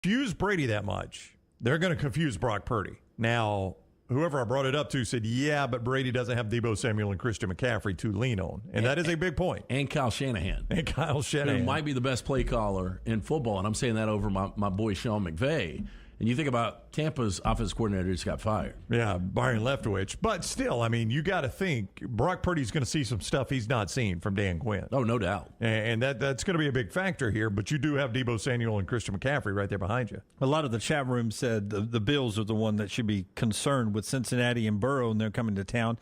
confuse Brady that much, they're going to confuse Brock Purdy. Now, whoever I brought it up to said, yeah, but Brady doesn't have Deebo Samuel and Christian McCaffrey to lean on. And that is a big point. And Kyle Shanahan. Who might be the best play caller in football. And I'm saying that over my boy Sean McVay. And you think about Tampa's offensive coordinator just got fired. Yeah, Byron Leftwich. But still, I mean, you got to think Brock Purdy's going to see some stuff he's not seen from Dan Quinn. Oh, no doubt. And that's going to be a big factor here. But you do have Deebo Samuel and Christian McCaffrey right there behind you. A lot of the chat room said the Bills are the one that should be concerned with Cincinnati and Burrow, and they're coming to town.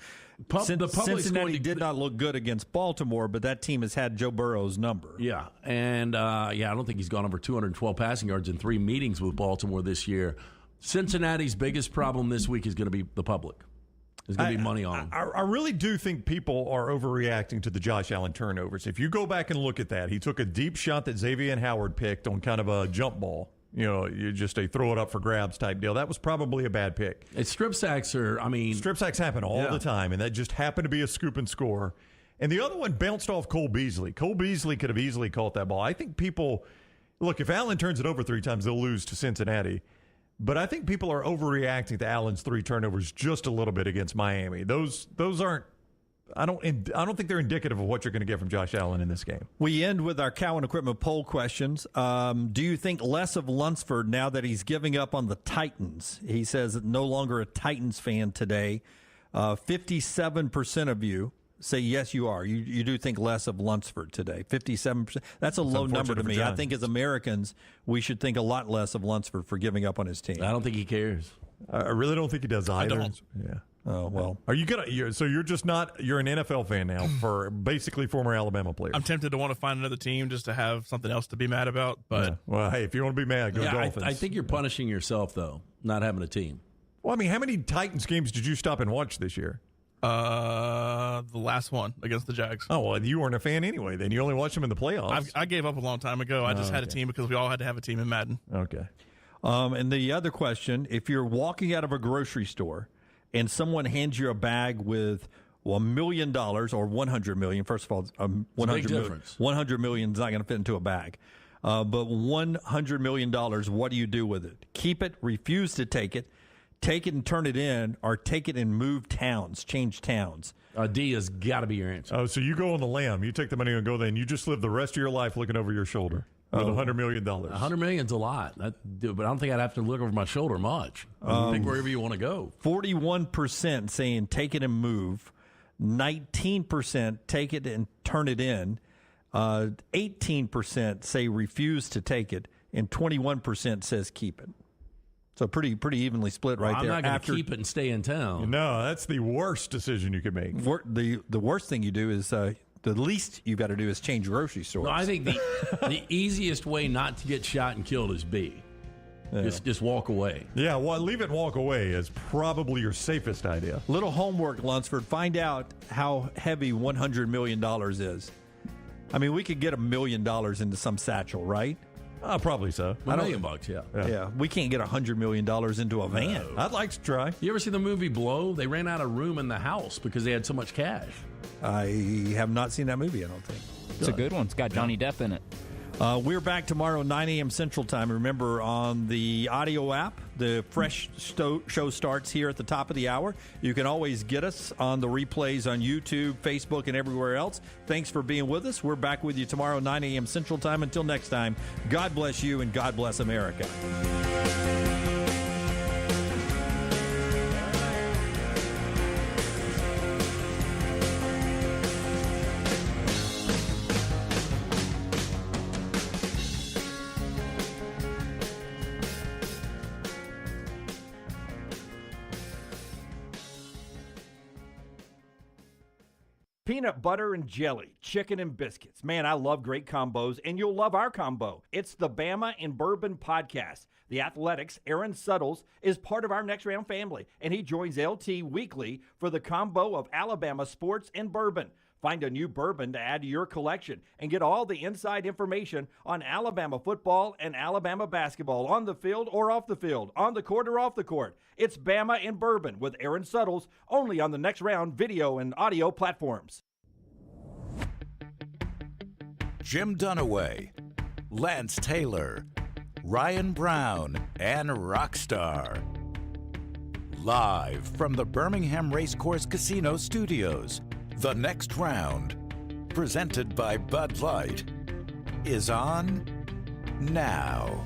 Cincinnati did not look good against Baltimore, but that team has had Joe Burrow's number. Yeah, and I don't think he's gone over 212 passing yards in 3 meetings with Baltimore this year. Cincinnati's biggest problem this week is going to be the public. There's going to be money on them. I really do think people are overreacting to the Josh Allen turnovers. If you go back and look at that, he took a deep shot that Xavier Howard picked on kind of a jump ball. You just a throw it up for grabs type deal. That was probably a bad pick. Strip sacks strip sacks happen all the time, and that just happened to be a scoop and score. And the other one bounced off Cole Beasley. Cole Beasley could have easily caught that ball. I think people look, if Allen turns it over 3 times, they'll lose to Cincinnati. But I think people are overreacting to Allen's 3 turnovers just a little bit against Miami. Those aren't. I don't think they're indicative of what you're going to get from Josh Allen in this game. We end with our Cowan Equipment poll questions. Do you think less of Lunsford now that he's giving up on the Titans? He says no longer a Titans fan today. 57% of you say yes, you are. You do think less of Lunsford today. 57%. That's a low number to me. I think as Americans, we should think a lot less of Lunsford for giving up on his team. I don't think he cares. I really don't think he does either. I don't. Yeah. Oh, well. Are you gonna? So you're just not. You're an NFL fan now for basically former Alabama players. I'm tempted to want to find another team just to have something else to be mad about. But yeah. Well, hey, if you want to be mad, go Dolphins. I think you're punishing yourself though, not having a team. Well, I mean, how many Titans games did you stop and watch this year? The last one against the Jags. Oh, well, you weren't a fan anyway. Then you only watched them in the playoffs. I gave up a long time ago. I just had a team because we all had to have a team in Madden. Okay. And the other question: if you're walking out of a grocery store and someone hands you a bag with $1 million or $100 million, first of all, $100 million is not going to fit into a bag. But $100 million, what do you do with it? Keep it, refuse to take it and turn it in, or take it and move towns, change towns. D has got to be your answer. Oh, so you go on the lam. You take the money and go there, and you just live the rest of your life looking over your shoulder with $100 million. $100 million's a lot, but I don't think I'd have to look over my shoulder much. Think wherever you want to go. 41% saying take it and move. 19% take it and turn it in. 18% say refuse to take it, and 21% says keep it. So pretty evenly split there. I'm not going to keep it and stay in town. No, that's the worst decision you could make. The worst thing you do is the least you've got to do is change grocery stores. No, I think the easiest way not to get shot and killed is B. Yeah. Just walk away. Yeah, well, leave it and walk away is probably your safest idea. Little homework, Lunsford. Find out how heavy $100 million is. I mean, we could get $1 million into some satchel, right? Probably so. $1 million, yeah. Yeah, we can't get $100 million into a van. No. I'd like to try. You ever see the movie Blow? They ran out of room in the house because they had so much cash. I have not seen that movie, I don't think. It's a good one. It's got Johnny Depp in it. We're back tomorrow, 9 a.m. Central Time. Remember, on the audio app, the fresh show starts here at the top of the hour. You can always get us on the replays on YouTube, Facebook, and everywhere else. Thanks for being with us. We're back with you tomorrow, 9 a.m. Central Time. Until next time, God bless you and God bless America. Peanut butter and jelly, chicken and biscuits. Man, I love great combos, and you'll love our combo. It's the Bama and Bourbon Podcast. The Athletics' Aaron Suttles is part of our Next Round family, and he joins LT weekly for the combo of Alabama sports and bourbon. Find a new bourbon to add to your collection and get all the inside information on Alabama football and Alabama basketball on the field or off the field, on the court or off the court. It's Bama and Bourbon with Aaron Suttles, only on the Next Round video and audio platforms. Jim Dunaway, Lance Taylor, Ryan Brown, and Rockstar. Live from the Birmingham Racecourse Casino Studios, the next round, presented by Bud Light, is on now.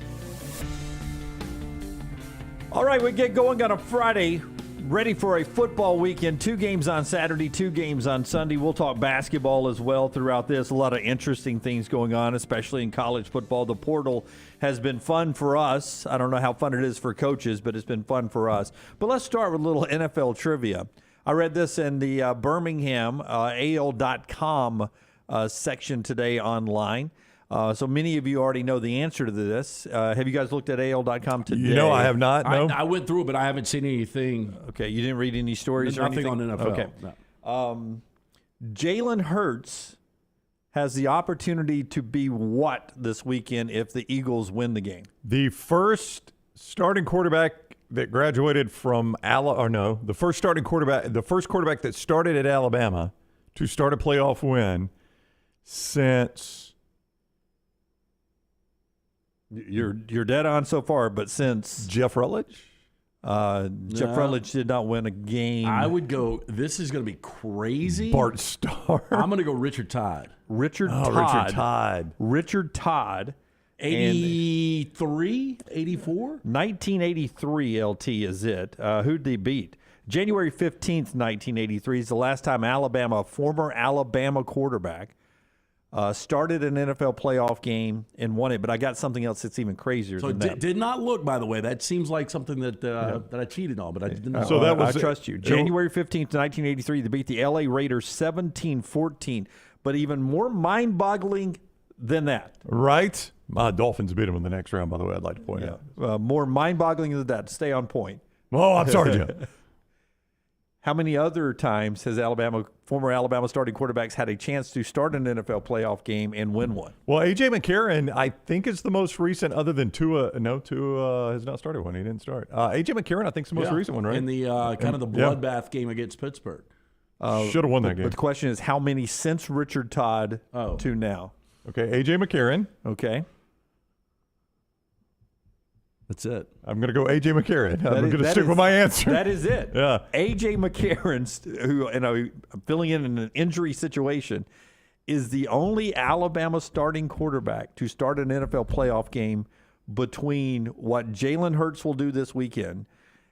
All right, we get going on a Friday. Ready for a football weekend. 2 games on Saturday, 2 games on Sunday. We'll talk basketball as well throughout this. A lot of interesting things going on, especially in college football. The portal has been fun for us. I don't know how fun it is for coaches, but it's been fun for us. But let's start with a little NFL trivia. I read this in the Birmingham AL.com section today online. So many of you already know the answer to this. Have you guys looked at AL.com today? I have not. No. I went through it, but I haven't seen anything. Okay, you didn't read any stories or Nothing anything? on NFL. Okay. No. Jalen Hurts has the opportunity to be what this weekend if the Eagles win the game? The first starting quarterback that graduated from the first quarterback that started at Alabama to start a playoff win since. You're dead on so far, but since Jeff Rutledge? Jeff Rutledge did not win a game. I would go, this is going to be crazy. Bart Starr. I'm going to go Richard Todd. Richard Todd. 83, 84? 1983 LT is it. Who'd they beat? January 15th, 1983 is the last time a former Alabama quarterback, started an NFL playoff game and won it, but I got something else that's even crazier than that. Did not look, by the way. That seems like something that that I cheated on, but I did not. So that was I trust you. January 15th, 1983, they beat the L.A. Raiders 17-14, but even more mind-boggling than that. Right? Dolphins beat them in the next round, by the way, I'd like to point out. More mind-boggling than that. Stay on point. Oh, I'm sorry, Jim. How many other times has former Alabama starting quarterbacks had a chance to start an NFL playoff game and win one? Well, A.J. McCarron, I think, is the most recent, other than Tua. No, Tua has not started one. He didn't start. A.J. McCarron, I think, is the most recent one, right? In the kind of the bloodbath game against Pittsburgh. Should have won that game. But the question is, how many since Richard Todd to now? Okay, A.J. McCarron. Okay. That's it. I'm going to go A.J. McCarron. I'm going to stick with my answer. That is it. Yeah. A.J. McCarron, who I'm filling in an injury situation, is the only Alabama starting quarterback to start an NFL playoff game between what Jalen Hurts will do this weekend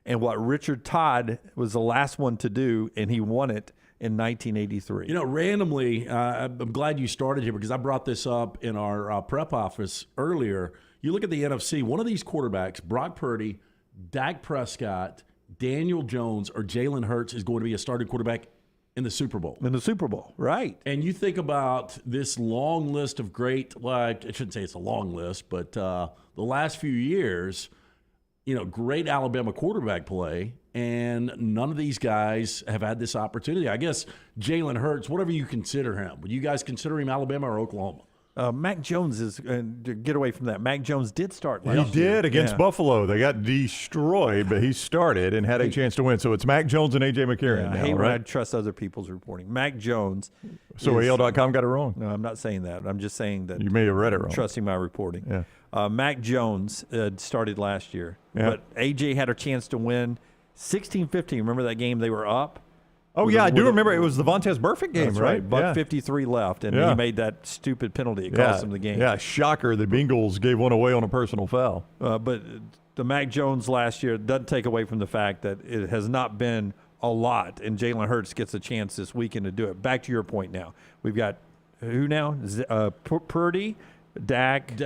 and what Richard Todd was the last one to do, and he won it in 1983. Randomly, I'm glad you started here because I brought this up in our prep office earlier. You look at the NFC, one of these quarterbacks, Brock Purdy, Dak Prescott, Daniel Jones, or Jalen Hurts is going to be a starting quarterback in the Super Bowl. In the Super Bowl, right. And you think about this long list of great, I shouldn't say it's a long list, but the last few years, great Alabama quarterback play, and none of these guys have had this opportunity. I guess Jalen Hurts, whatever you consider him, would you guys consider him Alabama or Oklahoma? Mac Jones is get away from that. Mac Jones did start last year. He did against Buffalo. They got destroyed, but he started and had a chance to win. So it's Mac Jones and A.J. McCarron. I hate when I trust other people's reporting. Mac Jones. So AL.com got it wrong. No, I'm not saying that. I'm just saying that you may have read it wrong. Trusting my reporting. Yeah. Mac Jones started last year, but A.J. had a chance to win 16-15. Remember that game they were up? Oh, I do remember. It was the Vontaze Burfict game, right? Buck 53 left, and he made that stupid penalty. It cost him the game. Yeah, shocker. The Bengals gave one away on a personal foul. But the Mac Jones last year doesn't take away from the fact that it has not been a lot, and Jalen Hurts gets a chance this weekend to do it. Back to your point now. We've got who now? Purdy, Dak,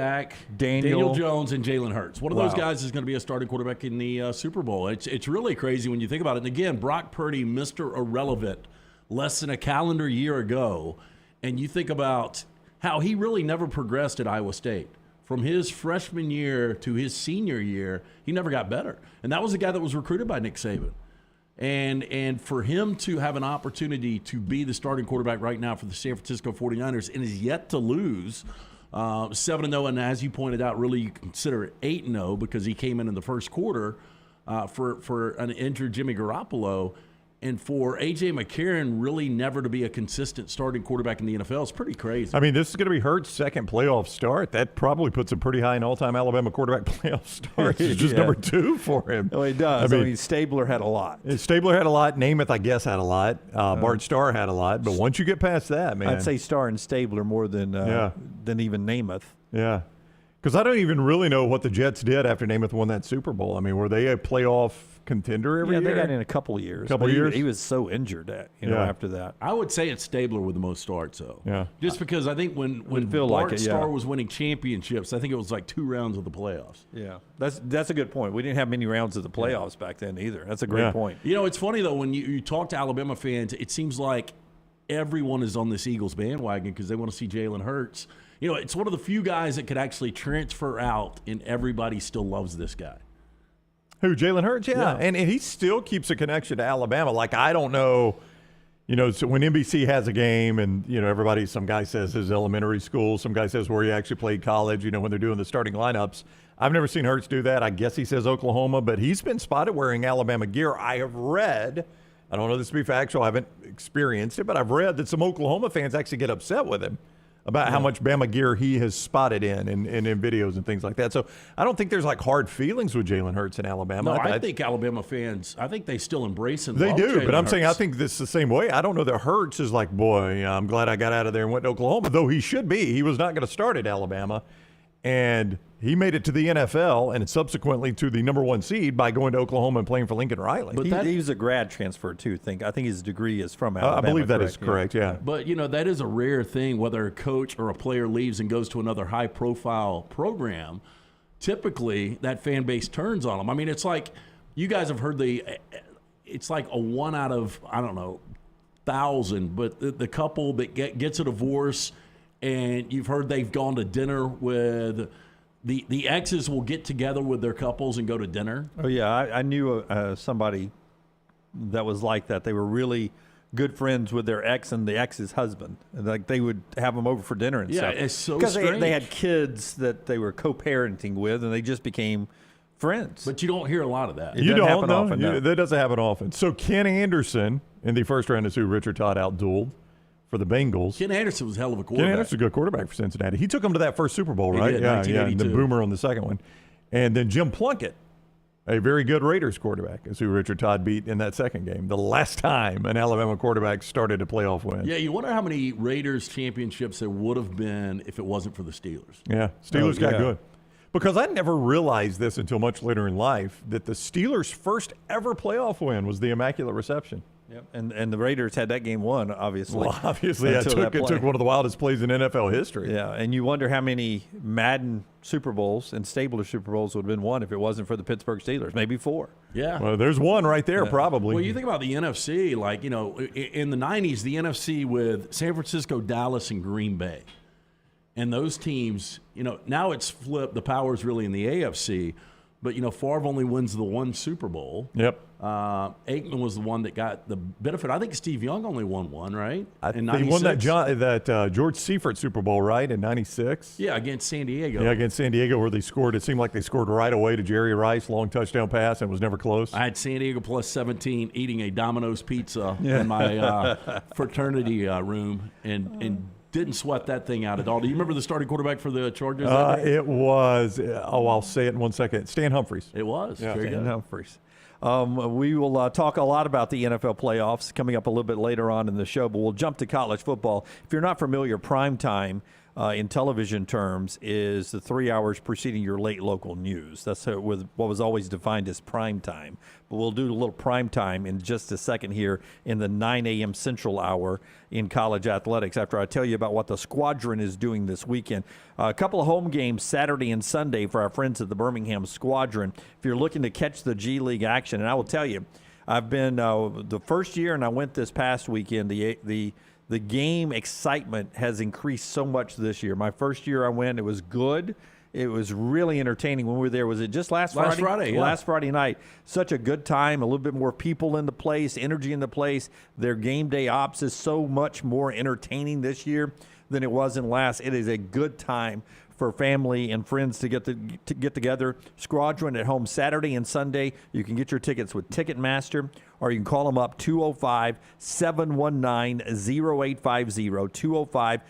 Daniel Jones, and Jalen Hurts. One of those guys is going to be a starting quarterback in the Super Bowl. It's really crazy when you think about it. And again, Brock Purdy, Mr. Irrelevant, less than a calendar year ago. And you think about how he really never progressed at Iowa State. From his freshman year to his senior year, he never got better. And that was a guy that was recruited by Nick Saban. And for him to have an opportunity to be the starting quarterback right now for the San Francisco 49ers and is yet to lose 7-0, and as you pointed out, really you consider it 8-0 because he came in the first quarter for an injured Jimmy Garoppolo. And for A.J. McCarron really never to be a consistent starting quarterback in the NFL is pretty crazy. I mean, this is going to be Hurts' second playoff start. That probably puts him pretty high in all-time Alabama quarterback playoff starts. It's just number 2 for him. Oh, he does. I mean, Stabler had a lot. Stabler had a lot. Namath, I guess, had a lot. Bart Starr had a lot. But once you get past that, man. I'd say Starr and Stabler more than even Namath. Yeah. Because I don't even really know what the Jets did after Namath won that Super Bowl. I mean, were they a playoff contender every year? Yeah, they got in a couple of years. He was so injured after that. I would say it's Stabler with the most starts, though. Yeah. Just because I think when Bart Starr was winning championships, I think it was like 2 rounds of the playoffs. Yeah. That's a good point. We didn't have many rounds of the playoffs back then either. That's a great point. You know, it's funny, though, when you talk to Alabama fans, it seems like everyone is on this Eagles bandwagon because they want to see Jalen Hurts. You know, it's one of the few guys that could actually transfer out, and everybody still loves this guy. Who, Jalen Hurts? Yeah. And he still keeps a connection to Alabama. Like, I don't know, so when NBC has a game and, some guy says his elementary school, some guy says where he actually played college, when they're doing the starting lineups. I've never seen Hurts do that. I guess he says Oklahoma, but he's been spotted wearing Alabama gear. I have read, I don't know this to be factual, I haven't experienced it, but I've read that some Oklahoma fans actually get upset with him about how much Bama gear he has spotted in videos and things like that. So I don't think there's like hard feelings with Jalen Hurts in Alabama. No, I think Alabama fans, I think they still embrace and they love do, Jalen but I'm Hurts. saying I think this is the same way. I don't know that Hurts is like, boy, I'm glad I got out of there and went to Oklahoma, though he should be. He was not going to start at Alabama, and he made it to the NFL and subsequently to the number 1 seed by going to Oklahoma and playing for Lincoln Riley. But he was a grad transfer too. I think his degree is from Alabama. I believe that is correct. Yeah. But that is a rare thing. Whether a coach or a player leaves and goes to another high-profile program, typically that fan base turns on them. I mean, it's like you guys have heard it's like a 1 out of 1,000. But the couple that gets a divorce, and you've heard they've gone to dinner with. The exes will get together with their couples and go to dinner. Oh, yeah. I knew somebody that was like that. They were really good friends with their ex and the ex's husband. Like they would have them over for dinner and stuff. Yeah, it's so strange. Because they had kids that they were co-parenting with, and they just became friends. But you don't hear a lot of that. You don't happen often. No. That doesn't happen often. So Ken Anderson in the first round is who Richard Todd outdueled for the Bengals. Ken Anderson was a hell of a quarterback. Ken Anderson's a good quarterback for Cincinnati. He took them to that first Super Bowl, right? He did, yeah, 1982. And then Boomer on the second one. And then Jim Plunkett, a very good Raiders quarterback, is who Richard Todd beat in that second game. The last time an Alabama quarterback started a playoff win. Yeah, you wonder how many Raiders championships there would have been if it wasn't for the Steelers. Yeah, Steelers got good. Because I never realized this until much later in life, that the Steelers' first ever playoff win was the Immaculate Reception. Yep. And the Raiders had that game won, obviously. Well, obviously, it took one of the wildest plays in NFL history. Yeah, and you wonder how many Madden Super Bowls and Stabler Super Bowls would have been won if it wasn't for the Pittsburgh Steelers. Maybe 4. Yeah. Well, there's one right there, probably. Well, you think about the NFC, like, in the 90s, the NFC with San Francisco, Dallas, and Green Bay. And those teams, now it's flipped. The power's really in the AFC. But, Favre only wins the 1 Super Bowl. Yep. Aikman was the one that got the benefit. I think Steve Young only won 1, right? In 96? He won that George Seifert Super Bowl, right, in 96? Yeah, against San Diego. Yeah, against San Diego where they scored. It seemed like they scored right away to Jerry Rice, long touchdown pass, and it was never close. I had San Diego plus 17 eating a Domino's pizza in my fraternity room and didn't sweat that thing out at all. Do you remember the starting quarterback for the Chargers? It was, I'll say it in 1 second, Stan Humphries. It was. Yeah. Stan Humphries. We will talk a lot about the NFL playoffs coming up a little bit later on in the show, but we'll jump to college football. If you're not familiar, prime time in television terms is the 3 hours preceding your late local news. That's what was always defined as prime time. But we'll do a little prime time in just a second here in the 9 a.m. Central Hour in college athletics after I tell you about what the Squadron is doing this weekend. A couple of home games Saturday and Sunday for our friends at the Birmingham Squadron. If you're looking to catch the G League action, and I will tell you, I've been the first year and I went this past weekend, the game excitement has increased so much this year. My first year I went, it was good. It was really entertaining when we were there. Was it just last Friday? Last Friday, yeah. Last Friday night. Such a good time, a little bit more people in the place, energy in the place. Their game day ops is so much more entertaining this year than it was in last. It is a good time for family and friends to get together. Squadron at home Saturday and Sunday. You can get your tickets with Ticketmaster, or you can call them up 205-719-0850.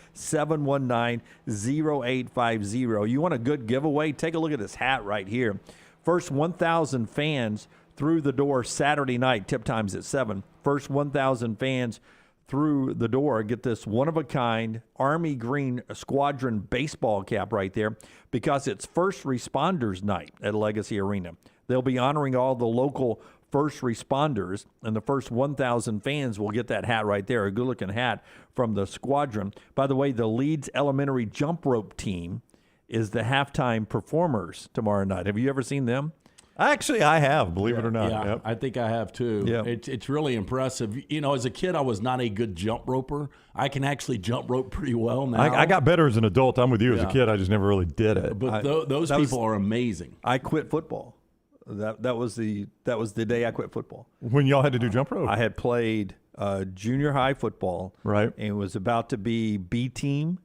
205-719-0850. You want a good giveaway? Take a look at this hat right here. First 1,000 fans through the door Saturday night. Tip time's at 7. First 1,000 fans through the door get this one-of-a-kind Army Green Squadron baseball cap right there, because it's First Responders Night at Legacy Arena. They'll be honoring all the local first responders, and the first 1,000 fans will get that hat right there, a good-looking hat from the Squadron. By the way, the Leeds Elementary jump rope team is the halftime performers tomorrow night. Have you ever seen them? Actually, I have, believe it or not. Yeah, Yep. I think I have too. Yep. It's really impressive. You know, as a kid, I was not a good jump roper. I can actually jump rope pretty well now. I got better as an adult. I'm with you. As a kid, I just never really did it. But those people are amazing. I quit football. That was the day I quit football. When y'all had to do jump rope? I had played junior high football, right, and was about to be B team.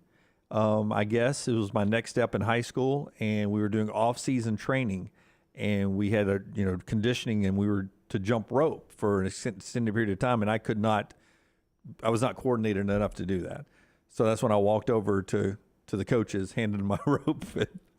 I guess it was my next step in high school, and we were doing off-season training, and we had conditioning, and we were to jump rope for an extended period of time, and I was not coordinated enough to do that. So that's when I walked over to the coaches, handed them my rope.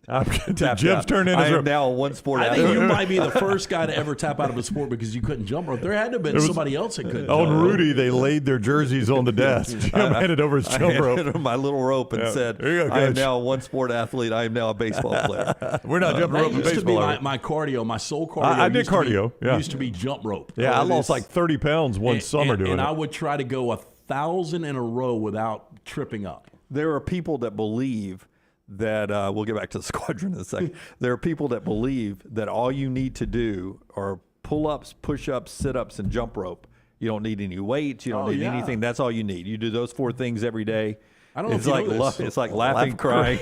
Jim's turned in his rope. I am now a one-sport I athlete. think you might be the first guy to ever tap out of a sport because you couldn't jump rope. There had to have been somebody else that couldn't On jump Rudy, rope. they laid their jerseys on the desk. Jim handed over his jump rope. I handed him my little rope and said, Here you go, I am Coach. now a one-sport athlete. I am now a baseball player. We're not jumping That rope in used to be baseball. my cardio, my sole cardio. I did used to be- cardio, yeah. Used to be jump rope. Yeah, I lost like 30 pounds one summer doing and it. I would try to go 1,000 in a row without tripping up. There are people that believe that we'll get back to the Squadron in a second. There are people that believe that all you need to do are pull-ups, push-ups, sit-ups, and jump rope. You don't need any weights. You don't need anything. That's all you need. You do those 4 things every day. I don't know It's if you like know this. it's like laughing, crying.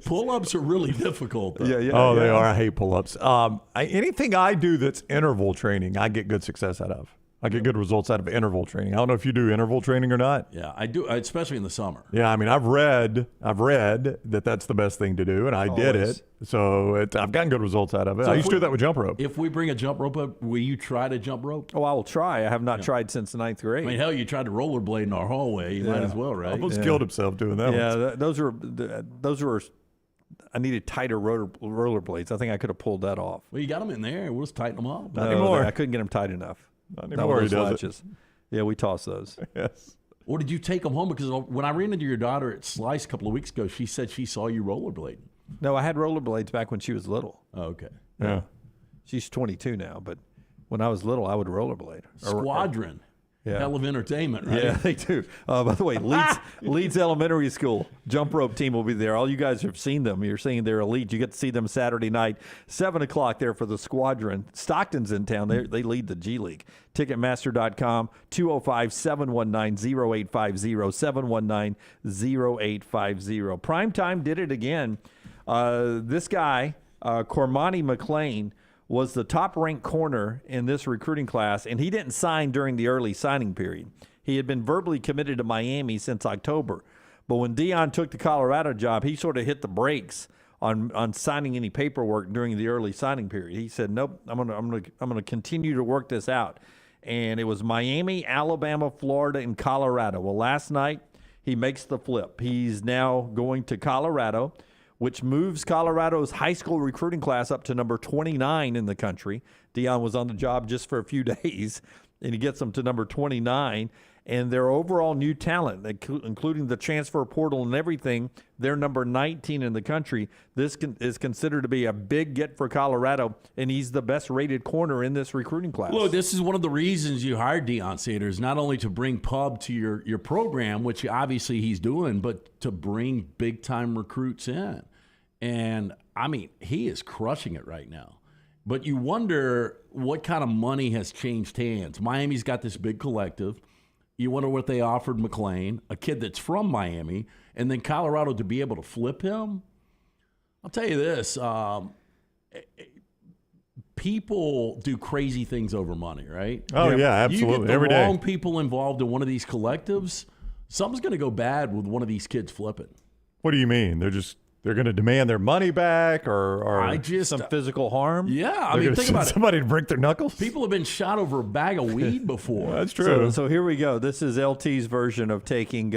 Pull-ups are really difficult, though. Oh, they are. I hate pull-ups. Anything I do that's interval training, I get good success out of. I get good results out of interval training. I don't know if you do interval training or not. Yeah, I do, especially in the summer. Yeah, I mean, I've read that that's the best thing to do, and I did it. So I've gotten good results out of it. So I used to do that with jump rope. If we bring a jump rope up, will you try to jump rope? Oh, I will try. I have not tried since the 9th grade. I mean, hell, you tried to rollerblade in our hallway. You might as well, right? Almost killed himself doing that. Yeah, those were. I needed tighter roller blades. I think I could have pulled that off. Well, you got them in there. We'll just tighten them up. Not anymore. I couldn't get them tight enough. Not anymore. He does latches. Yeah, we toss those. Yes. Or did you take them home? Because when I ran into your daughter at Slice a couple of weeks ago, she said she saw you rollerblading. No, I had rollerblades back when she was little. Oh, okay. Yeah. She's 22 now, but when I was little, I would rollerblade. Squadron. Yeah. Hell of entertainment, right? Yeah, they do. By the way, Leeds Elementary School jump rope team will be there. All you guys have seen them. You're seeing their elite. You get to see them Saturday night, 7 o'clock there for the Squadron. Stockton's in town. They lead the G League. Ticketmaster.com, 205-719-0850, 719-0850. Primetime did it again. This guy, Cormani McLean, was the top-ranked corner in this recruiting class, and he didn't sign during the early signing period. He had been verbally committed to Miami since October. But when Deion took the Colorado job, he sort of hit the brakes on signing any paperwork during the early signing period. He said, nope, I'm gonna continue to work this out. And it was Miami, Alabama, Florida, and Colorado. Well, last night, he makes the flip. He's now going to Colorado, which moves Colorado's high school recruiting class up to number 29 in the country. Deion was on the job just for a few days, and he gets them to number 29. And their overall new talent, including the transfer portal and everything, they're number 19 in the country. This is considered to be a big get for Colorado, and he's the best-rated corner in this recruiting class. Look, this is one of the reasons you hired Deion Sanders, not only to bring Pub to your program, which obviously he's doing, but to bring big-time recruits in. And, I mean, he is crushing it right now. But you wonder what kind of money has changed hands. Miami's got this big collective. You wonder what they offered McLean, a kid that's from Miami, and then Colorado to be able to flip him. I'll tell you this. People do crazy things over money, right? Oh, yeah, absolutely. You get the Every day. wrong people involved in one of these collectives, something's going to go bad with one of these kids flipping. What do you mean? They're they're going to demand their money back or some physical harm. Yeah, I mean, think about it. Somebody to break their knuckles. People have been shot over a bag of weed before. That's true. So here we go. This is LT's version of taking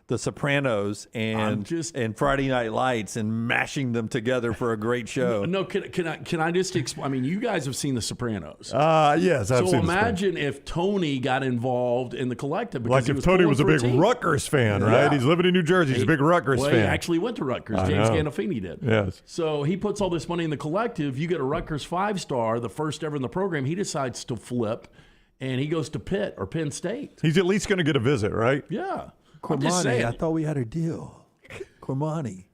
The Sopranos and Friday Night Lights and mashing them together for a great show. No, can I just explain? I mean, you guys have seen The Sopranos. Yes, I've seen So imagine if Tony got involved in the collective. Like if Tony was a big Rutgers fan, right? He's living in New Jersey. He's a big Rutgers fan. He actually went to Rutgers. James Gandolfini did. Yes. So he puts all this money in the collective. You get a Rutgers 5-star, the first ever in the program. He decides to flip, and he goes to Pitt or Penn State. He's at least going to get a visit, right? Yeah. Cormani, I thought we had a deal. Cormani.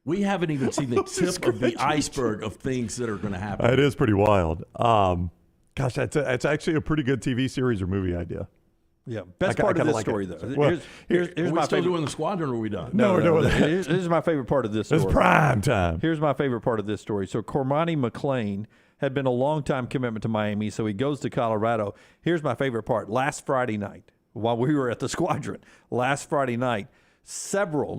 We haven't even seen the tip of the iceberg of things that are going to happen. It is pretty wild. Gosh, that's actually a pretty good TV series or movie idea. Yeah, best part of this story, though. Well, here's are we my still favorite. doing the squadron, or are we done? No, we're doing that. Here's my favorite part of this story. It's prime time. Here's my favorite part of this story. So Cormani McClain had been a long-time commitment to Miami, so he goes to Colorado. Here's my favorite part. Last Friday night, while we were at the squadron, they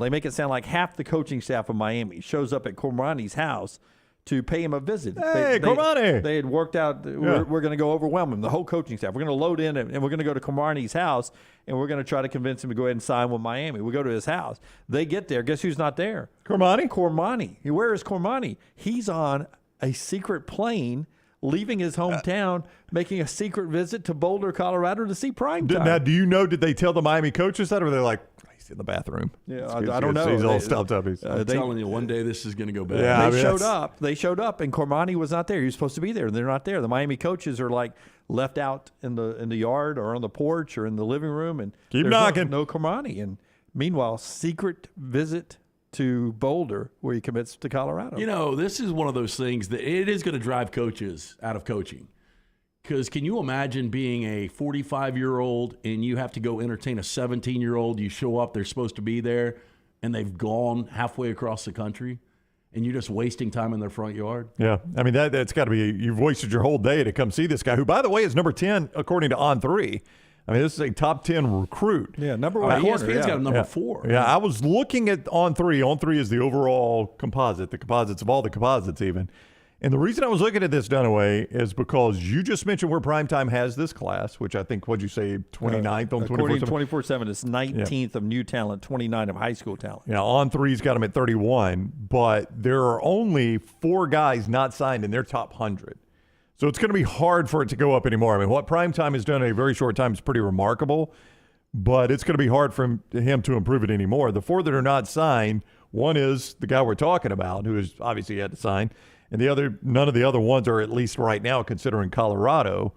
make it sound like half the coaching staff of Miami shows up at Cormani's house to pay him a visit. Hey, Cormani! They had worked out, we're going to go overwhelm him, the whole coaching staff. We're going to load in and we're going to go to Cormani's house, and we're going to try to convince him to go ahead and sign with Miami. We go to his house. They get there. Guess who's not there? Cormani. Where is Cormani? He's on a secret plane leaving his hometown, making a secret visit to Boulder, Colorado to see primetime. Now, do you know, did they tell the Miami coaches that, or they're like, he's in the bathroom? Yeah, I don't know. He's all stuffed up. I'm telling you, one day this is going to go bad. Yeah, They showed up, and Cormani was not there. He was supposed to be there, and they're not there. The Miami coaches are like left out in the yard or on the porch or in the living room, and keep knocking. No Cormani. And meanwhile, secret visit to Boulder where he commits to Colorado. You know, this is one of those things that it is going to drive coaches out of coaching. Because can you imagine being a 45-year-old and you have to go entertain a 17-year-old? You show up, they're supposed to be there, and they've gone halfway across the country, and you're just wasting time in their front yard? Yeah. I mean, that's got to be, you've wasted your whole day to come see this guy, who, by the way, is number 10 according to On3. I mean, this is a top 10 recruit. Yeah, number one corner. ESPN's got him number 4. Yeah, I was looking at On3. On3 is the overall composite, the composites of all the composites even. And the reason I was looking at this, Dunaway, is because you just mentioned where Primetime has this class, which I think, what'd you say, 29th on 24/7. It's 19th of new talent, 29 of high school talent. Yeah, On3's got them at 31, but there are only 4 guys not signed in their top 100. So it's going to be hard for it to go up anymore. I mean, what Primetime has done in a very short time is pretty remarkable, but it's going to be hard for him to improve it anymore. The 4 that are not signed, one is the guy we're talking about, who is obviously had to sign, and none of the other ones are, at least right now, considering Colorado.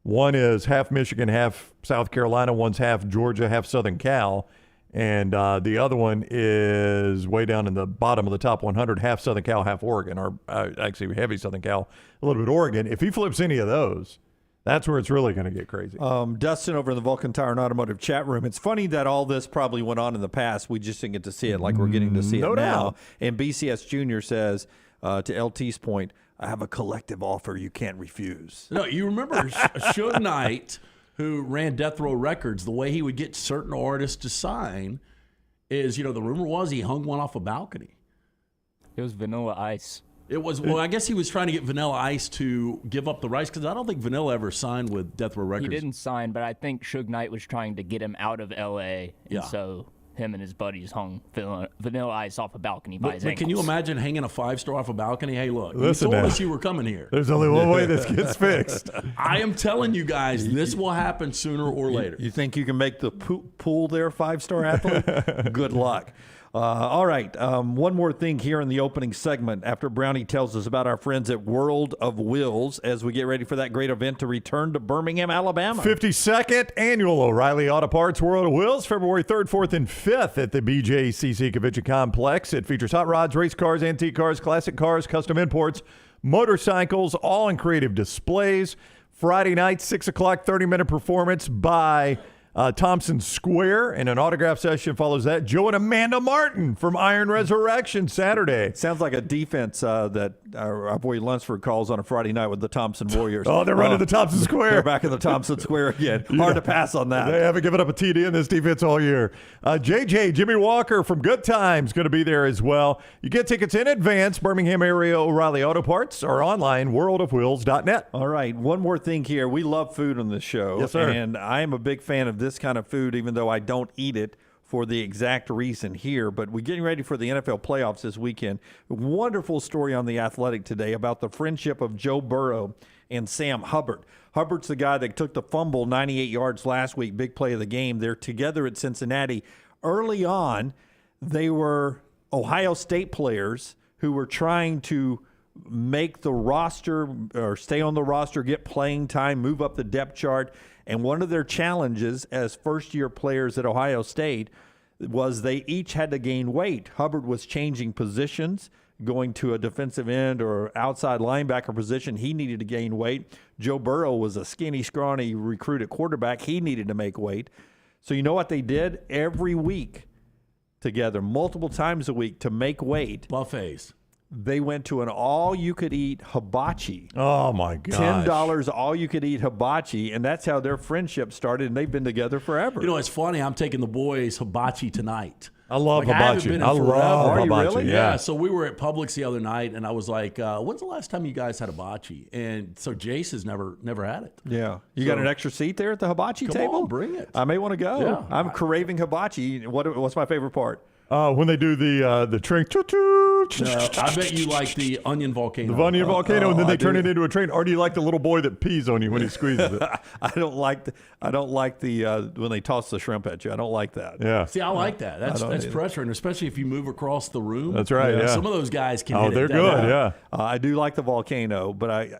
One is half Michigan, half South Carolina. One's half Georgia, half Southern Cal. And the other one is way down in the bottom of the top 100, half Southern Cal, half Oregon, or actually heavy Southern Cal, a little bit Oregon. If he flips any of those, that's where it's really going to get crazy. Dustin over in the Vulcan Tire and Automotive chat room. It's funny that all this probably went on in the past. We just didn't get to see it like we're getting to see it now. And BCS Jr. says, to LT's point, I have a collective offer you can't refuse. No, you remember Suge Knight, who ran Death Row Records, the way he would get certain artists to sign is, the rumor was he hung one off a balcony. It was Vanilla Ice. It was, well, I guess he was trying to get Vanilla Ice to give up the rights, because I don't think Vanilla ever signed with Death Row Records. He didn't sign, but I think Suge Knight was trying to get him out of L.A., and Yeah. so him and his buddies hung Vanilla Ice off a balcony by his But can you ankles. imagine hanging a 5-star off a balcony? Hey, look, Listen you told now. us you were coming here. There's only one way this gets fixed. I am telling you guys, this will happen sooner or later. You think you can make the pool there 5-star athlete? Good luck. All right. One more thing here in the opening segment after Brownie tells us about our friends at World of Wills as we get ready for that great event to return to Birmingham, Alabama. 52nd Annual O'Reilly Auto Parts World of Wills, February 3rd, 4th, and 5th at the BJCC Convention Complex. It features hot rods, race cars, antique cars, classic cars, custom imports, motorcycles, all in creative displays. Friday night, 6 o'clock, 30-minute performance by Thompson Square, and an autograph session follows that. Joe and Amanda Martin from Iron Resurrection Saturday. Sounds like a defense that our boy Lunsford calls on a Friday night with the Thompson Warriors. Oh, they're running the Thompson Square. They're back in the Thompson Square again. Hard to pass on that. They haven't given up a TD in this defense all year. JJ, Jimmy Walker from Good Times, going to be there as well. You get tickets in advance, Birmingham area O'Reilly Auto Parts, or online, worldofwheels.net. All right, one more thing here. We love food on this show. Yes, sir. And I am a big fan of this kind of food, even though I don't eat it for the exact reason here. But we're getting ready for the NFL playoffs this weekend. Wonderful story on The Athletic today about the friendship of Joe Burrow and Sam Hubbard. Hubbard's the guy that took the fumble 98 yards last week, big play of the game. They're together at Cincinnati. Early on, they were Ohio State players who were trying to make the roster or stay on the roster, get playing time, move up the depth chart. And one of their challenges as first-year players at Ohio State was they each had to gain weight. Hubbard was changing positions, going to a defensive end or outside linebacker position. He needed to gain weight. Joe Burrow was a skinny, scrawny recruited quarterback. He needed to make weight. So you know what they did? Every week together, multiple times a week to make weight. Buffets. They went to an all-you-could-eat hibachi. Oh, my gosh. $10 all-you-could-eat hibachi, and that's how their friendship started, and they've been together forever. You know, it's funny. I'm taking the boys hibachi tonight. I love I haven't hibachi. been in I forever. love Are you hibachi. really? Yeah, so we were at Publix the other night, and I was like, when's the last time you guys had hibachi? And so Jace has never had it. Yeah. You got an extra seat there at the hibachi Come table? on, bring it. I may want to go. Yeah. I'm craving hibachi. What's my favorite part? When they do the train, I bet you like the onion volcano. the onion volcano, and then I they turn do. it into a train. Or do you like the little boy that pees on you when he squeezes it? I don't like the when they toss the shrimp at you. I don't like that. Yeah. See, I like that. That's don't either. pressure, and especially if you move across the room. That's right, yeah. Some of those guys can. Oh, hit they're it good, down. yeah. I do like the volcano, but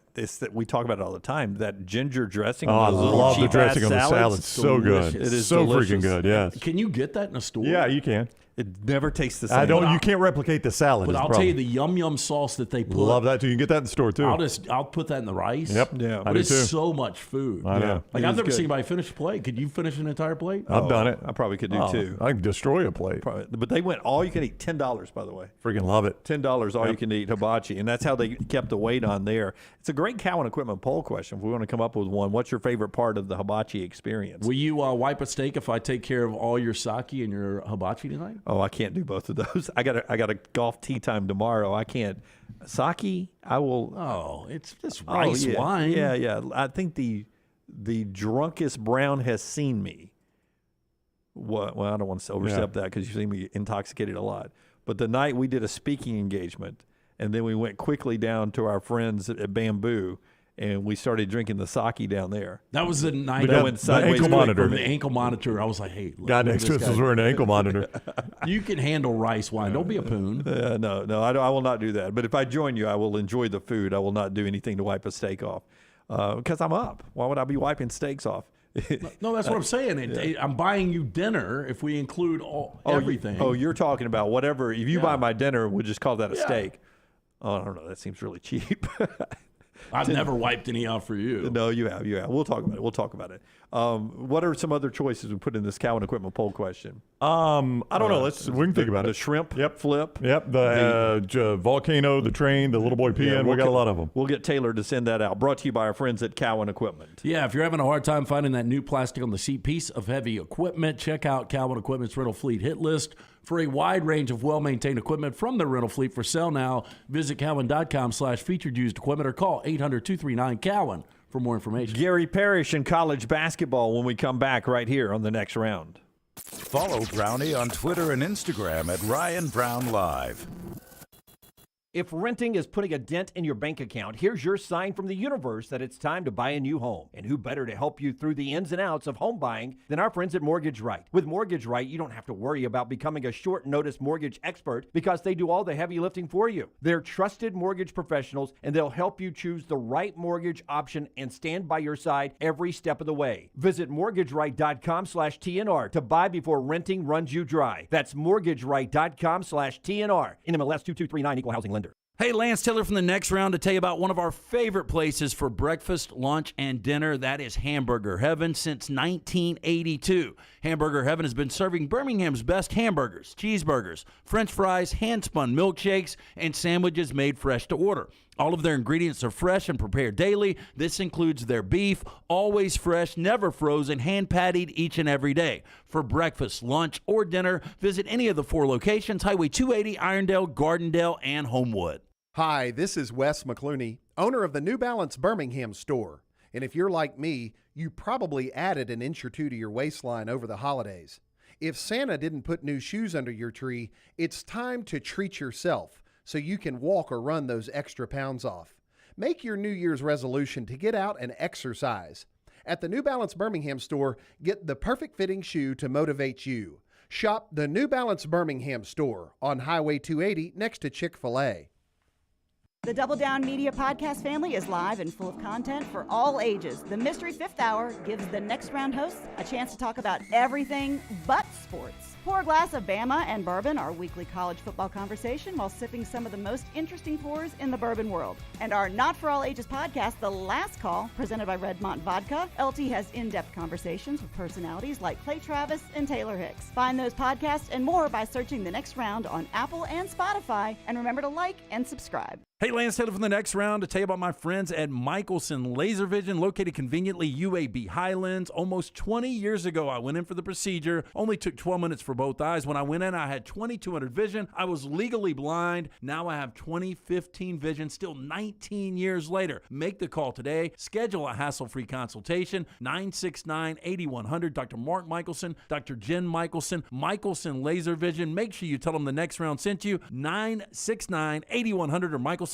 we talk about it all the time. That ginger dressing. Oh, I on those little love the cheap-ass dressing on the salad. salads. So good. It is so delicious. freaking good, yes. Can you get that in a store? Yeah, you can. It never tastes the same. You can't replicate the salad. But is the I'll tell you, problem. the yum yum sauce that they put. Love that too. You can get that in the store too. I'll put that in the rice. Yep. Yeah. I But do it's too. so much food. I know. Like It I've is never good. seen anybody finish a plate. Could you finish an entire plate? I've done it. I probably could do too. I can destroy a plate. Probably. But they went all you can eat. $10, by the way. Freaking love it. $10 all you can eat hibachi, and that's how they kept the weight on there. It's a great Cowan Equipment poll question. If we want to come up with one, what's your favorite part of the hibachi experience? Will you wipe a steak if I take care of all your sake and your hibachi tonight? Oh, I can't do both of those. I got a golf tee time tomorrow. I can't. Sake, I will. Oh, it's just rice yeah. wine. Yeah. I think the drunkest Brown has seen me. Well, I don't want to overstep that because you've seen me intoxicated a lot. But the night we did a speaking engagement, and then we went quickly down to our friends at Bamboo, and we started drinking the sake down there. That was the night But I that- went the sideways ankle quick monitor. from the ankle monitor. I was like, hey, look, Guy look at next to this us was guy. wearing an ankle monitor. You can handle rice wine. Don't be a poon. No, I will not do that. But if I join you, I will enjoy the food. I will not do anything to wipe a steak off because I'm up. Why would I be wiping steaks off? No, that's what I'm saying. I'm buying you dinner if we include everything. You're talking about whatever. If you buy my dinner, we'll just call that a Yeah. steak. Oh, I don't know. That seems really cheap. I've never wiped any out for you. No, you have. We'll talk about it. What are some other choices we put in this Cowan Equipment poll question? I don't know. We can think about The it. shrimp Yep. flip. Yep. The volcano, the train, the little boy peeing. We got a lot of them. We'll get Taylor to send that out. Brought to you by our friends at Cowan Equipment. Yeah, if you're having a hard time finding that new plastic on the seat piece of heavy equipment, check out Cowan Equipment's rental fleet hit list for a wide range of well-maintained equipment from their rental fleet for sale now. Visit cowan.com/featured used equipment or call 800-239-COWAN for more information. Gary Parrish in college basketball when we come back right here on the next round. Follow Brownie on Twitter and Instagram at Ryan Brown Live. If renting is putting a dent in your bank account, here's your sign from the universe that it's time to buy a new home. And who better to help you through the ins and outs of home buying than our friends at Mortgage Right. With Mortgage Right, you don't have to worry about becoming a short notice mortgage expert because they do all the heavy lifting for you. They're trusted mortgage professionals and they'll help you choose the right mortgage option and stand by your side every step of the way. Visit mortgageright.com/TNR to buy before renting runs you dry. That's mortgageright.com/TNR. NMLS 2239 Equal Housing Lender. Hey, Lance Taylor from the Next Round to tell you about one of our favorite places for breakfast, lunch, and dinner. That is Hamburger Heaven since 1982. Hamburger Heaven has been serving Birmingham's best hamburgers, cheeseburgers, French fries, hand-spun milkshakes, and sandwiches made fresh to order. All of their ingredients are fresh and prepared daily. This includes their beef, always fresh, never frozen, hand-pattied each and every day. For breakfast, lunch, or dinner, visit any of the 4 locations, Highway 280, Irondale, Gardendale, and Homewood. Hi, this is Wes McClooney, owner of the New Balance Birmingham store. And if you're like me, you probably added an inch or 2 to your waistline over the holidays. If Santa didn't put new shoes under your tree, it's time to treat yourself so you can walk or run those extra pounds off. Make your New Year's resolution to get out and exercise. At the New Balance Birmingham store, get the perfect fitting shoe to motivate you. Shop the New Balance Birmingham store on Highway 280 next to Chick-fil-A. The Double Down Media podcast family is live and full of content for all ages. The Mystery Fifth Hour gives the Next Round hosts a chance to talk about everything but sports. Pour a glass of Bama and bourbon, our weekly college football conversation, while sipping some of the most interesting pours in the bourbon world. And our Not For All Ages podcast, The Last Call, presented by Redmont Vodka. LT has in-depth conversations with personalities like Clay Travis and Taylor Hicks. Find those podcasts and more by searching The Next Round on Apple and Spotify. And remember to like and subscribe. Hey, Lance Taylor from the Next Round to tell you about my friends at Michelson Laser Vision, located conveniently UAB Highlands. Almost 20 years ago, I went in for the procedure. Only took 12 minutes for both eyes. When I went in, I had 2200 vision. I was legally blind. Now I have 20/15 vision, still 19 years later. Make the call today. Schedule a hassle-free consultation. 969-8100. Dr. Mark Michelson, Dr. Jen Michelson, Michelson Laser Vision. Make sure you tell them the Next Round sent you. 969-8100 or MichelsonLaserVision.com.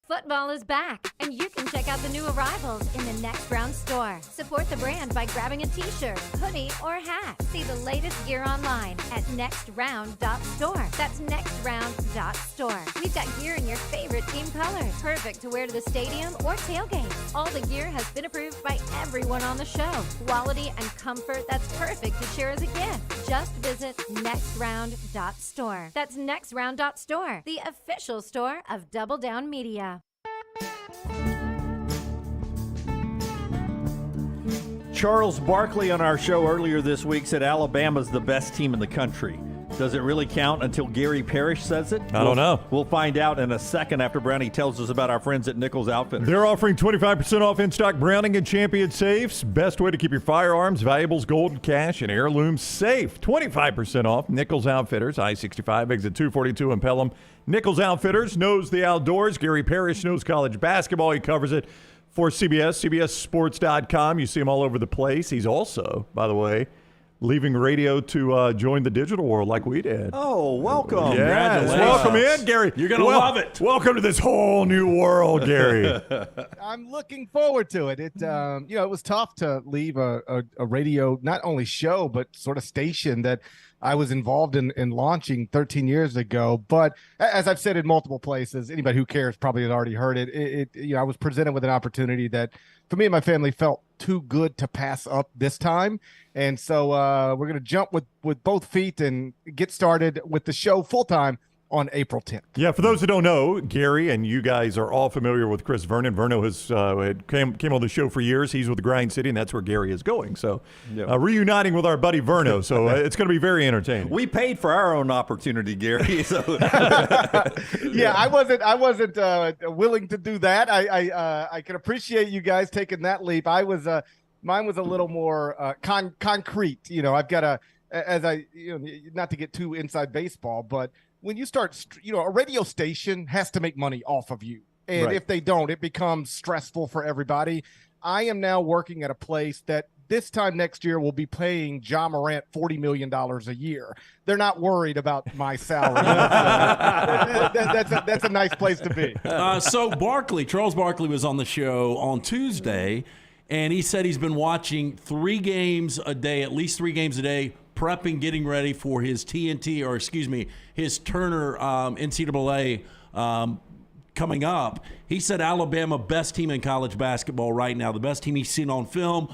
Football is back, and you can check out the new arrivals in the Next Round store. Support the brand by grabbing a t-shirt, hoodie, or hat. See the latest gear online at nextround.store. That's nextround.store. We've got gear in your favorite team colors, perfect to wear to the stadium or tailgate. All the gear has been approved by everyone on the show. Quality and comfort that's perfect to share as a gift. Just visit nextround.store. That's nextround.store, the official store of Double Down Media. Charles Barkley on our show earlier this week said Alabama's the best team in the country. Does it really count until Gary Parrish says it? I don't know. We'll find out in a second after Brownie tells us about our friends at Nichols Outfitters. They're offering 25% off in-stock Browning and Champion safes. Best way to keep your firearms, valuables, gold, cash, and heirlooms safe. 25% off Nichols Outfitters, I-65, exit 242 in Pelham. Nichols Outfitters knows the outdoors. Gary Parrish knows college basketball. He covers it for CBS, CBSSports.com. You see him all over the place. He's also, by the way, leaving radio to join the digital world like we did. Oh, welcome. Yes. Welcome in, Gary. You're going to love it. Welcome to this whole new world, Gary. I'm looking forward to it. It was tough to leave a radio, not only show, but sort of station that I was involved in launching 13 years ago. But as I've said in multiple places, anybody who cares probably has already heard it. I was presented with an opportunity that for me and my family felt too good to pass up this time. And so we're going to jump with both feet and get started with the show full time on April 10th. Yeah, for those who don't know, Gary and you guys are all familiar with Chris Vernon. Verno has came on the show for years. He's with Grind City, and that's where Gary is going. So reuniting with our buddy Verno. So it's going to be very entertaining. We paid for our own opportunity, Gary. So. Yeah, I wasn't willing to do that. I can appreciate you guys taking that leap. Mine was a little more concrete. I've got not to get too inside baseball, but when you start, a radio station has to make money off of you. And if they don't, it becomes stressful for everybody. I am now working at a place that this time next year will be paying Ja Morant $40 million a year. They're not worried about my salary. That's a nice place to be. So Charles Barkley was on the show on Tuesday, and he said he's been watching at least 3 games a day, prepping, getting ready for his his Turner NCAA coming up. He said Alabama, best team in college basketball right now, the best team he's seen on film.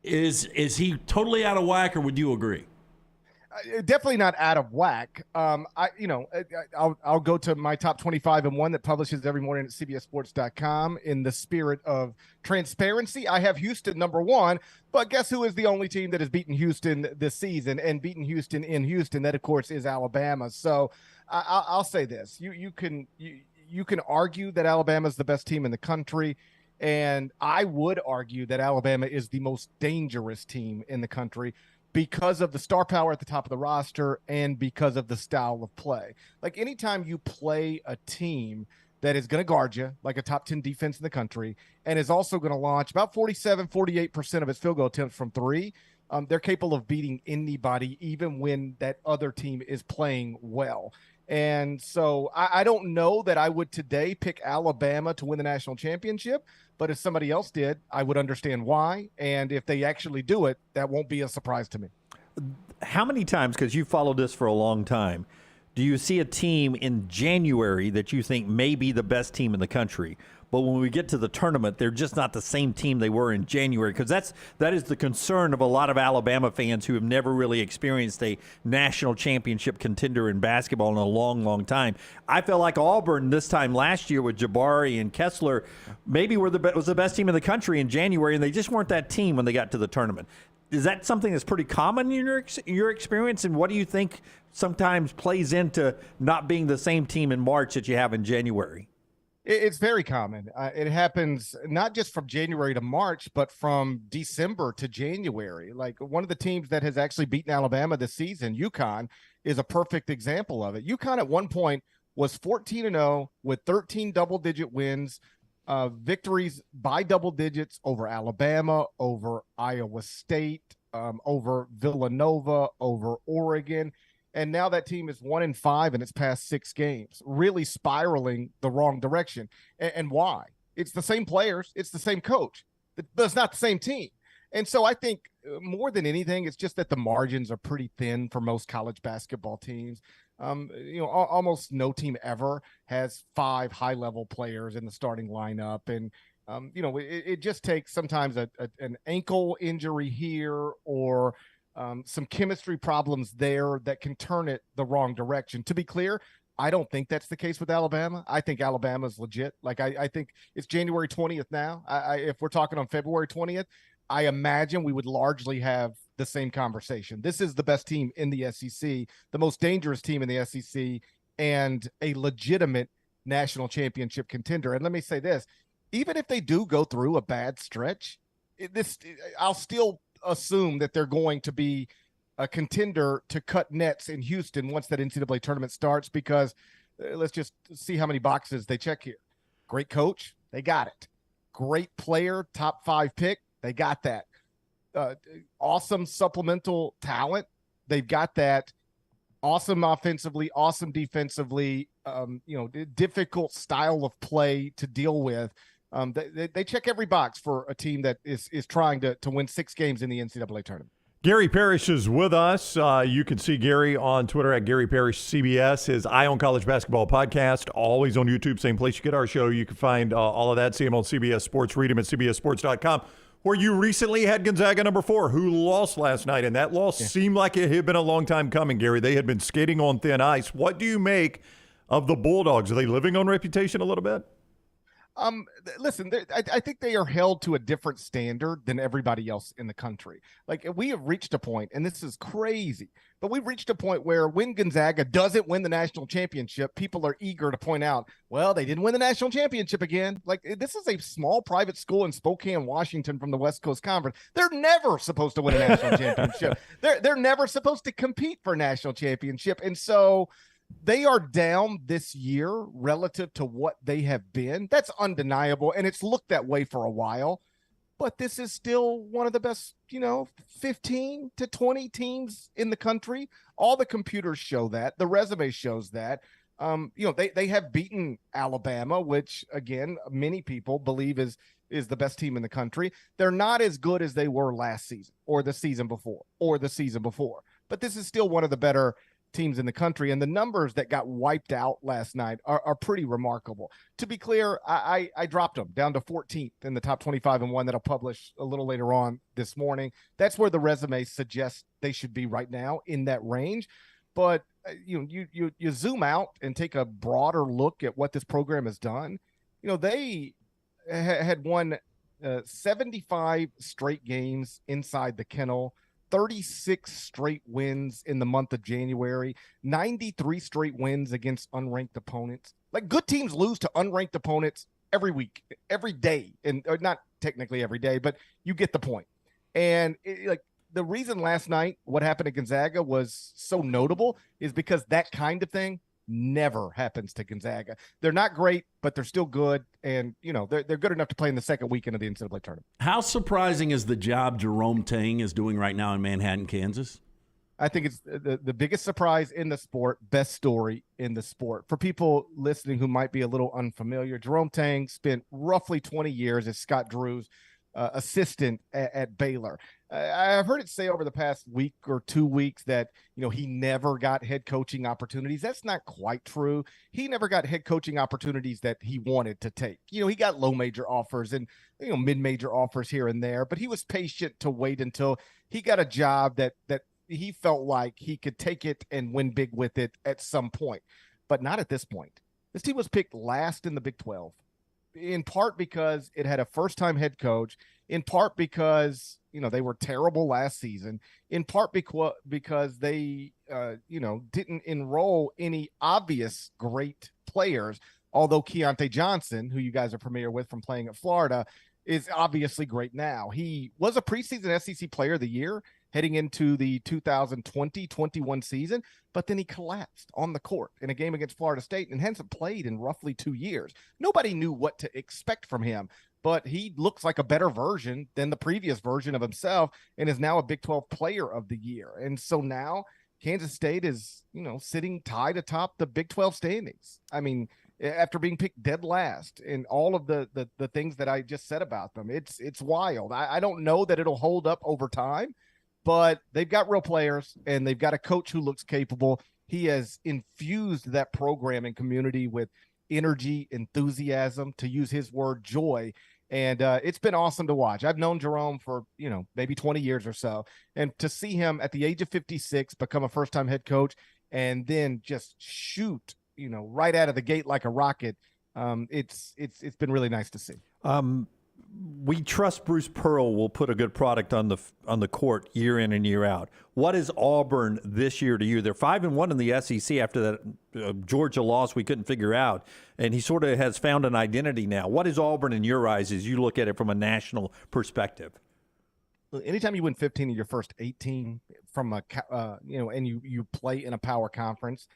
Is he totally out of whack, or would you agree? definitely not out of whack. I'll go to my top 25 and one that publishes every morning at CBSSports.com. In the spirit of transparency, I have Houston number one, but guess who is the only team that has beaten Houston this season and beaten Houston in Houston? That, of course, is Alabama. So I'll say this: you can argue that Alabama is the best team in the country. And I would argue that Alabama is the most dangerous team in the country because of the star power at the top of the roster and because of the style of play. Like, anytime you play a team that is going to guard you like a top 10 defense in the country and is also going to launch about 48% of its field goal attempts from three, they're capable of beating anybody, even when that other team is playing well. And so I don't know that I would today pick Alabama to win the national championship, but if somebody else did, I would understand why. And if they actually do it, that won't be a surprise to me. How many times, because you followed this for a long time, do you see a team in January that you think may be the best team in the country, but when we get to the tournament, they're just not the same team they were in January? Because that is the concern of a lot of Alabama fans who have never really experienced a national championship contender in basketball in a long, long time. I felt like Auburn this time last year with Jabari and Kessler maybe was the best team in the country in January, and they just weren't that team when they got to the tournament. Is that something that's pretty common in your experience, and what do you think sometimes plays into not being the same team in March that you have in January? It's very common. It happens not just from January to March, but from December to January. Like, one of the teams that has actually beaten Alabama this season, UConn, is a perfect example of it. UConn at one point was 14-0 with 13 double-digit wins, victories by double digits over Alabama, over Iowa State, over Villanova, over Oregon. And now that team is 1-5 in its past 6 games, really spiraling the wrong direction. And why? It's the same players. It's the same coach. But it's not the same team. And so I think more than anything, it's just that the margins are pretty thin for most college basketball teams. Almost no team ever has 5 high-level players in the starting lineup. And, it just takes sometimes an ankle injury here or some chemistry problems there that can turn it the wrong direction. To be clear, I don't think that's the case with Alabama. I think Alabama's legit. Like, I think it's January 20th now. If we're talking on February 20th, I imagine we would largely have the same conversation. This is the best team in the SEC, the most dangerous team in the SEC, and a legitimate national championship contender. And let me say this, even if they do go through a bad stretch, I'll still assume that they're going to be a contender to cut nets in Houston once that NCAA tournament starts, because let's just see how many boxes they check here. Great coach, they got it. Great player, top 5 pick, they got that. Awesome supplemental talent, they've got that. Awesome offensively, awesome defensively, difficult style of play to deal with. They check every box for a team that is trying to win 6 games in the NCAA tournament. Gary Parrish is with us. You can see Gary on Twitter at Gary Parrish CBS, his Eye on College Basketball podcast, always on YouTube, same place you get our show. You can find all of that, see him on CBS Sports, read him at CBSSports.com, where you recently had Gonzaga number 4, who lost last night, and that loss seemed like it had been a long time coming, Gary. They had been skating on thin ice. What do you make of the Bulldogs? Are they living on reputation a little bit? Listen, I think they are held to a different standard than everybody else in the country. Like, we have reached a point, and this is crazy, but we've reached a point where when Gonzaga doesn't win the national championship, people are eager to point out, well, they didn't win the national championship again. Like, this is a small private school in Spokane, Washington from the West Coast Conference. They're never supposed to win a national championship. They're never supposed to compete for a national championship. And so they are down this year relative to what they have been. That's undeniable, and it's looked that way for a while. But this is still one of the best, 15 to 20 teams in the country. All the computers show that. The resume shows that. They have beaten Alabama, which, again, many people believe is the best team in the country. They're not as good as they were last season or the season before. But this is still one of the better teams in the country, and the numbers that got wiped out last night are pretty remarkable. To be clear, I dropped them down to 14th in the top 25 and one that I'll publish a little later on this morning. That's where the resume suggests they should be right now, in that range. But you zoom out and take a broader look at what this program has done. They had won 75 straight games inside the kennel, 36 straight wins in the month of January, 93 straight wins against unranked opponents. Like, good teams lose to unranked opponents every week, every day, and not technically every day, but you get the point. And the reason last night what happened at Gonzaga was so notable is because that kind of thing never happens to Gonzaga. They're not great, but they're still good, and they're good enough to play in the second weekend of the NCAA tournament. How surprising is the job Jerome Tang is doing right now in Manhattan, Kansas? I think it's the biggest surprise in the sport, best story in the sport. For people listening who might be a little unfamiliar, Jerome Tang spent roughly 20 years as Scott Drew's assistant at Baylor. I've heard it say over the past week or 2 weeks that, he never got head coaching opportunities. That's not quite true. He never got head coaching opportunities that he wanted to take. He got low major offers and, mid-major offers here and there, but he was patient to wait until he got a job that he felt like he could take it and win big with it at some point, but not at this point. This team was picked last in the Big 12, in part because it had a first-time head coach, in part because they were terrible last season, in part because they didn't enroll any obvious great players, although Keontae Johnson, who you guys are familiar with from playing at Florida, is obviously great now. He was a preseason SEC Player of the Year heading into the 2020-21 season, but then he collapsed on the court in a game against Florida State and hasn't played in roughly 2 years. Nobody knew what to expect from him, but he looks like a better version than the previous version of himself and is now a Big 12 Player of the Year. And so now Kansas State is, sitting tied atop the Big 12 standings. I mean, after being picked dead last and all of the things that I just said about them, it's wild. I don't know that it'll hold up over time, but they've got real players and they've got a coach who looks capable. He has infused that program and community with energy, enthusiasm, to use his word, joy. And it's been awesome to watch. I've known Jerome for, maybe 20 years or so. And to see him at the age of 56 become a first-time head coach and then just shoot, right out of the gate like a rocket, it's been really nice to see. We trust Bruce Pearl will put a good product on the court year in and year out. What is Auburn this year to you? They're 5-1 in the SEC after that Georgia loss we couldn't figure out, and he sort of has found an identity now. What is Auburn in your eyes as you look at it from a national perspective? Anytime you win 15 of your first 18 from and you play in a power conference,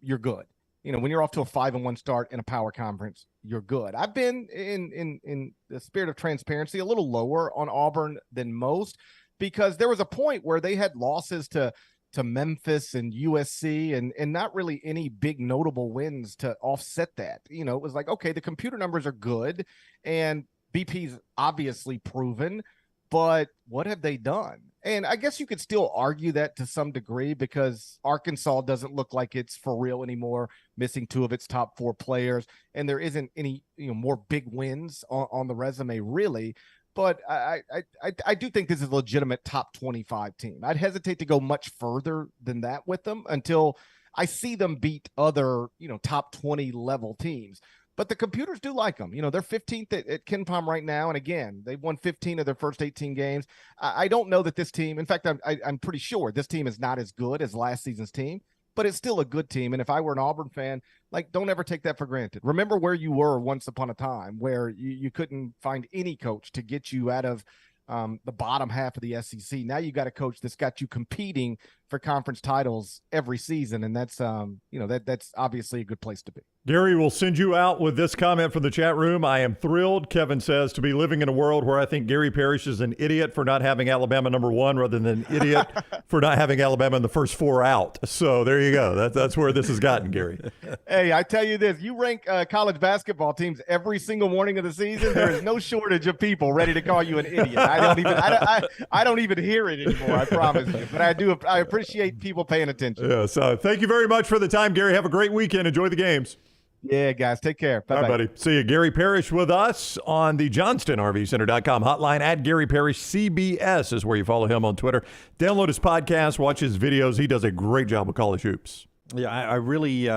you're good. When you're off to a 5-1 start in a power conference, you're good. I've been in the spirit of transparency a little lower on Auburn than most, because there was a point where they had losses to Memphis and USC and not really any big notable wins to offset that. It was like, okay, the computer numbers are good and BP's obviously proven, but what have they done? And I guess you could still argue that to some degree, because Arkansas doesn't look like it's for real anymore, missing 2 of its top 4 players, and there isn't any more big wins on the resume really. But I do think this is a legitimate top 25 team. I'd hesitate to go much further than that with them until I see them beat other top 20 level teams. But the computers do like them. They're 15th at KenPom right now. And again, they've won 15 of their first 18 games. I don't know that this team, in fact, I'm pretty sure this team is not as good as last season's team, but it's still a good team. And if I were an Auburn fan, don't ever take that for granted. Remember where you were once upon a time, where you couldn't find any coach to get you out of the bottom half of the SEC. Now you got a coach that's got you competing for conference titles every season, and that's that's obviously a good place to be. Gary will send you out with this comment from the chat room. I am thrilled, Kevin says, to be living in a world where I think Gary Parrish is an idiot for not having Alabama number 1 rather than an idiot for not having Alabama in the first 4 out. So there you go. That's where this has gotten, Gary. Hey, I tell you this, you rank college basketball teams every single morning of the season, there is no shortage of people ready to call you an idiot. I don't even hear it anymore, I promise you. But I appreciate appreciate people paying attention. Yeah, so thank you very much for the time, Gary. Have a great weekend. Enjoy the games. Yeah, guys. Take care. Bye-bye. All right, buddy. See you. Gary Parrish with us on the JohnstonRVCenter.com hotline. At Gary Parrish CBS is where you follow him on Twitter. Download his podcast. Watch his videos. He does a great job with college hoops. Yeah, I really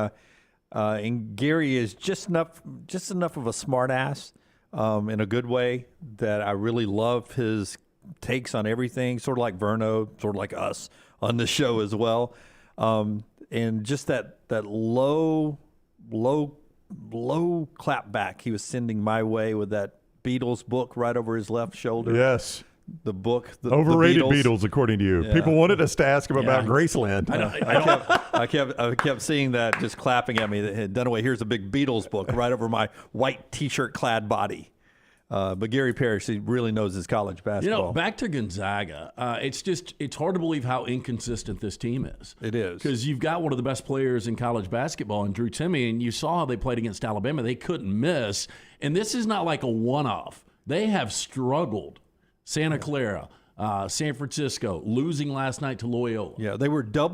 and Gary is just enough of a smart ass in a good way that I really love his takes on everything, sort of like Verno, sort of like us on the show as well. And just that low clap back he was sending my way with that Beatles book right over his left shoulder. Yes. The book. Overrated the Beatles, according to you. Yeah. People wanted us to ask him about Graceland. I kept seeing that just clapping at me. Dunaway, here's a big Beatles book right over my white T-shirt clad body. But Gary Parrish, he really knows his college basketball. Back to Gonzaga, it's hard to believe how inconsistent this team is. It is. Because you've got one of the best players in college basketball in Drew Timme, and you saw how they played against Alabama. They couldn't miss. And this is not like a one-off. They have struggled. Santa Clara, San Francisco, losing last night to Loyola. Yeah, they were down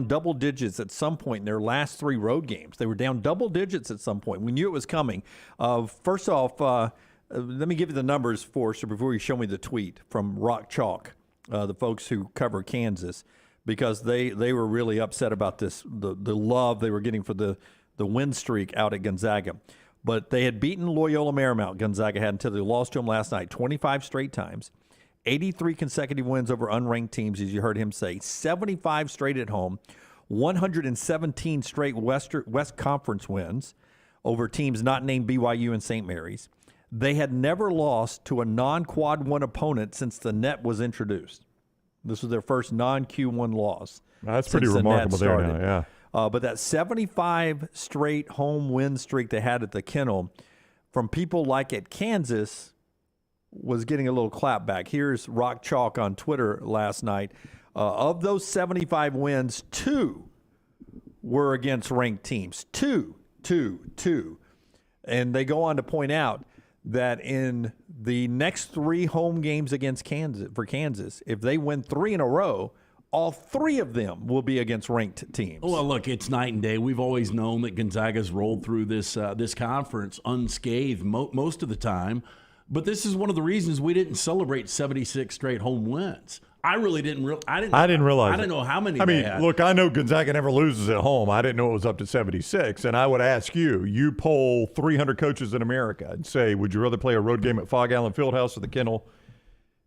double digits at some point in their last 3 road games. They were down double digits at some point. We knew it was coming. First off, let me give you the numbers, Forrester, before you show me the tweet from Rock Chalk, the folks who cover Kansas, because they were really upset about this, the love they were getting for the win streak out at Gonzaga. But they had beaten Loyola Marymount, Gonzaga had, until they lost to them last night 25 straight times, 83 consecutive wins over unranked teams, as you heard him say, 75 straight at home, 117 straight West Conference wins over teams not named BYU and St. Mary's. They had never lost to a non-Quad 1 opponent since the net was introduced. This was their first non-Q1 loss. That's pretty remarkable there now, yeah. But that 75 straight home win streak they had at the Kennel from people like at Kansas was getting a little clap back. Here's Rock Chalk on Twitter last night. Of those 75 wins, 2 were against ranked teams. Two. And they go on to point out that in the next 3 home games against Kansas, if they win 3 in a row, all 3 of them will be against ranked teams. Well, look, it's night and day. We've always known that Gonzaga's rolled through this conference unscathed most of the time. But this is one of the reasons we didn't celebrate 76 straight home wins. I really didn't. I didn't realize. I didn't know how many. They had. Look, I know Gonzaga never loses at home. I didn't know it was up to 76. And I would ask you: you poll 300 coaches in America and say, would you rather play a road game at Fog Allen Fieldhouse or the Kennel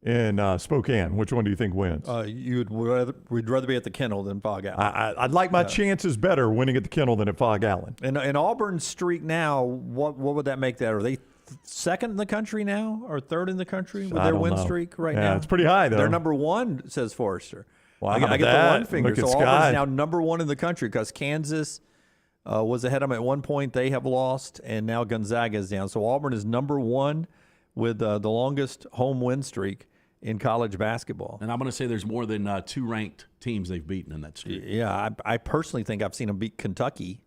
in Spokane? Which one do you think wins? We'd rather be at the Kennel than Fog Allen. I'd like my chances better winning at the Kennel than at Fog Allen. And Auburn's streak now, what would that make that? Are they second in the country now or third in the country with their win streak right now? Yeah, it's pretty high, though. They're number 1, says Forrester. Wow, I get the one finger. So Auburn's now number 1 in the country because Kansas was ahead of them at one point. They have lost, and now Gonzaga is down. So Auburn is number 1 with the longest home win streak in college basketball. And I'm going to say there's more than 2 ranked teams they've beaten in that streak. Yeah, I personally think I've seen them beat Kentucky.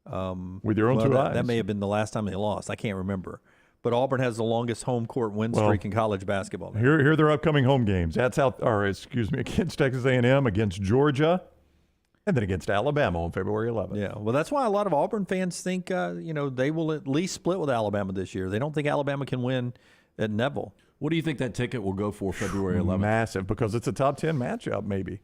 With your own 2 eyes. That may have been the last time they lost. I can't remember. But Auburn has the longest home court win streak in college basketball. Here are their upcoming home games. Against Texas A&M, against Georgia, and then against Alabama on February 11th. Yeah, well, that's why a lot of Auburn fans think they will at least split with Alabama this year. They don't think Alabama can win at Neville. What do you think that ticket will go for February 11th? Massive, because it's a top 10 matchup, maybe.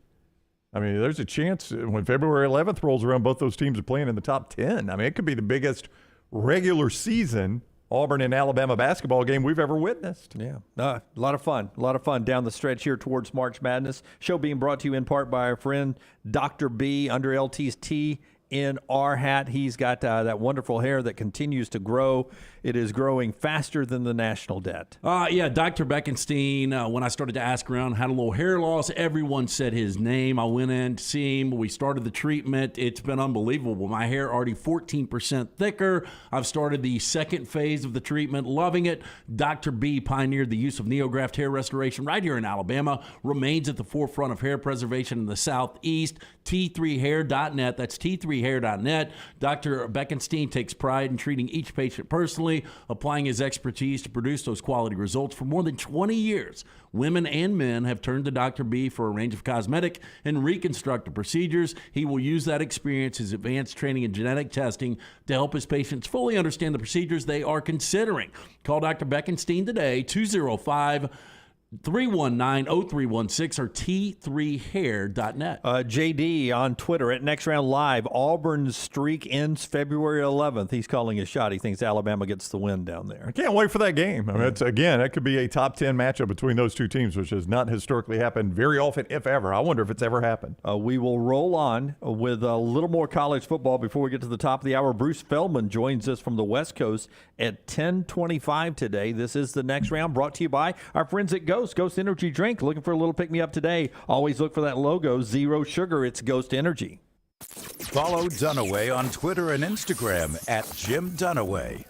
I mean, there's a chance when February 11th rolls around, both those teams are playing in the top 10. I mean, it could be the biggest regular season Auburn and Alabama basketball game we've ever witnessed. Yeah, a lot of fun down the stretch here towards March Madness. Show being brought to you in part by our friend Dr. B under LT's T in our hat. He's got that wonderful hair that continues to grow. It is growing faster than the national debt. Yeah, Dr. Beckenstein, when I started to ask around, had a little hair loss. Everyone said his name. I went in to see him. We started the treatment. It's been unbelievable. My hair already 14% thicker. I've started the second phase of the treatment. Loving it. Dr. B pioneered the use of NeoGraft hair restoration right here in Alabama. Remains at the forefront of hair preservation in the Southeast. T3hair.net. That's T3hair.net. Dr. Beckenstein takes pride in treating each patient personally. family, applying his expertise to produce those quality results for more than 20 years. Women and men have turned to Dr. B for a range of cosmetic and reconstructive procedures. He will use that experience, his advanced training in genetic testing, to help his patients fully understand the procedures they are considering. Call Dr. Beckenstein today, 205-319-0316 or t3hair.net. JD on Twitter at Next Round Live. Auburn's streak ends February 11th. He's calling a shot. He thinks Alabama gets the win down there. I can't wait for that game. I mean, that could be a top 10 matchup between those two teams, which has not historically happened very often, if ever. I wonder if it's ever happened. We will roll on with a little more college football before we get to the top of the hour. Bruce Feldman joins us from the West Coast at 10:25 today. This is the Next Round, brought to you by our friends at Ghost Energy Drink. Looking for a little pick-me-up today? Always look for that logo, zero sugar. It's Ghost Energy. Follow Dunaway on Twitter and Instagram at Jim Dunaway.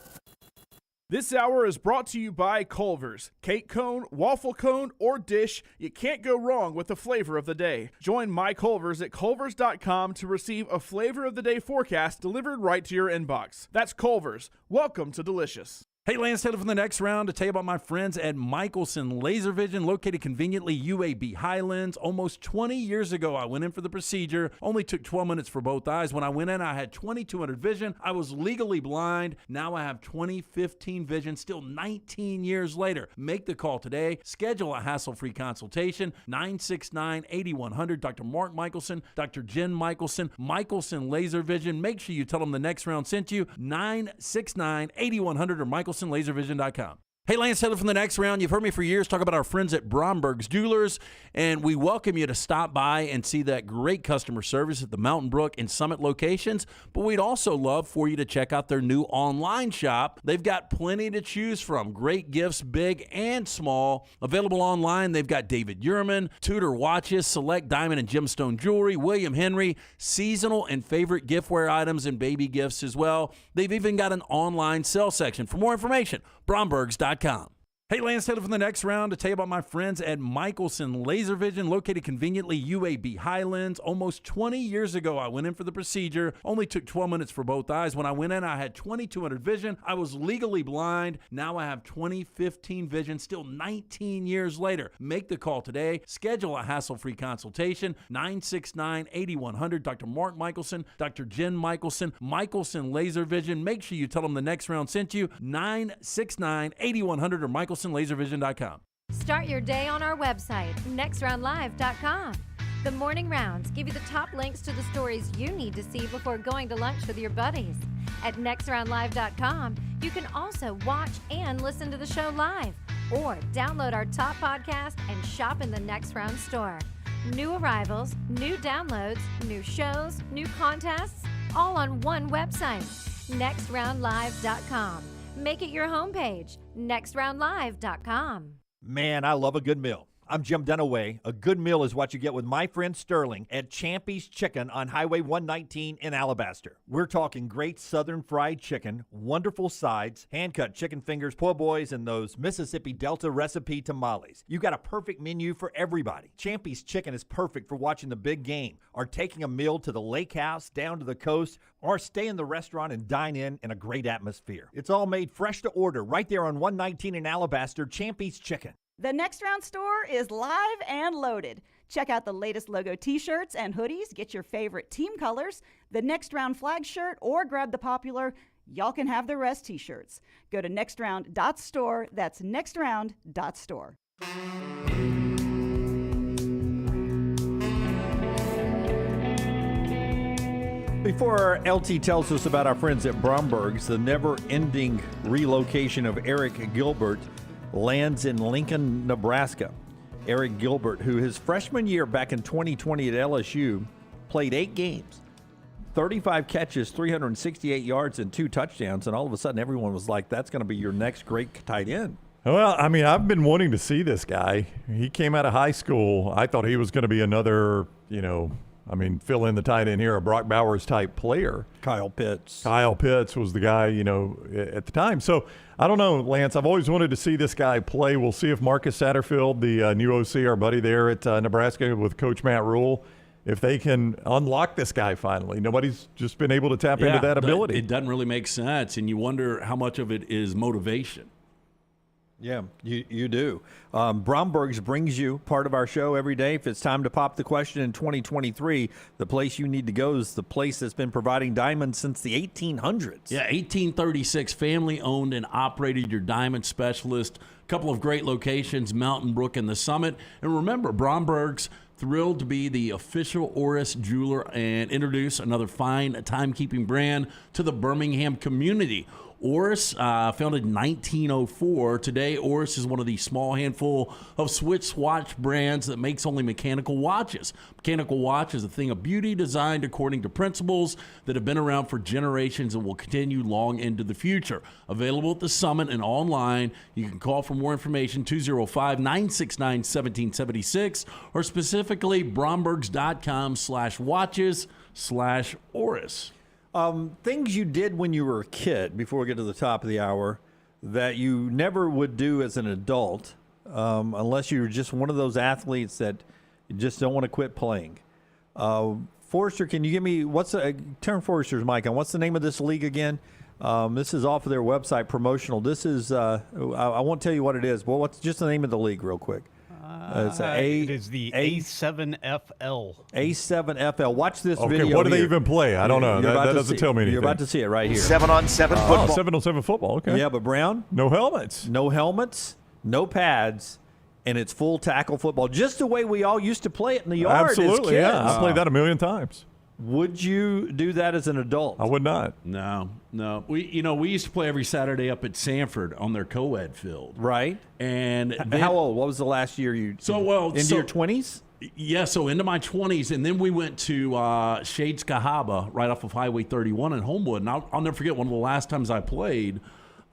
This hour is brought to you by Culver's. Cake cone, waffle cone, or dish, you can't go wrong with the flavor of the day. Join My Culver's at culvers.com to receive a flavor of the day forecast delivered right to your inbox. That's Culver's. Welcome to Delicious. Hey, Lance Taylor from the Next Round to tell you about my friends at Michelson Laser Vision, located conveniently UAB Highlands. Almost 20 years ago, I went in for the procedure. Only took 12 minutes for both eyes. When I went in, I had 20/200 vision. I was legally blind. Now I have 20/15 vision, still 19 years later. Make the call today. Schedule a hassle-free consultation. 969-8100. Dr. Mark Michelson, Dr. Jen Michelson, Michelson Laser Vision. Make sure you tell them the Next Round sent you. 969-8100 or MichelsonLaserVision.com. Hey, Lance Taylor from the Next Round. You've heard me for years talk about our friends at Bromberg's Jewelers, and we welcome you to stop by and see that great customer service at the Mountain Brook and Summit locations, but we'd also love for you to check out their new online shop. They've got plenty to choose from. Great gifts, big and small. Available online, they've got David Yurman, Tudor watches, select diamond and gemstone jewelry, William Henry, seasonal and favorite giftware items and baby gifts as well. They've even got an online sale section. For more information, Brombergs.com. Hey, Lance Taylor from the Next Round to tell you about my friends at Michelson Laser Vision, located conveniently UAB Highlands. Almost 20 years ago, I went in for the procedure. Only took 12 minutes for both eyes. When I went in, I had 20/200 vision. I was legally blind. Now I have 20/15 vision, still 19 years later. Make the call today. Schedule a hassle-free consultation. 969-8100. Dr. Mark Michelson, Dr. Jen Michelson, Michelson Laser Vision. Make sure you tell them the Next Round sent you. 969-8100 or MichelsonLaserVision.com. Start your day on our website, nextroundlive.com. The morning rounds give you the top links to the stories you need to see before going to lunch with your buddies. At nextroundlive.com, you can also watch and listen to the show live, or download our top podcast and shop in the Next Round store. New arrivals, new downloads, new shows, new contests, all on one website, nextroundlive.com. Make it your homepage, nextroundlive.com. Man, I love a good meal. I'm Jim Dunaway. A good meal is what you get with my friend Sterling at Champy's Chicken on Highway 119 in Alabaster. We're talking great southern fried chicken, wonderful sides, hand-cut chicken fingers, po' boys, and those Mississippi Delta recipe tamales. You got a perfect menu for everybody. Champy's Chicken is perfect for watching the big game, or taking a meal to the lake house, down to the coast, or stay in the restaurant and dine in a great atmosphere. It's all made fresh to order right there on 119 in Alabaster, Champy's Chicken. The Next Round store is live and loaded. Check out the latest logo t-shirts and hoodies. Get your favorite team colors, the Next Round flag shirt, or grab the popular Y'all Can Have the Rest t-shirts. Go to nextround.store. That's nextround.store. Before LT tells us about our friends at Bromberg's, the never-ending relocation of Eric Gilbert lands in Lincoln, Nebraska. Eric Gilbert, who his freshman year back in 2020 at LSU, played 8 games, 35 catches, 368 yards, and 2 touchdowns, and all of a sudden everyone was like, that's going to be your next great tight end. Well, I mean, I've been wanting to see this guy. He came out of high school. I thought he was going to be another, fill in the tight end here, a Brock Bowers type player. Kyle Pitts was the guy, at the time. So I don't know, Lance. I've always wanted to see this guy play. We'll see if Marcus Satterfield, the new OC, our buddy there at Nebraska with Coach Matt Rule, if they can unlock this guy finally. Nobody's just been able to tap into that ability. It doesn't really make sense, and you wonder how much of it is motivation. Yeah, you do. Bromberg's brings you part of our show every day. If it's time to pop the question in 2023, the place you need to go is the place that's been providing diamonds since the 1800s. Yeah, 1836, family-owned and operated, your diamond specialist. A couple of great locations, Mountain Brook and the Summit. And remember, Bromberg's thrilled to be the official Oris jeweler and introduce another fine timekeeping brand to the Birmingham community. Oris, founded in 1904. Today, Oris is one of the small handful of Swiss watch brands that makes only mechanical watches. Mechanical watch is a thing of beauty designed according to principles that have been around for generations and will continue long into the future. Available at the Summit and online. You can call for more information, 205-969-1776, or specifically brombergs.com/watches/Oris. Things you did when you were a kid, before we get to the top of the hour, that you never would do as an adult, unless you're just one of those athletes that you just don't want to quit playing. Forrester, can you give me, turn Forrester's mic on, what's the name of this league again? This is off of their website, promotional. This is, I won't tell you what it is, but what's just the name of the league real quick? It is the A7FL. A7FL. Watch this okay, video. What do they here. even play? I don't know. That doesn't tell me anything. You're about to see it right here. 7-on-7 football. 7-on-7 football. Okay. Yeah, but Brown? No helmets. No helmets, no pads, and it's full tackle football, just the way we all used to play it in the yard. Absolutely, as kids. yeah. I played that a million times. Would you do that as an adult? I would not. No. We used to play every Saturday up at Sanford on their co-ed field. Right. And then, how old? What was the last year you? Into your 20s? Yeah, so into my 20s, and then we went to Shades Cahaba right off of Highway 31 in Homewood. And I'll never forget one of the last times I played.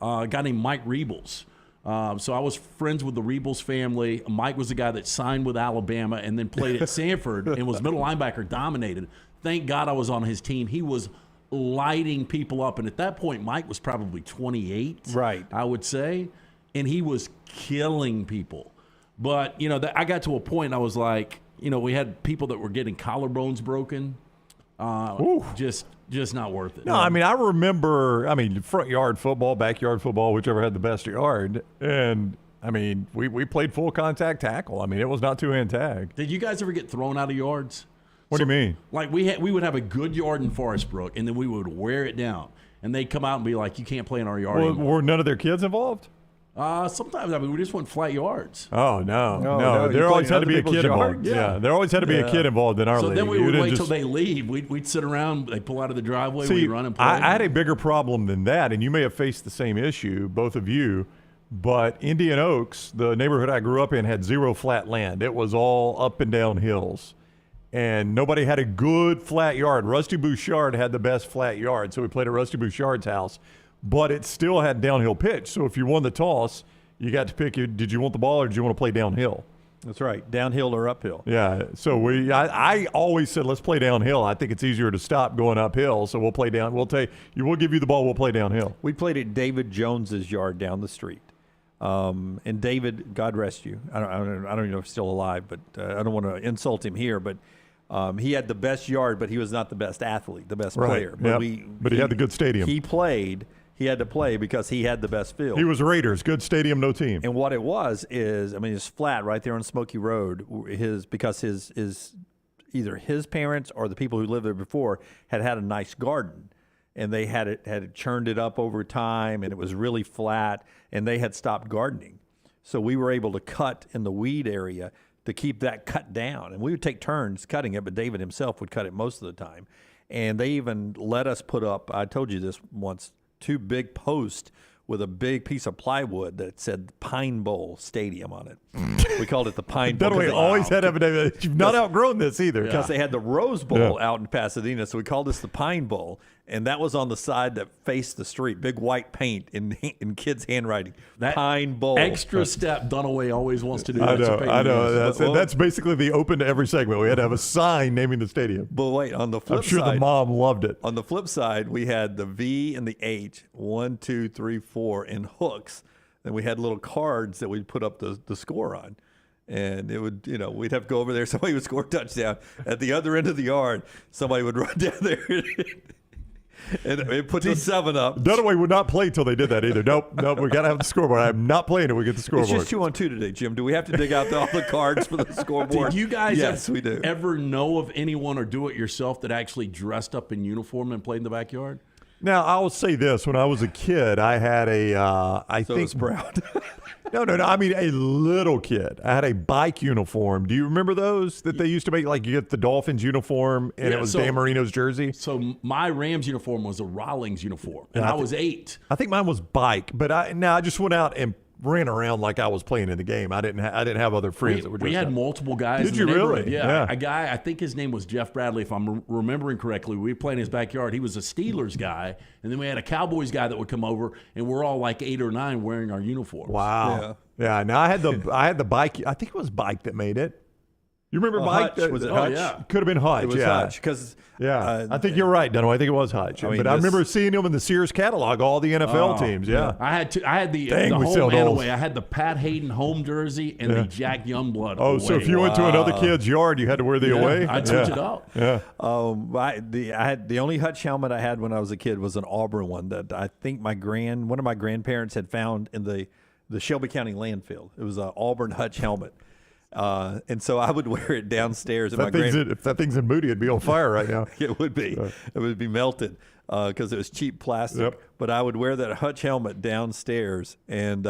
A guy named Mike Rebels. So I was friends with the Rebels family. Mike was the guy that signed with Alabama and then played at Sanford and was middle linebacker, dominated. Thank God I was on his team. He was lighting people up. And at that point, Mike was probably 28, right? I would say. And he was killing people. But, I got to a point I was like, we had people that were getting collarbones broken. Just not worth it. No, I remember, front yard football, backyard football, whichever had the best yard. And, we played full contact tackle. It was not two-hand tag. Did you guys ever get thrown out of yards? What do you mean? Like we would have a good yard in Forest Brook, and then we would wear it down. And they'd come out and be like, you can't play in our yard anymore. Were none of their kids involved? Sometimes, we just went flat yards. Oh, no. There always had to be a kid involved. Yeah, there always had to be a kid involved in our league. So then we would wait till they leave. We'd sit around, they'd pull out of the driveway, we'd run and play. I had a bigger problem than that, and you may have faced the same issue, both of you, but Indian Oaks, the neighborhood I grew up in, had zero flat land. It was all up and down hills. And nobody had a good flat yard. Rusty Bouchard had the best flat yard, so we played at Rusty Bouchard's house. But it still had downhill pitch. So if you won the toss, you got to pick, did you want the ball or did you want to play downhill? That's right, downhill or uphill. Yeah, so I always said, let's play downhill. I think it's easier to stop going uphill, so we'll play down. We'll give you the ball, we'll play downhill. We played at David Jones's yard down the street. And David, God rest you, I don't even know if he's still alive, but I don't want to insult him here, but he had the best yard, but he was not the best athlete, the best player. But, but he had the good stadium. He played. He had to play because he had the best field. He was Raiders, good stadium, no team. And what it was is, it's flat right there on Smoky Road. Because his either his parents or the people who lived there before had a nice garden, and they had churned it up over time, and it was really flat, and they had stopped gardening, so we were able to cut in the weed area to keep that cut down, and we would take turns cutting it, but David himself would cut it most of the time, and they even let us put up. I told you this once. 2 big posts with a big piece of plywood that said Pine Bowl Stadium on it. We called it the Pine Bowl. We always had evidence. You've not outgrown this either. Because they had the Rose Bowl out in Pasadena, so we called this the Pine Bowl. And that was on the side that faced the street. Big white paint in kids' handwriting. That Pine Bowl. Extra step Dunaway always wants to do. I know. That's basically the open to every segment. We had to have a sign naming the stadium. But wait, on the flip side. I'm sure the mom loved it. On the flip side, we had the V and the H, 1, 2, 3, 4 in hooks. And we had little cards that we'd put up the score on. And it would, we'd have to go over there. Somebody would score a touchdown. At the other end of the yard, somebody would run down there and it put the 7 up. Dunaway would not play till they did that either. Nope. We got to have the scoreboard. I'm not playing it. We get the scoreboard. It's just 2-on-2 today, Jim. Do we have to dig out all the cards for the scoreboard? Did you guys we do. ever know of anyone or do it yourself that actually dressed up in uniform and played in the backyard? Now, I will say this. When I was a kid, I had I think was proud. No. I mean, a little kid. I had a bike uniform. Do you remember those that they used to make? Like you get the Dolphins uniform, and it was Dan Marino's jersey. So my Rams uniform was a Rawlings uniform, and I was 8. I think mine was bike, but I just went out and ran around like I was playing in the game. I didn't have other friends that were. We had multiple guys. Did you really? Yeah. A guy. I think his name was Jeff Bradley. If I'm remembering correctly, we played in his backyard. He was a Steelers guy, and then we had a Cowboys guy that would come over, and we're all like 8 or 9 wearing our uniforms. Wow. Yeah. Now I had the bike. I think it was bike that made it. You remember Bike? Hutch. Was it Hutch? Yeah. Could have been Hutch. It was Hutch. Because I think you're right, Dunaway. I think it was Hutch. I remember seeing him in the Sears catalog, all the NFL teams. Yeah. I had the home and away. I had the Pat Hayden home jersey and the Jack Youngblood away. So if you went to another kid's yard, you had to wear the away? I'd switch it up. Yeah. I had the only Hutch helmet I had when I was a kid was an Auburn one that I think one of my grandparents had found in the Shelby County landfill. It was an Auburn Hutch helmet. And so I would wear it downstairs. If that thing's in Moody, it'd be on fire right now. It would be. It would be melted because it was cheap plastic. Yep. But I would wear that Hutch helmet downstairs and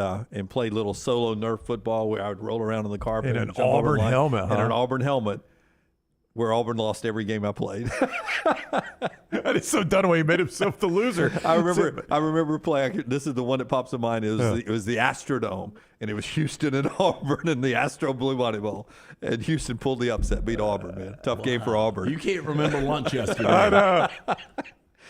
play little solo Nerf football where I would roll around on the carpet. In an Auburn helmet, In an Auburn helmet. Where Auburn lost every game I played. That is so Dunaway. He made himself the loser. I remember playing. This is the one that pops in mind. It was the Astrodome, and it was Houston and Auburn in the Astro Blue Money Bowl. And Houston pulled the upset, beat Auburn. Man, tough game for Auburn. You can't remember lunch yesterday. I know.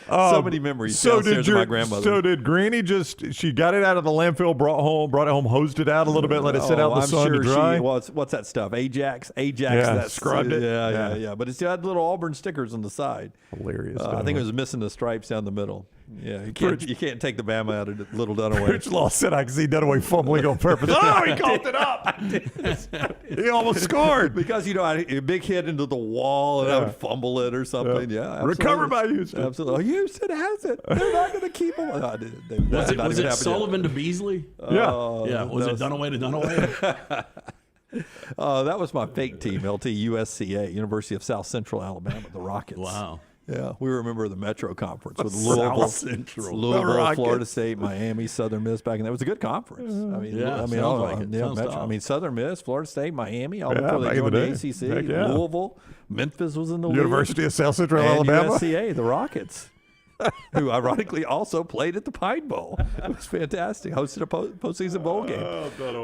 So many memories downstairs with my grandmother. So did Granny she got it out of the landfill, brought it home, hosed it out a little bit, let it sit out in the sun to dry? What's that stuff? Ajax, that scrubbed it. Yeah. But it still had little Auburn stickers on the side. Hilarious. I think it was missing the stripes down the middle. Yeah, you can't take the Bama out of little Dunaway. Rich Law said I could see Dunaway fumbling on purpose. He called it up. He almost scored. Because, a big hit into the wall and I would fumble it or something. Yeah, recovered by Houston. Absolutely. Houston has it. They're not going to keep him. Was it Sullivan to Beasley? Yeah. Was it Dunaway to Dunaway? That was my fake team, USCA, University of South Central Alabama, the Rockets. Wow. Yeah, we remember the Metro Conference with Louisville, Florida State, Miami, Southern Miss back in that. It was a good conference. Southern Miss, Florida State, Miami, all before they joined the ACC. Louisville, Memphis was in the University of South Central Alabama. USCA, the Rockets. Who ironically also played at the Pine Bowl. It was fantastic. Hosted a postseason bowl game.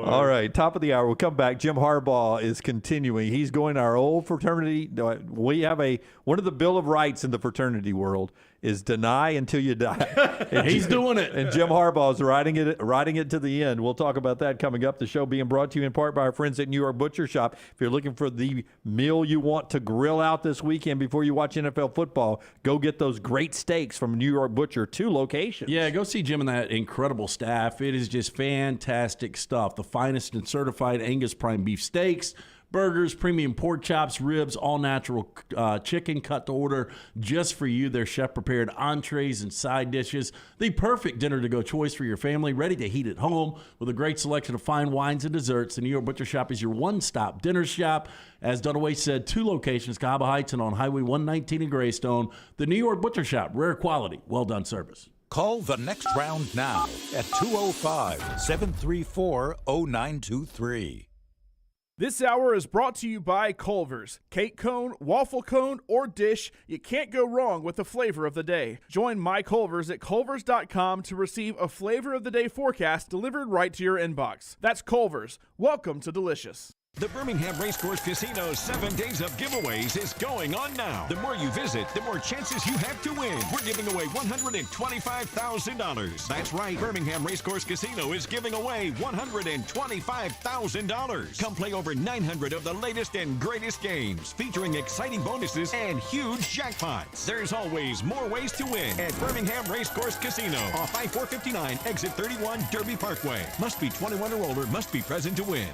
All right, top of the hour. We'll come back. Jim Harbaugh is continuing. He's going to our old fraternity. We have one of the Bill of Rights in the fraternity world is deny until you die. He's doing it. And Jim Harbaugh is riding it to the end. We'll talk about that coming up. The show being brought to you in part by our friends at New York Butcher Shop. If you're looking for the meal you want to grill out this weekend before you watch NFL football, go get those great steaks from New York Butcher, 2 locations. Yeah, go see Jim and that incredible staff. It is just fantastic stuff. The finest and certified Angus prime beef steaks, burgers, premium pork chops, ribs, all natural chicken cut to order just for you. Their chef-prepared entrees and side dishes. The perfect dinner-to-go choice for your family, ready to heat at home with a great selection of fine wines and desserts. The New York Butcher Shop is your one-stop dinner shop. As Dunaway said, 2 locations, Cahaba Heights and on Highway 119 in Greystone. The New York Butcher Shop, rare quality, well-done service. Call the next round now at 205-734-0923. This hour is brought to you by Culver's. Cake cone, waffle cone, or dish, you can't go wrong with the flavor of the day. Join My Culver's at culvers.com to receive a flavor of the day forecast delivered right to your inbox. That's Culver's. Welcome to Delicious. The Birmingham Racecourse Casino's 7 days of giveaways is going on now. The more you visit, the more chances you have to win. We're giving away $125,000. That's right. Birmingham Racecourse Casino is giving away $125,000. Come play over 900 of the latest and greatest games, featuring exciting bonuses and huge jackpots. There's always more ways to win at Birmingham Racecourse Casino off I-459, exit 31, Derby Parkway. Must be 21 or older, must be present to win.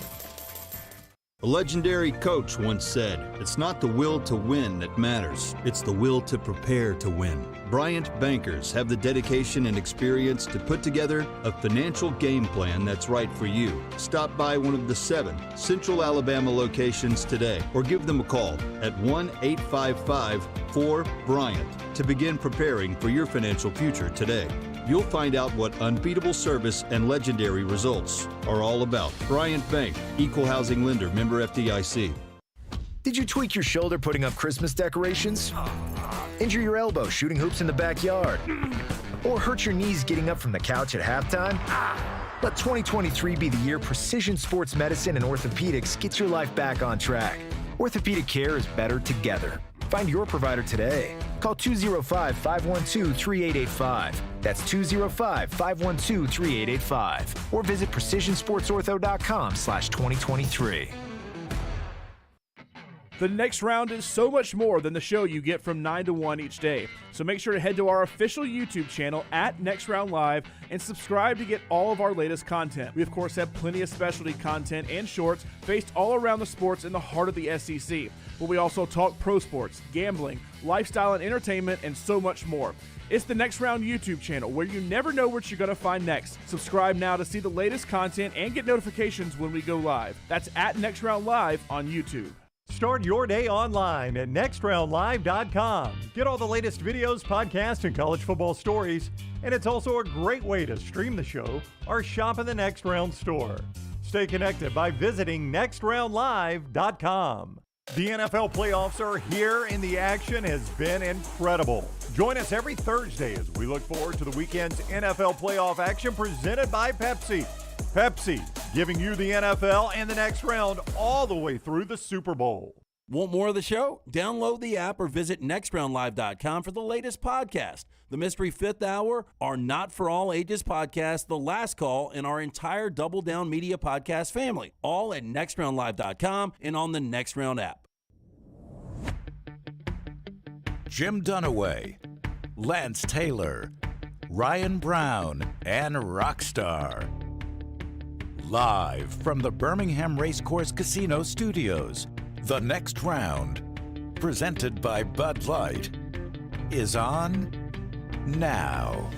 A legendary coach once said, "It's not the will to win that matters, it's the will to prepare to win." Bryant bankers have the dedication and experience to put together a financial game plan that's right for you. Stop by one of the 7 Central Alabama locations today or give them a call at 1-855-4-BRYANT to begin preparing for your financial future today. You'll find out what unbeatable service and legendary results are all about. Bryant Bank, Equal Housing Lender, member FDIC. Did you tweak your shoulder putting up Christmas decorations? Injure your elbow shooting hoops in the backyard? Or hurt your knees getting up from the couch at halftime? Let 2023 be the year precision sports medicine and orthopedics gets your life back on track. Orthopedic care is better together. Find your provider today. Call 205-512-3885. That's 205-512-3885. Or visit precisionsportsortho.com/2023. The next round is so much more than the show you get from 9 to 1 each day. So make sure to head to our official YouTube channel at Next Round Live and subscribe to get all of our latest content. We, of course, have plenty of specialty content and shorts based all around the sports in the heart of the SEC. But we also talk pro sports, gambling, lifestyle and entertainment, and so much more. It's the Next Round YouTube channel where you never know what you're going to find next. Subscribe now to see the latest content and get notifications when we go live. That's at Next Round Live on YouTube. Start your day online at nextroundlive.com. Get all the latest videos, podcasts, and college football stories. And it's also a great way to stream the show or shop in the Next Round store. Stay connected by visiting nextroundlive.com. The NFL playoffs are here and the action has been incredible. Join us every Thursday as we look forward to the weekend's NFL playoff action presented by Pepsi. Pepsi, giving you the NFL and the next round all the way through the Super Bowl. Want more of the show? Download the app or visit nextroundlive.com for the latest podcast. The Mystery Fifth Hour, our Not For All Ages podcast, The Last Call, and our entire Double Down Media podcast family. All at nextroundlive.com and on the Next Round app. Jim Dunaway, Lance Taylor, Ryan Brown, and Rockstar. Live from the Birmingham Racecourse Casino Studios, The Next Round, presented by Bud Light, is on now.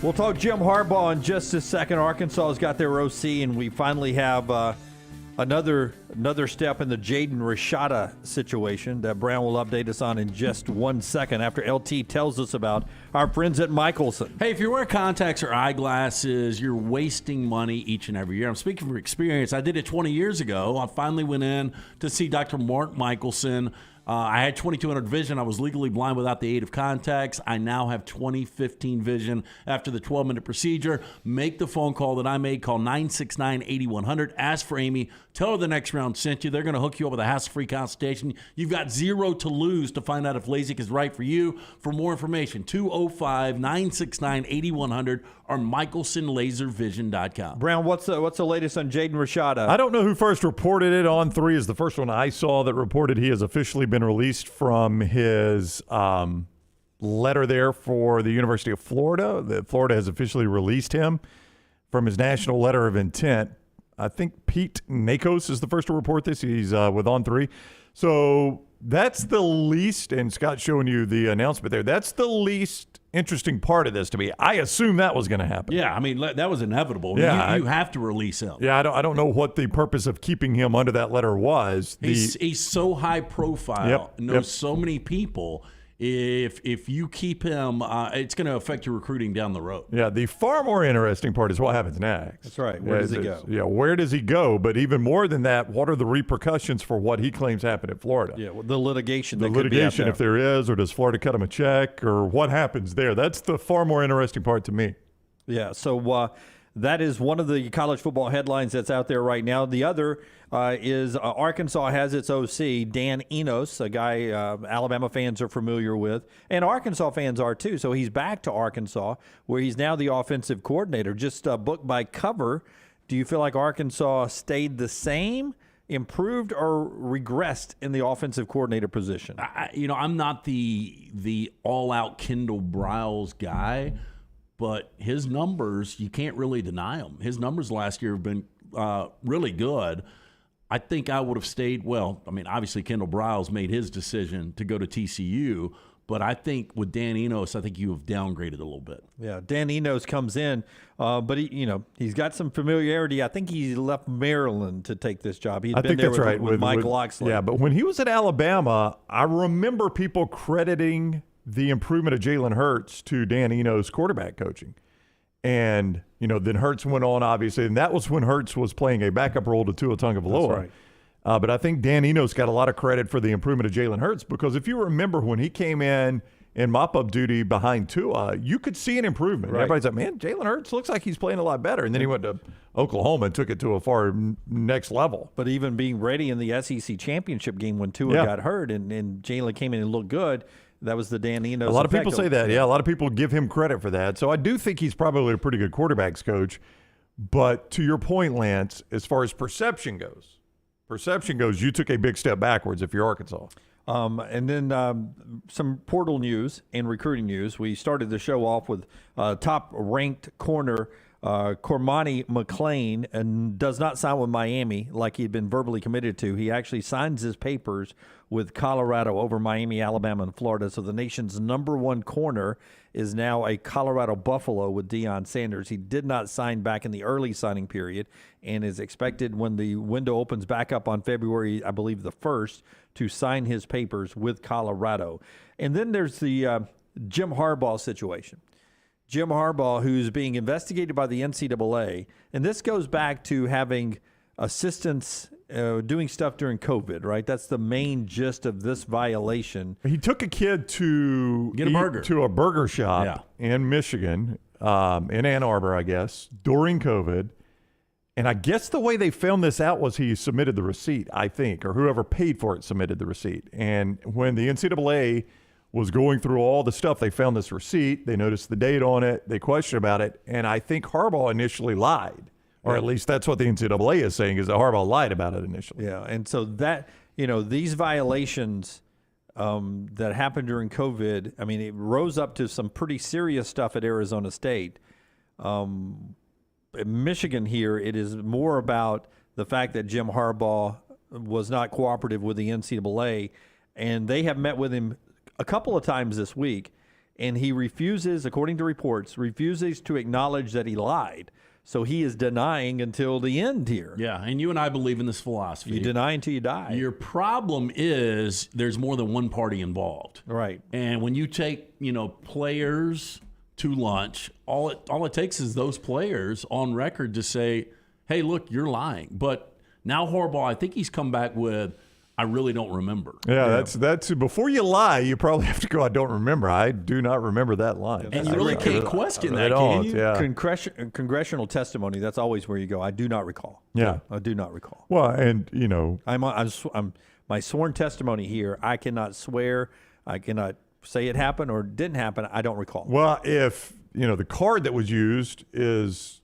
We'll talk Jim Harbaugh in just a second. Arkansas has got their OC, and we finally have another step in the Jaden Rashada situation that Brown will update us on in just 1 second after LT tells us about our friends at Michelson. Hey, if you wear contacts or eyeglasses, you're wasting money each and every year. I'm speaking from experience. I did it 20 years ago. I finally went in to see Dr. Mark Michelson. I had 2200 vision. I was legally blind without the aid of contacts. I now have 20/15 vision after the 12-minute procedure. Make the phone call that I made. Call 969-8100. Ask for Amy. Tell her the Next Round sent you. They're going to hook you up with a hassle-free consultation. You've got zero to lose to find out if LASIK is right for you. For more information, 205-969-8100 or michelsonlaservision.com. Brown, what's the latest on Jaden Rashada? I don't know who first reported it. On 3 is the first one I saw that reported he has officially been released from his letter there for the University of Florida. Florida has officially released him from his national letter of intent. I think Pete Nakos is the first to report this. He's with On 3. So that's the least, and Scott's showing you the announcement there, that's the least interesting part of this to me. I assume that was going to happen. Yeah, I mean, that was inevitable. Yeah, you have to release him. Yeah, I don't know what the purpose of keeping him under that letter was. He's so high profile, knows so many people. If you keep him, it's going to affect your recruiting down the road. Yeah, the far more interesting part is what happens next. That's right. Where does he go? Yeah, where does he go? But even more than that, what are the repercussions for what he claims happened in Florida? Yeah, well, the litigation. The litigation, if there is, or does Florida cut him a check, or what happens there? That's the far more interesting part to me. Yeah, so that is one of the college football headlines that's out there right now. The other is Arkansas has its OC, Dan Enos, a guy Alabama fans are familiar with, and Arkansas fans are too. So he's back to Arkansas, where he's now the offensive coordinator. Just book by cover, do you feel like Arkansas stayed the same, improved, or regressed in the offensive coordinator position? I'm not the all-out Kendall Briles guy, but his numbers, you can't really deny them. His numbers last year have been really good. I think I would have stayed. Well, I mean, obviously Kendall Briles made his decision to go to TCU, but I think with Dan Enos, I think you have downgraded a little bit. Yeah, Dan Enos comes in, but he's got some familiarity. I think he left Maryland to take this job. He'd been there with Mike Locksley. Yeah, but when he was at Alabama, I remember people crediting the improvement of Jalen Hurts to Dan Enos' quarterback coaching. And, then Hurts went on, obviously, and that was when Hurts was playing a backup role to Tua Tagovailoa. That's right. But I think Dan Enos got a lot of credit for the improvement of Jalen Hurts because if you remember when he came in mop-up duty behind Tua, you could see an improvement. Right. Everybody's like, man, Jalen Hurts looks like he's playing a lot better. And then he went to Oklahoma and took it to a far next level. But even being ready in the SEC championship game when Tua got hurt and Jalen came in and looked good, that was the Dan Enos A lot of people say that. Yeah, a lot of people give him credit for that. So I do think he's probably a pretty good quarterbacks coach. But to your point, Lance, as far as perception goes, you took a big step backwards if you're Arkansas. And then some portal news and recruiting news. We started the show off with top-ranked corner Cormani McClain, and does not sign with Miami like he'd been verbally committed to. He actually signs his papers with Colorado over Miami, Alabama, and Florida. So the nation's number one corner is now a Colorado Buffalo with Deion Sanders. He did not sign back in the early signing period and is expected when the window opens back up on February, I believe, the 1st, to sign his papers with Colorado. And then there's the Jim Harbaugh situation. Jim Harbaugh, who's being investigated by the NCAA, and this goes back to having assistants doing stuff during COVID, right? That's the main gist of this violation. He took a kid to get a burger to a burger shop in Michigan, in Ann Arbor, I guess, during COVID. And I guess the way they found this out was he submitted the receipt, I think, or whoever paid for it submitted the receipt. And when the NCAA was going through all the stuff, they found this receipt. They noticed the date on it. They questioned about it. And I think Harbaugh initially lied, or at least that's what the NCAA is saying, is that Harbaugh lied about it initially. Yeah, and so that, these violations that happened during COVID, I mean, it rose up to some pretty serious stuff at Arizona State. Michigan here, it is more about the fact that Jim Harbaugh was not cooperative with the NCAA, and they have met with him a couple of times this week, and he refuses, according to reports, to acknowledge that he lied. So he is denying until the end here. Yeah, and you and I believe in this philosophy. You deny until you die. Your problem is there's more than one party involved. Right. And when you take, players to lunch, all it takes is those players on record to say, hey, look, you're lying. But now Harbaugh, I think he's come back with, I really don't remember. Yeah, that's before you lie, you probably have to go, I don't remember. I do not remember that line. And you really can't question that, can you? Yeah. Congressional testimony, that's always where you go. I do not recall. Yeah. I do not recall. Well, and, I'm my sworn testimony here, I cannot swear, I cannot say it happened or didn't happen. I don't recall. Well, if, the card that was used is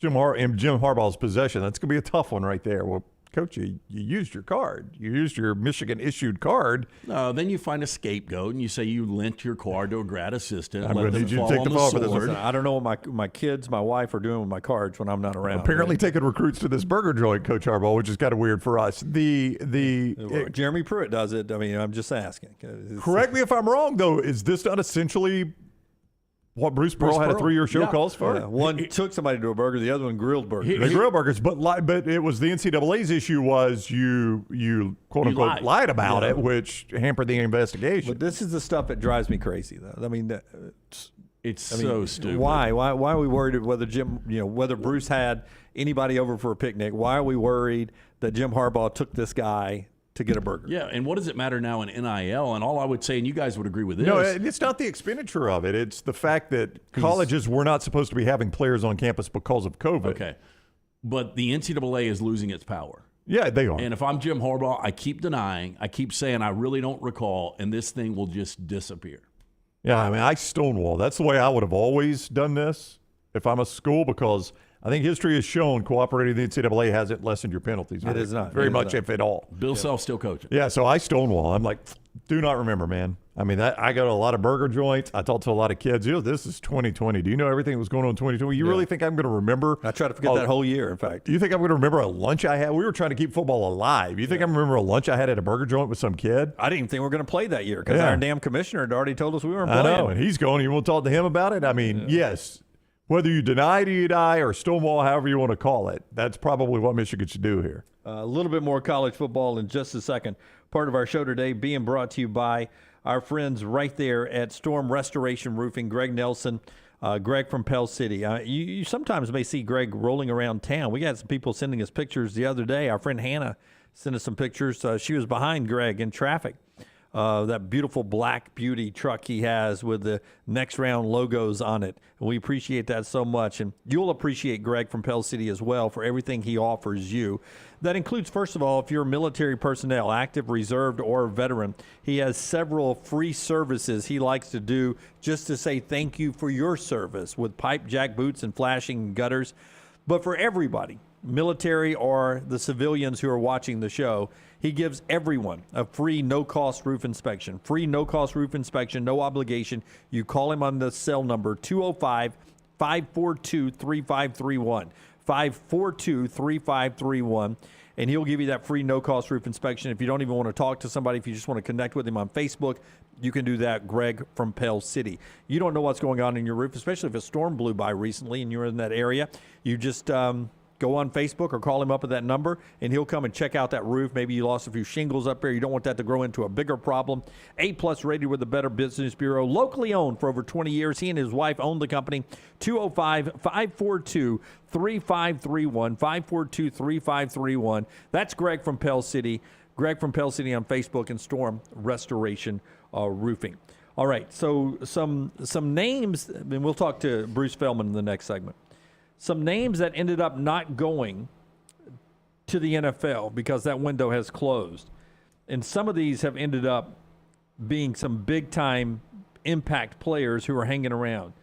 in Jim Harbaugh's possession, that's going to be a tough one right there. Well, Coach, you used your card. You used your Michigan-issued card. No, then you find a scapegoat and you say you lent your card to a grad assistant. I'm going to need you to take the fall for this. Listen, I don't know what my kids, my wife are doing with my cards when I'm not around. Apparently taking recruits to this burger joint, Coach Harbaugh, which is kind of weird for us. Jeremy Pruitt does it. I mean, I'm just asking. Correct me if I'm wrong, though. Is this not essentially what Bruce Pearl had a 3-year show calls for? Yeah. One took somebody to a burger, the other one grilled burgers. They grilled burgers, but it was the NCAA's issue was you quote unquote lied about it, which hampered the investigation. But this is the stuff that drives me crazy, though. I mean, it's so stupid. Why are we worried whether whether Bruce had anybody over for a picnic? Why are we worried that Jim Harbaugh took this guy to get a burger? Yeah, and what does it matter now in NIL? And all I would say, and you guys would agree with this. No, it's not the expenditure of it. It's the fact that colleges were not supposed to be having players on campus because of COVID. Okay, but the NCAA is losing its power. Yeah, they are. And if I'm Jim Harbaugh, I keep denying. I keep saying I really don't recall, and this thing will just disappear. Yeah, I mean, I stonewall. That's the way I would have always done this if I'm a school, because I think history has shown cooperating with the NCAA hasn't lessened your penalties. It is not. Very much, if at all. Bill Self still coaching. Yeah, so I stonewall. I'm like, do not remember, man. I mean, I go to a lot of burger joints. I talk to a lot of kids. This is 2020. Do you know everything that was going on in 2020? You really think I'm going to remember? I try to forget that whole year, in fact. Do you think I'm going to remember a lunch I had? We were trying to keep football alive. You think I remember a lunch I had at a burger joint with some kid? I didn't even think we were going to play that year because our damn commissioner had already told us we weren't I playing. know, and he's going. You won't talk to him about it? I mean, yes. Whether you deny to you die or stonewall, however you want to call it, that's probably what Michigan should do here. A little bit more college football in just a second. Part of our show today being brought to you by our friends right there at Storm Restoration Roofing, Greg Nelson, Greg from Pell City. You sometimes may see Greg rolling around town. We got some people sending us pictures the other day. Our friend Hannah sent us some pictures. She was behind Greg in traffic. That beautiful black beauty truck he has with the Next Round logos on it. And we appreciate that so much. And you'll appreciate Greg from Pell City as well for everything he offers you. That includes, first of all, if you're military personnel, active, reserved, or veteran, he has several free services he likes to do just to say thank you for your service with pipe jack boots and flashing gutters. But for everybody, military or the civilians who are watching the show, he gives everyone a free no-cost roof inspection. Free no-cost roof inspection, no obligation. You call him on the cell number 205-542-3531. 542-3531. And he'll give you that free no-cost roof inspection. If you don't even want to talk to somebody, if you just want to connect with him on Facebook, you can do that, Greg from Pell City. You don't know what's going on in your roof, especially if a storm blew by recently and you're in that area. You just go on Facebook or call him up at that number, and he'll come and check out that roof. Maybe you lost a few shingles up there. You don't want that to grow into a bigger problem. A-plus rated with the Better Business Bureau. Locally owned for over 20 years. He and his wife own the company. 205-542-3531. 542-3531. That's Greg from Pell City. Greg from Pell City on Facebook and Storm Restoration Roofing. All right, so some names, and we'll talk to Bruce Feldman in the next segment. Some names that ended up not going to the NFL because that window has closed. And some of these have ended up being some big-time impact players who are hanging around.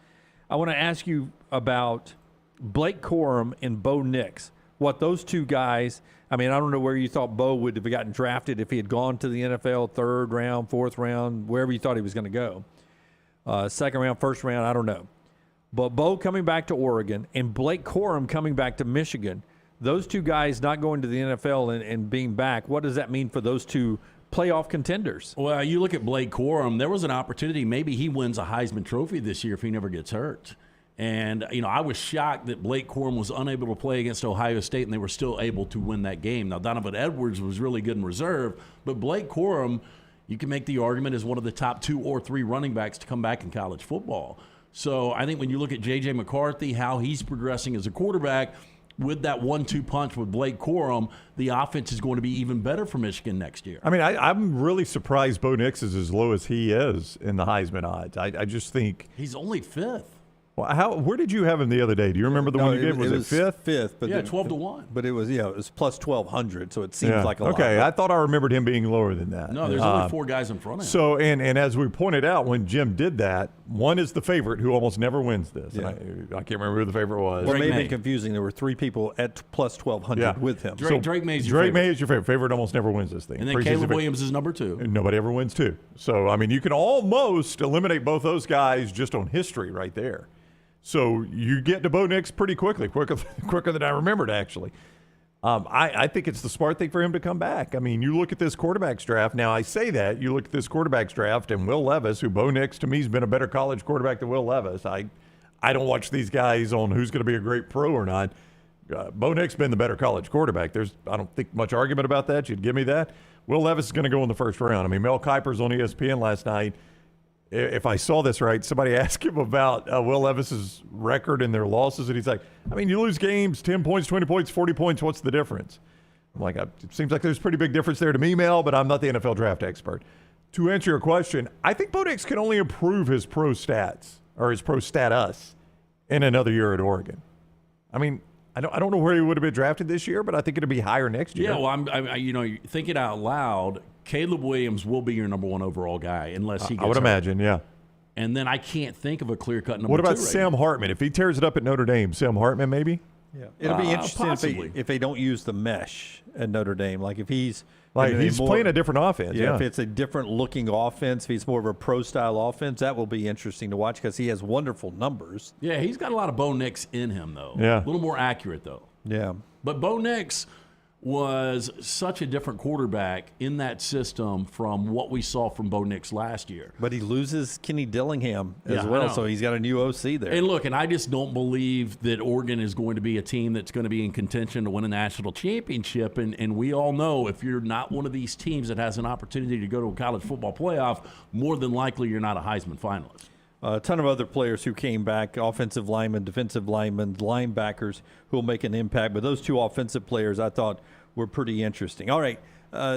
I want to ask you about Blake Corum and Bo Nix. What those two guys, I mean, I don't know where you thought Bo would have gotten drafted if he had gone to the NFL, third round, fourth round, wherever you thought he was going to go. Second round, first round, I don't know. But Bo coming back to Oregon and Blake Corum coming back to Michigan, those two guys not going to the NFL and being back, what does that mean for those two playoff contenders? Well, you look at Blake Corum, there was an opportunity. Maybe he wins a Heisman Trophy this year if he never gets hurt. And, I was shocked that Blake Corum was unable to play against Ohio State and they were still able to win that game. Now, Donovan Edwards was really good in reserve, but Blake Corum, you can make the argument, is one of the top 2 or 3 running backs to come back in college football. So I think when you look at J.J. McCarthy, how he's progressing as a quarterback, with that 1-2 punch with Blake Corum, the offense is going to be even better for Michigan next year. I mean, I'm really surprised Bo Nix is as low as he is in the Heisman odds. I just think he's only 5th. Well, where did you have him the other day? Do you remember the one you gave? Was it 5th? 5th. But 12-1. But it was, it was plus 1,200, so it seems like a lot. Okay, I thought I remembered him being lower than that. No, there's only 4 guys in front of him. So, and as we pointed out, when Jim did that, one is the favorite who almost never wins this. Yeah. I can't remember who the favorite was. Well, it may have been confusing. There were 3 people at plus 1,200 with him. Drake May is your favorite. Drake May is your favorite. Favorite almost never wins this thing. And then Caleb Williams is number 2. And nobody ever wins 2. So, I mean, you can almost eliminate both those guys just on history right there. So you get to Bo Nix pretty quickly, quicker than I remembered, actually. I think it's the smart thing for him to come back. I mean, you look at this quarterback's draft. Now, I say that. You look at this quarterback's draft, and Will Levis, who Bo Nix, to me, has been a better college quarterback than Will Levis. I don't watch these guys on who's going to be a great pro or not. Bo Nix been the better college quarterback. I don't think much argument about that. You'd give me that. Will Levis is going to go in the first round. I mean, Mel Kiper's on ESPN last night. If I saw this right, somebody asked him about Will Levis's record and their losses, and he's like, I mean, you lose games, 10 points, 20 points, 40 points, what's the difference? I'm like, it seems like there's a pretty big difference there to me, Mel, but I'm not the NFL draft expert. To answer your question, I think Bo Nix can only improve his pro stats, or his pro status, in another year at Oregon. I mean, I don't know where he would have been drafted this year, but I think it'll be higher next year. Yeah, well, I'm thinking out loud, Caleb Williams will be your number 1 overall guy unless he gets I would imagine, yeah. And then I can't think of a clear-cut number 2. What about Sam Hartman? If he tears it up at Notre Dame, Sam Hartman maybe? Yeah, it'll be interesting if they don't use the mesh at Notre Dame. Like if he's playing a different offense. Yeah, if it's a different looking offense, if he's more of a pro style offense, that will be interesting to watch because he has wonderful numbers. Yeah, he's got a lot of Bo Nix in him though. Yeah, a little more accurate though. Yeah, but Bo Nix was such a different quarterback in that system from what we saw from Bo Nix last year. But he loses Kenny Dillingham as well, so he's got a new OC there. And look, and I just don't believe that Oregon is going to be a team that's going to be in contention to win a national championship. And we all know if you're not one of these teams that has an opportunity to go to a college football playoff, more than likely you're not a Heisman finalist. A ton of other players who came back, offensive linemen, defensive linemen, linebackers who will make an impact. But those two offensive players I thought were pretty interesting. All right,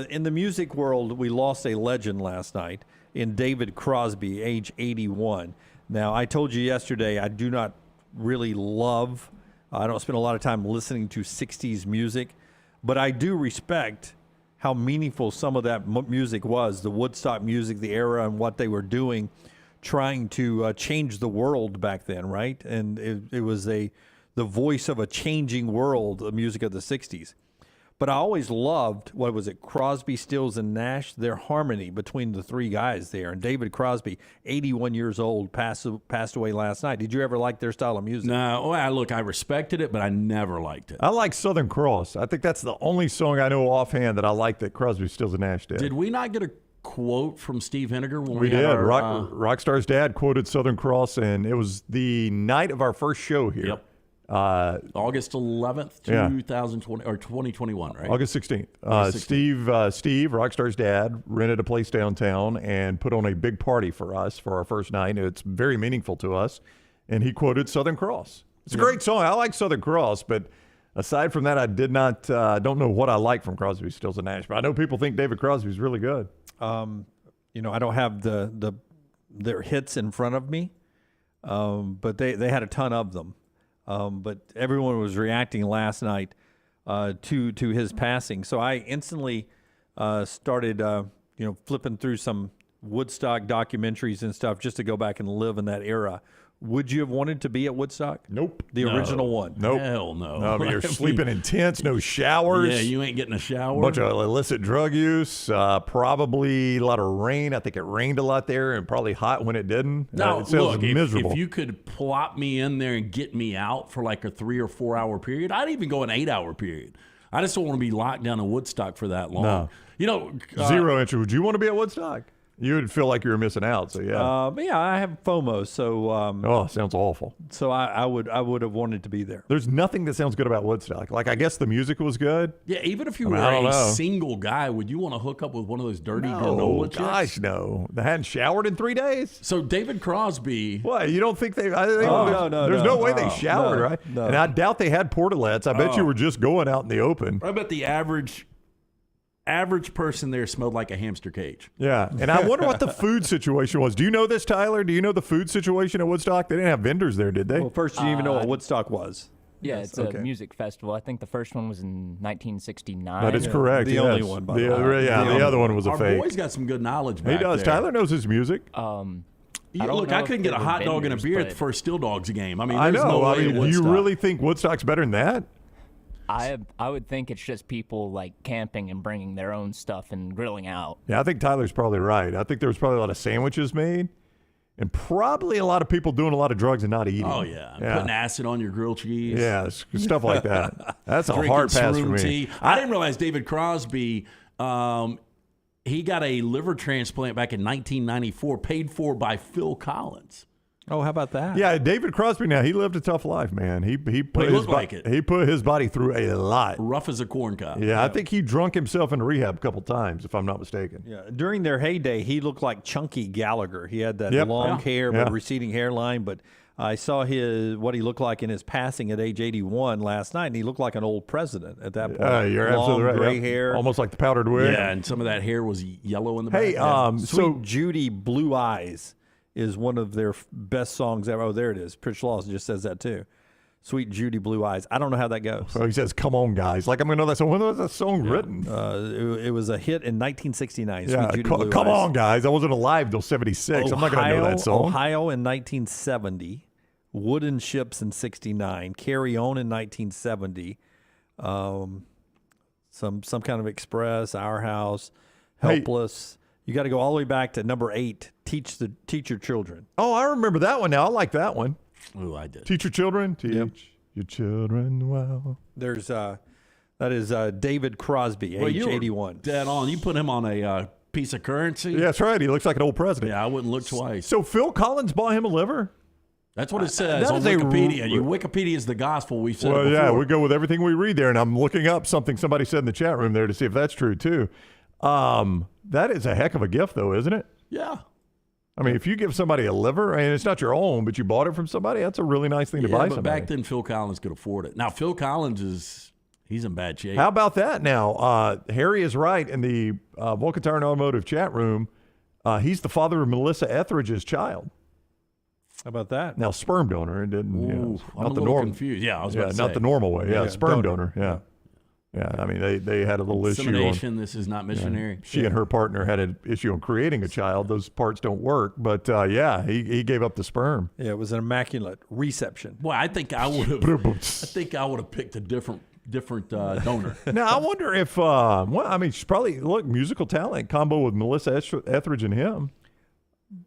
in the music world, we lost a legend last night in David Crosby, age 81. Now, I told you yesterday I do not really I don't spend a lot of time listening to 60s music, but I do respect how meaningful some of that music was, the Woodstock music, the era, and what they were doing, trying to change the world back then, right? And it was the voice of a changing world, the music of the 60s. But I always loved, Crosby, Stills, and Nash, their harmony between the three guys there. And David Crosby, 81 years old, passed away last night. Did you ever like their style of music? No. Look, I respected it, but I never liked it. I like Southern Cross. I think that's the only song I know offhand that I like that Crosby, Stills, and Nash did. Did we not get a quote from Steve Henniger when we did? Rockstar's dad quoted Southern Cross, and it was the night of our first show here. Yep. August 11th, 2020 or 2021, right? August 16th. Steve, Rockstar's dad, rented a place downtown and put on a big party for us for our first night. It's very meaningful to us, and he quoted Southern Cross. It's a great song. I like Southern Cross, but aside from that, I don't know what I like from Crosby, Stills, and Nash. But I know people think David Crosby's really good. I don't have their hits in front of me, but they had a ton of them. But everyone was reacting last night to his passing. So I instantly started flipping through some Woodstock documentaries and stuff just to go back and live in that era. Would you have wanted to be at Woodstock? Nope. The original one? Nope. Hell no. No, you're sleeping in tents, no showers. Yeah, you ain't getting a shower. Bunch of illicit drug use, probably a lot of rain. I think it rained a lot there and probably hot when it didn't. No, it sounds miserable. If you could plop me in there and get me out for like a 3 or 4 hour period, I'd even go an 8 hour period. I just don't want to be locked down in Woodstock for that long. No. Zero interest. Would you want to be at Woodstock? You would feel like you were missing out, so yeah. But yeah, I have FOMO, so sounds awful. So I would have wanted to be there. There's nothing that sounds good about Woodstock. Like I guess the music was good. Yeah, even if you were a single guy, would you want to hook up with one of those dirty granola chicks? Gosh, no. They hadn't showered in 3 days. So David Crosby. What? You don't think they? There's no way they showered, right? No. And I doubt they had portalettes. I bet you were just going out in the open. I bet the average person there smelled like a hamster cage. Yeah, and I wonder what the food situation was. Do you know this, Tyler? Do you know the food situation at Woodstock? They didn't have vendors there, did they? Well, first, you didn't even know what Woodstock was. Yeah, it's a music festival. I think the first one was in 1969. That is correct. The only one, by the way. The other one was a fake. Our boy's got some good knowledge back He does. there. Tyler knows his music. I couldn't get a hot dog and a beer at the first Steel Dogs game. I mean, I there's know. no way do you really think Woodstock's better than that? I would think it's just people like camping and bringing their own stuff and grilling out. Yeah, I think Tyler's probably right. I think there was probably a lot of sandwiches made and probably a lot of people doing a lot of drugs and not eating. Oh, yeah. Putting acid on your grilled cheese. Yeah, stuff like that. That's a hard pass for me. Tea. I didn't realize David Crosby, he got a liver transplant back in 1994, paid for by Phil Collins. Oh, how about that? Yeah, David Crosby. Now he lived a tough life, man. He put his body through a lot. Rough as a corn cob. Yeah, I think he drunk himself into rehab a couple times, if I'm not mistaken. Yeah, during their heyday, he looked like Chunky Gallagher. He had that long hair but receding hairline. But I saw what he looked like in his passing at age 81 last night, and he looked like an old president at that point. You're long, absolutely right. Gray hair, almost like the powdered wig. Yeah, and some of that hair was yellow in the back. Hey, Sweet Judy, Blue Eyes is one of their best songs ever. Oh, there it is. Pritch Laws just says that too. Sweet Judy, Blue Eyes. I don't know how that goes. Well, he says, "Come on, guys!" Like I'm gonna know that song. When was that song written? It was a hit in 1969. Yeah, Sweet Judy, Blue come Eyes. on, guys! I wasn't alive till '76. I'm not gonna know that song. Ohio in 1970 Wooden Ships in 69, Carry On in 1970, some kind of Express, Our House, Helpless. You got to go all the way back to number 8, Teach Your Children. Oh, I remember that one now. I like that one. Oh, I did. Teach your children. Teach your children well. There's that is David Crosby, age 81. Dead on. You put him on a piece of currency. Yeah, that's right. He looks like an old president. Yeah, I wouldn't look twice. So Phil Collins bought him a liver? That's what it says on Wikipedia. Wikipedia is the gospel. We've said it before. Yeah, we go with everything we read there, and I'm looking up something somebody said in the chat room there to see if that's true, too. That is a heck of a gift, though, isn't it? Yeah. I mean, if you give somebody a liver, and it's not your own, but you bought it from somebody, that's a really nice thing to buy but somebody. back then, Phil Collins could afford it. Now, Phil Collins he's in bad shape. How about that now? Harry is right in the Vulcan Tire and Automotive chat room. He's the father of Melissa Etheridge's child. How about that? Now, sperm donor. It didn't. I'm a little confused. Yeah, I was about to say. Not the normal way. Yeah, sperm donor. Yeah. Yeah, I mean, they had a little issue Insemination, this is not missionary. She and her partner had an issue on creating a child. Those parts don't work. But, he gave up the sperm. Yeah, it was an immaculate reception. Well, I think I would have picked a different donor. Now, I wonder if, she's probably, musical talent combo with Melissa Etheridge and him.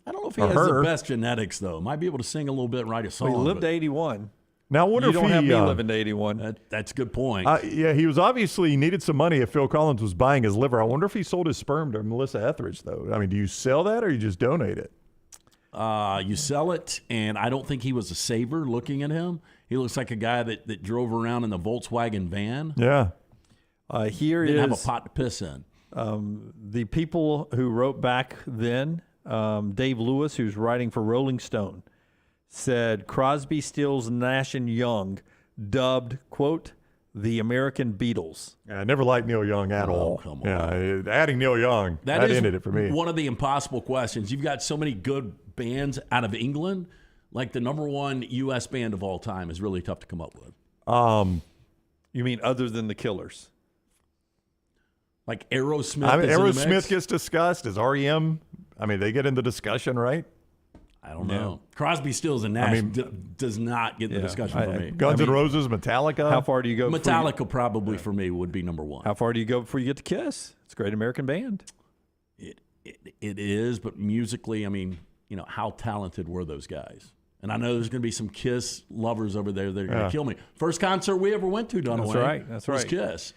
I don't know if he has the best genetics, though. Might be able to sing a little bit and write a song. Well, he lived to 81. Now, I wonder you if don't have me living to 81. That's a good point. He was obviously needed some money if Phil Collins was buying his liver. I wonder if he sold his sperm to Melissa Etheridge, though. I mean, do you sell that or you just donate it? You sell it, and I don't think he was a saver looking at him. He looks like a guy that drove around in the Volkswagen van. Yeah. Didn't have a pot to piss in. The people who wrote back then, Dave Lewis, who's writing for Rolling Stone, said Crosby, Stills, Nash, and Young dubbed, quote, the American Beatles. Yeah, I never liked Neil Young at all. Come on. Yeah, adding Neil Young, that ended it for me. One of the impossible questions. You've got so many good bands out of England. Like the number one U.S. band of all time is really tough to come up with. You mean other than the Killers? Like Aerosmith. I mean, Aerosmith gets discussed as REM. I mean, they get in the discussion, right? I don't know. Crosby, Stills, and Nash does not get the discussion for me. Guns N' Roses, Metallica. How far do you go? Metallica probably for me would be number one. How far do you go before you get to Kiss? It's a great American band. It is, but musically, I mean, how talented were those guys? And I know there's going to be some Kiss lovers over there that are going to kill me. First concert we ever went to, Dunaway. That's was right. Kiss.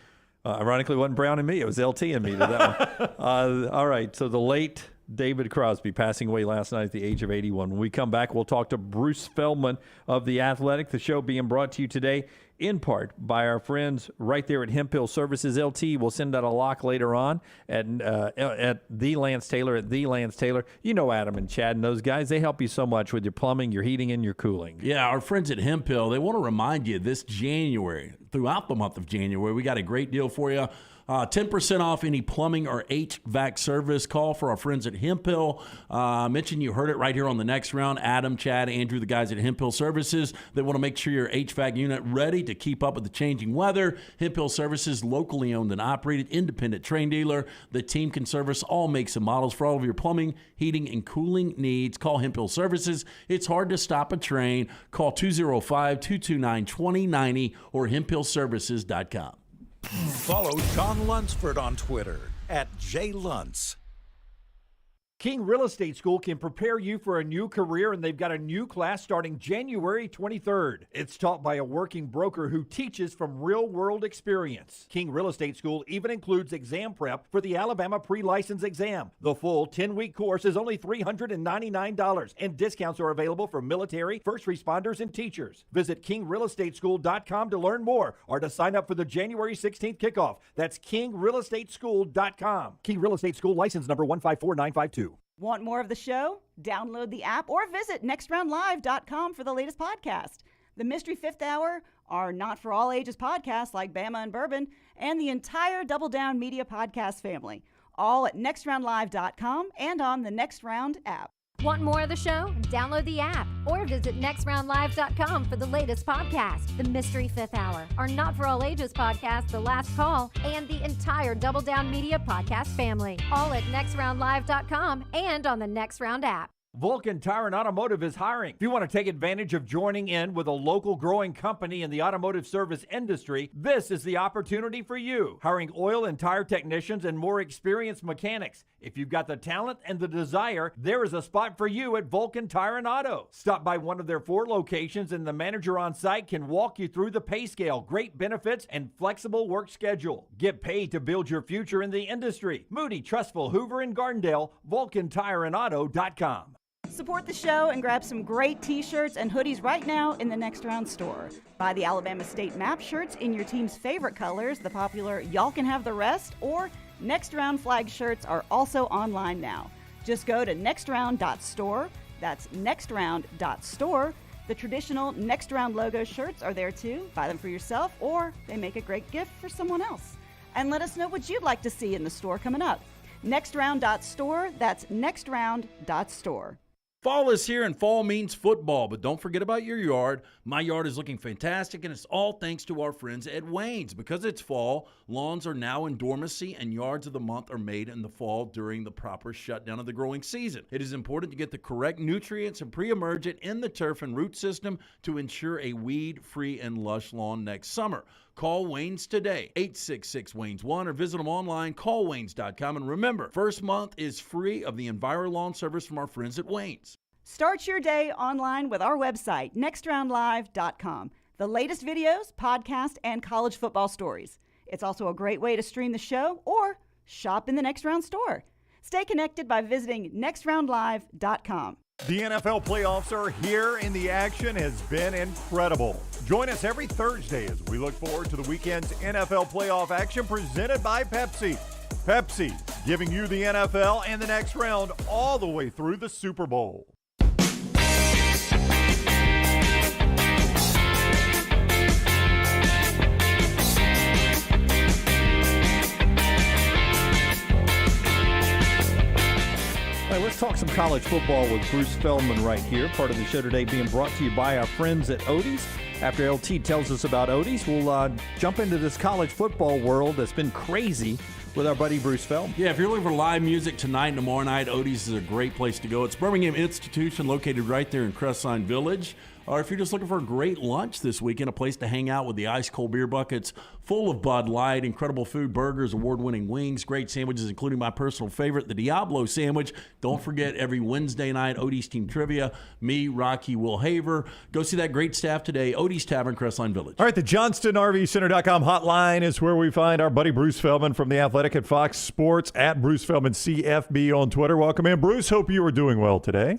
Ironically, it wasn't Brown and me. It was LT and me to that one. All right, so the late David Crosby passing away last night at the age of 81. When we come back, we'll talk to Bruce Feldman of The Athletic. The show being brought to you today in part by our friends right there at Hemp Hill Services. LT will send out a lock later on at The Lance Taylor at The Lance Taylor. You know Adam and Chad and those guys. They help you so much with your plumbing, your heating, and your cooling. Yeah, our friends at Hemp Hill, they want to remind you this January, throughout the month of January, we got a great deal for you. 10% off any plumbing or HVAC service. Call for our friends at Hemp Hill. Mention you heard it right here on the next round. Adam, Chad, Andrew, the guys at Hemp Hill Services. They want to make sure your HVAC unit ready to keep up with the changing weather. Hemp Hill Services, locally owned and operated, independent train dealer. The team can service all makes and models for all of your plumbing, heating, and cooling needs. Call Hemp Hill Services. It's hard to stop a train. Call 205-229-2090 or hemphillservices.com. Follow John Lunsford on Twitter @JLuntz. King Real Estate School can prepare you for a new career, and they've got a new class starting January 23rd. It's taught by a working broker who teaches from real-world experience. King Real Estate School even includes exam prep for the Alabama pre-license exam. The full 10-week course is only $399, and discounts are available for military, first responders, and teachers. Visit KingRealEstateSchool.com to learn more or to sign up for the January 16th kickoff. That's KingRealEstateSchool.com. King Real Estate School license number 154952. Want more of the show? Download the app or visit nextroundlive.com for the latest podcast. The Mystery Fifth Hour, our Not For All Ages podcast like Bama and Bourbon, and the entire Double Down Media podcast family. All at nextroundlive.com and on the Next Round app. Want more of the show? Download the app or visit nextroundlive.com for the latest podcast, The Mystery Fifth Hour, our Not For All Ages podcast, The Last Call, and the entire Double Down Media podcast family. All at nextroundlive.com and on the Next Round app. Vulcan Tire and Automotive is hiring. If you want to take advantage of joining in with a local growing company in the automotive service industry, this is the opportunity for you. Hiring oil and tire technicians and more experienced mechanics. If you've got the talent and the desire, there is a spot for you at Vulcan Tire and Auto. Stop by one of their 4 locations and the manager on site can walk you through the pay scale, great benefits, and flexible work schedule. Get paid to build your future in the industry. Moody, Trustful, Hoover, and Gardendale, VulcanTireandAuto.com. Support the show and grab some great t-shirts and hoodies right now in the Next Round store. Buy the Alabama State map shirts in your team's favorite colors, the popular Y'all Can Have the Rest, or Next Round flag shirts are also online now. Just go to nextround.store. That's nextround.store. The traditional Next Round logo shirts are there too. Buy them for yourself, or they make a great gift for someone else. And let us know what you'd like to see in the store coming up. Nextround.store. That's nextround.store. Fall is here and fall means football, but don't forget about your yard. My yard is looking fantastic, and it's all thanks to our friends at Wayne's. Because it's fall, lawns are now in dormancy, and yards of the month are made in the fall during the proper shutdown of the growing season. It is important to get the correct nutrients and pre-emergent in the turf and root system to ensure a weed-free and lush lawn next summer. Call Wayne's today, 866-WAYNES-1, or visit them online, callwaynes.com. And remember, first month is free of the EnviroLawn service from our friends at Wayne's. Start your day online with our website, nextroundlive.com. The latest videos, podcasts, and college football stories. It's also a great way to stream the show or shop in the Next Round store. Stay connected by visiting nextroundlive.com. The NFL playoffs are here, and the action has been incredible. Join us every Thursday as we look forward to the weekend's NFL playoff action presented by Pepsi. Pepsi, giving you the NFL and the next round all the way through the Super Bowl. All right, let's talk some college football with Bruce Feldman right here. Part of the show today being brought to you by our friends at Odie's. After LT tells us about Odie's, we'll jump into this college football world that's been crazy with our buddy Bruce Feldman. Yeah, if you're looking for live music tonight and tomorrow night, Odie's is a great place to go. It's Birmingham Institution, located right there in Crestline Village. Or if you're just looking for a great lunch this weekend, a place to hang out with the ice-cold beer buckets full of Bud Light, incredible food, burgers, award-winning wings, great sandwiches, including my personal favorite, the Diablo sandwich. Don't forget, every Wednesday night, Odie's Team Trivia. Me, Rocky, Will Haver. Go see that great staff today, Odie's Tavern, Crestline Village. All right, the JohnstonRVCenter.com hotline is where we find our buddy Bruce Feldman from The Athletic at Fox Sports, at Bruce Feldman CFB on Twitter. Welcome in, Bruce. Hope you are doing well today.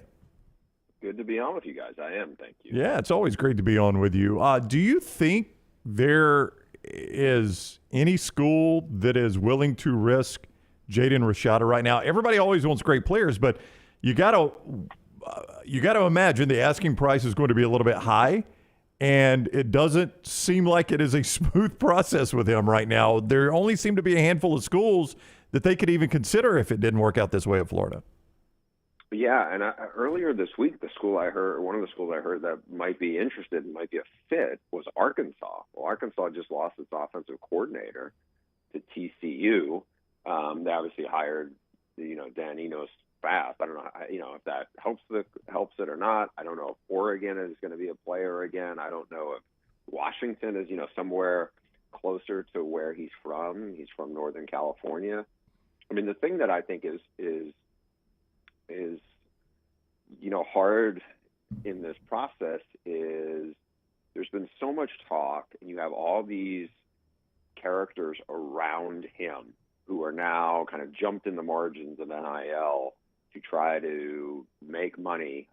Good to be on with you guys. I am. Thank you. Yeah, it's always great to be on with you. Do you think there is any school that is willing to risk Jaden Rashada right now? Everybody always wants great players, but you got to imagine the asking price is going to be a little bit high, and it doesn't seem like it is a smooth process with him right now. There only seem to be a handful of schools that they could even consider if it didn't work out this way at Florida. Yeah, and earlier this week, one of the schools I heard that might be interested and might be a fit was Arkansas. Well, Arkansas just lost its offensive coordinator to TCU. They obviously hired, Dan Enos fast. I don't know, if that helps it or not. I don't know if Oregon is going to be a player again. I don't know if Washington is, somewhere closer to where he's from. He's from Northern California. I mean, the thing that I think is hard in this process is there's been so much talk, and you have all these characters around him who are now kind of jumped in the margins of NIL to try to make money,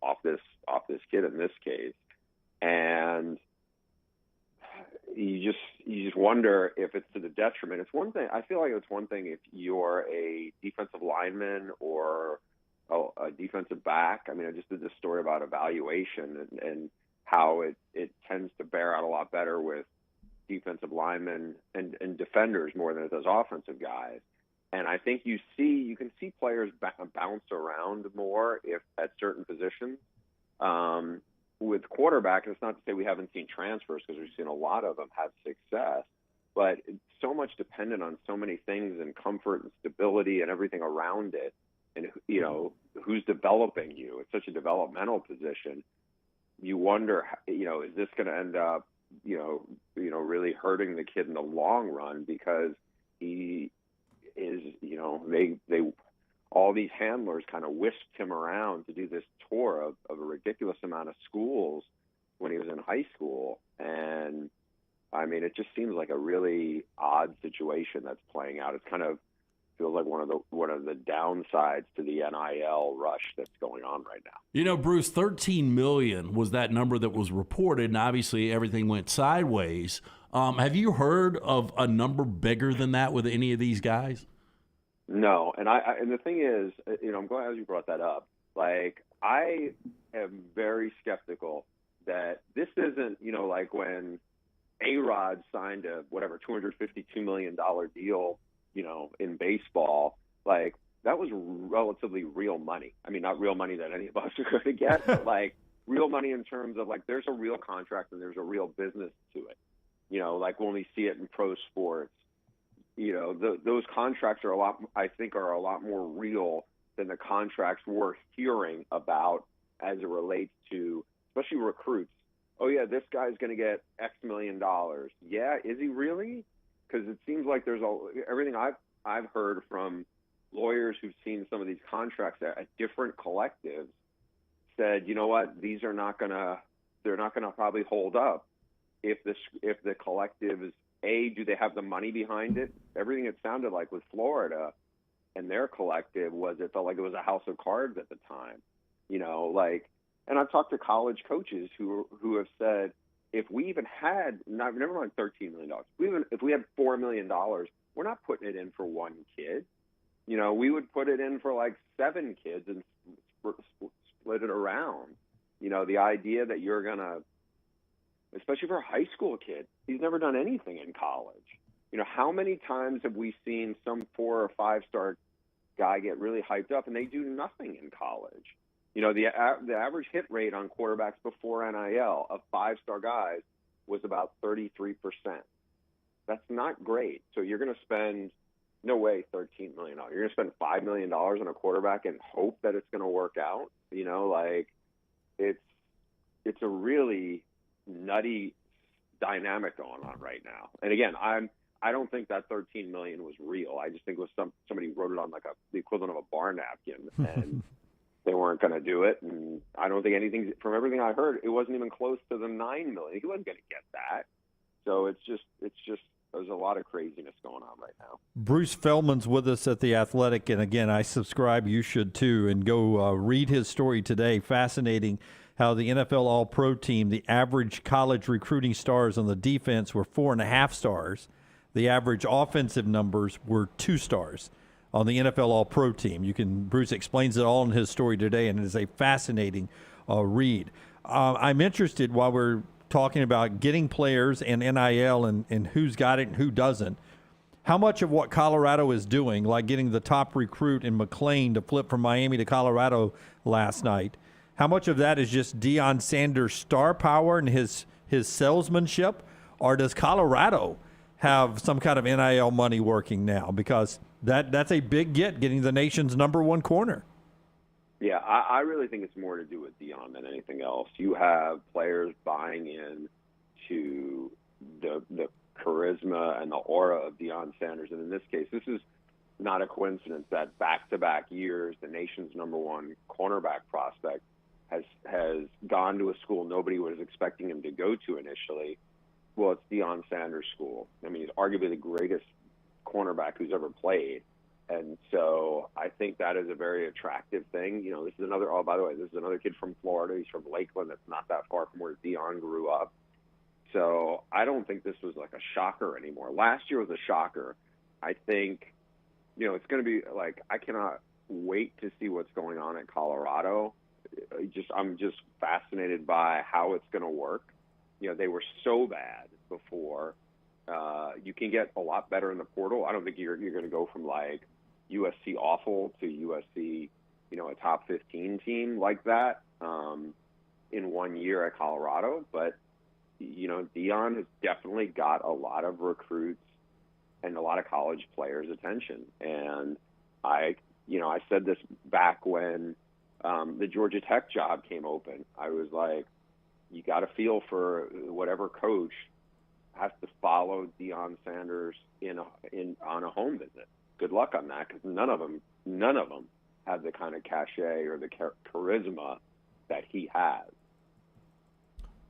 off this kid in this case, and you just wonder if it's to the detriment. It's one thing. I feel like it's one thing if you're a defensive lineman or a defensive back. I mean, I just did this story about evaluation and how it tends to bear out a lot better with defensive linemen and defenders more than it does offensive guys. And I think you can see players bounce around more if at certain positions. With quarterback, it's not to say we haven't seen transfers, because we've seen a lot of them have success, but it's so much dependent on so many things and comfort and stability and everything around it, and who's developing you. It's such a developmental position. You wonder, is this going to end up, really hurting the kid in the long run, because he is, they all these handlers kind of whisked him around to do this tour of a ridiculous amount of schools when he was in high school. And I mean, it just seems like a really odd situation that's playing out. It's kind of feels like one of the downsides to the NIL rush that's going on right now. Bruce, 13 million was that number that was reported, and obviously everything went sideways. Have you heard of a number bigger than that with any of these guys? No, and the thing is, I'm glad you brought that up. Like, I am very skeptical that this isn't, like when A-Rod signed a $252 million deal, in baseball. Like, that was relatively real money. I mean, not real money that any of us are going to get, but like real money in terms of like there's a real contract and there's a real business to it. Like when we see it in pro sports, those contracts are a lot more real than the contracts we're hearing about as it relates to, especially recruits. Oh yeah, this guy's going to get X million dollars. Yeah, is he really? Because it seems like there's everything I've heard from lawyers who've seen some of these contracts at different collectives said, you know what, they're not gonna probably hold up if the collectives, do they have the money behind it? Everything it sounded like with Florida and their collective it felt like it was a house of cards at the time, and I've talked to college coaches who have said, if we even had, never mind $13 million, if we had $4 million, we're not putting it in for one kid. We would put it in for like 7 kids and split it around. The idea that you're going to, especially for a high school kid, he's never done anything in college. How many times have we seen some 4 or 5-star guy get really hyped up and they do nothing in college? The average hit rate on quarterbacks before NIL of 5-star guys was about 33%. That's not great. So you're going to spend, no way, $13 million. You're going to spend $5 million on a quarterback and hope that it's going to work out. It's a really nutty dynamic going on right now. And again, I don't think that $13 million was real. I just think it was somebody wrote it on like the equivalent of a bar napkin and. They weren't going to do it, and I don't think from everything I heard, it wasn't even close to the $9 million. He wasn't going to get that. So it's just there's a lot of craziness going on right now. Bruce Feldman's with us at The Athletic, and again, I subscribe. You should too, and go read his story today. Fascinating how the NFL All-Pro team, the average college recruiting stars on the defense were 4.5 stars. The average offensive numbers were 2 stars. On the NFL All-Pro team. Bruce explains it all in his story today, and it is a fascinating read. I'm interested, while we're talking about getting players and NIL and who's got it and who doesn't, how much of what Colorado is doing, like getting the top recruit in McLean to flip from Miami to Colorado last night, how much of that is just Deion Sanders' star power and his salesmanship, or does Colorado have some kind of NIL money working now? Because that's a big getting the nation's number 1 corner. Yeah, I really think it's more to do with Deion than anything else. You have players buying in to the charisma and the aura of Deion Sanders. And in this case, this is not a coincidence that back-to-back years, the nation's number 1 cornerback prospect has gone to a school nobody was expecting him to go to initially. Well, it's Deion Sanders' school. I mean, he's arguably the greatest cornerback who's ever played. And so I think that is a very attractive thing. This is another, by the way, this is another kid from Florida. He's from Lakeland. That's not that far from where Deion grew up. So I don't think this was like a shocker anymore. Last year was a shocker. I think, it's going to be like, I cannot wait to see what's going on at Colorado. I'm just fascinated by how it's going to work. They were so bad before. You can get a lot better in the portal. I don't think you're going to go from like USC awful to USC, a top 15 team like that in 1 year at Colorado. But, Deion has definitely got a lot of recruits and a lot of college players' attention. And I said this back when the Georgia Tech job came open, I was like, you got to feel for whatever coach has to follow Deion Sanders on a home visit. Good luck on that, because none of them have the kind of cachet or the charisma that he has.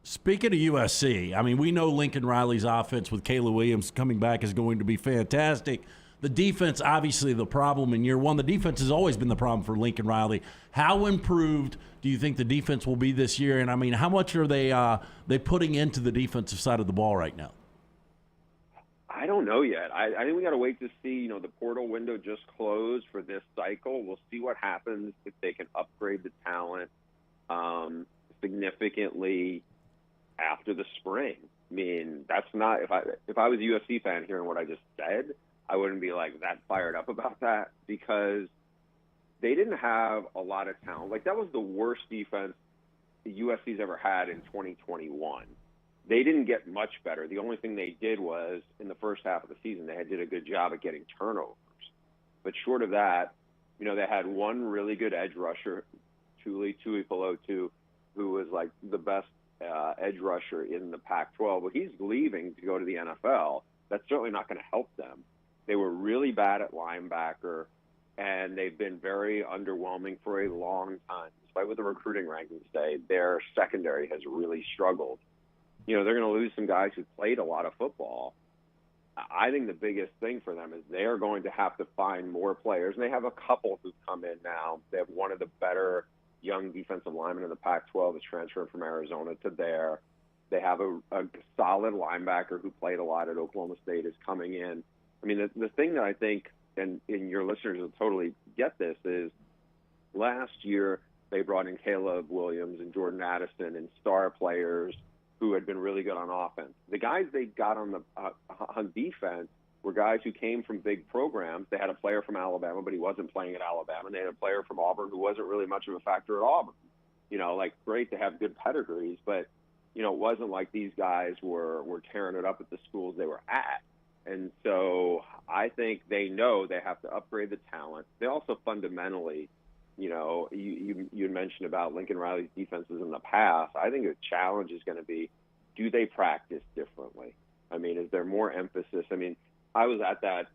Speaking of USC, I mean, we know Lincoln Riley's offense with Kayla Williams coming back is going to be fantastic. The defense, obviously, the problem in year one. The defense has always been the problem for Lincoln Riley. How improved do you think the defense will be this year? And, I mean, how much are they putting into the defensive side of the ball right now? I don't know yet. I think we got to wait to see. You know, the portal window just closed for this cycle. We'll see what happens if they can upgrade the talent significantly after the spring. I mean, that's not if I was a USC fan hearing what I just said, I wouldn't be like that fired up about that, because they didn't have a lot of talent. Like, that was the worst defense the USC's ever had in 2021. They didn't get much better. The only thing they did was, in the first half of the season, they did a good job at getting turnovers. But short of that, you know, they had one really good edge rusher, Tuli Tuipulotu, who was like the best edge rusher in the Pac-12. Well, he's leaving to go to the NFL. That's certainly not going to help them. They were really bad at linebacker, and they've been very underwhelming for a long time. Despite what the recruiting rankings say, their secondary has really struggled. You know, they're going to lose some guys who played a lot of football. I think the biggest thing for them is they're going to have to find more players, and they have a couple who've come in now. They have one of the better young defensive linemen in the Pac-12 is transferring from Arizona to there. They have a solid linebacker who played a lot at Oklahoma State is coming in. I mean, the thing that I think, and your listeners will totally get this, is last year they brought in Caleb Williams and Jordan Addison and star players who had been really good on offense. The guys they got on defense were guys who came from big programs. They had a player from Alabama, but he wasn't playing at Alabama. And they had a player from Auburn who wasn't really much of a factor at Auburn. You know, like, great to have good pedigrees, but, you know, it wasn't like these guys were tearing it up at the schools they were at. And so I think they know they have to upgrade the talent. They also fundamentally, you know, you mentioned about Lincoln Riley's defenses in the past. I think the challenge is going to be, do they practice differently? I mean, is there more emphasis? I mean, I was at that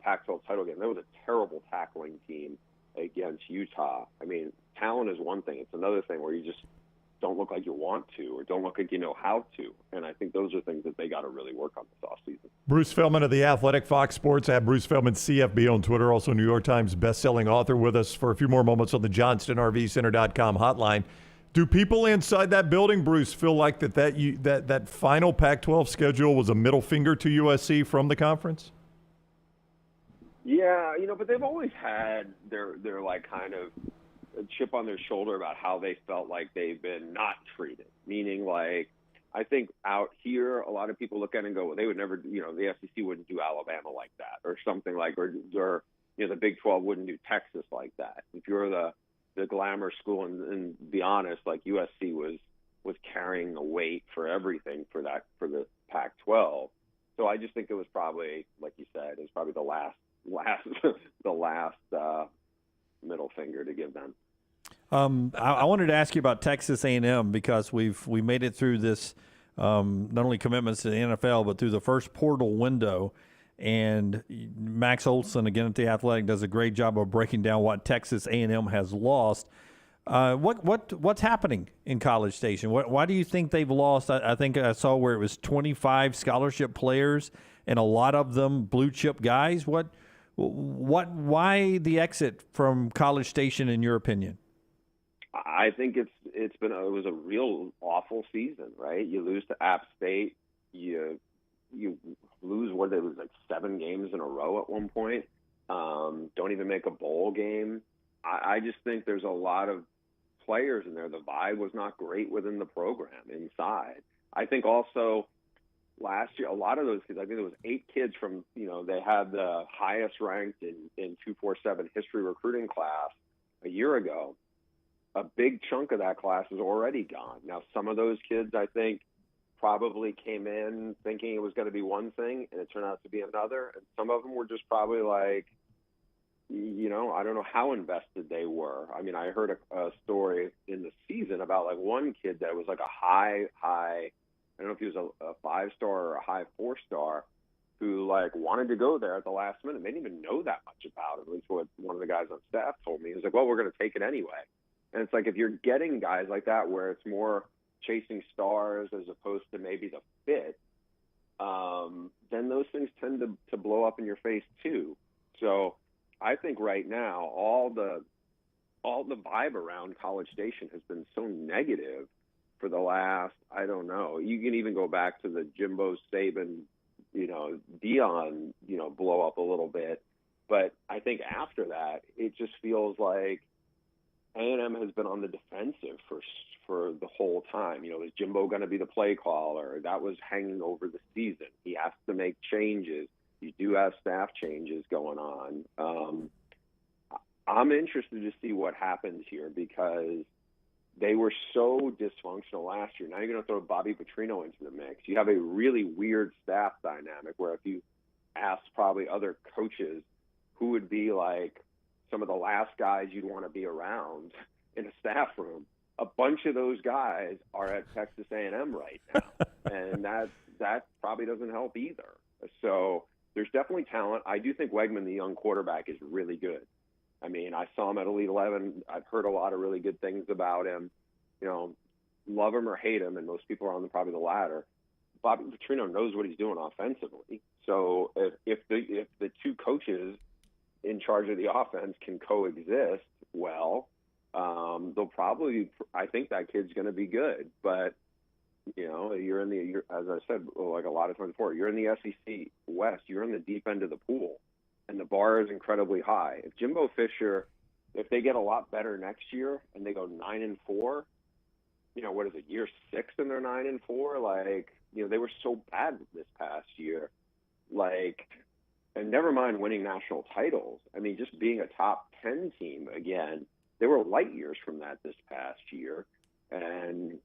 Pac-12 title game. There was a terrible tackling team against Utah. I mean, talent is one thing. It's another thing where you just don't look like you want to or don't look like you know how to. And I think those are things that they got to really work on this offseason. Bruce Feldman of The Athletic, Fox Sports, at Bruce Feldman CFB on Twitter, also New York Times best-selling author, with us for a few more moments on the JohnstonRVCenter.com hotline. Do people inside that building, Bruce, feel like that final Pac-12 schedule was a middle finger to USC from the conference? Yeah, you know, but they've always had their like kind of a chip on their shoulder about how they felt like they've been not treated. Meaning, like, I think out here, a lot of people look at it and go, well, they would never, you know, the SEC wouldn't do Alabama like that, or something like, or you know, the Big 12 wouldn't do Texas like that. If you're the glamour school, and be honest, like, USC was carrying the weight for everything for the Pac-12. So I just think it was probably, like you said, it was probably the last middle finger to give them. I wanted to ask you about Texas A&M, because we made it through this, not only commitments to the NFL, but through the first portal window. And Max Olson, again at The Athletic, does a great job of breaking down what Texas A&M has lost. What's happening in College Station? Why do you think they've lost? I think I saw where it was 25 scholarship players, and a lot of them blue chip guys. Why the exit from College Station, in your opinion? I think it was a real awful season, right? You lose to App State, you lose like 7 games in a row at one point. Don't even make a bowl game. I just think there's a lot of players in there. The vibe was not great within the program inside. I think also last year, a lot of those kids, I think there was 8 kids from, you know, they had the highest ranked in 247 history recruiting class a year ago. A big chunk of that class is already gone. Now, some of those kids, I think, probably came in thinking it was going to be one thing, and it turned out to be another. And some of them were just probably like, I don't know how invested they were. I mean, I heard a story in the season about like one kid that was like a high, I don't know if he was a 5-star or a high 4-star, who like wanted to go there at the last minute. They didn't even know that much about it. At least what one of the guys on staff told me. He was like, well, we're going to take it anyway. And it's like, if you're getting guys like that where it's more chasing stars as opposed to maybe the fit, then those things tend to blow up in your face too. So I think right now all the vibe around College Station has been so negative for the last, I don't know. You can even go back to the Jimbo Saban, Dion, blow up a little bit. But I think after that, it just feels like A&M has been on the defensive for the whole time. Is Jimbo going to be the play caller? That was hanging over the season. He has to make changes. You do have staff changes going on. I'm interested to see what happens here because they were so dysfunctional last year. Now you're going to throw Bobby Petrino into the mix. You have a really weird staff dynamic where if you ask probably other coaches who would be like some of the last guys you'd want to be around in a staff room, a bunch of those guys are at Texas A&M right now. And that probably doesn't help either. So there's definitely talent. I do think Wegman, the young quarterback, is really good. I mean, I saw him at Elite 11. I've heard a lot of really good things about him. Love him or hate him, and most people are on probably the latter. Bobby Petrino knows what he's doing offensively. So if the two coaches in charge of the offense can coexist well, they'll probably. I think that kid's going to be good, but. You're as I said, like a lot of times before, you're in the SEC West. You're in the deep end of the pool, and the bar is incredibly high. If Jimbo Fisher, if they get a lot better next year and they go 9-4, what is it, year 6 and they're 9-4? Like, they were so bad this past year. Like, and never mind winning national titles. I mean, just being a top 10 team again. They were light years from that this past year, and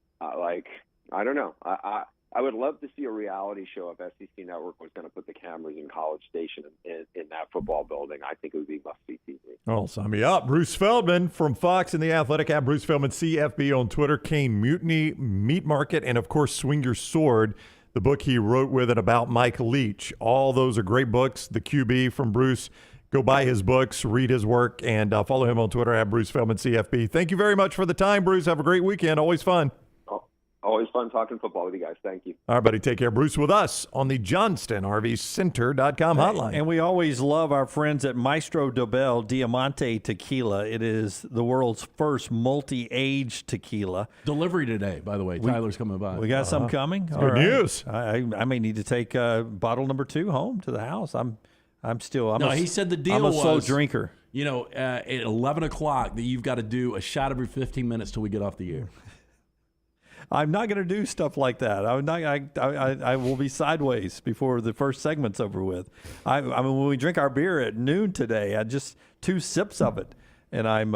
I don't know. I would love to see a reality show if SEC Network was going to put the cameras in College Station in that football building. I think it would be must-see TV. Oh, sign me up. Bruce Feldman from Fox and The Athletic at Bruce Feldman, CFB on Twitter, Kane Mutiny, Meat Market, and, of course, Swing Your Sword, the book he wrote with and about Mike Leach. All those are great books. The QB from Bruce. Go buy his books, read his work, and follow him on Twitter at Bruce Feldman, CFB. Thank you very much for the time, Bruce. Have a great weekend. Always fun. Always fun talking football with you guys. Thank you. All right, buddy. Take care. Bruce with us on the JohnstonRVCenter.com hotline. And we always love our friends at Maestro Dobel Diamante Tequila. It is the world's first multi-age tequila. Delivery today, by the way. Tyler's coming by. We got some coming. Good news. I may need to take bottle number 2 home to the house. He said the deal I'm a was slow drinker. At 11 o'clock that you've got to do a shot every 15 minutes till we get off the air. I'm not going to do stuff like that. I will be sideways before the first segment's over with. I mean, when we drink our beer at noon today, I just 2 sips of it, and I'm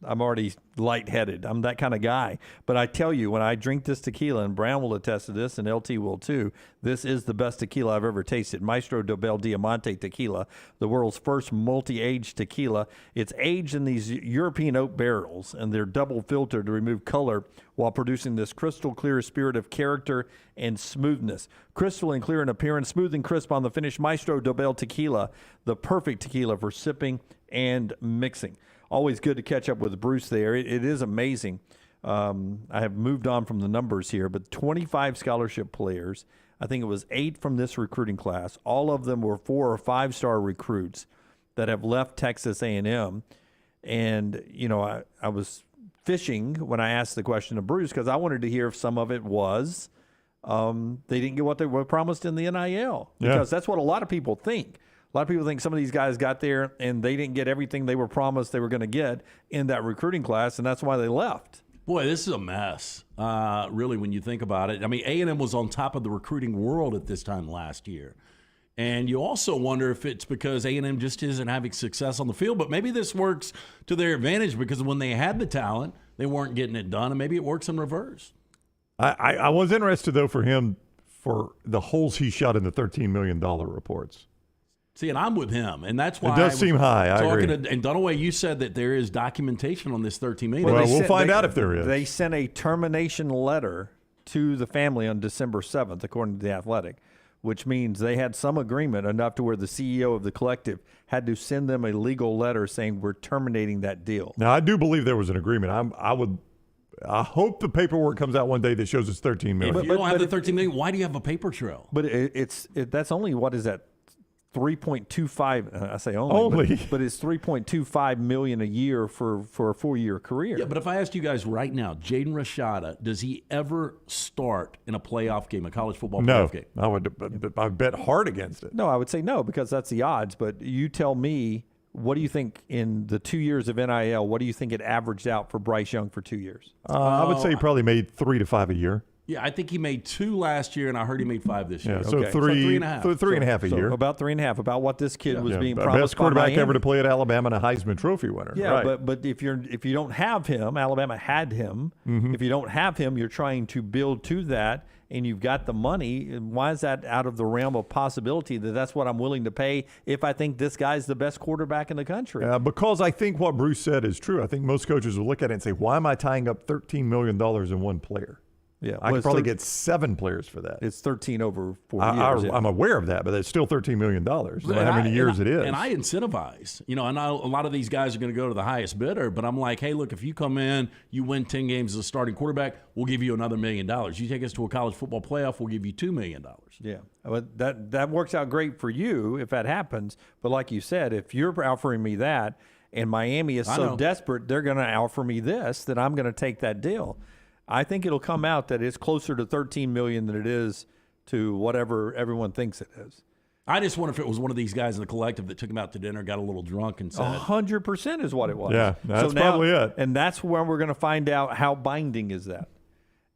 already lightheaded. I'm that kind of guy. But I tell you, when I drink this tequila, and Brown will attest to this, and LT will too, this is the best tequila I've ever tasted. Maestro Dobel Diamante Tequila, the world's first multi-age tequila. It's aged in these European oak barrels, and they're double filtered to remove color while producing this crystal clear spirit of character and smoothness. Crystal and clear in appearance, smooth and crisp on the finish. Maestro Dobel Tequila, the perfect tequila for sipping and mixing. Always good to catch up with Bruce there. It is amazing. I have moved on from the numbers here, but 25 scholarship players. I think it was 8 from this recruiting class. All of them were 4 or 5-star recruits that have left Texas A&M. And, I was fishing when I asked the question to Bruce because I wanted to hear if some of it was they didn't get what they were promised in the NIL. Because that's what a lot of people think. A lot of people think some of these guys got there and they didn't get everything they were promised they were going to get in that recruiting class, and that's why they left. Boy, this is a mess, really, when you think about it. I mean, A&M was on top of the recruiting world at this time last year. And you also wonder if it's because A&M just isn't having success on the field, but maybe this works to their advantage because when they had the talent, they weren't getting it done, and maybe it works in reverse. I was interested, though, for him, for the holes he shot in the $13 million reports. See, and I'm with him, and that's why it does seem high. I agree. And Dunaway, you said that there is documentation on this $13 million. Well, we'll find out if there is. They sent a termination letter to the family on December 7th, according to The Athletic, which means they had some agreement enough to where the CEO of the collective had to send them a legal letter saying we're terminating that deal. Now, I do believe there was an agreement. I hope the paperwork comes out one day that shows it's $13 million. If you don't have the $13 million, why do you have a paper trail? But that's only, what is that? 3.25. I say only. But it's 3.25 million a year for a 4-year career. Yeah, but if I asked you guys right now, Jaden Rashada, does he ever start in a playoff game, a college football playoff game? No, I bet hard against it. No, I would say no because that's the odds. But you tell me, what do you think in the 2 years of NIL? What do you think it averaged out for Bryce Young for 2 years? I would say he probably made 3 to 5 a year. Yeah, I think he made 2 last year, and I heard he made 5 this year. Yeah, so 3.5. 3.5 a year. About 3.5. About what this kid was being best promised. Quarterback by ever to play at Alabama and a Heisman Trophy winner. Yeah, right. but if you don't have him, Alabama had him. Mm-hmm. If you don't have him, you're trying to build to that, and you've got the money. Why is that out of the realm of possibility that's what I'm willing to pay if I think this guy's the best quarterback in the country? Because I think what Bruce said is true. I think most coaches will look at it and say, why am I tying up $13 million in one player? Yeah, I could probably get 7 players for that. It's 13 over 4 years. I'm aware of that, but it's still $13 million. No matter how many years it is. And I incentivize. I know a lot of these guys are going to go to the highest bidder, but I'm like, hey, look, if you come in, you win 10 games as a starting quarterback, we'll give you another $1 million. You take us to a college football playoff, we'll give you $2 million. Yeah, but that works out great for you if that happens. But like you said, if you're offering me that and Miami is so desperate, they're going to offer me this, that I'm going to take that deal. I think it'll come out that it's closer to $13 million than it is to whatever everyone thinks it is. I just wonder if it was one of these guys in the collective that took him out to dinner, got a little drunk, and said 100% is what it was. Yeah, that's probably it. And that's where we're going to find out how binding is that.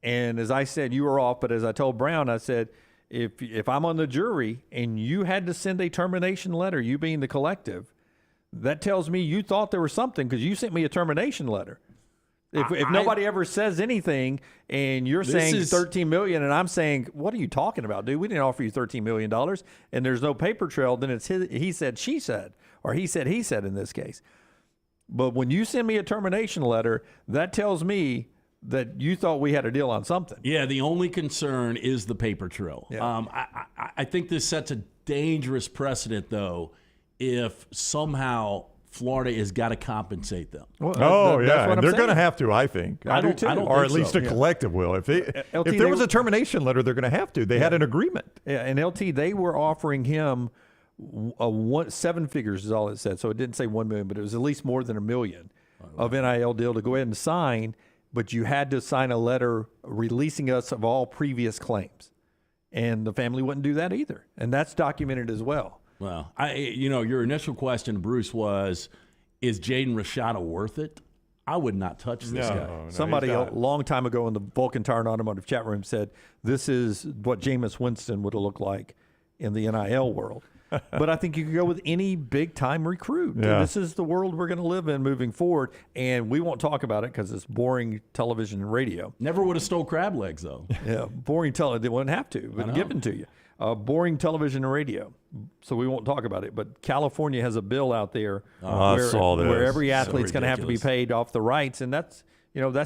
And as I said, you were off, but as I told Brown, I said, if I'm on the jury and you had to send a termination letter, you being the collective, that tells me you thought there was something because you sent me a termination letter. If nobody ever says anything and you're saying $13 million and I'm saying, what are you talking about, dude? We didn't offer you $13 million and there's no paper trail, then it's he said, she said, or he said in this case. But when you send me a termination letter, that tells me that you thought we had a deal on something. Yeah, the only concern is the paper trail. Yeah. I think this sets a dangerous precedent, though, if somehow Florida has got to compensate them. Well, yeah, and they're going to have to, I think. I do too. Or at least a collective will. If there was a termination letter, they're going to have to. They had an agreement. Yeah, and LT, they were offering him 7 figures is all it said. So it didn't say 1 million, but it was at least more than $1 million of NIL deal to go ahead and sign. But you had to sign a letter releasing us of all previous claims, and the family wouldn't do that either, and that's documented as well. Well, your initial question, Bruce, was, is Jaden Rashada worth it? I would not touch this guy. No, Somebody a long time ago in the Vulcan Tire and Automotive chat room said this is what Jameis Winston would have looked like in the NIL world. But I think you could go with any big-time recruit. Yeah. This is the world we're going to live in moving forward, and we won't talk about it because it's boring television and radio. Never would have stole crab legs, though. Yeah, boring television. They wouldn't have to, but given to you. Boring television and radio, so we won't talk about it. But California has a bill out there where every athlete's going to have to be paid off the rights, and that's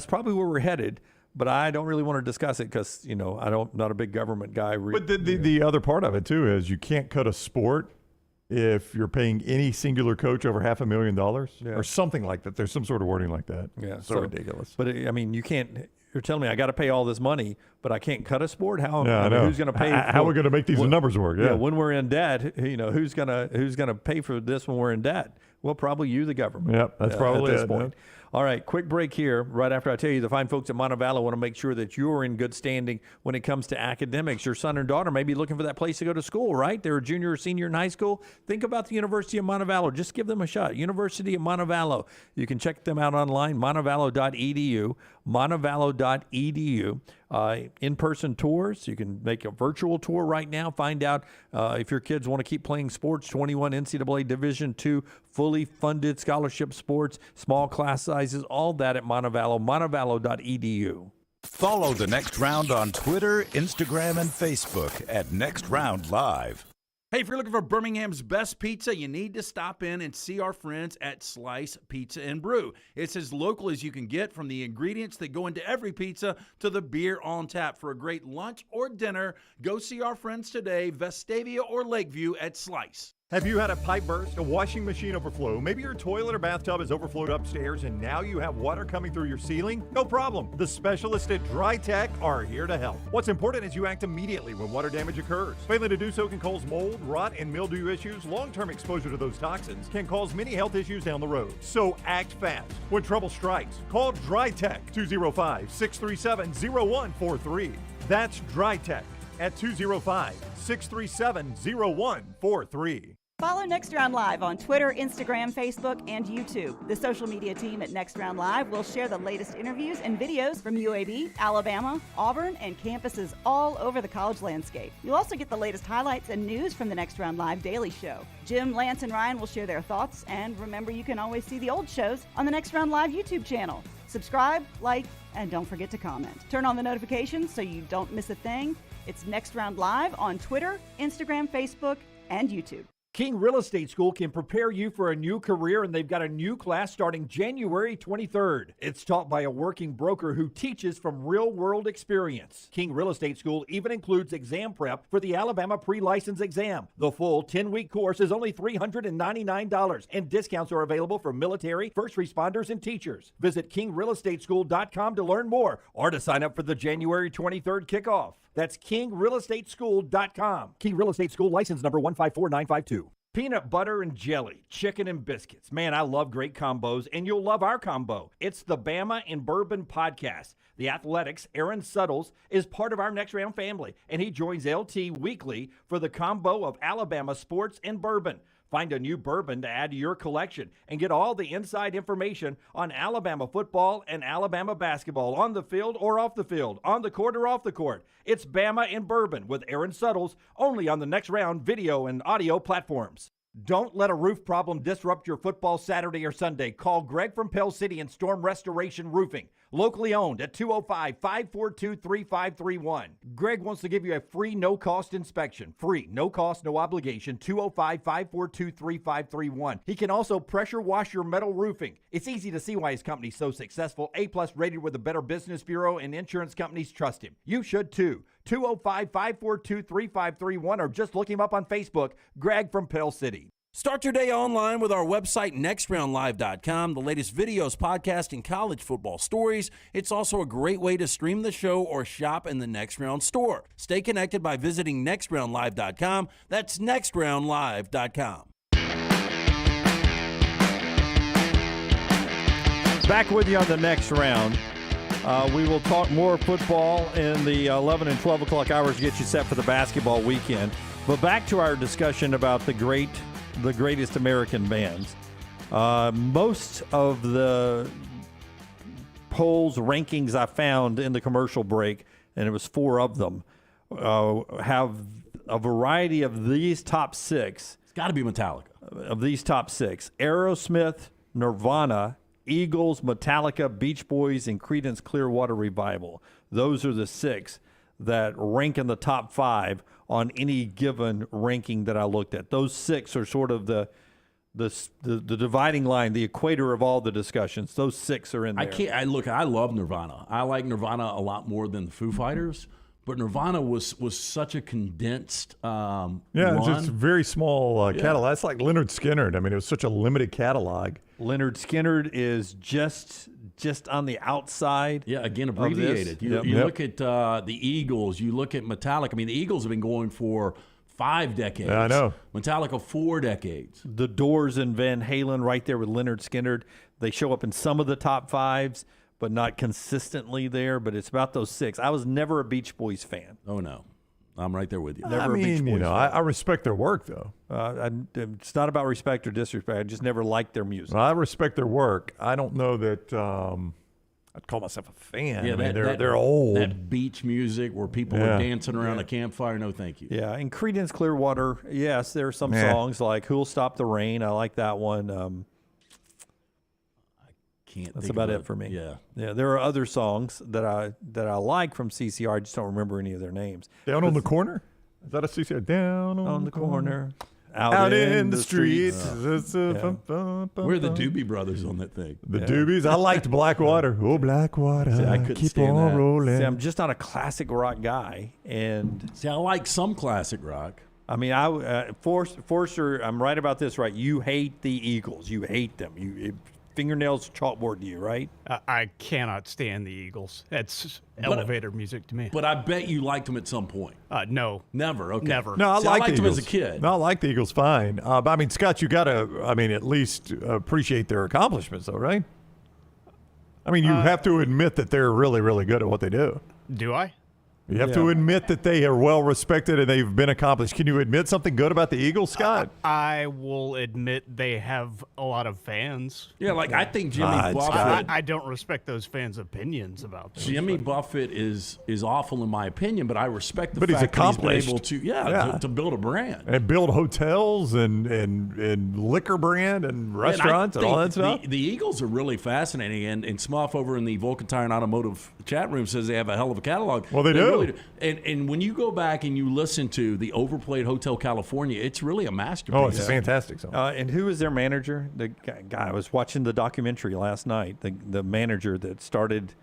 probably where we're headed. But I don't really want to discuss it because I'm not a big government guy. But the other part of it too is you can't cut a sport if you're paying any singular coach over $500,000 or something like that. There's some sort of wording like that. Yeah, so ridiculous. But I mean, you can't. You're telling me I got to pay all this money, but I can't cut a sport? How? Who's going to pay? How are we going to make these numbers work? Yeah, when we're in debt, who's going to pay for this when we're in debt? Well, probably you, the government. Yep, that's probably at this it, point. Yeah. All right, quick break here. Right after I tell you, the fine folks at Montevallo want to make sure that you're in good standing when it comes to academics. Your son or daughter may be looking for that place to go to school, right? They're a junior or senior in high school. Think about the University of Montevallo. Just give them a shot. University of Montevallo. You can check them out online, montevallo.edu, montevallo.edu. In-person tours. You can make a virtual tour right now. Find out if your kids want to keep playing sports. 21 NCAA Division II fully funded scholarship sports, small class sizes, all that at Montevallo, montevallo.edu. Follow The Next Round on Twitter, Instagram, and Facebook at Next Round Live. Hey, if you're looking for Birmingham's best pizza, you need to stop in and see our friends at Slice Pizza and Brew. It's as local as you can get, from the ingredients that go into every pizza to the beer on tap. For a great lunch or dinner, go see our friends today, Vestavia or Lakeview at Slice. Have you had a pipe burst, a washing machine overflow? Maybe your toilet or bathtub is overflowed upstairs and now you have water coming through your ceiling? No problem. The specialists at Dry Tech are here to help. What's important is you act immediately when water damage occurs. Failing to do so can cause mold, rot, and mildew issues. Long-term exposure to those toxins can cause many health issues down the road. So act fast. When trouble strikes, call Dry Tech 205-637-0143. That's Dry Tech at 205-637-0143. Follow Next Round Live on Twitter, Instagram, Facebook, and YouTube. The social media team at Next Round Live will share the latest interviews and videos from UAB, Alabama, Auburn, and campuses all over the college landscape. You'll also get the latest highlights and news from the Next Round Live Daily Show. Jim, Lance, and Ryan will share their thoughts, and remember, you can always see the old shows on the Next Round Live YouTube channel. Subscribe, like, and don't forget to comment. Turn on the notifications so you don't miss a thing. It's Next Round Live on Twitter, Instagram, Facebook, and YouTube. King Real Estate School can prepare you for a new career, and they've got a new class starting January 23rd. It's taught by a working broker who teaches from real-world experience. King Real Estate School even includes exam prep for the Alabama pre-license exam. The full 10-week course is only $399, and discounts are available for military, first responders, and teachers. Visit kingrealestateschool.com to learn more or to sign up for the January 23rd kickoff. That's kingrealestateschool.com. King Real Estate School, license number 154952. Peanut butter and jelly, chicken and biscuits. Man, I love great combos, and you'll love our combo. It's the Bama and Bourbon podcast. The Athletics' Aaron Suttles is part of our Next Round family, and he joins LT weekly for the combo of Alabama sports and bourbon. Find a new bourbon to add to your collection and get all the inside information on Alabama football and Alabama basketball, on the field or off the field, on the court or off the court. It's Bama and Bourbon with Aaron Suttles, only on the Next Round video and audio platforms. Don't let a roof problem disrupt your football Saturday or Sunday. Call Greg from Pell City and Storm Restoration Roofing, locally owned at 205-542-3531. Greg wants to give you a free no-cost inspection. Free, no cost, no obligation, 205-542-3531. He can also pressure wash your metal roofing. It's easy to see why his company's so successful. A-plus rated with the Better Business Bureau, and insurance companies trust him. You should too. 205-542-3531, or just look him up on Facebook, Greg from Pell City. Start your day online with our website, nextroundlive.com. The latest videos, podcasts, and college football stories. It's also a great way to stream the show or shop in the Next Round store. Stay connected by visiting nextroundlive.com. That's nextroundlive.com. Back with you on the Next Round. We will talk more football in the 11 and 12 o'clock hours to get you set for the basketball weekend. But back to our discussion about the greatest American bands. Most of the polls, rankings I found in the commercial break, and it was 4 of them, have a variety of these top 6. It's got to be Metallica. Of these top 6, Aerosmith, Nirvana, Eagles, Metallica, Beach Boys, and Creedence Clearwater Revival. Those are the 6 that rank in the top 5 on any given ranking that I looked at. Those 6 are sort of the dividing line, the equator of all the discussions. Those 6 are in there. I love Nirvana. I like Nirvana a lot more than the Foo Fighters. But Nirvana was such a condensed run. Just very small catalog. It's like Lynyrd Skynyrd. I mean, it was such a limited catalog. Lynyrd Skynyrd is just on the outside. Yeah, again, abbreviated. You look at the Eagles. You look at Metallica. I mean, the Eagles have been going for 5 decades. Yeah, I know. Metallica, 4 decades. The Doors and Van Halen right there with Lynyrd Skynyrd. They show up in some of the top 5s, but not consistently there. But it's about those 6. I was never a Beach Boys fan. Oh, no. I'm right there with you. I respect their work, though. It's not about respect or disrespect. I just never liked their music. Well, I respect their work. I don't know that I'd call myself a fan. Yeah, they're old. That beach music where people are dancing around a campfire, no thank you. Yeah, and Creedence Clearwater, yes, there are some songs like Who'll Stop the Rain. I like that one. That's about it for me. Yeah. There are other songs that I like from CCR. I just don't remember any of their names. Down on the Corner? Is that a CC? Down on the corner. Out in the streets. We're the Doobie Brothers on that thing. The Doobies. I liked Blackwater. Oh, Blackwater. See, I couldn't keep stand on that. rolling. See, I'm just not a classic rock guy, and I like some classic rock. I mean, Forster, I'm right about this, right? You hate the Eagles. You hate them. Fingernails chalkboard to you, right? I cannot stand the Eagles. That's elevator music to me. But I bet you liked them at some point. No. Never. Okay. Never. No, I liked the them Eagles as a kid. No, I like the Eagles fine. But I mean, Scott, you got to, at least appreciate their accomplishments, though, right? I mean, you have to admit that they're really, really good at what they do. Do I? You have to admit that they are well respected and they've been accomplished. Can you admit something good about the Eagles, Scott? I will admit they have a lot of fans. Yeah, like I think Jimmy Buffett. I don't respect those fans' opinions about them. Jimmy Buffett is awful in my opinion, but I respect the fact he's accomplished. that he's been able to build a brand and build hotels and liquor brand and restaurants and all that stuff. The Eagles are really fascinating, and Smuff over in the Vulcan Tire and Automotive chat room says they have a hell of a catalog. Well, they do. Really do. And when you go back and you listen to the Overplayed Hotel California, it's really a masterpiece. Oh, it's a fantastic song. And who is their manager? The guy I was watching the documentary last night. The manager that started,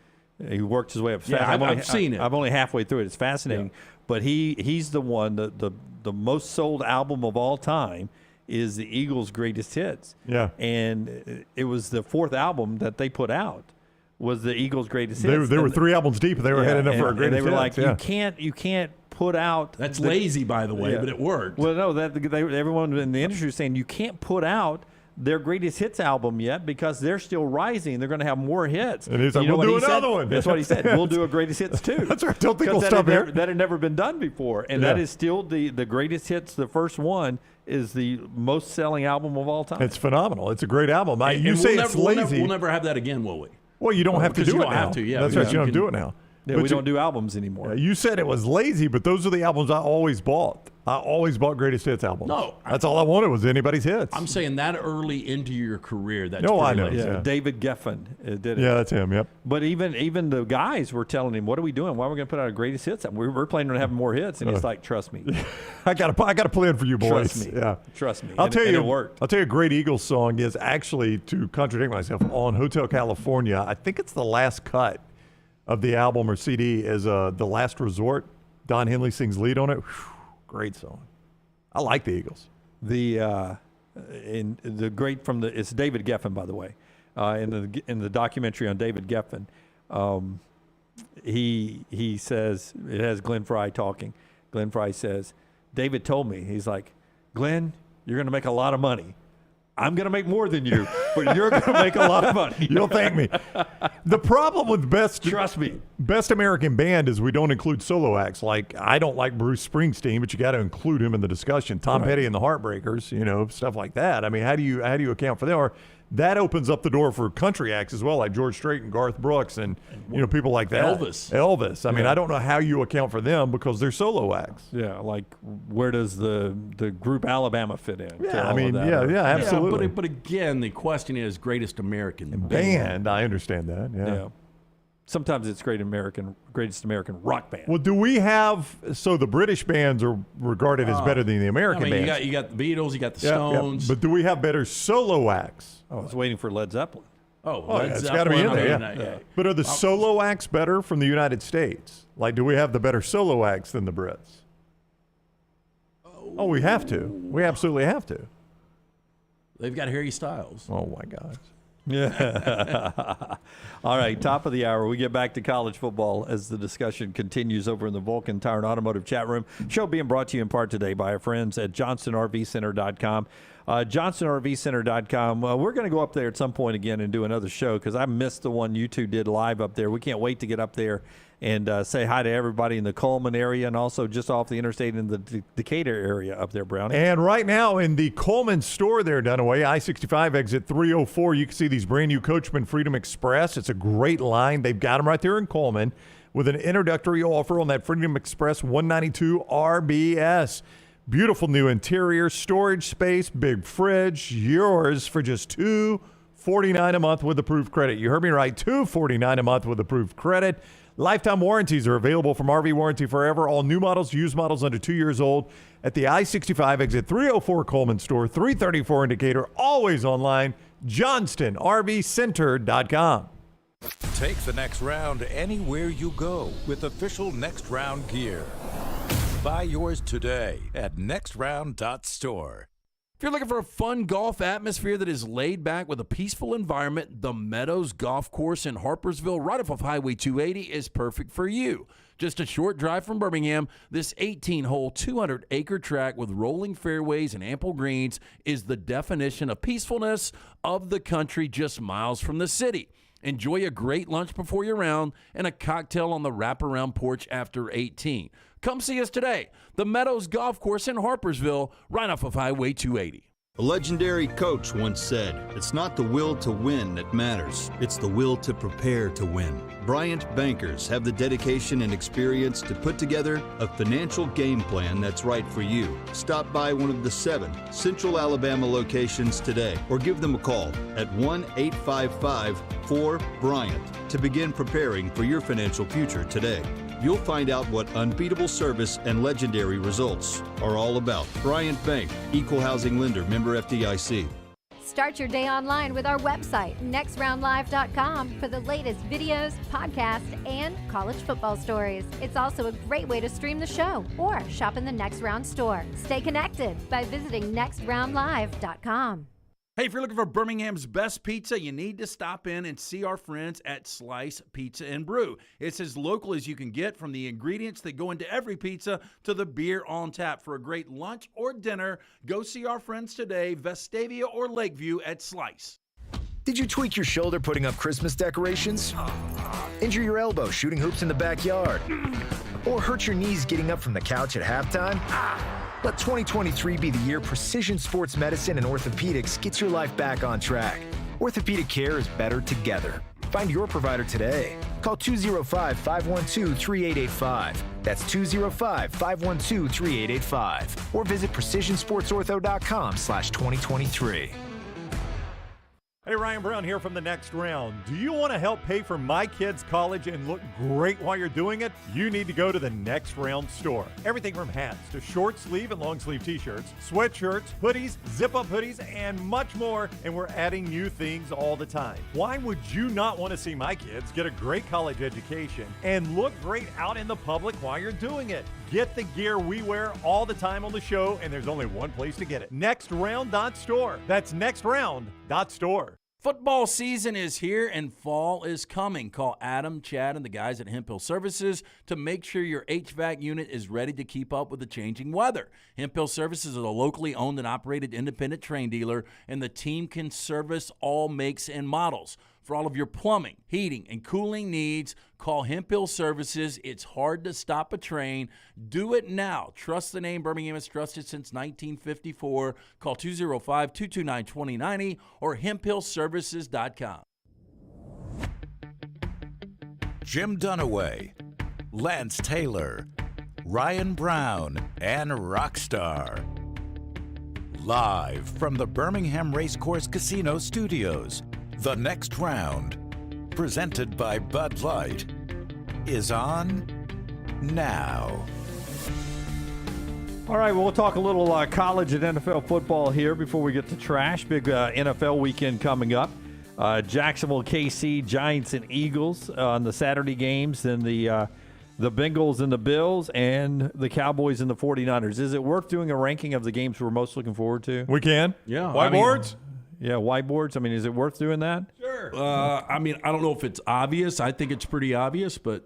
he worked his way up. Yeah, I've seen it. I'm only halfway through it. It's fascinating. Yeah. But he's the one. The most sold album of all time is the Eagles' Greatest Hits. Yeah, and it was the fourth album that they put out. Was the Eagles' Greatest Hits. They were 3 albums deep, and they were heading up for a greatest hits. They were like, hits. you can't put out. That's lazy, by the way, but it worked. Well, no, everyone in the industry is saying you can't put out their greatest hits album yet because they're still rising. They're going to have more hits. And he's like, we'll do another one. That's what he said. We'll do a greatest hits too. That's right. Don't think we'll stop here. That had never been done before, and that is still the greatest hits. The first one is the most selling album of all time. It's phenomenal. It's a great album. It's lazy. We'll never have that again, will we? Well, you don't have to do it now. You don't have to, yeah. That's right. You don't do it now. Yeah, we don't do albums anymore. You said it was lazy, but those are the albums I always bought. I always bought greatest hits albums. No. That's all I wanted was anybody's hits. I'm saying that early into your career, that's I know. lazy. Yeah. David Geffen did it. Yeah, that's him, yep. But even the guys were telling him, what are we doing? Why are we going to put out a greatest hits album? We're planning on having more hits. And he's like, trust me. I got a plan for you boys. Trust me. Yeah. Trust me. I'll tell you, it worked. I'll tell you a great Eagles song is actually, to contradict myself, on Hotel California. I think it's the last cut of the album or CD is The Last Resort. Don Henley sings lead on it. Whew, great song. I like the Eagles. It's David Geffen, by the way, in the documentary on David Geffen. He says, it has Glenn Frey talking. Glenn Frey says, David told me, he's like, Glenn, you're going to make a lot of money. I'm going to make more than you, but you're going to make a lot of money. You'll thank me. The problem with Trust me. Best American Band is we don't include solo acts. Like, I don't like Bruce Springsteen, but you got to include him in the discussion. Tom Petty and the Heartbreakers, stuff like that. I mean, how do you account for them? Or that opens up the door for country acts as well, like George Strait and Garth Brooks and people like that. Elvis. I mean, I don't know how you account for them because they're solo acts. Yeah, like where does the group Alabama fit in? Yeah, I mean, absolutely. But again, the question is greatest American band. I understand that. Yeah. Sometimes it's greatest American rock band. Well, do we have the British bands are regarded as better than the American bands? You got the Beatles, you got the Stones. But do we have better solo acts? I was waiting for Led Zeppelin. It's got to be in there. But are the solo acts better from the United States? Like, do we have the better solo acts than the Brits? Oh, we have to. We absolutely have to. They've got Harry Styles. Oh my gosh. Yeah. All right, top of the hour. We get back to college football as the discussion continues over in the Vulcan Tire and Automotive chat room. Show being brought to you in part today by our friends at JohnsonRVCenter.com. JohnsonRVCenter.com. We're going to go up there at some point again and do another show because I missed the one you two did live up there. We can't wait to get up there and say hi to everybody in the Coleman area and also just off the interstate in the Decatur area up there, Brownie. And right now in the Coleman store there, Dunaway, I-65 exit 304, you can see these brand new Coachman Freedom Express. It's a great line. They've got them right there in Coleman with an introductory offer on that Freedom Express 192 RBS. Beautiful new interior, storage space, big fridge, yours for just $249 a month with approved credit. You heard me right, $249 a month with approved credit. Lifetime warranties are available from RV Warranty Forever. All new models, used models under 2 years old at the I-65 exit 304 Coleman store, 334 Indicator, always online, JohnstonRVCenter.com. Take the next round anywhere you go with official Next Round gear. Buy yours today at nextround.store. If you're looking for a fun golf atmosphere that is laid back with a peaceful environment, the Meadows Golf Course in Harpersville, right off of Highway 280, is perfect for you. Just a short drive from Birmingham, this 18-hole, 200-acre track with rolling fairways and ample greens is the definition of peacefulness of the country just miles from the city. Enjoy a great lunch before your round and a cocktail on the wraparound porch after 18. Come see us today. The Meadows Golf Course in Harpersville, right off of Highway 280. A legendary coach once said, "It's not the will to win that matters. It's the will to prepare to win." Bryant bankers have the dedication and experience to put together a financial game plan that's right for you. Stop by one of the 7 Central Alabama locations today or give them a call at 1-855-4-BRYANT to begin preparing for your financial future today. You'll find out what unbeatable service and legendary results are all about. Bryant Bank, Equal Housing Lender, member FDIC. Start your day online with our website, nextroundlive.com, for the latest videos, podcasts, and college football stories. It's also a great way to stream the show or shop in the Next Round store. Stay connected by visiting nextroundlive.com. Hey, if you're looking for Birmingham's best pizza, you need to stop in and see our friends at Slice Pizza and Brew. It's as local as you can get, from the ingredients that go into every pizza to the beer on tap. For a great lunch or dinner, go see our friends today, Vestavia or Lakeview at Slice. Did you tweak your shoulder putting up Christmas decorations? Injure your elbow shooting hoops in the backyard? Or hurt your knees getting up from the couch at halftime? Let 2023 be the year precision sports medicine and orthopedics gets your life back on track. Orthopedic care is better together. Find your provider today. Call 205-512-3885. That's 205-512-3885. Or visit precisionsportsortho.com/2023. Hey, Ryan Brown here from the Next Round. Do you want to help pay for my kids' college and look great while you're doing it? You need to go to the Next Round store. Everything from hats to short sleeve and long sleeve t-shirts, sweatshirts, hoodies, zip-up hoodies, and much more. And we're adding new things all the time. Why would you not want to see my kids get a great college education and look great out in the public while you're doing it? Get the gear we wear all the time on the show, and there's only one place to get it. Nextround.store. That's nextround.store. Football season is here and fall is coming. Call Adam, Chad, and the guys at Hemp Hill Services to make sure your HVAC unit is ready to keep up with the changing weather. Hemp Hill Services is a locally owned and operated independent train dealer, and the team can service all makes and models. For all of your plumbing, heating, and cooling needs, call Hemp Hill Services. It's hard to stop a train. Do it now. Trust the name Birmingham has trusted since 1954. Call 205-229-2090 or hemphillservices.com. Jim Dunaway, Lance Taylor, Ryan Brown, and Rockstar. Live from the Birmingham Racecourse Casino Studios, the Next Round, presented by Bud Light, is on now. All right, well, we'll talk a little college and NFL football here before we get to trash. Big NFL weekend coming up. Jacksonville, KC, Giants, and Eagles on the Saturday games, then the Bengals and the Bills, and the Cowboys and the 49ers. Is it worth doing a ranking of the games we're most looking forward to? We can. Yeah. Whiteboards? Yeah, whiteboards. I mean, is it worth doing that? Sure. I don't know if it's obvious. I think it's pretty obvious, but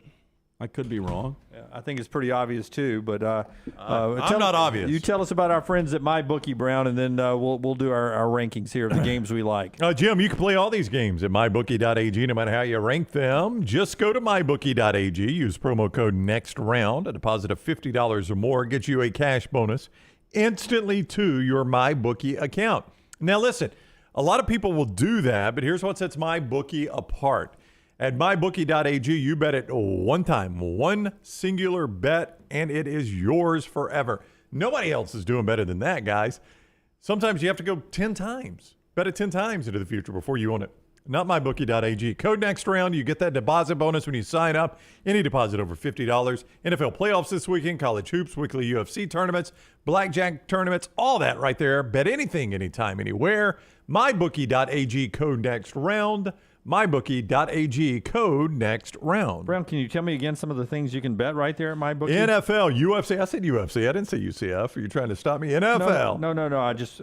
I could be wrong. Yeah, I think it's pretty obvious too. But I'm not obvious. You tell us about our friends at MyBookie, Brown, and then we'll do our rankings here of the games we like. Jim, you can play all these games at mybookie.ag no matter how you rank them. Just go to mybookie.ag, use promo code NEXTROUND. A deposit of $50 or more gets you a cash bonus instantly to your MyBookie account. Now listen, a lot of people will do that, but here's what sets MyBookie apart. At mybookie.ag, you bet it one time, one singular bet, and it is yours forever. Nobody else is doing better than that, guys. Sometimes you have to go 10 times. Bet it 10 times into the future before you own it. not mybookie.ag. Code next round. You get that deposit bonus when you sign up. Any deposit over $50. NFL playoffs this weekend, college hoops, weekly UFC tournaments, blackjack tournaments, all that right there. Bet anything, anytime, anywhere. Mybookie.ag. Code next round. MyBookie.ag, code next round. Brown, can you tell me again some of the things you can bet right there at MyBookie? NFL, UFC. I said UFC. I didn't say UCF. Are you trying to stop me? NFL. No.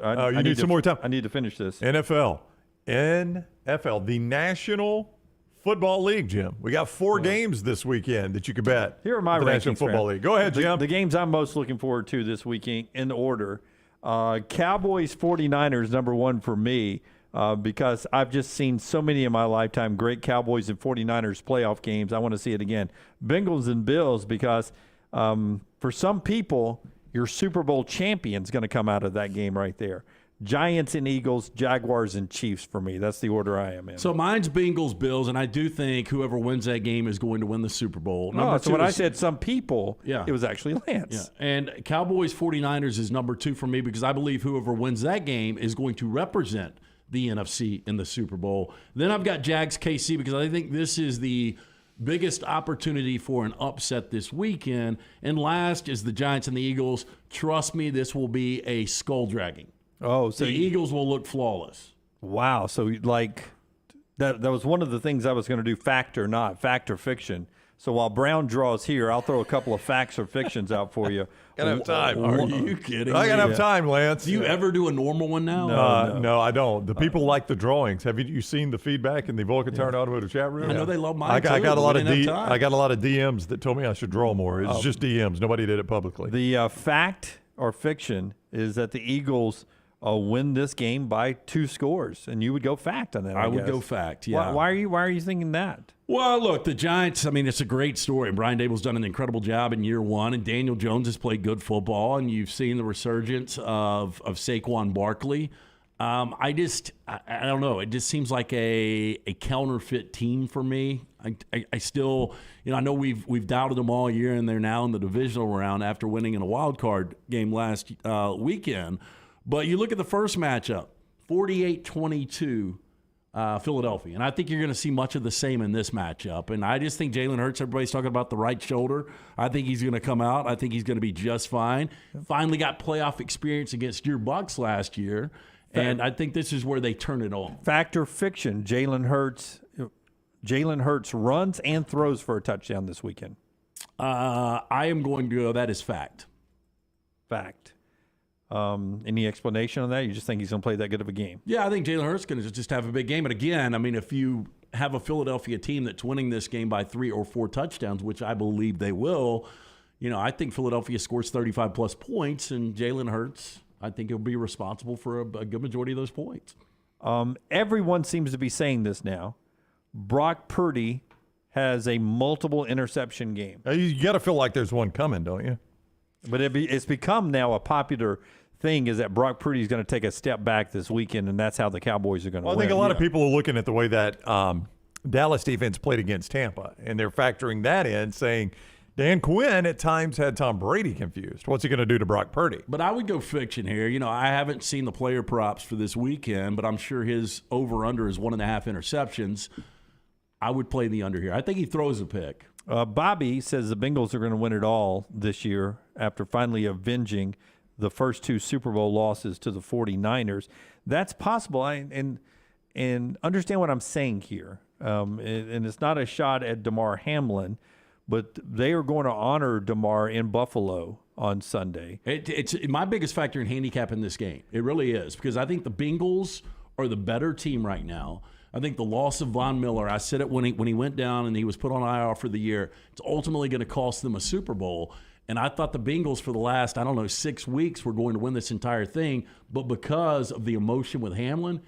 I need some more time. I need to finish this. NFL, the National Football League, Jim. We got 4 games this weekend that you could bet. Here are my the rankings. National Football League. Go ahead, Jim. The games I'm most looking forward to this weekend in order. Cowboys 49ers, number 1 for me. Because I've just seen so many in my lifetime great Cowboys and 49ers playoff games. I want to see it again. Bengals and Bills because for some people, your Super Bowl champion's going to come out of that game right there. Giants and Eagles, Jaguars and Chiefs for me. That's the order I am in. So mine's Bengals, Bills, and I do think whoever wins that game is going to win the Super Bowl. So when I said some people, it was actually Lance. Yeah. And Cowboys 49ers is number 2 for me because I believe whoever wins that game is going to represent the NFC in the Super Bowl. Then I've got Jags KC because I think this is the biggest opportunity for an upset this weekend. And last is the Giants and the Eagles. Trust me, this will be a skull dragging. Oh, so the Eagles will look flawless. Wow. So like that was one of the things I was going to do, fact or not, fact or fiction. So while Brown draws here, I'll throw a couple of facts or fictions out for you. Gotta have time. Are you kidding? I gotta have time, Lance. Do you ever do a normal one now? No, I don't. The people like the drawings. Have you seen the feedback in the Vulcan Turn Automotive chat room? I know they love mine. I got a lot of I got a lot of DMs that told me I should draw more. It's just DMs. Nobody did it publicly. The fact or fiction is that the Eagles win this game by 2 scores, and you would go fact on that. I would go fact. Yeah. Why are you thinking that? Well, look, the Giants, I mean, it's a great story. Brian Dable's done an incredible job in year 1, and Daniel Jones has played good football, and you've seen the resurgence of Saquon Barkley. I don't know. It just seems like a counterfeit team for me. I still, I know we've doubted them all year, and they're now in the divisional round after winning in a wild card game last weekend. But you look at the first matchup, 48-22. Philadelphia. And I think you're going to see much of the same in this matchup. And I just think Jalen Hurts, everybody's talking about the right shoulder. I think he's going to come out. I think he's going to be just fine. Finally got playoff experience against your Bucs last year. And I think this is where they turn it on. Fact or fiction, Jalen Hurts runs and throws for a touchdown this weekend. I am going to go, that is fact. Fact. Any explanation on that? You just think he's going to play that good of a game? Yeah, I think Jalen Hurts is going to just have a big game. And again, I mean, if you have a Philadelphia team that's winning this game by 3 or 4 touchdowns, which I believe they will, I think Philadelphia scores 35-plus points, and Jalen Hurts, I think he'll be responsible for a good majority of those points. Everyone seems to be saying this now. Brock Purdy has a multiple interception game. You got to feel like there's one coming, don't you? But it's become now a popular thing is that Brock Purdy is going to take a step back this weekend, and that's how the Cowboys are going to win. I think a lot of people are looking at the way that Dallas defense played against Tampa, and they're factoring that in, saying Dan Quinn at times had Tom Brady confused. What's he going to do to Brock Purdy? But I would go fiction here. I haven't seen the player props for this weekend, but I'm sure his over-under is 1.5 interceptions. I would play the under here. I think he throws a pick. Bobby says the Bengals are going to win it all this year after finally avenging the first 2 Super Bowl losses to the 49ers. That's possible. And understand what I'm saying here. And it's not a shot at DeMar Hamlin, but they are going to honor DeMar in Buffalo on Sunday. It's my biggest factor in handicapping this game. It really is, because I think the Bengals are the better team right now. I think the loss of Von Miller, I said it when he went down and he was put on IR for the year, it's ultimately going to cost them a Super Bowl. And I thought the Bengals for the last, 6 weeks were going to win this entire thing. But because of the emotion with Hamlin,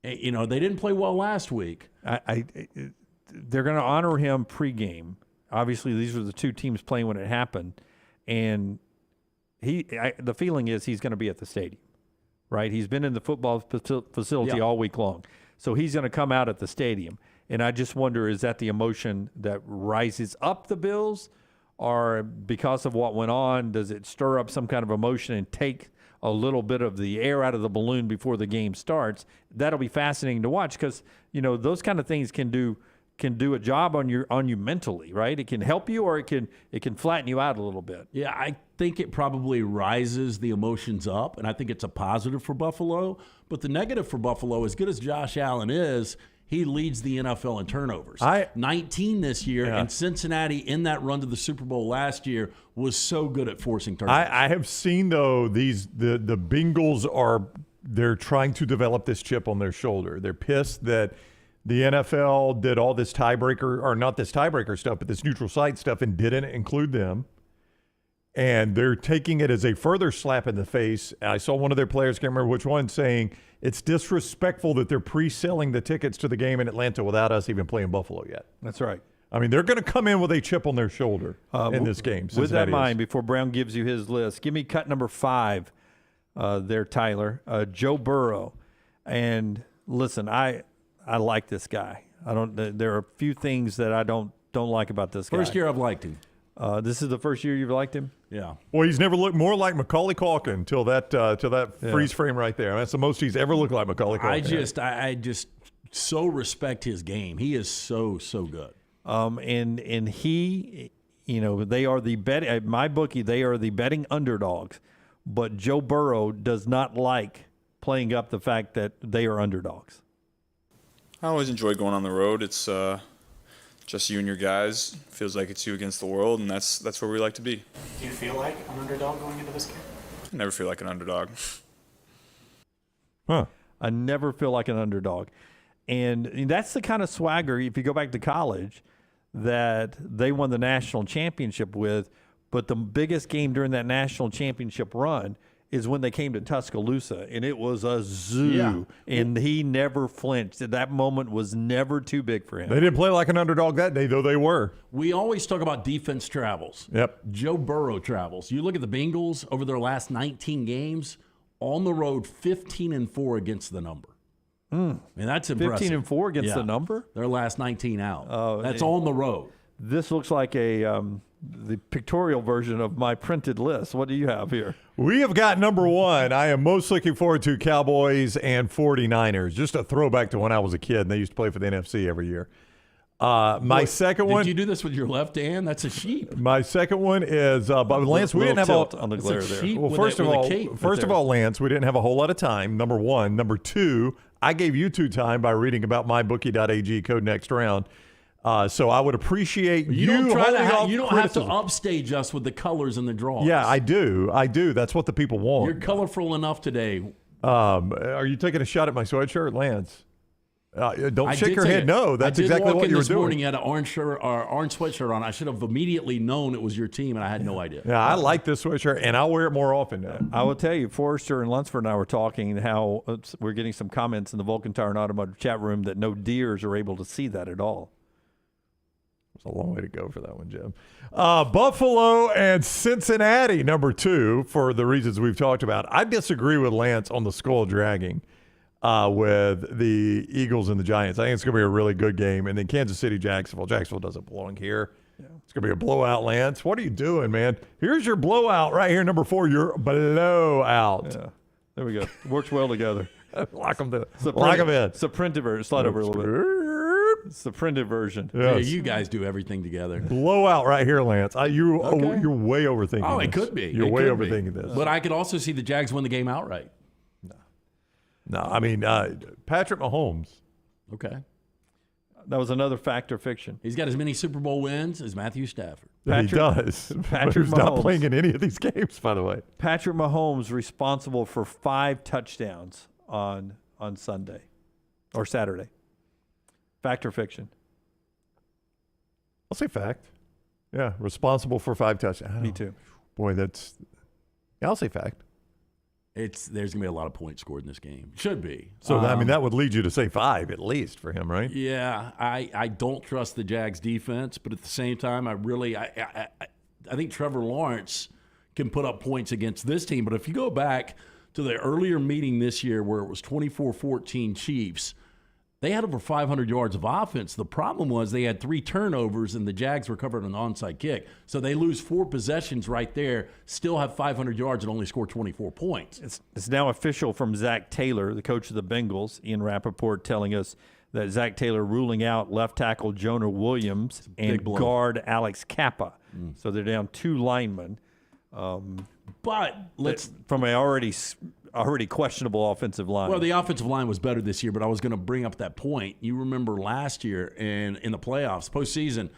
they didn't play well last week. They're going to honor him pregame. Obviously, these were the 2 teams playing when it happened. And the feeling is he's going to be at the stadium, right? He's been in the football facility all week long. So he's going to come out at the stadium. And I just wonder, is that the emotion that rises up the Bills? Or because of what went on, does it stir up some kind of emotion and take a little bit of the air out of the balloon before the game starts. That'll be fascinating to watch because, those kind of things can do a job on you mentally, right? It can help you or it can flatten you out a little bit. Yeah, I think it probably rises the emotions up, and I think it's a positive for Buffalo. But the negative for Buffalo, as good as Josh Allen is, he leads the NFL in turnovers. 19 this year, and Cincinnati in that run to the Super Bowl last year was so good at forcing turnovers. I have seen, though, the Bengals they're trying to develop this chip on their shoulder. They're pissed that the NFL did all this tiebreaker, or not this tiebreaker stuff, but this neutral site stuff and didn't include them. And they're taking it as a further slap in the face. I saw one of their players, can't remember which one, saying it's disrespectful that they're pre-selling the tickets to the game in Atlanta without us even playing Buffalo yet. That's right. I mean, they're going to come in with a chip on their shoulder in this game. With that in mind, before Brown gives you his list, give me cut number 5 there, Tyler. Joe Burrow. And listen, I like this guy. There are a few things that I don't like about this guy. First year I've liked him. This is the first year you've liked him? Yeah. Well, he's never looked more like Macaulay Culkin till that freeze frame right there. That's the most he's ever looked like Macaulay Culkin. I just so respect his game. He is so good. And he, they are the at my bookie, they are the betting underdogs. But Joe Burrow does not like playing up the fact that they are underdogs. I always enjoy going on the road. It's just you and your guys. Feels like it's you against the world, and that's where we like to be. Do you feel like an underdog going into this game? I never feel like an underdog. Huh. I never feel like an underdog. And that's the kind of swagger, if you go back to college, that they won the national championship with. But the biggest game during that national championship run is when they came to Tuscaloosa, and it was a zoo. Yeah. And he never flinched. That moment was never too big for him. They didn't play like an underdog that day, though they were. We always talk about defense travels. Yep. Joe Burrow travels. You look at the Bengals over their last 19 games, on the road 15-4 against the number. And that's impressive. 15-4 against the number? Their last 19 out. That's on the road. This looks like the pictorial version of my printed list. What do you have here? We have got number 1. I am most looking forward to Cowboys and 49ers. Just a throwback to when I was a kid, and they used to play for the NFC every year. Second one. Did you do this with your left hand? That's a sheep. My second one is Lance. We didn't have on the glare there. Well, first of all, Lance, we didn't have a whole lot of time. Number 1. Number 2, I gave you 2 time by reading about mybookie.ag code next round. So I would appreciate you don't have to upstage us with the colors and the draws. Yeah, I do. That's what the people want. You're colorful enough today. Are you taking a shot at my sweatshirt, Lance? Don't shake your head. No, that's exactly what you were doing. This morning, you had an orange shirt or orange sweatshirt on. I should have immediately known it was your team, and I had no idea. Yeah, I like this sweatshirt, and I'll wear it more often now. I will tell you, Forrester and Lunsford and I were talking how we're getting some comments in the Vulcan Tire and Automotive chat room that no deers are able to see that at all. It's a long way to go for that one, Jim. Buffalo and Cincinnati, number 2, for the reasons we've talked about. I disagree with Lance on the skull dragging with the Eagles and the Giants. I think it's going to be a really good game. And then Kansas City, Jacksonville. Jacksonville doesn't belong here. Yeah. It's going to be a blowout, Lance. What are you doing, man? Here's your blowout right here, number 4, your blowout. Yeah. There we go. Works well together. Lock them in. It's a printed version. Slide over a little bit. It's the printed version. Yes. Yeah, you guys do everything together. Blowout right here, Lance. You're way overthinking this. It could be. You're way overthinking this. But I could also see the Jags win the game outright. No, I mean, Patrick Mahomes. Okay. That was another fact or fiction. He's got as many Super Bowl wins as Matthew Stafford. He does. Patrick Mahomes. Not playing in any of these games, by the way. Patrick Mahomes responsible for 5 touchdowns on Sunday or Saturday. Fact or fiction? I'll say fact. Yeah, responsible for 5 touchdowns. Me too. Boy, I'll say fact. There's going to be a lot of points scored in this game. Should be. So, that would lead you to say 5 at least for him, right? Yeah, I don't trust the Jags defense, but at the same time, I think Trevor Lawrence can put up points against this team. But if you go back to the earlier meeting this year where it was 24-14 Chiefs, They had over 500 yards of offense. The problem was they had 3 turnovers, and the Jags recovered an onside kick. So they lose 4 possessions right there, still have 500 yards, and only score 24 points. It's now official from Zach Taylor, the coach of the Bengals, Ian Rappaport telling us that Zach Taylor ruling out left tackle Jonah Williams and guard Alex Kappa. So they're down 2 linemen. But let's from an already questionable offensive line. Well, the offensive line was better this year, but I was going to bring up that point. You remember last year and in the playoffs, postseason,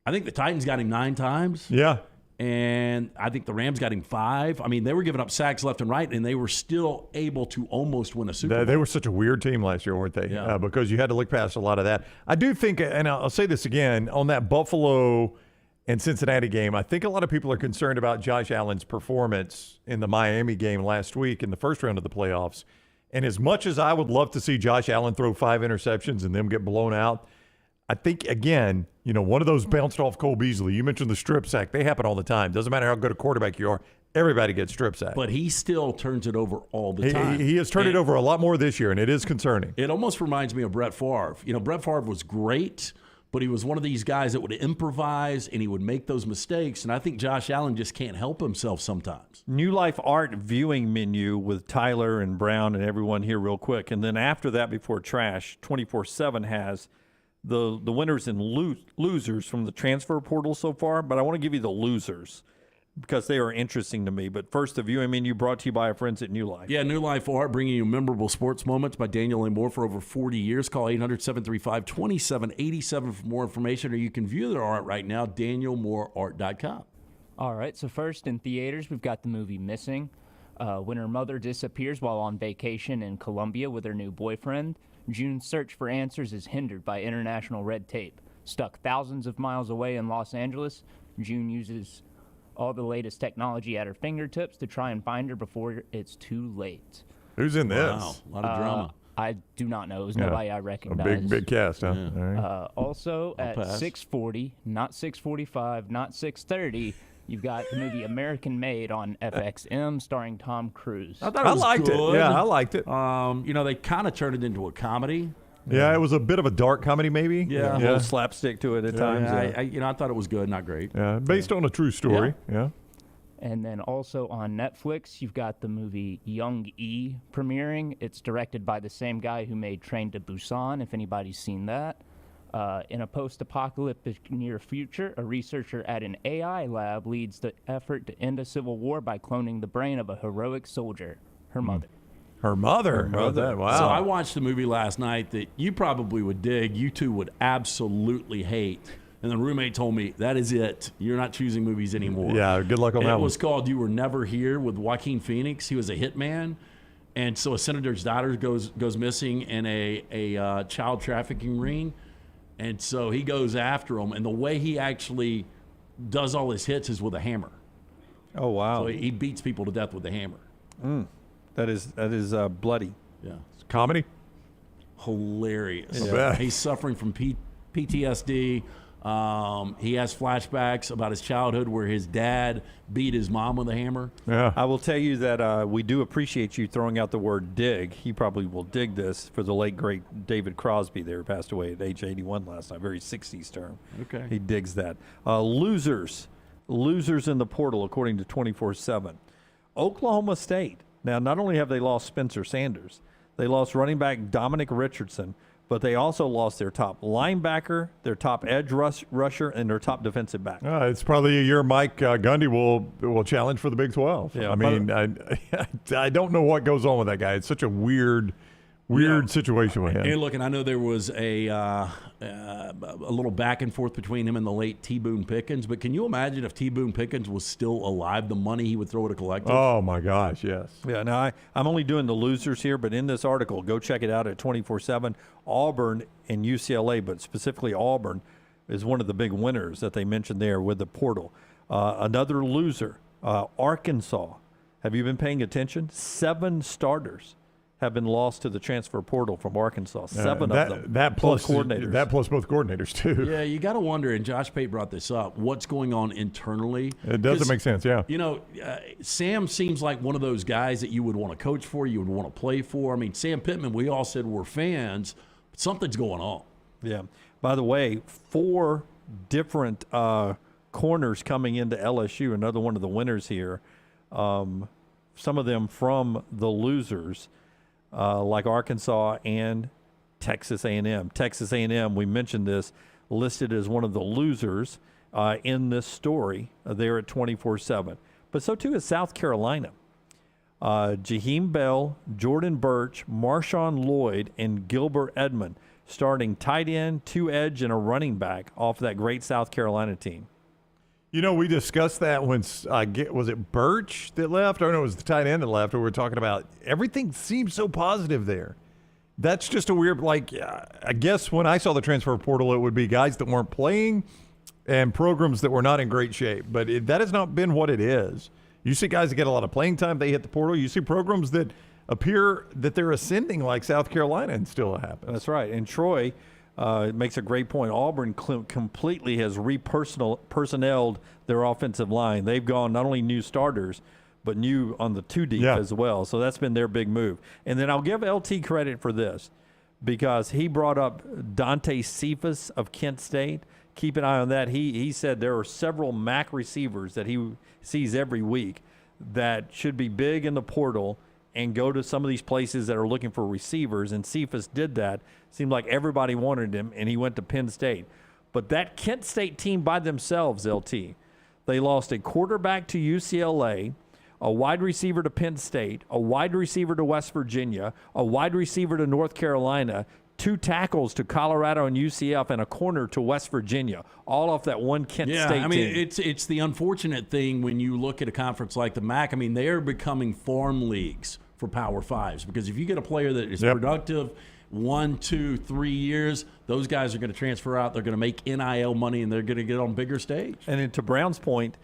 I think the Titans got him 9 times. Yeah. And I think the Rams got him 5. I mean, they were giving up sacks left and right, and they were still able to almost win a Super Bowl. They were such a weird team last year, weren't they? Yeah. Because you had to look past a lot of that. I do think, and I'll say this again, on that Buffalo and Cincinnati game, I think a lot of people are concerned about Josh Allen's performance in the Miami game last week in the first round of the playoffs. And as much as I would love to see Josh Allen throw 5 interceptions and them get blown out, I think, again, one of those bounced off Cole Beasley. You mentioned the strip sack. They happen all the time. Doesn't matter how good a quarterback you are. Everybody gets strip sacked. But he still turns it over all the time. He has turned it over a lot more this year, and it is concerning. It almost reminds me of Brett Favre. Brett Favre was great, but he was one of these guys that would improvise, and he would make those mistakes. And I think Josh Allen just can't help himself sometimes. New Life Art viewing menu with Tyler and Brown and everyone here real quick. And then after that, before trash, 24/7 has the winners and losers from the transfer portal so far. But I want to give you the losers because they are interesting to me. But first, the viewing menu brought to you by our friends at New Life. Yeah, New Life Art, bringing you memorable sports moments by Daniel A. Moore for over 40 years. Call 800-735-2787 for more information, or you can view their art right now, danielmooreart.com. All right, so first in theaters, we've got the movie Missing. When her mother disappears while on vacation in Colombia with her new boyfriend, June's search for answers is hindered by international red tape. Stuck thousands of miles away in Los Angeles, June uses all the latest technology at her fingertips to try and find her before it's too late. Who's in this? Wow, a lot of drama. I do not know. It was nobody I recognize. A big cast, huh? Yeah. All right. Also at 6:40, not 6:45, not 6:30, you've got the movie American Made on FXM starring Tom Cruise. I thought it was liked good. it. Yeah, I liked it. They kind of turned it into a comedy. Yeah, it was a bit of a dark comedy, maybe. Yeah. A little slapstick to it at times. I thought it was good, not great. Yeah, based on a true story. Yeah. And then also on Netflix, you've got the movie Young E premiering. It's directed by the same guy who made Train to Busan, if anybody's seen that. In a post-apocalyptic near future, a researcher at an AI lab leads the effort to end a civil war by cloning the brain of a heroic soldier, her mother. Her mother. Wow. So I watched the movie last night that you probably would dig. You two would absolutely hate. And the roommate told me, that is it. You're not choosing movies anymore. Yeah, good luck on that one. It was called You Were Never Here with Joaquin Phoenix. He was a hitman. And so a senator's daughter goes missing in a child trafficking ring. And so he goes after him. And the way he actually does all his hits is with a hammer. Oh, wow. So he beats people to death with a hammer. That is bloody. Yeah. It's comedy? Hilarious. Yeah. He's suffering from PTSD. He has flashbacks about his childhood where his dad beat his mom with a hammer. Yeah. I will tell you that we do appreciate you throwing out the word dig. He probably will dig this for the late, great David Crosby there, who passed away at age 81 last night. Very 60s term. Okay. He digs that. Losers in the portal, according to 24/7. Oklahoma State. Now, not only have they lost Spencer Sanders, they lost running back Dominic Richardson, but they also lost their top linebacker, their top edge rusher, and their top defensive back. It's probably a year Mike Gundy will challenge for the Big 12. Yeah, I mean, I don't know what goes on with that guy. It's such a weird situation with him. And look, and I know there was a little back and forth between him and the late T. Boone Pickens, but can you imagine if T. Boone Pickens was still alive, the money he would throw at a collective? Oh, my gosh, yes. Yeah, now I'm only doing the losers here, but in this article, go check it out at 24/7. Auburn and UCLA, but specifically Auburn, is one of the big winners that they mentioned there with the portal. Another loser, Arkansas. Have you been paying attention? 7 starters have been lost to the transfer portal from Arkansas. 7 of them. That plus both coordinators. That plus both coordinators, too. Yeah, you got to wonder, and Josh Pate brought this up, what's going on internally. It doesn't make sense, yeah. Sam seems like one of those guys that you would want to coach for, you would want to play for. I mean, Sam Pittman, we all said we're fans, Something's going on. Yeah. By the way, 4 different corners coming into LSU, another one of the winners here. Some of them from the losers, like Arkansas and Texas A&M. Texas A&M, we mentioned this, listed as one of the losers in this story there at 24/7. But so too is South Carolina. Jaheim Bell, Jordan Birch, Marshawn Lloyd, and Gilbert Edmond starting tight end, 2 edge, and a running back off that great South Carolina team. You know, we discussed that when was it Birch that left? Or no, it was the tight end that left. Or we were talking about everything seems so positive there. That's just a weird, I guess when I saw the transfer portal, it would be guys that weren't playing and programs that were not in great shape. But that has not been what it is. You see guys that get a lot of playing time, they hit the portal. You see programs that appear that they're ascending like South Carolina, and still it happens. That's right. And Troy makes a great point. Auburn completely has personneled their offensive line. They've gone not only new starters, but new on the 2 deep as well. So that's been their big move. And then I'll give LT credit for this because he brought up Dante Cephas of Kent State. Keep an eye on that. He said there are several MAC receivers that he sees every week that should be big in the portal and go to some of these places that are looking for receivers. And Cephas did that. Seemed like everybody wanted him, and he went to Penn State. But that Kent State team by themselves, LT, they lost a quarterback to UCLA, a wide receiver to Penn State, a wide receiver to West Virginia, a wide receiver to North Carolina, 2 tackles to Colorado and UCF, and a corner to West Virginia, all off that one Kent State team. Yeah, I mean, it's the unfortunate thing when you look at a conference like the MAC. I mean, they are becoming farm leagues for Power Fives because if you get a player that is productive 1, 2, 3 years, those guys are going to transfer out. They're going to make NIL money, and they're going to get on a bigger stage. And then to Brown's point,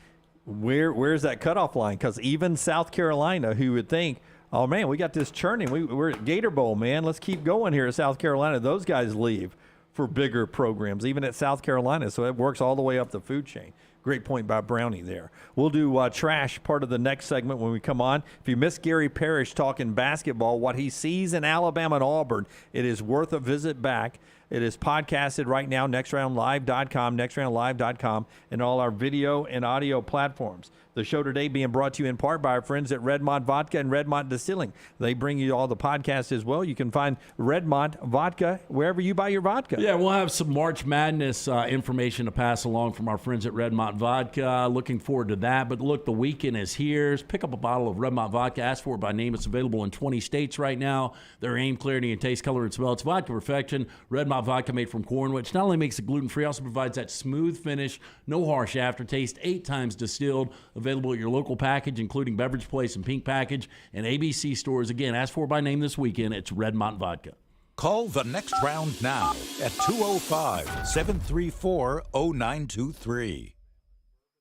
where's that cutoff line? Because even South Carolina, who would think, oh, man, we got this churning. We're at Gator Bowl, man. Let's keep going here at South Carolina. Those guys leave for bigger programs, even at South Carolina. So it works all the way up the food chain. Great point by Brownie there. We'll do trash part of the next segment when we come on. If you missed Gary Parrish talking basketball, what he sees in Alabama and Auburn, it is worth a visit back. It is podcasted right now, nextroundlive.com, nextroundlive.com, and all our video and audio platforms. The show today being brought to you in part by our friends at Redmont Vodka and Redmont Distilling. They bring you all the podcasts as well. You can find Redmont Vodka wherever you buy your vodka. Yeah, we'll have some March Madness information to pass along from our friends at Redmont Vodka. Looking forward to that. But look, the weekend is here. Pick up a bottle of Redmont Vodka. Ask for it by name. It's available in 20 states right now. Their aim, clarity, and taste, color, and smell. It's vodka perfection. Redmont Vodka made from corn, which not only makes it gluten-free, also provides that smooth finish, no harsh aftertaste, 8 times distilled. Available at your local package, including Beverage Place and Pink Package and ABC stores. Again, ask for it by name this weekend. It's Redmont Vodka. Call the next round now at 205-734-0923.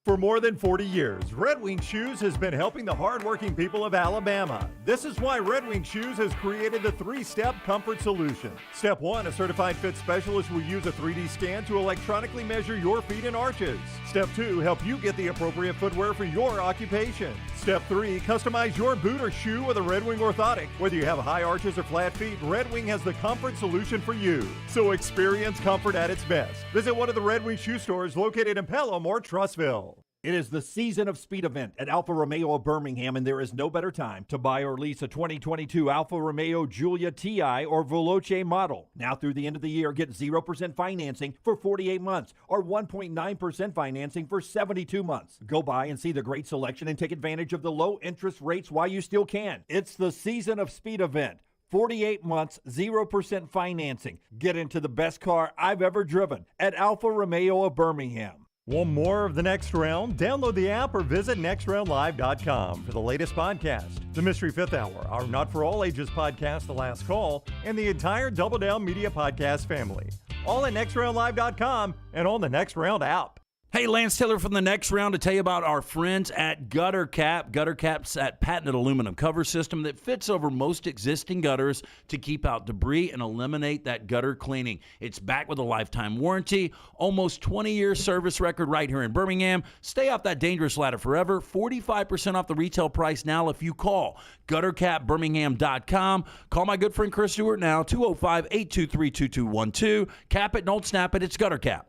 For more than 40 years, Red Wing Shoes has been helping the hardworking people of Alabama. This is why Red Wing Shoes has created the 3-step comfort solution. Step 1, a certified fit specialist will use a 3D scan to electronically measure your feet and arches. Step 2, help you get the appropriate footwear for your occupation. Step 3, customize your boot or shoe with a Red Wing orthotic. Whether you have high arches or flat feet, Red Wing has the comfort solution for you. So experience comfort at its best. Visit one of the Red Wing shoe stores located in Pelham or Trussville. It is the season of speed event at Alfa Romeo of Birmingham, and there is no better time to buy or lease a 2022 Alfa Romeo Giulia TI or Veloce model. Now through the end of the year, get 0% financing for 48 months or 1.9% financing for 72 months. Go by and see the great selection and take advantage of the low interest rates while you still can. It's the season of speed event. 48 months, 0% financing. Get into the best car I've ever driven at Alfa Romeo of Birmingham. Want more of the Next Round? Download the app or visit nextroundlive.com for the latest podcast, The Mystery Fifth Hour, our Not For All Ages podcast, The Last Call, and the entire Double Down Media podcast family. All at nextroundlive.com and on the Next Round app. Hey, Lance Taylor from the Next Round to tell you about our friends at Gutter Cap. Gutter Cap's that patented aluminum cover system that fits over most existing gutters to keep out debris and eliminate that gutter cleaning. It's backed with a lifetime warranty, almost 20-year service record right here in Birmingham. Stay off that dangerous ladder forever. 45% off the retail price now if you call guttercapbirmingham.com. Call my good friend Chris Stewart now, 205-823-2212. Cap it, don't snap it. It's Gutter Cap.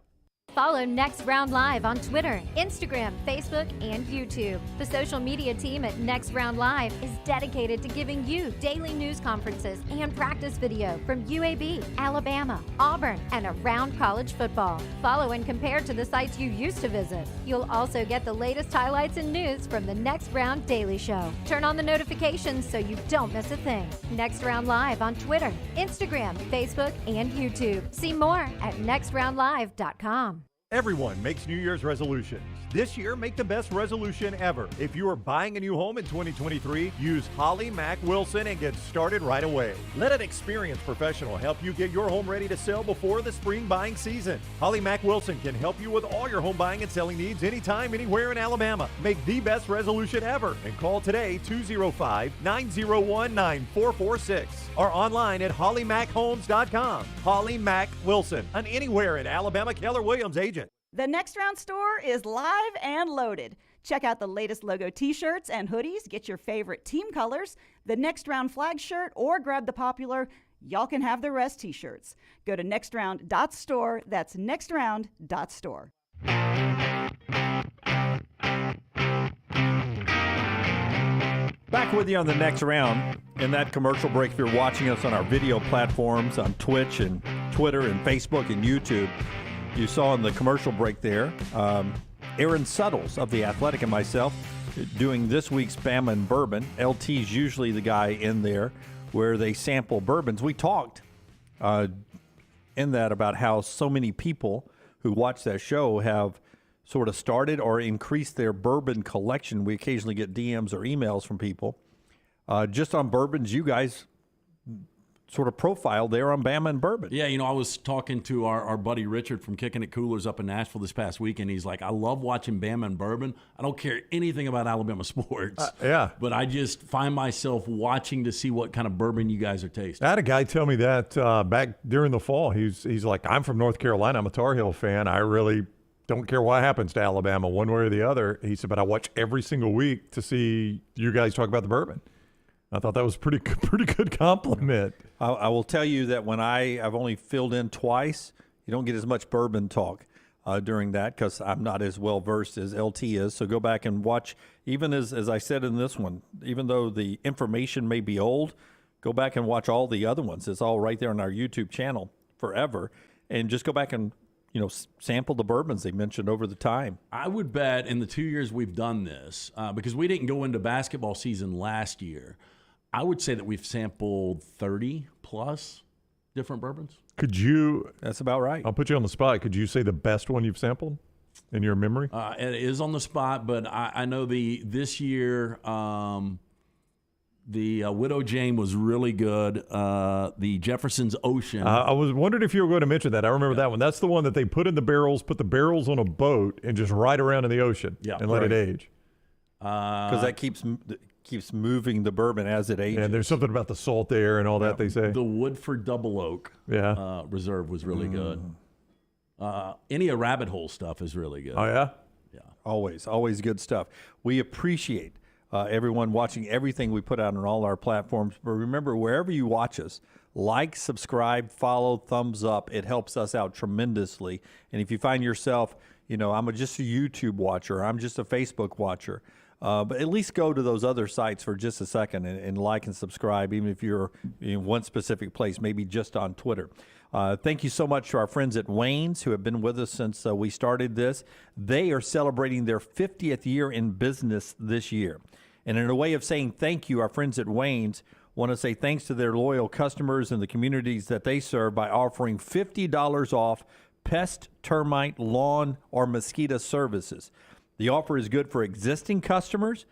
Follow Next Round Live on Twitter, Instagram, Facebook, and YouTube. The social media team at Next Round Live is dedicated to giving you daily news conferences and practice video from UAB, Alabama, Auburn, and around college football. Follow and compare to the sites you used to visit. You'll also get the latest highlights and news from the Next Round Daily Show. Turn on the notifications so you don't miss a thing. Next Round Live on Twitter, Instagram, Facebook, and YouTube. See more at nextroundlive.com. Everyone makes New Year's resolutions. This year, make the best resolution ever. If you are buying a new home in 2023, use Holly Mack Wilson and get started right away. Let an experienced professional help you get your home ready to sell before the spring buying season. Holly Mack Wilson can help you with all your home buying and selling needs anytime, anywhere in Alabama. Make the best resolution ever and call today 205-901-9446 or online at hollymachomes.com. Holly Mack Wilson, an anywhere in Alabama Keller Williams agent. The Next Round store is live and loaded. Check out the latest logo t-shirts and hoodies. Get your favorite team colors, the Next Round flag shirt, or grab the popular Y'all Can Have the Rest t-shirts. Go to nextround.store. That's nextround.store. Back with you on the Next Round. In that commercial break, if you're watching us on our video platforms on Twitch and Twitter and Facebook and YouTube, you saw in the commercial break there, Aaron Suttles of The Athletic and myself doing this week's Bama and Bourbon. LT's usually the guy in there where they sample bourbons. We talked in that about how so many people who watch that show have sort of started or increased their bourbon collection. We occasionally get DMs or emails from people just on bourbons you guys sort of profile there on Bama and Bourbon. Yeah, I was talking to our buddy Richard from Kicking It Coolers up in Nashville this past week, and he's like, I love watching Bama and Bourbon. I don't care anything about Alabama sports. But I just find myself watching to see what kind of bourbon you guys are tasting. I had a guy tell me that back during the fall. He's like, I'm from North Carolina. I'm a Tar Heel fan. I really don't care what happens to Alabama one way or the other. He said, but I watch every single week to see you guys talk about the bourbon. I thought that was pretty good compliment. I will tell you that when I've only filled in twice, you don't get as much bourbon talk during that because I'm not as well versed as LT is. So go back and watch, even as I said in this one, even though the information may be old, go back and watch all the other ones. It's all right there on our YouTube channel forever. And just go back and sample the bourbons they mentioned over the time. I would bet in the 2 years we've done this, because we didn't go into basketball season last year, I would say that we've sampled 30 plus different bourbons. That's about right. I'll put you on the spot. Could you say the best one you've sampled in your memory? It is on the spot, but I know this year the Widow Jane was really good. The Jefferson's Ocean. I was wondering if you were going to mention that. I remember that one. That's the one that they put in the barrels, put the barrels on a boat, and just ride around in the ocean and let it age. Because that keeps moving the bourbon as it ages. And there's something about the salt there and all that they say. The Woodford Double Oak Reserve was really good. Any of Rabbit Hole stuff is really good. Oh, yeah? Yeah. Always good stuff. We appreciate everyone watching everything we put out on all our platforms. But remember, wherever you watch us, like, subscribe, follow, thumbs up. It helps us out tremendously. And if you find yourself, I'm just a YouTube watcher, I'm just a Facebook watcher, but at least go to those other sites for just a second and like and subscribe, even if you're in one specific place, maybe just on Twitter. Thank you so much to our friends at Wayne's who have been with us since we started this. They are celebrating their 50th year in business this year. And in a way of saying thank you, our friends at Wayne's want to say thanks to their loyal customers and the communities that they serve by offering $50 off pest, termite, lawn, or mosquito services. The offer is good for existing customers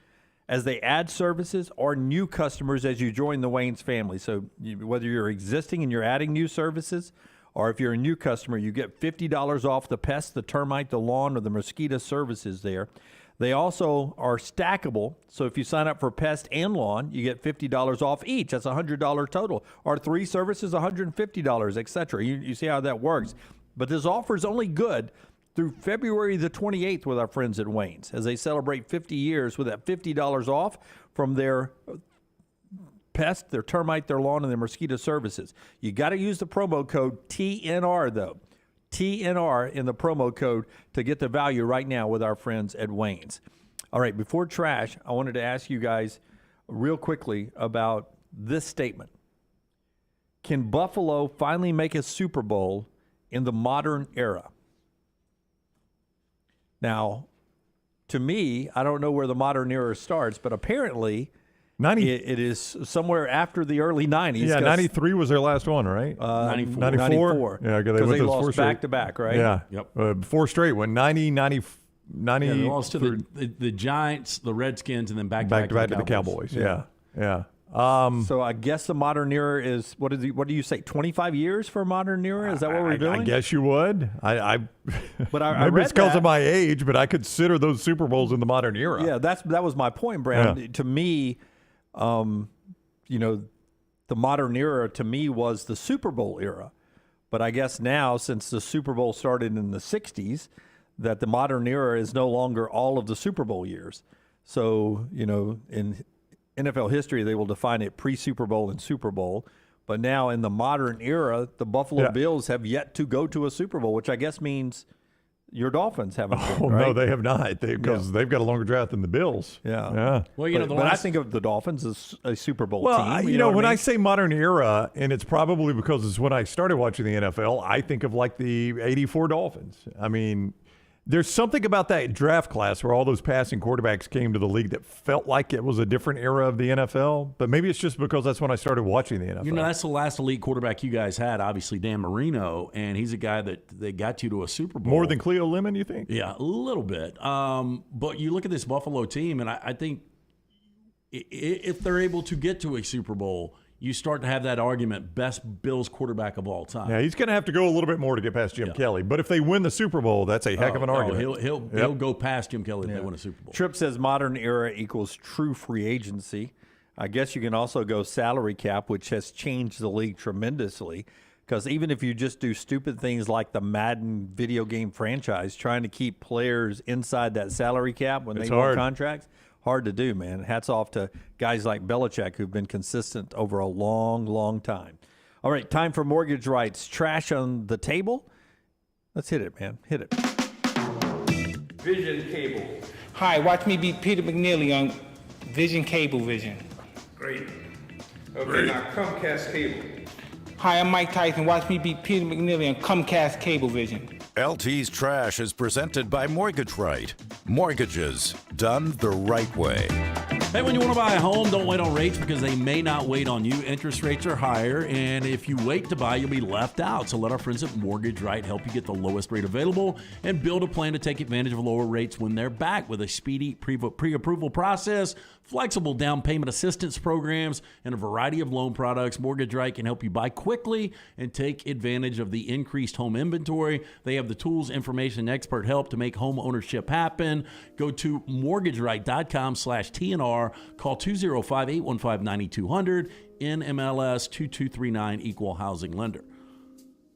as they add services or new customers as you join the Wayne's family. So whether you're existing and you're adding new services Or if you're a new customer, you get $50 off the pest, the termite, the lawn, or the mosquito services there. They also are stackable, so if you sign up for pest and lawn, you get $50 off each. That's $100 total. Or 3 services, $150, etc. You see how that works. But this offer is only good through February the 28th with our friends at Wayne's, as they celebrate 50 years with that $50 off from their pest, their termite, their lawn, and their mosquito services. You got to use the promo code TNR, though. TNR in the promo code to get the value right now with our friends at Wayne's. All right, before trash, I wanted to ask you guys real quickly about this statement. Can Buffalo finally make a Super Bowl in the modern era? Now, to me, I don't know where the modern era starts, but apparently it is somewhere after the early 90s. Yeah, 93 was their last one, right? 94. Yeah, because they lost back-to-back, right? Yeah. Yep. 4 straight. When 90. Yeah, they lost to the Giants, the Redskins, and then back-to-back to the Cowboys. Yeah. So I guess the modern era is, what do you say, 25 years for modern era? Is that what we're doing? I guess you would. But I maybe read it's because of my age, but I consider those Super Bowls in the modern era. Yeah, that was my point, Brad. Yeah. To me, the modern era to me was the Super Bowl era. But I guess now, since the Super Bowl started in the 60s, that the modern era is no longer all of the Super Bowl years. So, in NFL history, they will define it pre-Super Bowl and Super Bowl. But now in the modern era, the Buffalo Bills have yet to go to a Super Bowl, which I guess means your Dolphins haven't. No, they have not. Because they've got a longer draft than the Bills. Yeah. Well, but I think of the Dolphins as a Super Bowl team. Well, when I say modern era, and it's probably because it's when I started watching the NFL, I think of like the 84 Dolphins. I mean, there's something about that draft class where all those passing quarterbacks came to the league that felt like it was a different era of the NFL. But maybe it's just because that's when I started watching the NFL. That's the last elite quarterback you guys had, obviously Dan Marino, and he's a guy that got you to a Super Bowl. More than Cleo Lemon, you think? Yeah, a little bit. But you look at this Buffalo team, and I think if they're able to get to a Super Bowl, you start to have that argument, best Bills quarterback of all time. Yeah, he's going to have to go a little bit more to get past Jim Kelly. But if they win the Super Bowl, that's a heck of an argument. He'll go past Jim Kelly if they win a Super Bowl. Tripp says modern era equals true free agency. I guess you can also go salary cap, which has changed the league tremendously. Because even if you just do stupid things like the Madden video game franchise, trying to keep players inside that salary cap when they want contracts, hard to do, man. Hats off to guys like Belichick who've been consistent over a long, long time. All right, time for mortgage rights. Trash on the table. Let's hit it, man. Hit it. Vision Cable. Hi, watch me beat Peter McNeely on Vision Cable Vision. Great. Okay, now Comcast Cable. Hi, I'm Mike Tyson. Watch me beat Peter McNeely on Comcast Cable Vision. LT's Trash is presented by Mortgage Right. Mortgages done the right way. Hey, when you want to buy a home, don't wait on rates because they may not wait on you. Interest rates are higher, and if you wait to buy, you'll be left out. So let our friends at Mortgage Right help you get the lowest rate available and build a plan to take advantage of lower rates when they're back with a speedy pre-approval process, flexible down payment assistance programs, and a variety of loan products. Mortgage Right can help you buy quickly and take advantage of the increased home inventory. They have the tools, information, and expert help to make home ownership happen. Go to mortgageright.com/TNR. Call 205-815-9200. NMLS 2239, Equal Housing Lender.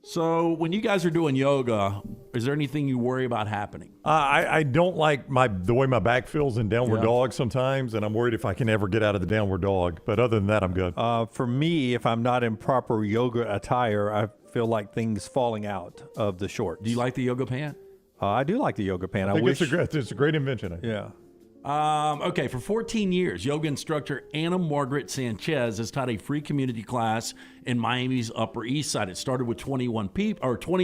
So when you guys are doing yoga, is there anything you worry about happening? I don't like the way my back feels in downward dog sometimes, and I'm worried if I can ever get out of the downward dog. But other than that, I'm good. For me, if I'm not in proper yoga attire, I feel like things falling out of the shorts. Do you like the yoga pant? I do like the yoga pant. I think it's a great invention. Yeah. Okay, for 14 years, yoga instructor Anna Margaret Sanchez has taught a free community class in Miami's Upper East Side. It started with 20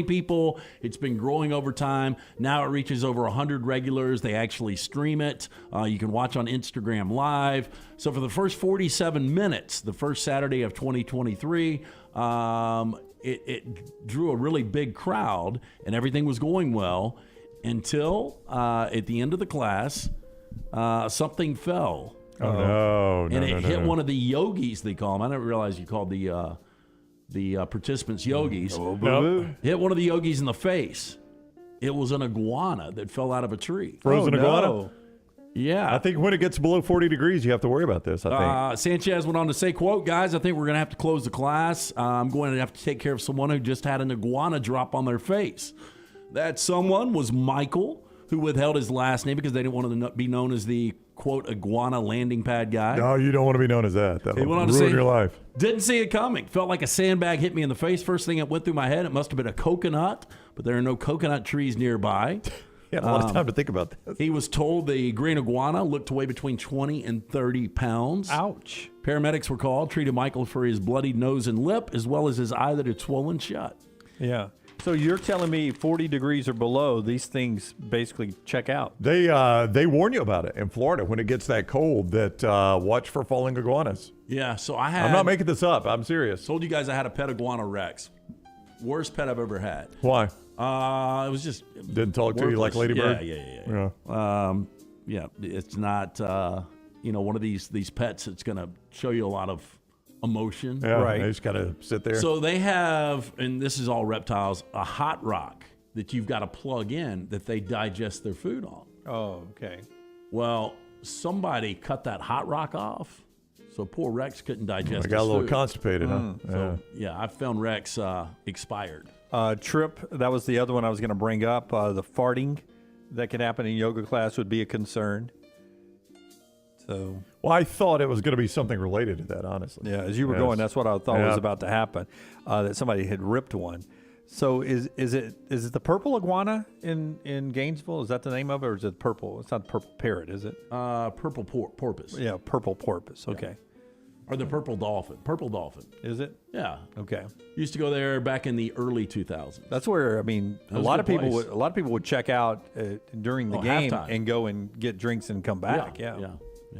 people. It's been growing over time. Now it reaches over 100 regulars. They actually stream it. You can watch on Instagram Live. So for the first 47 minutes, the first Saturday of 2023, it drew a really big crowd, and everything was going well until at the end of the class, something fell. Oh, no. And it hit one of the yogis, they call them. I didn't realize you called the the participants' yogis. Nope. Hit one of the yogis in the face. It was an iguana that fell out of a tree. Frozen iguana? Yeah. I think when it gets below 40 degrees, you have to worry about this, I think. Sanchez went on to say, quote, guys, I think we're going to have to close the class. I'm going to have to take care of someone who just had an iguana drop on their face. That someone was Michael, who withheld his last name because they didn't want to be known as the, quote, iguana landing pad guy. No, you don't want to be known as that. That will ruin your life. Didn't see it coming. Felt like a sandbag hit me in the face. First thing that went through my head, it must have been a coconut, but there are no coconut trees nearby. He had a lot of time to think about this. He was told the green iguana looked to weigh between 20 and 30 pounds. Ouch. Paramedics were called, treated Michael for his bloodied nose and lip, as well as his eye that had swollen shut. Yeah. So you're telling me 40 degrees or below, these things basically check out? They warn you about it in Florida when it gets that cold, that watch for falling iguanas. Yeah, so I'm not making this up. I'm serious. Told you guys I had a pet iguana Rex. Worst pet I've ever had. Why? It was just didn't talk to you like Lady Bird. Yeah. It's not one of these pets that's going to show you a lot of emotion. Yeah, right. They just got to sit there. So they have, and this is all reptiles, a hot rock that you've got to plug in that they digest their food on. Oh, okay. Well, somebody cut that hot rock off, so poor Rex couldn't digest his got a little food. constipated, huh? So, I found Rex expired. Trip, that was the other one I was going to bring up. The farting that could happen in yoga class would be a concern. So, well, I thought it was going to be something related to that, honestly. Yeah, as you were going, that's what I thought was about to happen. That somebody had ripped one. So is it the purple iguana in Gainesville? Is that the name of it, or is it purple? It's not purple parrot, is it? Purple porpoise. Yeah, purple porpoise. Okay. Yeah. Or the purple dolphin. Purple dolphin. Is it? Yeah. Okay. Used to go there back in the early 2000s. That's where a lot of people would check out during the game halftime. and go and get drinks and come back. Yeah.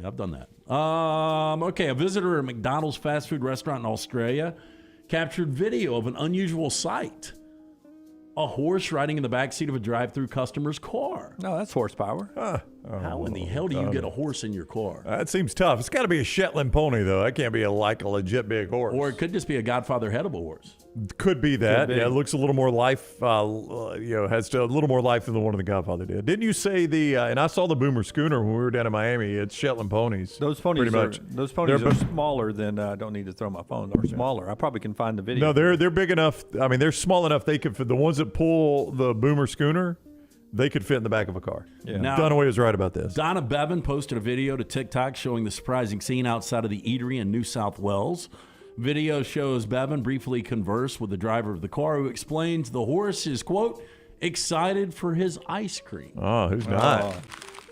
I've done that. Okay, a visitor at a McDonald's fast food restaurant in Australia captured video of an unusual sight. A horse riding in the backseat of a drive-through customer's car. No, that's horsepower. How in the hell do you get a horse in your car? That seems tough. It's got to be a Shetland pony, though. That can't be a legit big horse. Or it could just be a Godfather headable horse. Could be that. Yeah, it looks a little more life. Has a little more life than the one in the Godfather did. Didn't you say and I saw the Boomer Schooner when we were down in Miami. It's Shetland ponies. Those ponies pretty much. Those ponies are smaller than. I don't need to throw my phone. They're smaller. I probably can find the video. No, they're big enough. I mean, they're small enough. They could. The ones that pull the Boomer Schooner, they could fit in the back of a car. Yeah. Now, Dunaway is right about this. Donna Bevan posted a video to TikTok showing the surprising scene outside of the eatery in New South Wales. Video shows Bevan briefly converse with the driver of the car, who explains the horse is, quote, excited for his ice cream. Oh, who's not?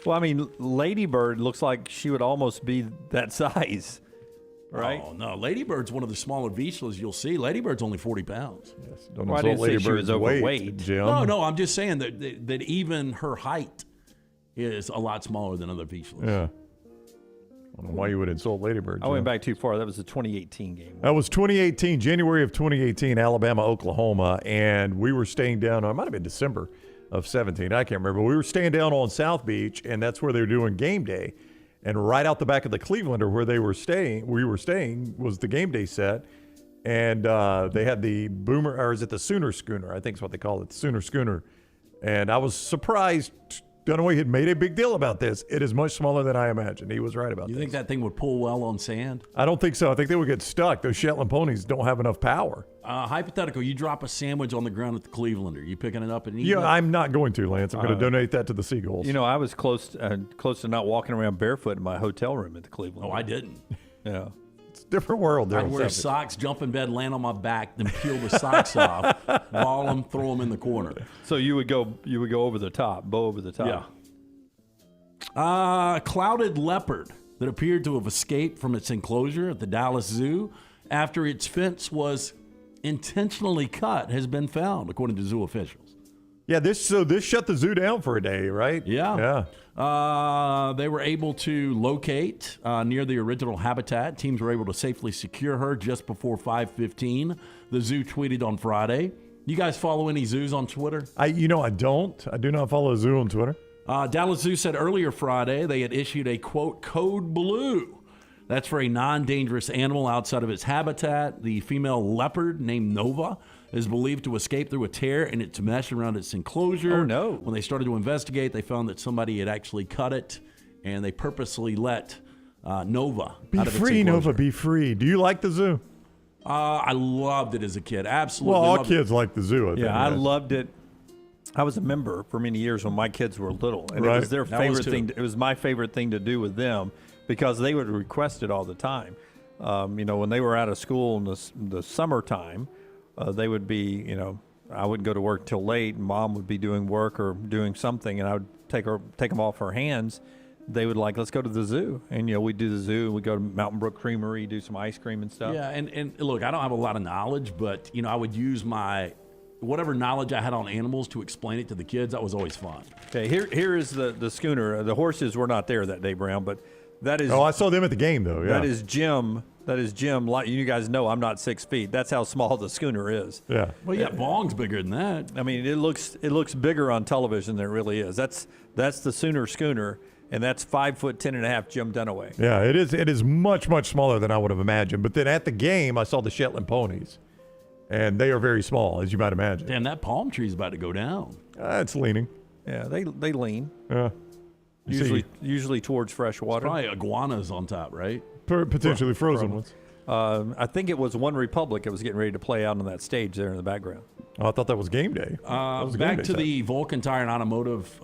Well, I mean, Ladybird looks like she would almost be that size, right? Oh, no. Ladybird's one of the smaller Vizslas you'll see. Ladybird's only 40 pounds. Yes. Don't Well, I didn't say she was overweight. Jim. No, I'm just saying that even her height is a lot smaller than other Vizslas. Yeah. I don't know why you would insult Ladybird. I went back too far. That was the 2018 game. That was 2018, January of 2018, Alabama, Oklahoma, and we were staying down. It might have been December of 17. I can't remember. We were staying down on South Beach, and that's where they were doing game day. And right out the back of the Clevelander where we were staying was the game day set. And they had the Boomer, or is it the Sooner Schooner? I think is what they call it, the Sooner Schooner. And I was surprised Dunaway had made a big deal about this. It is much smaller than I imagined. He was right about You this. think that thing would pull well on sand? I don't think so. I think they would get stuck. Those Shetland ponies don't have enough power. Hypothetical, you drop a sandwich on the ground at the Clevelander. You picking it up and eating it? Yeah, I'm not going to, Lance. I'm going to donate that to the Seagulls. You know, I was close to not walking around barefoot in my hotel room at the Cleveland. Oh, I didn't. Yeah. It's a different world there. I'd wear socks, jump in bed, land on my back, then peel the socks off, ball them, throw them in the corner. So you would go over the top, bow over the top. Yeah. Clouded leopard that appeared to have escaped from its enclosure at the Dallas Zoo after its fence was intentionally cut has been found, according to zoo officials. Yeah, this shut the zoo down for a day, right? Yeah. They were able to locate near the original habitat. Teams were able to safely secure her just before 5:15. The zoo tweeted on Friday. You guys follow any zoos on Twitter? I don't. I do not follow a zoo on Twitter. Dallas Zoo said earlier Friday they had issued a, quote, code blue That's for a non-dangerous animal outside of its habitat. The female leopard named Nova is believed to escape through a tear in its mesh around its enclosure. Oh, no. When they started to investigate, they found that somebody had actually cut it, and they purposely let Nova Be out of its free, enclosure. Nova, be free. Do you like the zoo? I loved it as a kid. Absolutely. Well, all loved it. kids like the zoo. I think, I loved it. I was a member for many years when my kids were little, and Right. it was their That was favorite too. thing. It was my favorite thing to do with them because they would request it all the time. When they were out of school in the summertime, they would be, I wouldn't go to work till late, and Mom would be doing work or doing something, and I would take them off her hands. They would let's go to the zoo, and we'd do the zoo. We'd go to Mountain Brook Creamery, do some ice cream and stuff. Yeah, and look, I don't have a lot of knowledge, but I would use my whatever knowledge I had on animals to explain it to the kids. That was always fun. Okay, here is the schooner. The horses were not there that day, Brown, but that is. Oh, I saw them at the game though. Yeah, That is Jim. Like you guys know, I'm not 6 feet. That's how small the schooner is. Yeah. Well, yeah, Bong's bigger than that. I mean, it looks bigger on television than it really is. That's the Sooner schooner, and that's 5'10.5" Jim Dunaway. Yeah, it is. It is much, much smaller than I would have imagined. But then at the game, I saw the Shetland ponies, and they are very small, as you might imagine. Damn, that palm tree's about to go down. It's leaning. Yeah, they lean. Yeah. Usually towards fresh water. Probably iguanas on top, right? Potentially frozen ones. I think it was One Republic that was getting ready to play out on that stage there in the background. Oh, I thought that was game day. Back to the Vulcan Tire and Automotive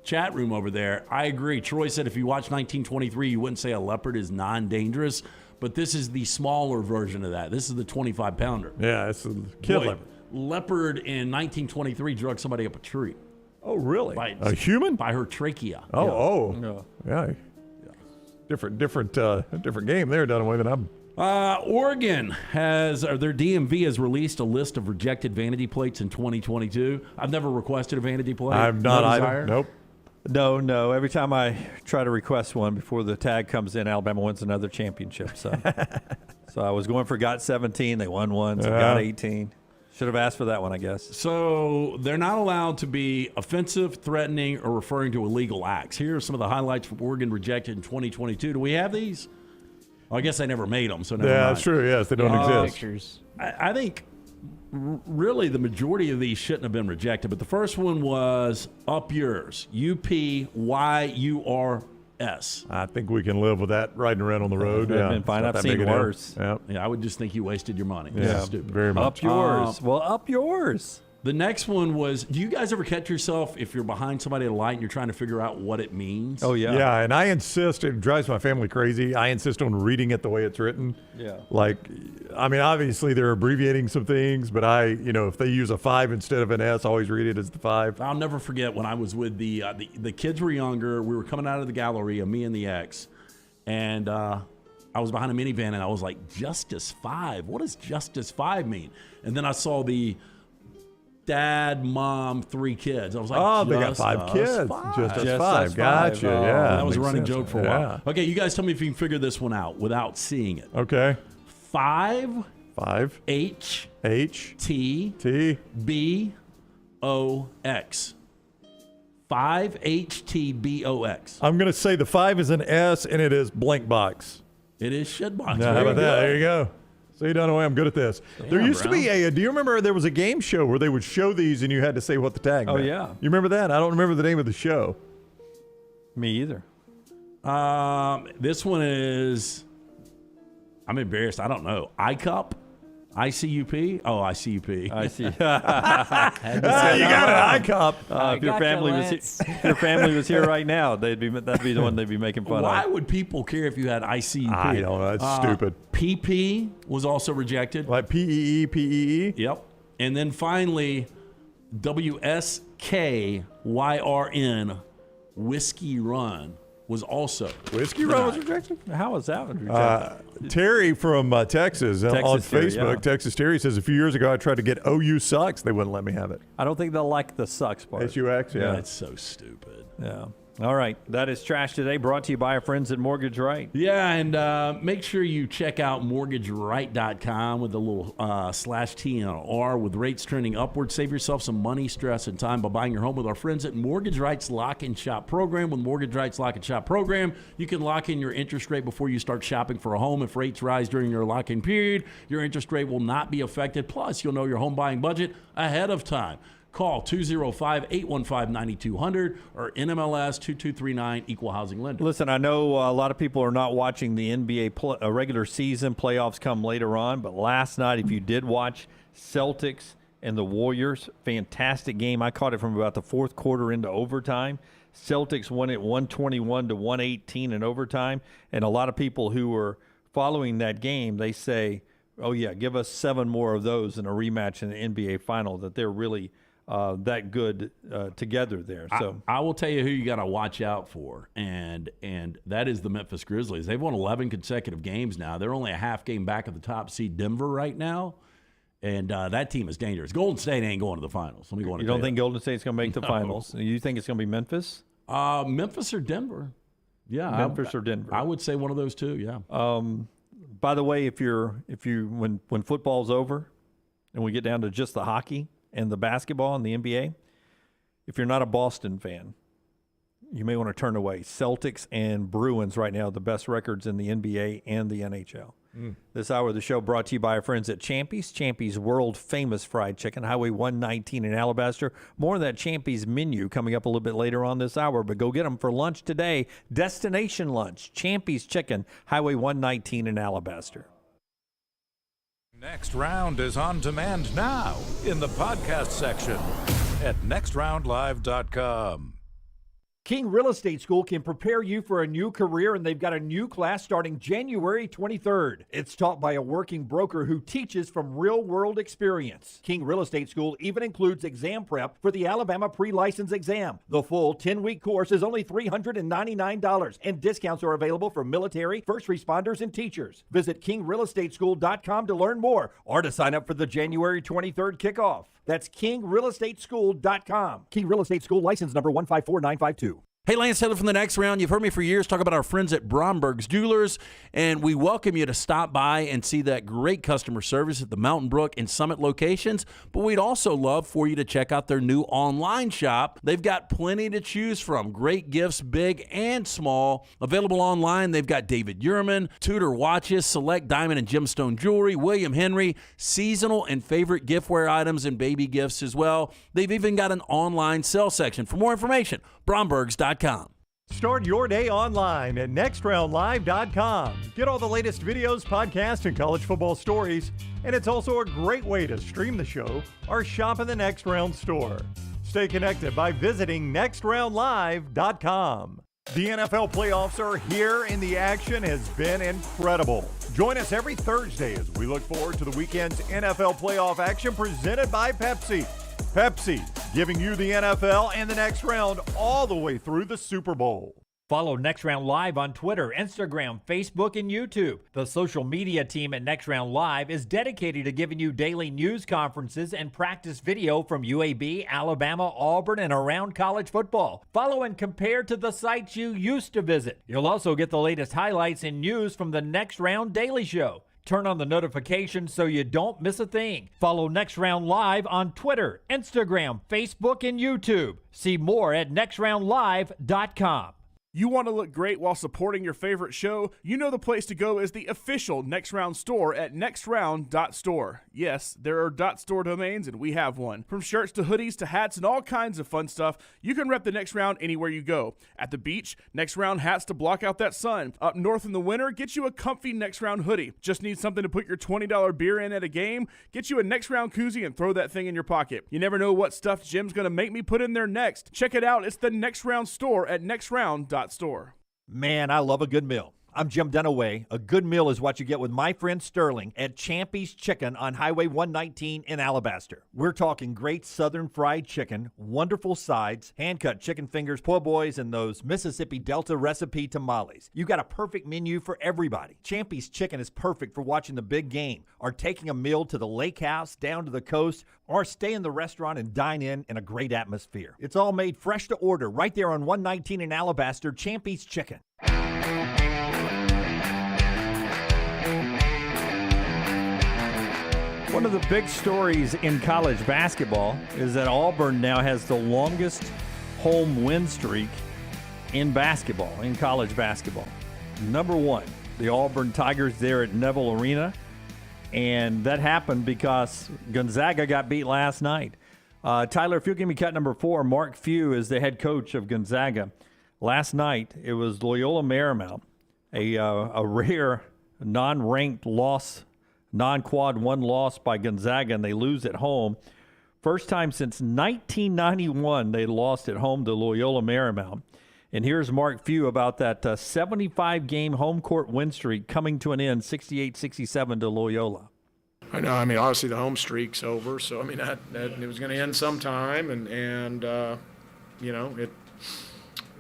chat room over there. I agree. Troy said if you watch 1923, you wouldn't say a leopard is non-dangerous, but this is the smaller version of that. This is the 25-pounder. Yeah, it's a kid leopard. Leopard in 1923 drug somebody up a tree. Oh, really? By a human? By her trachea. Yeah. Different game there, Dunaway, than I'm. Oregon their DMV has released a list of rejected vanity plates in 2022. I've never requested a vanity plate. I've not either. Nope. No. Every time I try to request one before the tag comes in, Alabama wins another championship. So, I was going for got 17. They won one, so got 18. Should have asked for that one, I guess. So they're not allowed to be offensive, threatening, or referring to illegal acts. Here are some of the highlights from Oregon rejected in 2022. Do we have these? Well, I guess they never made them, so never mind. That's true. Yes, they don't exist. Pictures. I think really the majority of these shouldn't have been rejected, but the first one was Up Yours, UPYURS. I think we can live with that riding around on the road. Yeah, been fine. I've seen worse. Yeah, I would just think you wasted your money. Yeah, stupid. Very much. Up yours. Up yours. The next one was, do you guys ever catch yourself if you're behind somebody at a light and you're trying to figure out what it means? Oh, yeah. Yeah, and I insist, it drives my family crazy, I insist on reading it the way it's written. Yeah. Obviously they're abbreviating some things, but if they use a 5 instead of an S, I always read it as the 5. I'll never forget when I was with the kids were younger. We were coming out of the Galleria, me and the ex, and I was behind a minivan, and I was like, Justice 5? What does Justice 5 mean? And then I saw the dad, mom, 3 kids. I was like, they got 5 kids. Just 5. Gotcha. Yeah. That was a running joke for a while. Yeah. Okay, you guys tell me if you can figure this one out without seeing it. Okay. 5 H T B O X. 5HTBOX. I'm going to say the 5 is an S, and it is blank box. It is shit box. Now, how about that? There you go. So you don't know I'm good at this. There used to be do you remember there was a game show where they would show these and you had to say what the tag meant? Oh, yeah. You remember that? I don't remember the name of the show. Me either. This one is, I'm embarrassed. I don't know. ICUP? ICUP? Oh, ICUP. I see. You got an ICUP. If your family was here right now, that'd be the one they'd be making fun Why of. would people care if you had ICUP? I don't know. That's stupid. PP was also rejected. Like PEE? Yep. And then finally, WSKYRN, Whiskey Run, was also Whiskey Run was rejected? How was that one rejected? Terry from Texas on Terry, Facebook, yeah. Texas Terry says, a few years ago I tried to get OU sucks. They wouldn't let me have it. I don't think they'll like the sucks part. SUX, yeah. That's so stupid. Yeah. All right. That is Trash Today, brought to you by our friends at Mortgage Right. Yeah, and make sure you check out mortgageright.com with a little /T and R with rates trending upward. Save yourself some money, stress, and time by buying your home with our friends at Mortgage Right's Lock and Shop program. With Mortgage Right's Lock and Shop program, you can lock in your interest rate before you start shopping for a home. If rates rise during your lock-in period, your interest rate will not be affected. Plus, you'll know your home buying budget ahead of time. Call 205-815-9200 or NMLS 2239 Equal Housing Lender. Listen, I know a lot of people are not watching the NBA regular season. Playoffs come later on. But last night, if you did watch Celtics and the Warriors, fantastic game. I caught it from about the fourth quarter into overtime. Celtics won it 121-118 in overtime. And a lot of people who were following that game, they say, oh, yeah, give us 7 more of those in a rematch in the NBA final, that they're really that good together there. So I will tell you who you got to watch out for, and that is the Memphis Grizzlies. They've won 11 consecutive games now. They're only a half game back of the top seed Denver right now, and that team is dangerous. Golden State ain't going to the finals. Let me go on. You don't think Golden State's going to make the finals? You think it's going to be Memphis? Memphis or Denver? Yeah, Memphis or Denver. I would say one of those two. Yeah. By the way, when football's over, and we get down to just the hockey and the basketball and the NBA, if you're not a Boston fan, you may want to turn away. Celtics and Bruins right now, the best records in the NBA and the NHL. This hour of the show brought to you by our friends at Champy's. Champy's world-famous fried chicken, Highway 119 in Alabaster. More of that Champy's menu coming up a little bit later on this hour, but go get them for lunch today. Destination lunch, Champy's Chicken, Highway 119 in Alabaster. Next Round is on demand now in the podcast section at nextroundlive.com. King Real Estate School can prepare you for a new career, and they've got a new class starting January 23rd. It's taught by a working broker who teaches from real-world experience. King Real Estate School even includes exam prep for the Alabama pre-license exam. The full 10-week course is only $399, and discounts are available for military, first responders, and teachers. Visit kingrealestateschool.com to learn more or to sign up for the January 23rd kickoff. That's kingrealestateschool.com. King Real Estate School, license number 154952. Hey, Lance Taylor from The Next Round. You've heard me for years talk about our friends at Bromberg's Jewelers, and we welcome you to stop by and see that great customer service at the Mountain Brook and Summit locations, but we'd also love for you to check out their new online shop. They've got plenty to choose from. Great gifts, big and small. Available online, they've got David Yurman, Tudor watches, select diamond and gemstone jewelry, William Henry, seasonal and favorite giftware items, and baby gifts as well. They've even got an online sale section. For more information, brombergs.com. Start your day online at nextroundlive.com. Get all the latest videos, podcasts, and college football stories. And it's also a great way to stream the show or shop in the Next Round store. Stay connected by visiting nextroundlive.com. The NFL playoffs are here and the action has been incredible. Join us every Thursday as we look forward to the weekend's NFL playoff action presented by Pepsi. Pepsi, giving you the NFL and the Next Round all the way through the Super Bowl. Follow Next Round Live on Twitter, Instagram, Facebook, and YouTube. The social media team at Next Round Live is dedicated to giving you daily news conferences and practice video from UAB, Alabama, Auburn, and around college football. Follow and compare to the sites you used to visit. You'll also get the latest highlights and news from the Next Round Daily Show. Turn on the notifications so you don't miss a thing. Follow Next Round Live on Twitter, Instagram, Facebook, and YouTube. See more at nextroundlive.com. You want to look great while supporting your favorite show? You know the place to go is the official Next Round store at nextround.store. Yes, there are .store domains, and we have one. From shirts to hoodies to hats and all kinds of fun stuff, you can rep the Next Round anywhere you go. At the beach, Next Round hats to block out that sun. Up north in the winter, get you a comfy Next Round hoodie. Just need something to put your $20 beer in at a game? Get you a Next Round koozie and throw that thing in your pocket. You never know what stuff Jim's going to make me put in there next. Check it out. It's the Next Round store at nextround.store. Man, I love a good meal. I'm Jim Dunaway. A good meal is what you get with my friend Sterling at Champy's Chicken on Highway 119 in Alabaster. We're talking great southern fried chicken, wonderful sides, hand-cut chicken fingers, po' boys, and those Mississippi Delta recipe tamales. You got a perfect menu for everybody. Champy's Chicken is perfect for watching the big game or taking a meal to the lake house, down to the coast, or stay in the restaurant and dine in a great atmosphere. It's all made fresh to order right there on 119 in Alabaster, Champy's Chicken. One of the big stories in college basketball is that Auburn now has the longest home win streak in basketball, in college basketball. Number one, the Auburn Tigers there at Neville Arena. And that happened because Gonzaga got beat last night. Tyler, if you'll give me cut number 4, Mark Few is the head coach of Gonzaga. Last night, it was Loyola Marymount, a rare non-ranked loss, non-quad one loss by Gonzaga, and they lose at home. First time since 1991 they lost at home to Loyola Marymount. And here's Mark Few about that 75-game home court win streak coming to an end, 68-67 to Loyola. I know. I mean, obviously the home streak's over, so I mean that it was going to end sometime, and you know it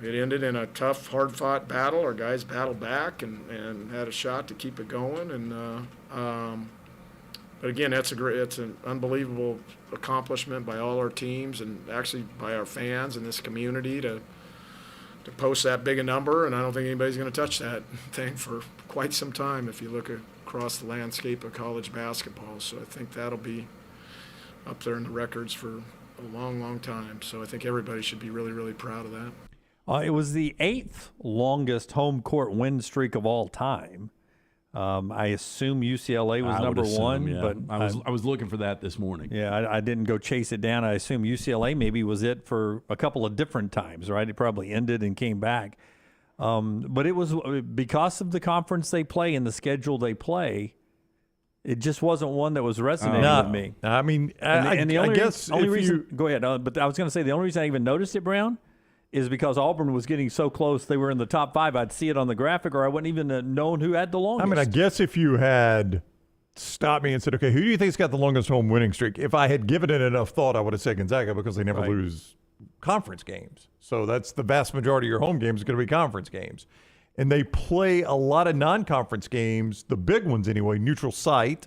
ended in a tough, hard-fought battle. Our guys battled back and had a shot to keep it going, and but again, it's an unbelievable accomplishment by all our teams and actually by our fans and this community to post that big a number, and I don't think anybody's going to touch that thing for quite some time if you look across the landscape of college basketball. So I think that'll be up there in the records for a long, long time. So I think everybody should be really, really proud of that. It was the 8th longest home court win streak of all time. I assume UCLA was number one, yeah. but I was looking for that this morning. Yeah, I didn't go chase it down. I assume UCLA maybe was it for a couple of different times, right? It probably ended and came back. But it was because of the conference they play and the schedule they play. It just wasn't one that was resonating with me. I mean, I guess only reason. Go ahead, but I was going to say the only reason I even noticed it, Brown, is because Auburn was getting so close. They were in the top 5. I'd see it on the graphic, or I wouldn't even have known who had the longest. I mean, I guess if you had stopped me and said, okay, who do you think's got the longest home winning streak? If I had given it enough thought, I would have said Gonzaga because they never lose conference games. So that's the vast majority of your home games is going to be conference games. And they play a lot of non-conference games, the big ones anyway, neutral site,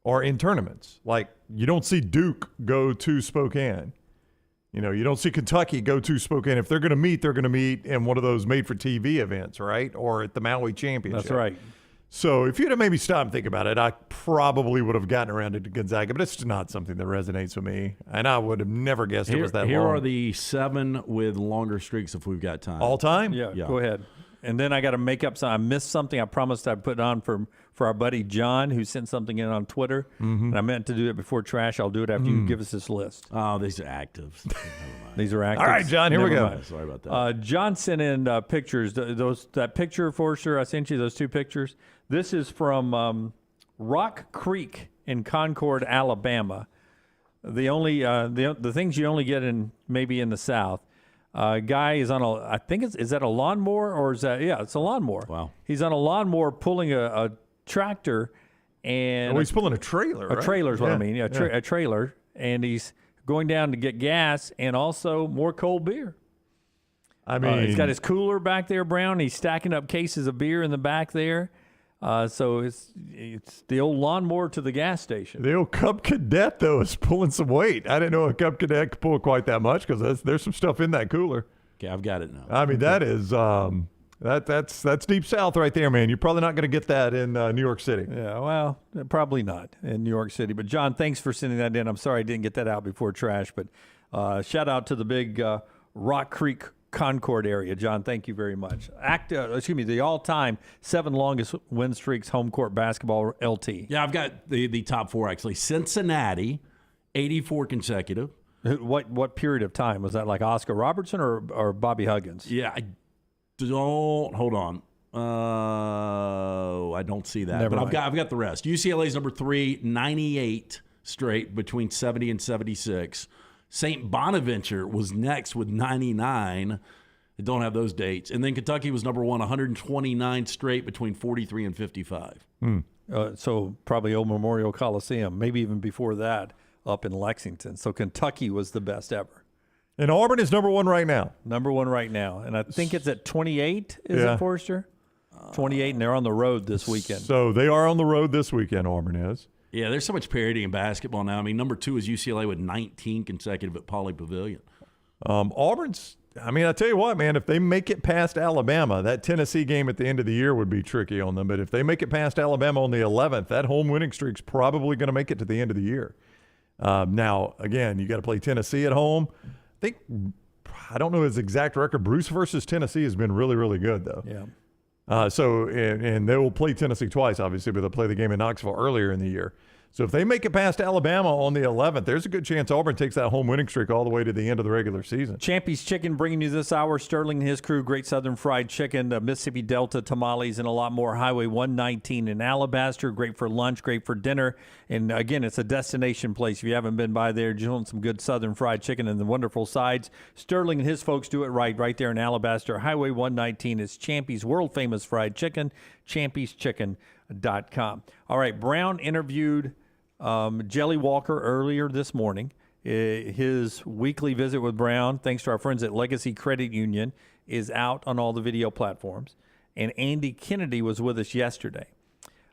or in tournaments. Like, you don't see Duke go to Spokane. You know, you don't see Kentucky go to Spokane. If they're going to meet in one of those made-for-TV events, right? Or at the Maui Championship. That's right. So if you'd have maybe stopped and think about it, I probably would have gotten around to Gonzaga, but it's not something that resonates with me. And I would have never guessed it was that long. Here are the 7 with longer streaks if we've got time. All time? Yeah, go ahead. And then I got to make up some. I missed something I promised I'd put on for our buddy John, who sent something in on Twitter. And I meant to do it before trash. I'll do it after you give us this list. Oh, these are actives. These are actives. All right, John, here we go. Sorry about that. John sent in pictures. That picture, Forrester, I sent you those 2 pictures. This is from Rock Creek in Concord, Alabama. The only the things you only get in maybe in the South. Guy is on I think is that a lawnmower or is that, it's a lawnmower. Wow. He's on a lawnmower pulling a tractor and. He's pulling a trailer, right? A trailer is what I mean. Yeah, a trailer. And he's going down to get gas and also more cold beer. I mean. He's got his cooler back there, Brown. He's stacking up cases of beer in the back there. So it's the old lawnmower to the gas station. The old Cub Cadet, though, is pulling some weight. I didn't know a Cub Cadet could pull quite that much because there's some stuff in that cooler. Okay, I've got it now. I mean, that is that's deep south right there, man. You're probably not going to get that in New York City. Yeah, well, probably not in New York City. But, John, thanks for sending that in. I'm sorry I didn't get that out before trash. But shout out to the big Rock Creek Concord area. John, thank you very much. The all-time 7 longest win streaks home court basketball LT. Yeah, I've got the top 4 actually. Cincinnati, 84 consecutive. What period of time? Was that like Oscar Robertson or Bobby Huggins? Yeah, I don't. Hold on. I don't see that. Never but mind. I've got the rest. UCLA's number 3, 98 straight between 70 and 76. St. Bonaventure was next with 99. I don't have those dates. And then Kentucky was number 1, 129 straight between 43 and 55. So probably Old Memorial Coliseum, maybe even before that up in Lexington. So Kentucky was the best ever. And Auburn is number 1 right now. Number 1 right now. And I think it's at 28, is it, Forrester? 28, and they're on the road this weekend. So they are on the road this weekend, Auburn is. Yeah, there's so much parity in basketball now. I mean, number 2 is UCLA with 19 consecutive at Pauley Pavilion. Auburn's, I mean, I tell you what, man, if they make it past Alabama, that Tennessee game at the end of the year would be tricky on them. But if they make it past Alabama on the 11th, that home winning streak's probably going to make it to the end of the year. Now, again, you got to play Tennessee at home. I don't know his exact record. Bruce versus Tennessee has been really, really good, though. Yeah. And they will play Tennessee twice, obviously, but they'll play the game in Knoxville earlier in the year. So if they make it past Alabama on the 11th, there's a good chance Auburn takes that home winning streak all the way to the end of the regular season. Champy's Chicken bringing you this hour. Sterling and his crew, Great Southern Fried Chicken, Mississippi Delta tamales, and a lot more. Highway 119 in Alabaster. Great for lunch, great for dinner. And, again, it's a destination place. If you haven't been by there, just want some good Southern Fried Chicken and the wonderful sides. Sterling and his folks do it right there in Alabaster. Highway 119 is Champy's world-famous fried chicken, champyschicken.com. All right, Brown interviewed Jelly Walker earlier this morning. His weekly visit with Brown, thanks to our friends at Legacy Credit Union, is out on all the video platforms. And Andy Kennedy was with us yesterday.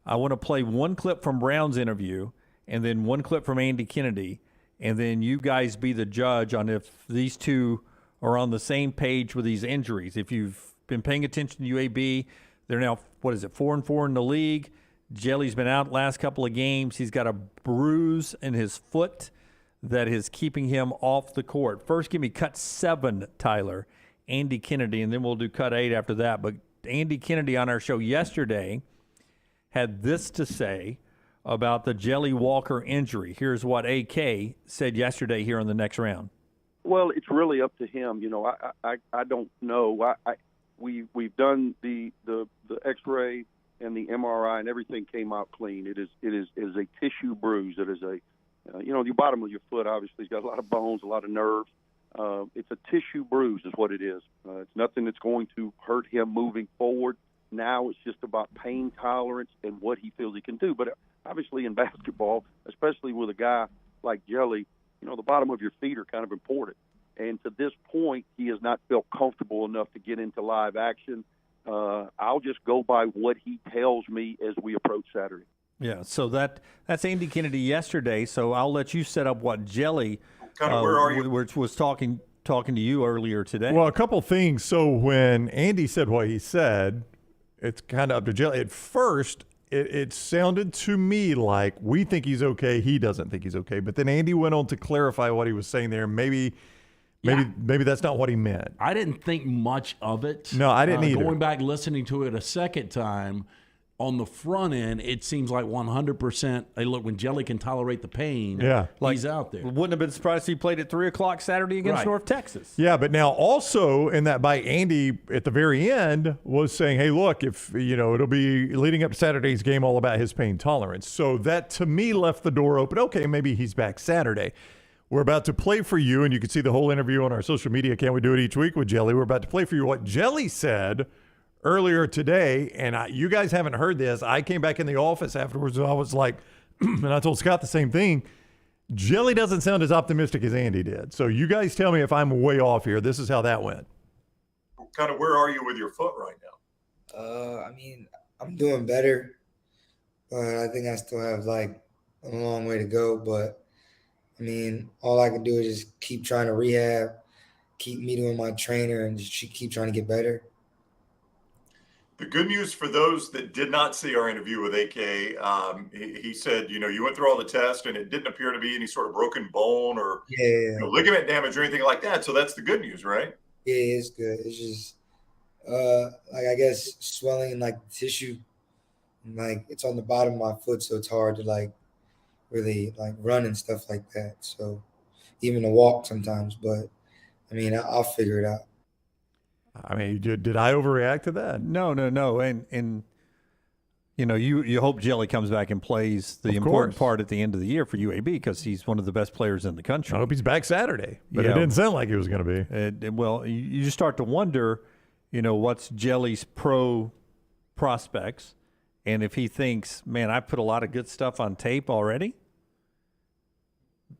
I want to play one clip from Brown's interview and then one clip from Andy Kennedy, and then you guys be the judge on if these two are on the same page with these injuries. If you've been paying attention to UAB, they're now, 4-4 in the league. Jelly's been out last couple of games. He's got a bruise in his foot that is keeping him off the court. First, give me cut 7, Tyler, Andy Kennedy, and then we'll do cut 8 after that. But Andy Kennedy on our show yesterday had this to say about the Jelly Walker injury. Here's what AK said yesterday here on the next round. Well, it's really up to him. You know, I don't know. We've done the X-ray and the MRI, and everything came out clean. It is a tissue bruise. It is the bottom of your foot obviously has got a lot of bones, a lot of nerves. It's a tissue bruise is what it is. It's nothing that's going to hurt him moving forward. Now it's just about pain tolerance and what he feels he can do. But obviously in basketball, especially with a guy like Jelly, the bottom of your feet are kind of important. And to this point, he has not felt comfortable enough to get into live action. I'll just go by what he tells me as we approach Saturday. Yeah, so that's Andy Kennedy yesterday. So I'll let you set up what Jelly where are you? was talking to you earlier today. Well, a couple things. So when Andy said what he said, it's kind of up to Jelly. At first, it sounded to me like we think he's okay. He doesn't think he's okay. But then Andy went on to clarify what he was saying there. Maybe that's not what he meant. I didn't think much of it. No, I didn't either. Going back listening to it a second time, on the front end, it seems like 100%. Hey, look, when Jelly can tolerate the pain, he's out there. Wouldn't have been surprised if he played at 3 o'clock Saturday against North Texas. Yeah, but now also in that bite, Andy at the very end was saying, hey, look, if it'll be leading up to Saturday's game all about his pain tolerance. So that to me left the door open. Okay, maybe he's back Saturday. We're about to play for you, and you can see the whole interview on our social media. Can't we do it each week with Jelly? We're about to play for you what Jelly said earlier today, and you guys haven't heard this. I came back in the office afterwards, and I was like, and I told Scott the same thing. Jelly doesn't sound as optimistic as Andy did. So you guys tell me if I'm way off here. This is how that went. Kind of where are you with your foot right now? I mean, I'm doing better, but I think I still have a long way to go. But I mean, all I can do is just keep trying to rehab, keep meeting with my trainer, and just keep trying to get better. The good news for those that did not see our interview with AK, he said, you went through all the tests and it didn't appear to be any sort of broken bone or ligament damage or anything like that. So that's the good news, right? Yeah, it's good. It's just I guess swelling in the tissue, and it's on the bottom of my foot, so it's hard to really run and stuff like that. So even to walk sometimes, but I mean, I'll figure it out. I mean, did I overreact to that? No. And You hope Jelly comes back and plays the important part at the end of the year for UAB because he's one of the best players in the country. I hope he's back Saturday, but it didn't sound like he was going to be. Well, you just start to wonder, what's Jelly's pro prospects, and if he thinks, man, I put a lot of good stuff on tape already,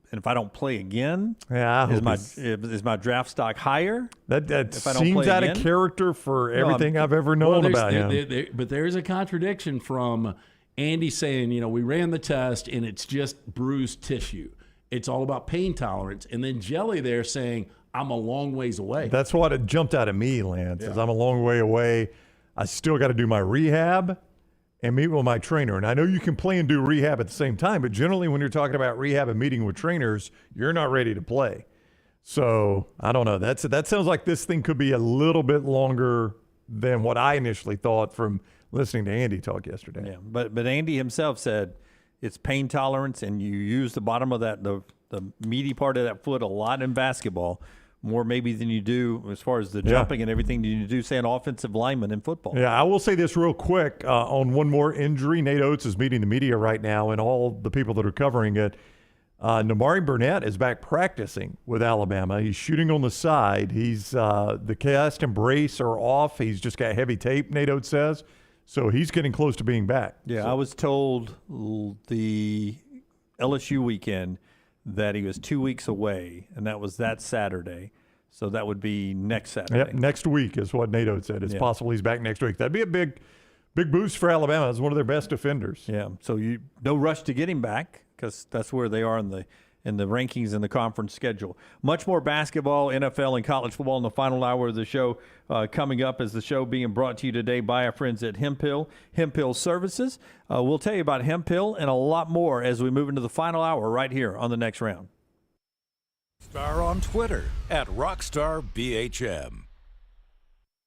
and if I don't play again, is my draft stock higher? That seems out of character for everything I've ever known about him. But there's a contradiction from Andy saying, we ran the test and it's just bruised tissue. It's all about pain tolerance. And then Jelly there saying, I'm a long ways away. That's what it jumped out at me, Lance, is I'm a long way away. I still got to do my rehab and meet with my trainer. And I know you can play and do rehab at the same time, but generally when you're talking about rehab and meeting with trainers, you're not ready to play. So I don't know. That sounds like this thing could be a little bit longer than what I initially thought from listening to Andy talk yesterday. Yeah, but Andy himself said it's pain tolerance, and you use the bottom of that, the meaty part of that foot a lot in basketball, more maybe than you do as far as the jumping and everything you do, say, an offensive lineman in football. Yeah, I will say this real quick on one more injury. Nate Oates is meeting the media right now, and all the people that are covering it. Namari Burnett is back practicing with Alabama. He's shooting on the side. He's the cast and brace are off. He's just got heavy tape, Nate Oates says. So he's getting close to being back. Yeah, I was told the LSU weekend that he was 2 weeks away, and that was that Saturday. So that would be next Saturday. Yep, next week is what Nate Oates said. It's possible he's back next week. That'd be a big boost for Alabama. It's one of their best defenders. Yeah, so no rush to get him back because that's where they are in the rankings in the conference schedule. Much more basketball, NFL, and college football in the final hour of the show coming up as the show being brought to you today by our friends at Hemphill Services. We'll tell you about Hemphill and a lot more as we move into the final hour right here on the Next Round. Star on Twitter at RockstarBHM.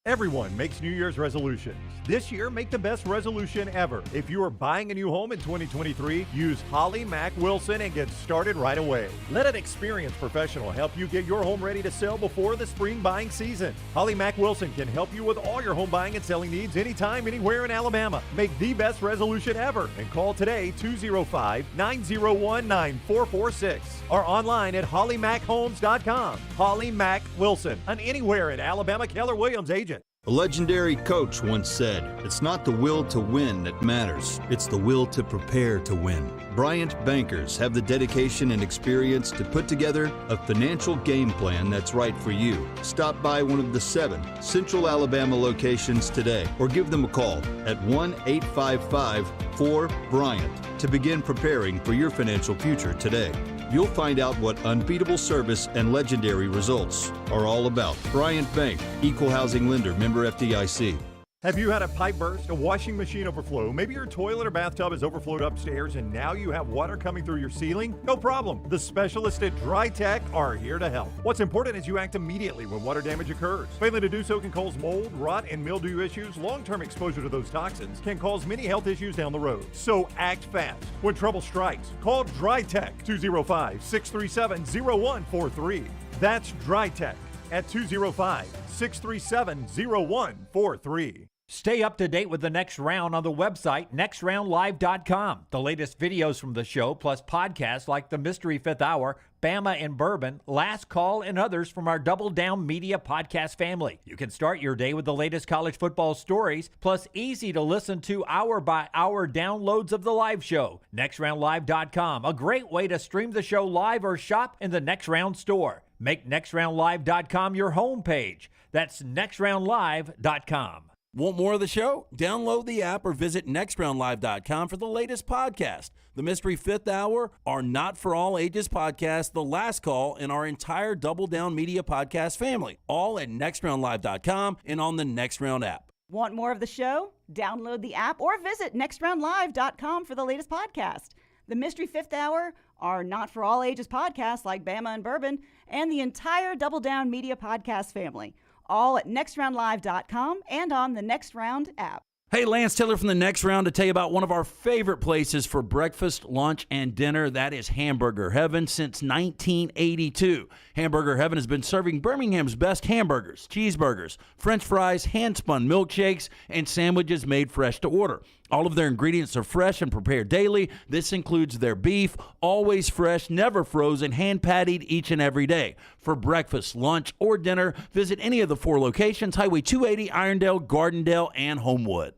Everyone makes New Year's resolutions. This year, make the best resolution ever. If you are buying a new home in 2023, use Holly Mack Wilson and get started right away. Let an experienced professional help you get your home ready to sell before the spring buying season. Holly Mack Wilson can help you with all your home buying and selling needs anytime, anywhere in Alabama. Make the best resolution ever and call today 205-901-9446 or online at hollymachomes.com. Holly Mack Wilson, an anywhere in Alabama Keller Williams agent. A legendary coach once said, "It's not the will to win that matters, it's the will to prepare to win." Bryant bankers have the dedication and experience to put together a financial game plan that's right for you. Stop by one of the 7 Central Alabama locations today or give them a call at 1-855-4-BRYANT to begin preparing for your financial future today. You'll find out what unbeatable service and legendary results are all about. Bryant Bank, Equal Housing Lender, member FDIC. Have you had a pipe burst, a washing machine overflow? Maybe your toilet or bathtub has overflowed upstairs and now you have water coming through your ceiling? No problem. The specialists at Dry Tech are here to help. What's important is you act immediately when water damage occurs. Failing to do so can cause mold, rot, and mildew issues. Long-term exposure to those toxins can cause many health issues down the road. So act fast. When trouble strikes, call Dry Tech 205-637-0143. That's Dry Tech at 205-637-0143. Stay up to date with the Next Round on the website, nextroundlive.com. The latest videos from the show, plus podcasts like The Mystery Fifth Hour, Bama and Bourbon, Last Call, and others from our Double Down Media podcast family. You can start your day with the latest college football stories, plus easy to listen to hour-by-hour downloads of the live show. nextroundlive.com, a great way to stream the show live or shop in the Next Round store. Make nextroundlive.com your homepage. That's nextroundlive.com. Want more of the show? Download the app or visit nextroundlive.com for the latest podcast. The Mystery Fifth Hour, our Not For All Ages podcast, The Last Call, and our entire Double Down Media podcast family. All at nextroundlive.com and on the Next Round app. Want more of the show? Download the app or visit nextroundlive.com for the latest podcast. The Mystery Fifth Hour, our Not For All Ages podcast like Bama and Bourbon, and the entire Double Down Media podcast family. All at nextroundlive.com and on the Next Round app. Hey, Lance Taylor from the Next Round to tell you about one of our favorite places for breakfast, lunch, and dinner. That is Hamburger Heaven since 1982. Hamburger Heaven has been serving Birmingham's best hamburgers, cheeseburgers, French fries, hand-spun milkshakes, and sandwiches made fresh to order. All of their ingredients are fresh and prepared daily. This includes their beef, always fresh, never frozen, hand-patted each and every day. For breakfast, lunch, or dinner, visit any of the 4 locations, Highway 280, Irondale, Gardendale, and Homewood.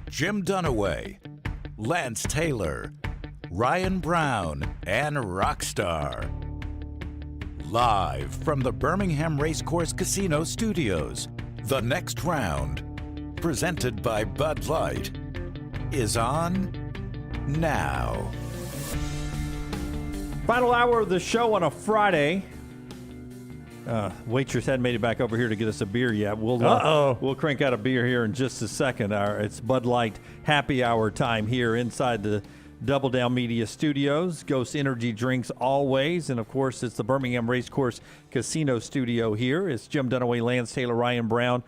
Jim Dunaway, Lance Taylor, Ryan Brown, and Rockstar. Live from the Birmingham Racecourse Casino Studios, the next round, presented by Bud Light, is on now. Final hour of the show on a Friday. Waitress hadn't made it back over here to get us a beer yet. We'll crank out a beer here in just a second. It's Bud Light happy hour time here inside the Double Down Media Studios. Ghost Energy Drinks always. And, of course, it's the Birmingham Racecourse Casino Studio here. It's Jim Dunaway, Lance Taylor, Ryan Brown,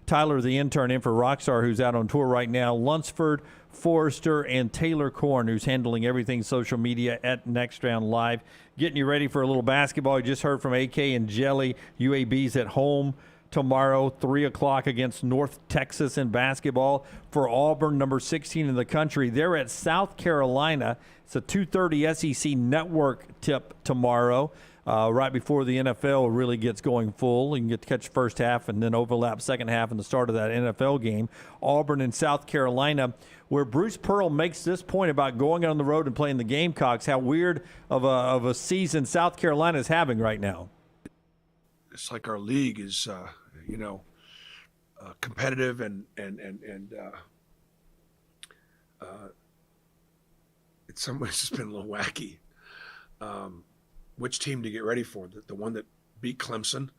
Tyler, the intern, in for Rockstar, who's out on tour right now, Lunsford, Forrester, and Taylor Korn, who's handling everything social media at Next Round Live. Getting you ready for a little basketball. You just heard from AK and Jelly. UAB's at home tomorrow, 3 o'clock against North Texas in basketball. For Auburn, number 16 in the country, they're at South Carolina. It's a 2:30 SEC Network tip tomorrow. Right before the NFL really gets going full. You can get to catch first half and then overlap second half in the start of that NFL game. Auburn and South Carolina, where Bruce Pearl makes this point about going on the road and playing the Gamecocks, how weird of a season South Carolina is having right now. It's like our league is, competitive and in some ways it's been a little wacky. Which team to get ready for? The one that beat Clemson.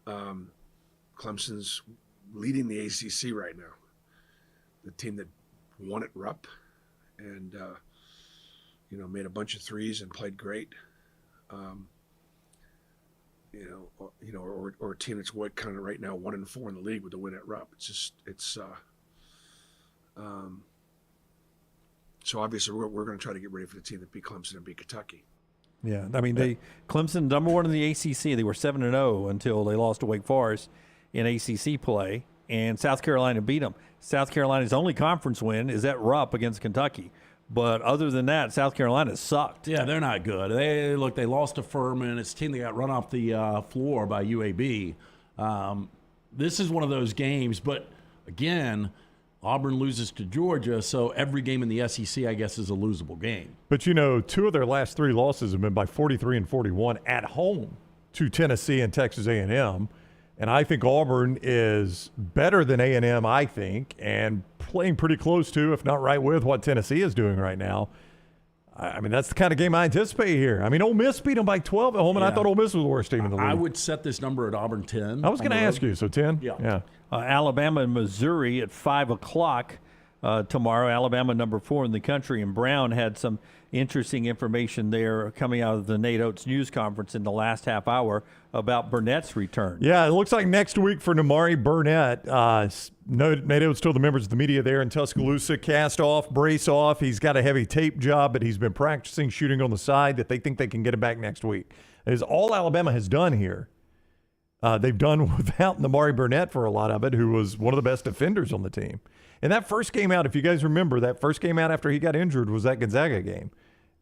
Clemson's leading the ACC right now. The team that won at Rupp and made a bunch of threes and played great. Or a team that's kind of right now 1-4 in the league with the win at Rupp. So obviously we're going to try to get ready for the team that beat Clemson and beat Kentucky. Yeah, I mean, Clemson, number 1 in the ACC. They were 7-0 until they lost to Wake Forest in ACC play, and South Carolina beat them. South Carolina's only conference win is at Rupp against Kentucky. But other than that, South Carolina sucked. Yeah, they're not good. They lost to Furman. It's a team that got run off the floor by UAB. This is one of those games, but again, Auburn loses to Georgia, so every game in the SEC, I guess, is a losable game. But, 2 of their last 3 losses have been by 43 and 41 at home to Tennessee and Texas A&M. And I think Auburn is better than A&M, I think, and playing pretty close to, if not right with, what Tennessee is doing right now. I mean, that's the kind of game I anticipate here. I mean, Ole Miss beat them by 12 at home, and I thought Ole Miss was the worst team in the league. I would set this number at Auburn 10. I was going to ask you, so 10? Yeah. Alabama and Missouri at 5 o'clock tomorrow. Alabama number 4 in the country, and Brown had some interesting information there coming out of the Nate Oates news conference in the last half hour about Burnett's return. Yeah, it looks like next week for Nimari Burnett. Nate Oates told the members of the media there in Tuscaloosa, cast off, brace off. He's got a heavy tape job, but he's been practicing shooting on the side that they think they can get him back next week. That is all Alabama has done here. They've done without Nimari Burnett for a lot of it, who was one of the best defenders on the team. And that first game out, if you guys remember, that first game out after he got injured was that Gonzaga game.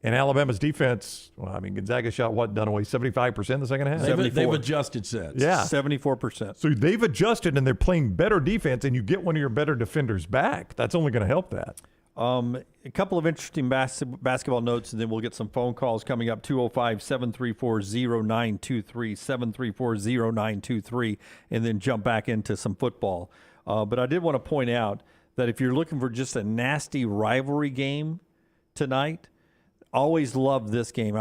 And Alabama's defense, Gonzaga shot, Dunaway, 75% in the second half? They've adjusted since. Yeah. 74%. So they've adjusted, and they're playing better defense, and you get one of your better defenders back. That's only going to help that. A couple of interesting basketball notes, and then we'll get some phone calls coming up, 205-734-0923, 734-0923, and then jump back into some football. But I did want to point out that if you're looking for just a nasty rivalry game tonight, always love this game.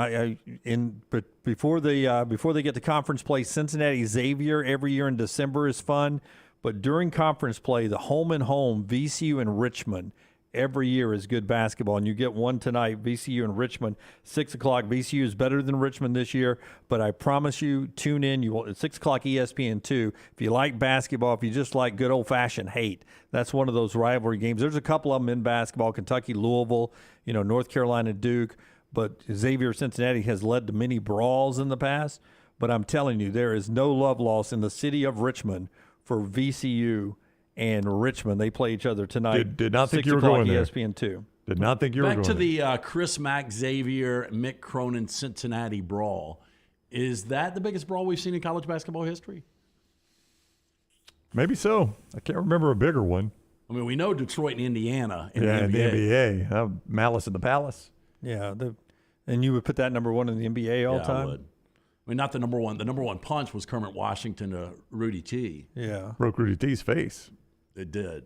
Before they get to conference play, Cincinnati Xavier every year in December is fun, but during conference play, the home and home VCU and Richmond every year is good basketball, and you get one tonight, VCU and Richmond, 6 o'clock. VCU is better than Richmond this year, but I promise you, tune in. You will, at 6 o'clock ESPN2. If you like basketball, if you just like good old-fashioned hate, that's one of those rivalry games. There's a couple of them in basketball, Kentucky, Louisville, North Carolina, Duke, but Xavier Cincinnati has led to many brawls in the past. But I'm telling you, there is no love lost in the city of Richmond for VCU and Richmond. They play each other tonight. Did not think 6 you were o'clock going there. ESPN2. Did not think you were Back going to there. the Chris Mack, Xavier, Mick Cronin, Cincinnati brawl. Is that the biggest brawl we've seen in college basketball history? Maybe so. I can't remember a bigger one. I mean, we know Detroit and Indiana in Yeah, the NBA. the NBA. Malice in the Palace. Yeah, and you would put that number one in the NBA all Yeah, I time? would. I mean, not the number one. The number one punch was Kermit Washington to Rudy T. Yeah. Broke Rudy T's face. It did.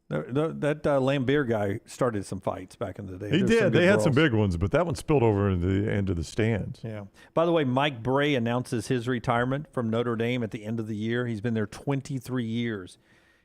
That Lambeer guy started some fights back in the day. He There's did. some They good had some brawls. big ones, but that one spilled over into the stands. Yeah. By the way, Mike Bray announces his retirement from Notre Dame at the end of the year. He's been there 23 years.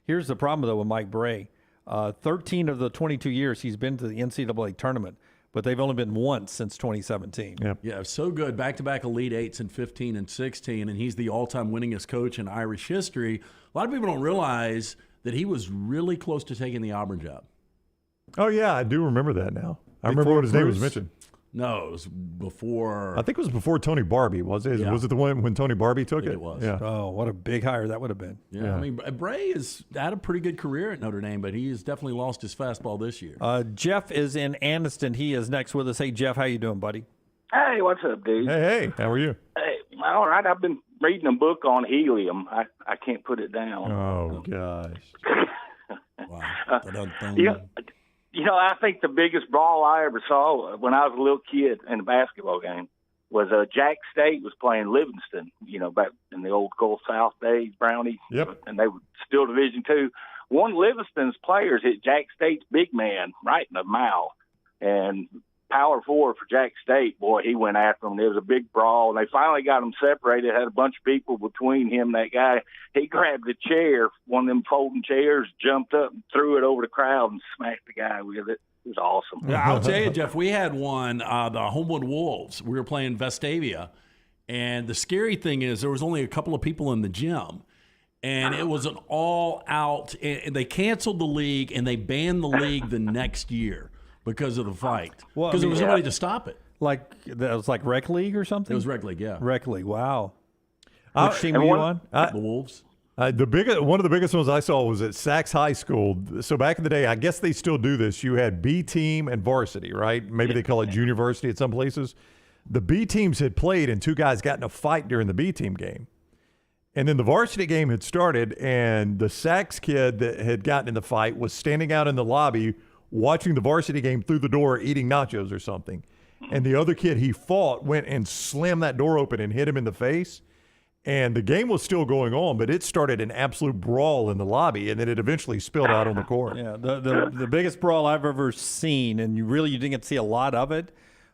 Here's the problem, though, with Mike Bray. 13 of the 22 years he's been to the NCAA tournament, but they've only been once since 2017. Yep. Yeah, so good. Back-to-back Elite Eights in 15 and 16, and he's the all-time winningest coach in Irish history. A lot of people don't realize that he was really close to taking the Auburn job. Oh, yeah, I do remember that now. I remember when his name was mentioned. No, it was before. I think it was before Tony Barbie, was it? Yeah. Was it the one when Tony Barbie took it? It was. Yeah. Oh, what a big hire that would have been. Yeah, I mean, Bray has had a pretty good career at Notre Dame, but he has definitely lost his fastball this year. Jeff is in Anniston. He is next with us. Hey, Jeff, how you doing, buddy? Hey, what's up, dude? Hey, how are you? Hey, all right. I've been reading a book on helium. I can't put it down. Oh, gosh. I think the biggest brawl I ever saw when I was a little kid in a basketball game was Jack State was playing Livingston, back in the old Gulf South days, Brownie. Yep. And they were still Division II. One of Livingston's players hit Jack State's big man right in the mouth. And power forward for Jack State, boy, he went after him. There was a big brawl, and they finally got him separated. Had a bunch of people between him and that guy. He grabbed a chair, one of them folding chairs, jumped up and threw it over the crowd and smacked the guy with it. It was awesome. Yeah, I'll tell you, Jeff, we had one, the Homewood Wolves. We were playing Vestavia, and the scary thing is there was only a couple of people in the gym, and it was an all-out – and they canceled the league, and they banned the league the next year because of the fight. Because there was nobody to stop it. Like that was like Rec League or something? It was Rec League, yeah. Rec League, wow. Which team were you on? The Wolves. One of the biggest ones I saw was at Sachs High School. So back in the day, I guess they still do this. You had B team and varsity, right? Maybe they call it junior varsity at some places. The B teams had played, and two guys got in a fight during the B team game. And then the varsity game had started, and the Sachs kid that had gotten in the fight was standing out in the lobby watching the varsity game through the door, eating nachos or something. And the other kid he fought went and slammed that door open and hit him in the face. And the game was still going on, but it started an absolute brawl in the lobby, and then it eventually spilled out on the court. Yeah, the biggest brawl I've ever seen, and you didn't get to see a lot of it,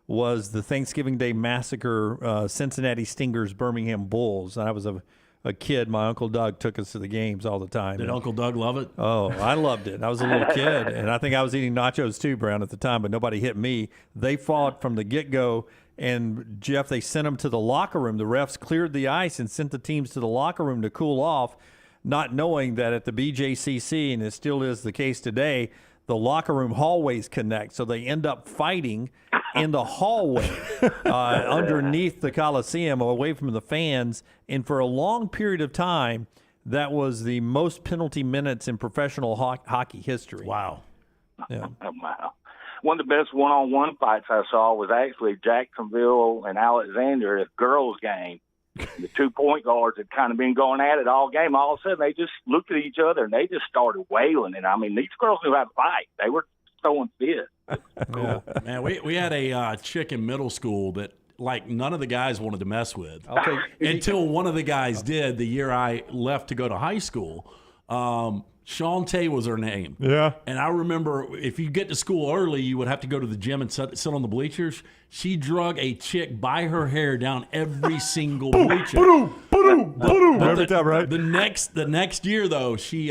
was the Thanksgiving Day Massacre, Cincinnati Stingers, Birmingham Bulls. I was a kid. My Uncle Doug took us to the games all the time. Did Uncle Doug love it? Oh, I loved it. I was a little kid, and I think I was eating nachos too, Brown, at the time, but nobody hit me. They fought from the get-go, and, Jeff, they sent them to the locker room. The refs cleared the ice and sent the teams to the locker room to cool off, not knowing that at the BJCC, and it still is the case today, the locker room hallways connect, so they end up fighting in the hallway underneath the Coliseum, away from the fans. And for a long period of time, that was the most penalty minutes in professional hockey history. Wow. Yeah. Wow. One of the best one-on-one fights I saw was actually Jacksonville and Alexander at a girls' game. The 2 point guards had kind of been going at it all game. All of a sudden, they just looked at each other, and they just started wailing. And, I mean, these girls knew how to fight. They were throwing fists. Cool. Man, we had a chick in middle school that, like, none of the guys wanted to mess with until one of the guys did the year I left to go to high school. Shantae was her name. Yeah. And I remember if you get to school early, you would have to go to the gym and sit on the bleachers. She drug a chick by her hair down every single bleacher. Every time, right? The next year, though, she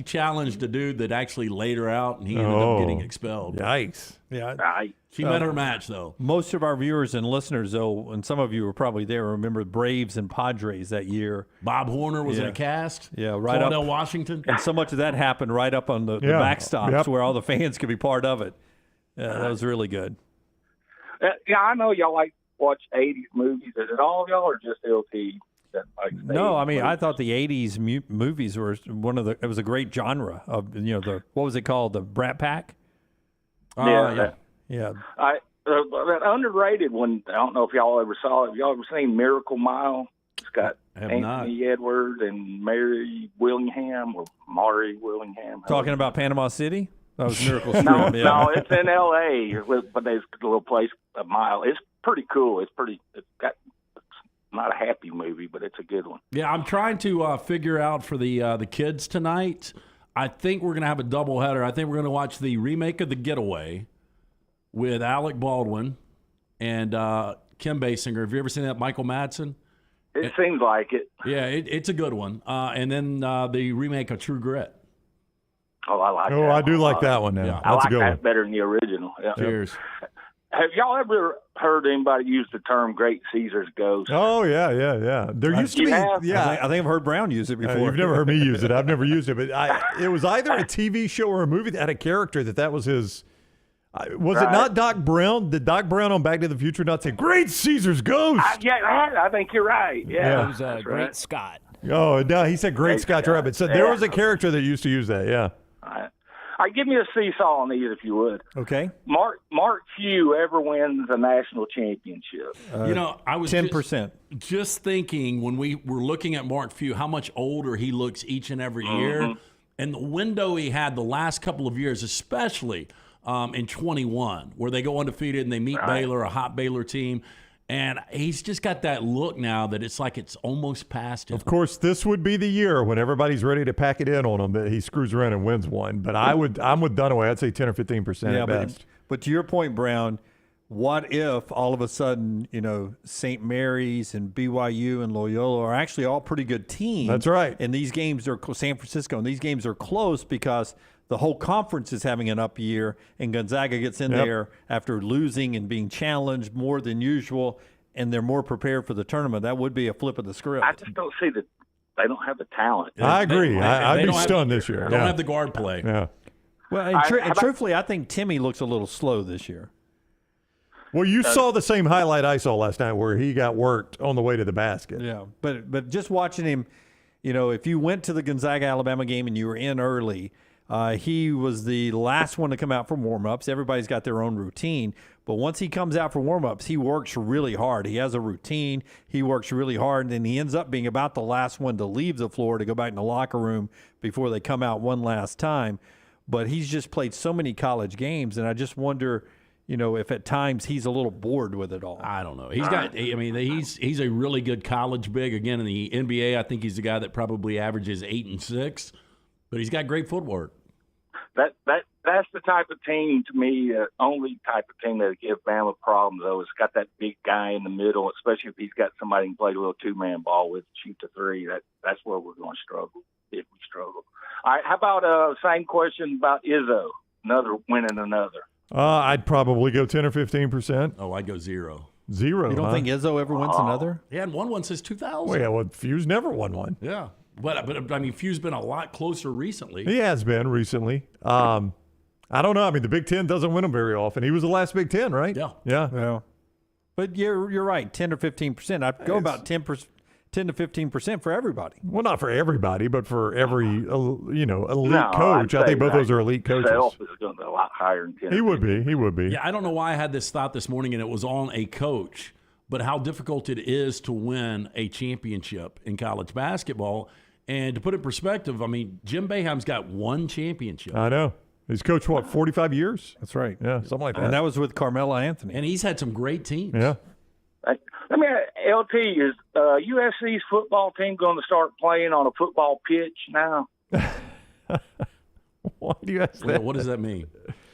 challenged a dude that actually laid her out, and he ended up getting expelled. Yikes. Yeah. She met her match, though. Most of our viewers and listeners, though, and some of you were probably there, remember Braves and Padres that year. Bob Horner was in a cast. Yeah, right Cornell, up. Washington. And so much of that happened right up on the backstops where all the fans could be part of it. Yeah, that was really good. Yeah, I know y'all like to watch 80s movies. Is it all of y'all or just LT? No, I mean, I thought the 80s movies were it was a great genre of, what was it called? The Brat Pack? Yeah. That underrated one, I don't know if y'all ever saw it. Have y'all ever seen Miracle Mile? It's got Anthony Edwards and Mary Willingham. Talking about Panama City? That was Miracle Strip. No, it's in L.A., but there's a little place, a mile. It's pretty cool. It's not a happy movie, but it's a good one. Yeah, I'm trying to figure out for the kids tonight. I think we're going to have a doubleheader. I think we're going to watch the remake of The Getaway with Alec Baldwin and Kim Basinger. Have you ever seen that, Michael Madsen? It seems like it. Yeah, it's a good one. And then the remake of True Grit. Oh, I like that. Oh, I do like that one now. Yeah. I like that better than the original. Yeah. Cheers. Have y'all ever heard anybody use the term Great Caesar's Ghost? Oh, yeah. There used to be. have? Yeah, I think I've heard Brown use it before. You've never heard me use it. I've never used it. But it was either a TV show or a movie that had a character that was his. Was it not Doc Brown? Did Doc Brown on Back to the Future not say, Great Caesar's Ghost? I think you're right. Yeah. It was Great Scott. Oh, no, he said Great Scott Rabbit. So there was a character that used to use that, yeah. All right, give me a seesaw on these if you would. Okay. Mark Few ever wins a national championship? I was 10%. Just thinking when we were looking at Mark Few, how much older he looks each and every year, and the window he had the last couple of years, especially in 21, where they go undefeated and they meet Baylor, a hot Baylor team. And he's just got that look now that it's like it's almost past him. Of course, this would be the year when everybody's ready to pack it in on him that he screws around and wins one. But I'm with Dunaway. I'd say 10 or 15% at best. But to your point, Brown, what if all of a sudden, St. Mary's and BYU and Loyola are actually all pretty good teams? That's right. And these games are San Francisco, and these games are close because the whole conference is having an up year, and Gonzaga gets in there after losing and being challenged more than usual, and they're more prepared for the tournament. That would be a flip of the script. I just don't see that they don't have the talent. I agree. I'd be stunned this year. Don't have the guard play. Yeah. Well, and truthfully, I think Timmy looks a little slow this year. Well, you saw the same highlight I saw last night where he got worked on the way to the basket. Yeah, but just watching him, if you went to the Gonzaga-Alabama game and you were in early, he was the last one to come out for warm-ups. Everybody's got their own routine. But once he comes out for warm-ups, he works really hard. He has a routine. He works really hard, and then he ends up being about the last one to leave the floor to go back in the locker room before they come out one last time. But he's just played so many college games, and I just wonder, if at times he's a little bored with it all. I don't know. He's a really good college big. Again, in the NBA, I think he's the guy that probably averages 8 and 6, but he's got great footwork. That's the type of team, to me, only type of team that give Bama problems, though. It's got that big guy in the middle, especially if he's got somebody who can play a little two-man ball with, shoot the three. That's where we're going to struggle, if we struggle. All right, how about same question about Izzo, winning another? I'd probably go 10 or 15%. Oh, I'd go 0. 0, You don't think Izzo ever wins another? He hadn't won one since 2000. Well, yeah, Few's never won one. Yeah. But I mean, Few's been a lot closer recently. He has been recently. I don't know. I mean, the Big Ten doesn't win them very often. He was the last Big Ten, right? Yeah. But you're right, 10 or 15%. I'd go about 10 to 15% for everybody. Well, not for everybody, but for every elite No, coach. I think both those are elite coaches. Self is going to be a lot higher than 10. He would be. Yeah, I don't know why I had this thought this morning, and it was on a coach, but how difficult it is to win a championship in college basketball. And to put it in perspective, I mean, Jim Boeheim's got one championship. I know. He's coached, 45 years? That's right. Yeah, something like that. And that was with Carmelo Anthony. And he's had some great teams. Yeah. Let me ask, LT, is USC's football team going to start playing on a football pitch now? Why do you ask that? What does that mean?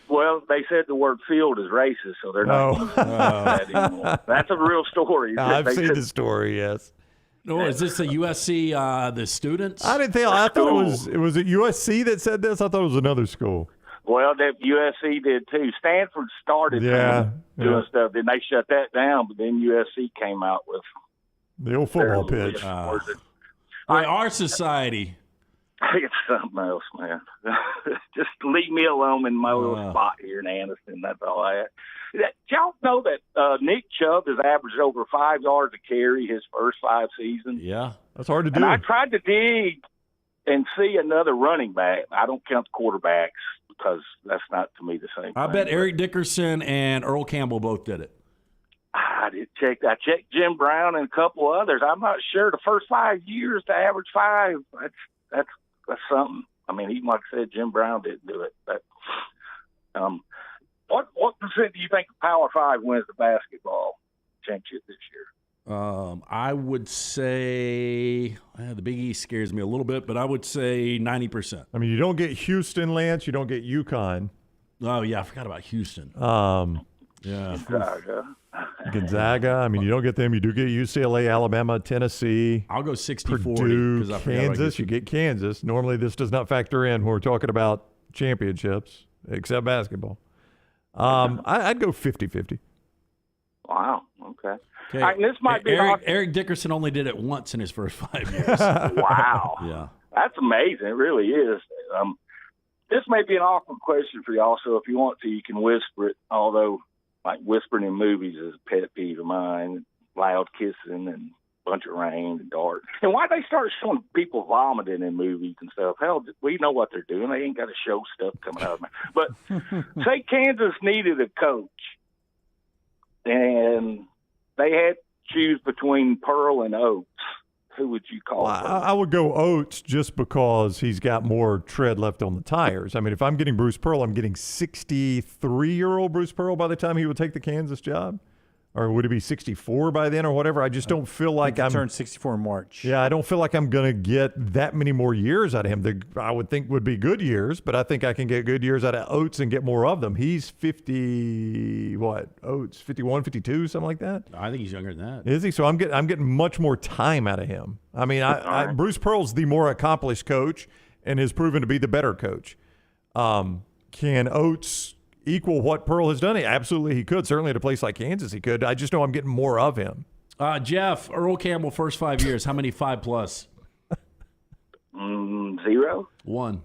Well, they said the word field is racist, so they're not using that anymore. That's a real story. I've seen the story, yes. No, is this the USC, the students? I didn't think. I thought it was it USC that said this. I thought it was another school. Well, USC did too. Stanford started doing stuff, then they shut that down. But then USC came out with the old football pitch. Our society. It's something else, man. Just leave me alone in my little spot here in Anniston. That's all I have. Did y'all know that Nick Chubb has averaged over 5 yards a carry his first 5 seasons? Yeah. That's hard to do. And I tried to dig and see another running back. I don't count the quarterbacks because that's not, to me, the same I thing. bet Eric Dickerson and Earl Campbell both did it. I checked Jim Brown and a couple others. I'm not sure. The first 5 years to average 5, that's something. I mean, even like I said, Jim Brown didn't do it. But what percent do you think Power 5 wins the basketball championship this year? I would say the Big East scares me a little bit, but I would say 90%. I mean, you don't get Houston, Lance. You don't get UConn. Oh, yeah, I forgot about Houston. Yeah. Gonzaga. I mean, you don't get them. You do get UCLA, Alabama, Tennessee. I'll go 60-40. Purdue, Kansas. You get Kansas. Normally, this does not factor in when we're talking about championships, except basketball. I'd go 50-50. Wow. Okay. Okay. All right, this might be Eric Dickerson only did it once in his first 5 years. Wow. Yeah. That's amazing. It really is. This may be an awkward question for y'all, so if you want to, you can whisper it, although like whispering in movies is a pet peeve of mine. Loud kissing and a bunch of rain and dark. And why they start showing people vomiting in movies and stuff? Hell, we know what they're doing. They ain't got to show stuff coming out of them. But say Kansas needed a coach, and they had to choose between Pearl and Oates. Who would you call? I would go Oates just because he's got more tread left on the tires. I mean, if I'm getting Bruce Pearl, I'm getting 63-year-old Bruce Pearl by the time he would take the Kansas job. Or would it be 64 by then or whatever? I just don't feel like I'm turned 64 in March. Yeah, I don't feel like I'm going to get that many more years out of him. I would think would be good years, but I think I can get good years out of Oates and get more of them. He's 50, Oates, 51, 52, something like that? I think he's younger than that. Is he? So I'm getting much more time out of him. I mean, Bruce Pearl's the more accomplished coach and has proven to be the better coach. Can Oates equal what Pearl has done? Absolutely, he could. Certainly at a place like Kansas, he could. I just know I'm getting more of him. Jeff, Earl Campbell, first 5 years, how many 5+? 0. 1.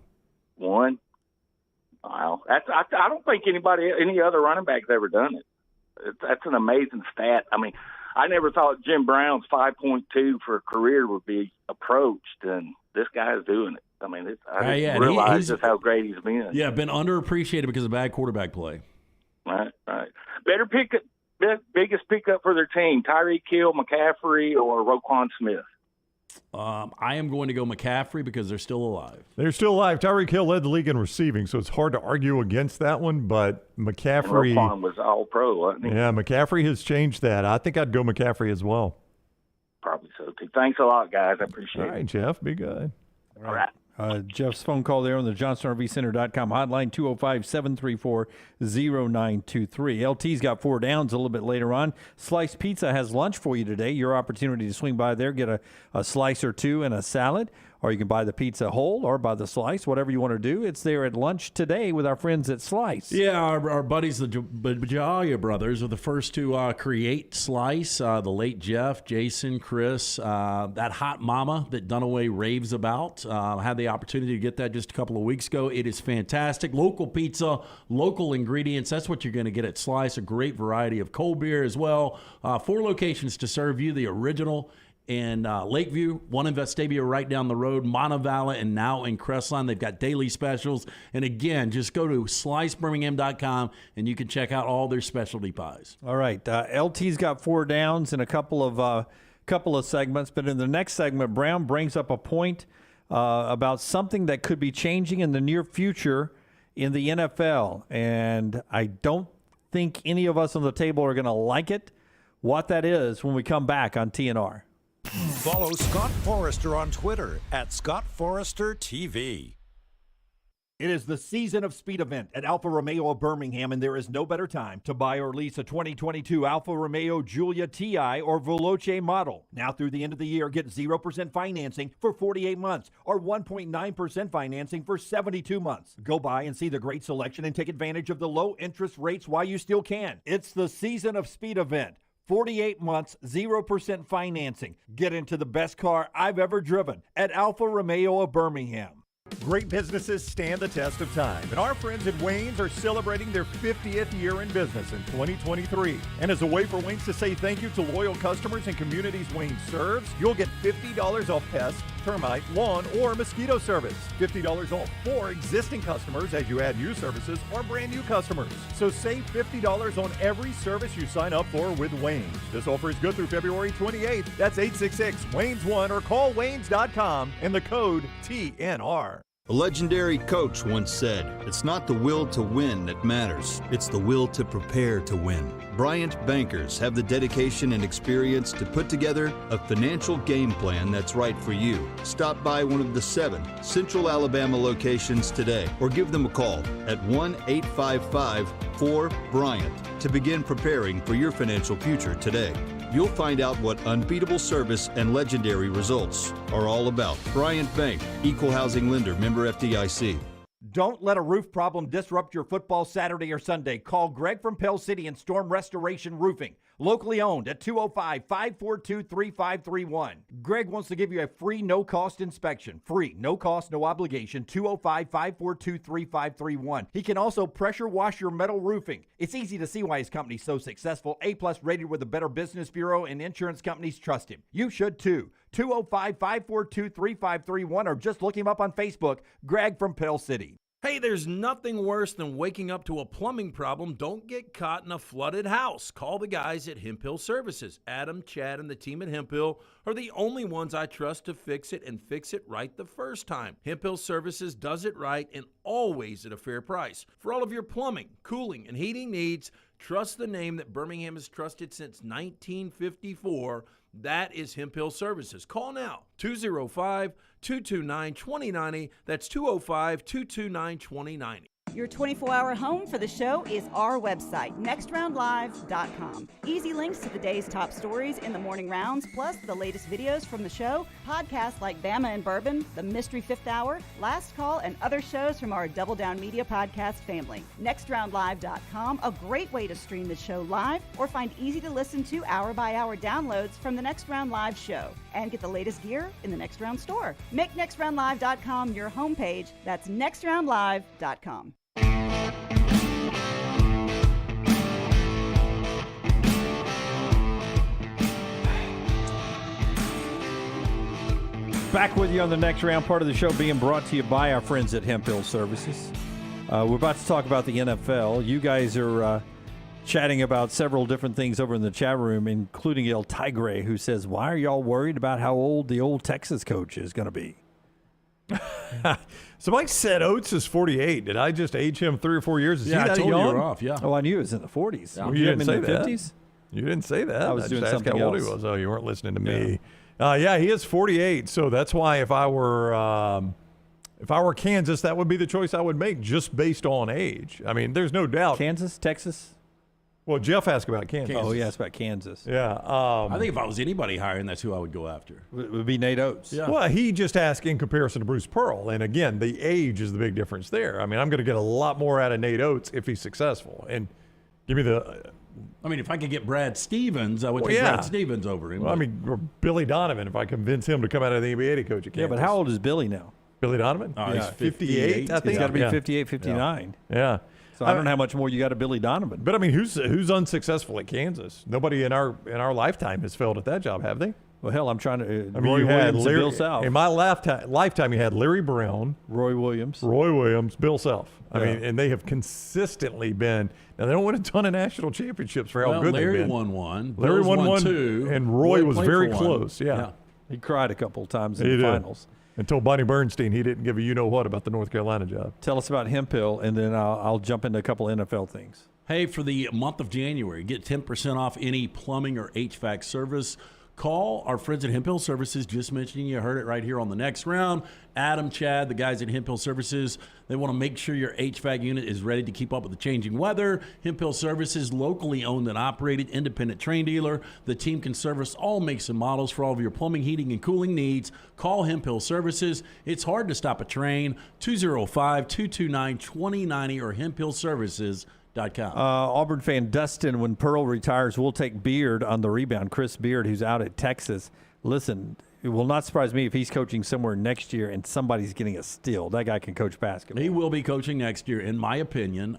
Wow, I don't think any other running back's ever done it. That's an amazing stat. I mean, I never thought Jim Brown's 5.2 for a career would be approached, and this guy's doing it. I mean, I didn't realize just how great he's been. Yeah, been underappreciated because of bad quarterback play. Right. Biggest pickup for their team: Tyreek Hill, McCaffrey, or Roquan Smith. I am going to go McCaffrey because they're still alive. They're still alive. Tyreek Hill led the league in receiving, so it's hard to argue against that one. But McCaffrey, Roquan was all pro, wasn't he? Yeah, McCaffrey has changed that. I think I'd go McCaffrey as well. Probably so too. Thanks a lot, guys. I appreciate it. All right, Jeff, be good. All right. Jeff's phone call there on the JohnstonRVCenter.com hotline, 205-734-0923. LT's got 4 downs a little bit later on. Slice Pizza has lunch for you today. Your opportunity to swing by there, get a slice or two and a salad, or you can buy the pizza whole or buy the slice, whatever you want to do. It's there at lunch today with our friends at Slice. Yeah, our buddies, the Bajalia brothers, are the first to create Slice. The late Jeff, Jason, Chris, that hot mama that Dunaway raves about. Had the opportunity to get that just a couple of weeks ago. It is fantastic. Local pizza, local ingredients. That's what you're going to get at Slice. A great variety of cold beer as well. 4 locations to serve you. The original in Lakeview, one in Vestavia right down the road, Montevallo, and now in Crestline. They've got daily specials. And again, just go to slicebirmingham.com and you can check out all their specialty pies. All right. LT's got 4 downs in a couple of segments. But in the next segment, Brown brings up a point about something that could be changing in the near future in the NFL. And I don't think any of us on the table are going to like it. What that is when we come back on TNR. Follow Scott Forrester on Twitter at ScottForresterTV. It is the season of speed event at Alfa Romeo of Birmingham, and there is no better time to buy or lease a 2022 Alfa Romeo Giulia TI or Veloce model. Now through the end of the year, get 0% financing for 48 months or 1.9% financing for 72 months. Go by and see the great selection and take advantage of the low interest rates while you still can. It's the season of speed event. 48 months, 0% financing. Get into the best car I've ever driven at Alfa Romeo of Birmingham. Great businesses stand the test of time, and our friends at Wayne's are celebrating their 50th year in business in 2023. And as a way for Wayne's to say thank you to loyal customers and communities Wayne's serves, you'll get $50 off pest, termite, lawn, or mosquito service. $50 off for existing customers as you add new services or brand new customers. So save $50 on every service you sign up for with Wayne's. This offer is good through February 28th. That's 866-WAYNES1 or call Waynes.com and the code TNR. A legendary coach once said, "It's not the will to win that matters, it's the will to prepare to win." Bryant bankers have the dedication and experience to put together a financial game plan that's right for you. Stop by one of the 7 Central Alabama locations today or give them a call at 1-855-4-BRYANT to begin preparing for your financial future today. You'll find out what unbeatable service and legendary results are all about. Bryant Bank, Equal Housing Lender, member FDIC. Don't let a roof problem disrupt your football Saturday or Sunday. Call Greg from Pell City and Storm Restoration Roofing. Locally owned at 205-542-3531. Greg wants to give you a free, no-cost inspection. Free, no cost, no obligation. 205-542-3531. He can also pressure wash your metal roofing. It's easy to see why his company's so successful. A-plus rated with the Better Business Bureau, and insurance companies trust him. You should too. 205-542-3531 or just look him up on Facebook, Greg from Pell City. Hey, there's nothing worse than waking up to a plumbing problem. Don't get caught in a flooded house. Call the guys at Hemp Hill Services. Adam, Chad, and the team at Hemp Hill are the only ones I trust to fix it and fix it right the first time. Hemp Hill Services does it right and always at a fair price. For all of your plumbing, cooling, and heating needs, trust the name that Birmingham has trusted since 1954. That is Hemp Hill Services. Call now, 205-229-2090. That's 205-229-2090. Your 24-hour home for the show is our website, nextroundlive.com. Easy links to the day's top stories in the morning rounds, plus the latest videos from the show, podcasts like Bama and Bourbon, The Mystery Fifth Hour, Last Call, and other shows from our Double Down Media podcast family. Nextroundlive.com, a great way to stream the show live or find easy-to-listen to hour-by-hour downloads from the Next Round Live show. And get the latest gear in the Next Round store. Make nextroundlive.com your homepage. That's nextroundlive.com. Back with you on the next round, part of the show being brought to you by our friends at Hemp Hill Services. We're about to talk about the NFL. You guys are chatting about several different things over in the chat room, including El Tigre, who says, "Why are y'all worried about how old the old Texas coach is going to be?" So Mike said Oates is 48. Did I just age him 3 or 4 years? Is yeah, he that I told young? you were off. Yeah. Oh, I knew it was in the 40s. Well, you didn't say that. 50s? You didn't say that. I was doing just something how old else. he was. Oh, you weren't listening to me. Yeah, he is 48. So that's why if I were Kansas, that would be the choice I would make just based on age. I mean, there's no doubt. Kansas, Texas. Well, Jeff asked about Kansas. Oh, yeah, it's about Kansas. Yeah. I think if I was anybody hiring, that's who I would go after. It would be Nate Oates. Yeah. Well, he just asked in comparison to Bruce Pearl. And again, the age is the big difference there. I mean, I'm going to get a lot more out of Nate Oates if he's successful. And give me the. I mean, if I could get Brad Stevens, I would take Brad Stevens over him. Well, I mean, or Billy Donovan, if I convince him to come out of the NBA to coach at Kansas. Yeah, but how old is Billy now? Billy Donovan? He's 58, I think. He's got to be 58, 59. Yeah. So I don't know how much more you got of Billy Donovan. But I mean, who's unsuccessful at Kansas? Nobody in our lifetime has failed at that job, have they? Well, hell, I'm trying to. I mean, Roy you had Williams and Bill Self. In my lifetime, you had Larry Brown, Roy Williams, Bill Self. I mean, and they have consistently been. Now they don't win a ton of national championships for how good they've Larry been. won one. Larry Bill's won 2, and Roy was played very for one. close. Yeah. He cried a couple of times in the finals. And told Bonnie Bernstein he didn't give a you-know-what about the North Carolina job. Tell us about Hemp Hill, and then I'll jump into a couple of NFL things. Hey, for the month of January, get 10% off any plumbing or HVAC service. Call our friends at Hemp Hill Services. Just mentioning you heard it right here on the next round. Adam, Chad, the guys at Hemp Hill Services, they want to make sure your HVAC unit is ready to keep up with the changing weather. Hemp Hill Services, locally owned and operated, independent train dealer. The team can service all makes and models for all of your plumbing, heating, and cooling needs. Call Hemp Hill Services. It's hard to stop a train. 205-229-2090 or hemphillservices.com. Auburn fan Dustin, when Pearl retires, we'll take Beard on the rebound. Chris Beard, who's out at Texas. Listen, it will not surprise me if he's coaching somewhere next year and somebody's getting a steal. That guy can coach basketball. He will be coaching next year, in my opinion.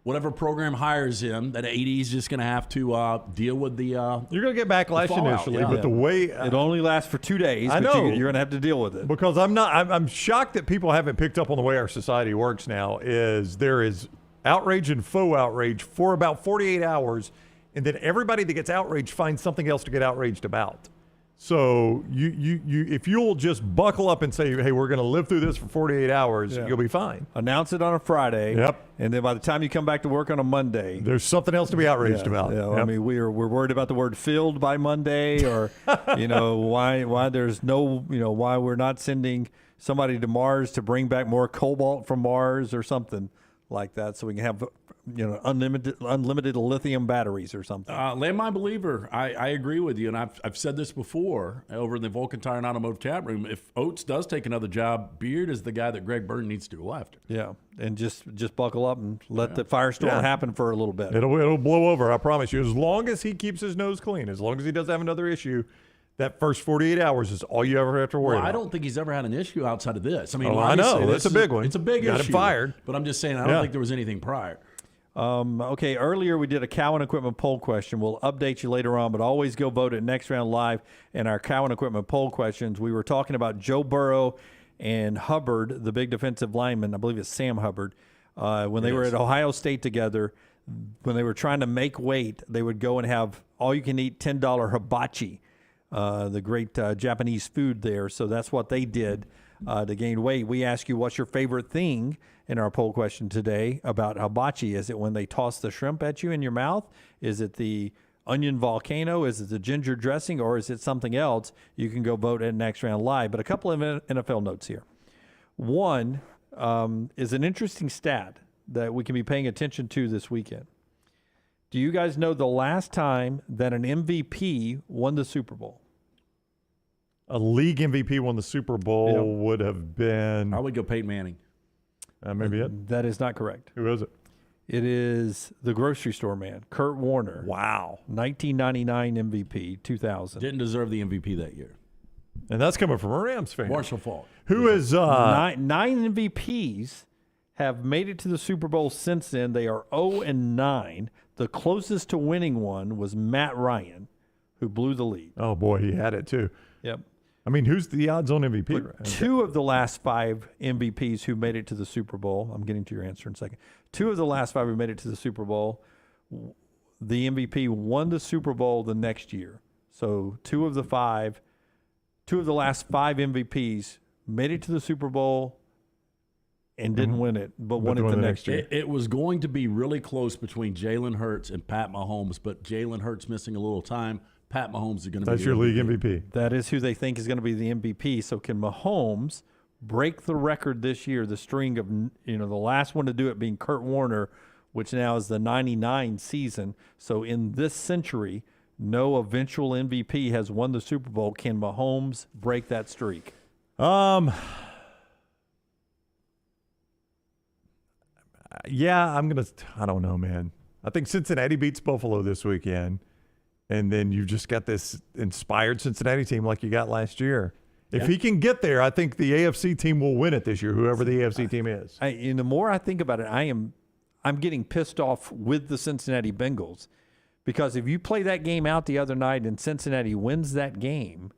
Whatever program hires him, that AD is just going to have to deal with the. You're going to get backlash initially, but the way it only lasts for 2 days. I but know you're going to have to deal with it because I'm shocked that people haven't picked up on the way our society works now. Is there is outrage and faux outrage for about 48 hours, and then everybody that gets outraged finds something else to get outraged about. So you if you'll just buckle up and say, hey, we're going to live through this for 48 hours, you'll be fine. Announce it on a Friday. Yep. And then by the time you come back to work on a Monday, there's something else to be outraged about. Yeah. Yep. I mean, we're worried about the word filled by Monday, or why there's no why we're not sending somebody to Mars to bring back more cobalt from Mars or something like that, so we can have unlimited lithium batteries or something. Landmine believer, I agree with you, and I've said this before over in the Vulcan Tire and Automotive chat room. If Oates does take another job, Beard is the guy that Greg Burton needs to go after. Yeah, and just buckle up and let the firestorm happen for a little bit. It'll blow over, I promise you. As long as he keeps his nose clean, as long as he doesn't have another issue, that first 48 hours is all you ever have to worry about. I don't think he's ever had an issue outside of this. I mean, I know. That's a big one. It's a big issue. Got him fired. But I'm just saying, I don't think there was anything prior. Okay, earlier we did a Cowan Equipment poll question. We'll update you later on, but always go vote at Next Round Live in our Cowan Equipment poll questions. We were talking about Joe Burrow and Hubbard, the big defensive lineman. I believe it's Sam Hubbard. When they were at Ohio State together, when they were trying to make weight, they would go and have all-you-can-eat $10 hibachi, the great Japanese food there. So that's what they did to gain weight. We ask you, what's your favorite thing in our poll question today about hibachi? Is it when they toss the shrimp at you in your mouth? Is it the onion volcano? Is it the ginger dressing? Or is it something else? You can go vote at Next Round Live. But a couple of NFL notes here. One is an interesting stat that we can be paying attention to this weekend. Do you guys know the last time that an MVP won the Super Bowl? A league MVP won the Super Bowl would have been... I would go Peyton Manning. Maybe it. That is not correct. Who is it? It is the grocery store man, Kurt Warner. Wow. 1999 MVP, 2000. Didn't deserve the MVP that year. And that's coming from a Rams fan. Marshall Faulk. Who is... Nine MVPs have made it to the Super Bowl since then. They are 0-9. The closest to winning one was Matt Ryan, who blew the lead. Oh, boy, he had it, too. Yep. I mean, who's the odds-on MVP? But two of the last five MVPs who made it to the Super Bowl, I'm getting to your answer in a second. Two of the last five who made it to the Super Bowl, the MVP won the Super Bowl the next year. So two of the last five MVPs made it to the Super Bowl and didn't win it, but won it the next year. It was going to be really close between Jalen Hurts and Pat Mahomes, but Jalen Hurts missing a little time. Pat Mahomes is going to be That's your league MVP. That is who they think is going to be the MVP. So can Mahomes break the record this year, the string of, the last one to do it being Kurt Warner, which now is the 99 season. So in this century, no eventual MVP has won the Super Bowl. Can Mahomes break that streak? Yeah, I don't know, man. I think Cincinnati beats Buffalo this weekend. And then you've just got this inspired Cincinnati team like you got last year. If he can get there, I think the AFC team will win it this year, whoever the AFC team is. The more I think about it, I'm getting pissed off with the Cincinnati Bengals, because if you play that game out the other night and Cincinnati wins that game,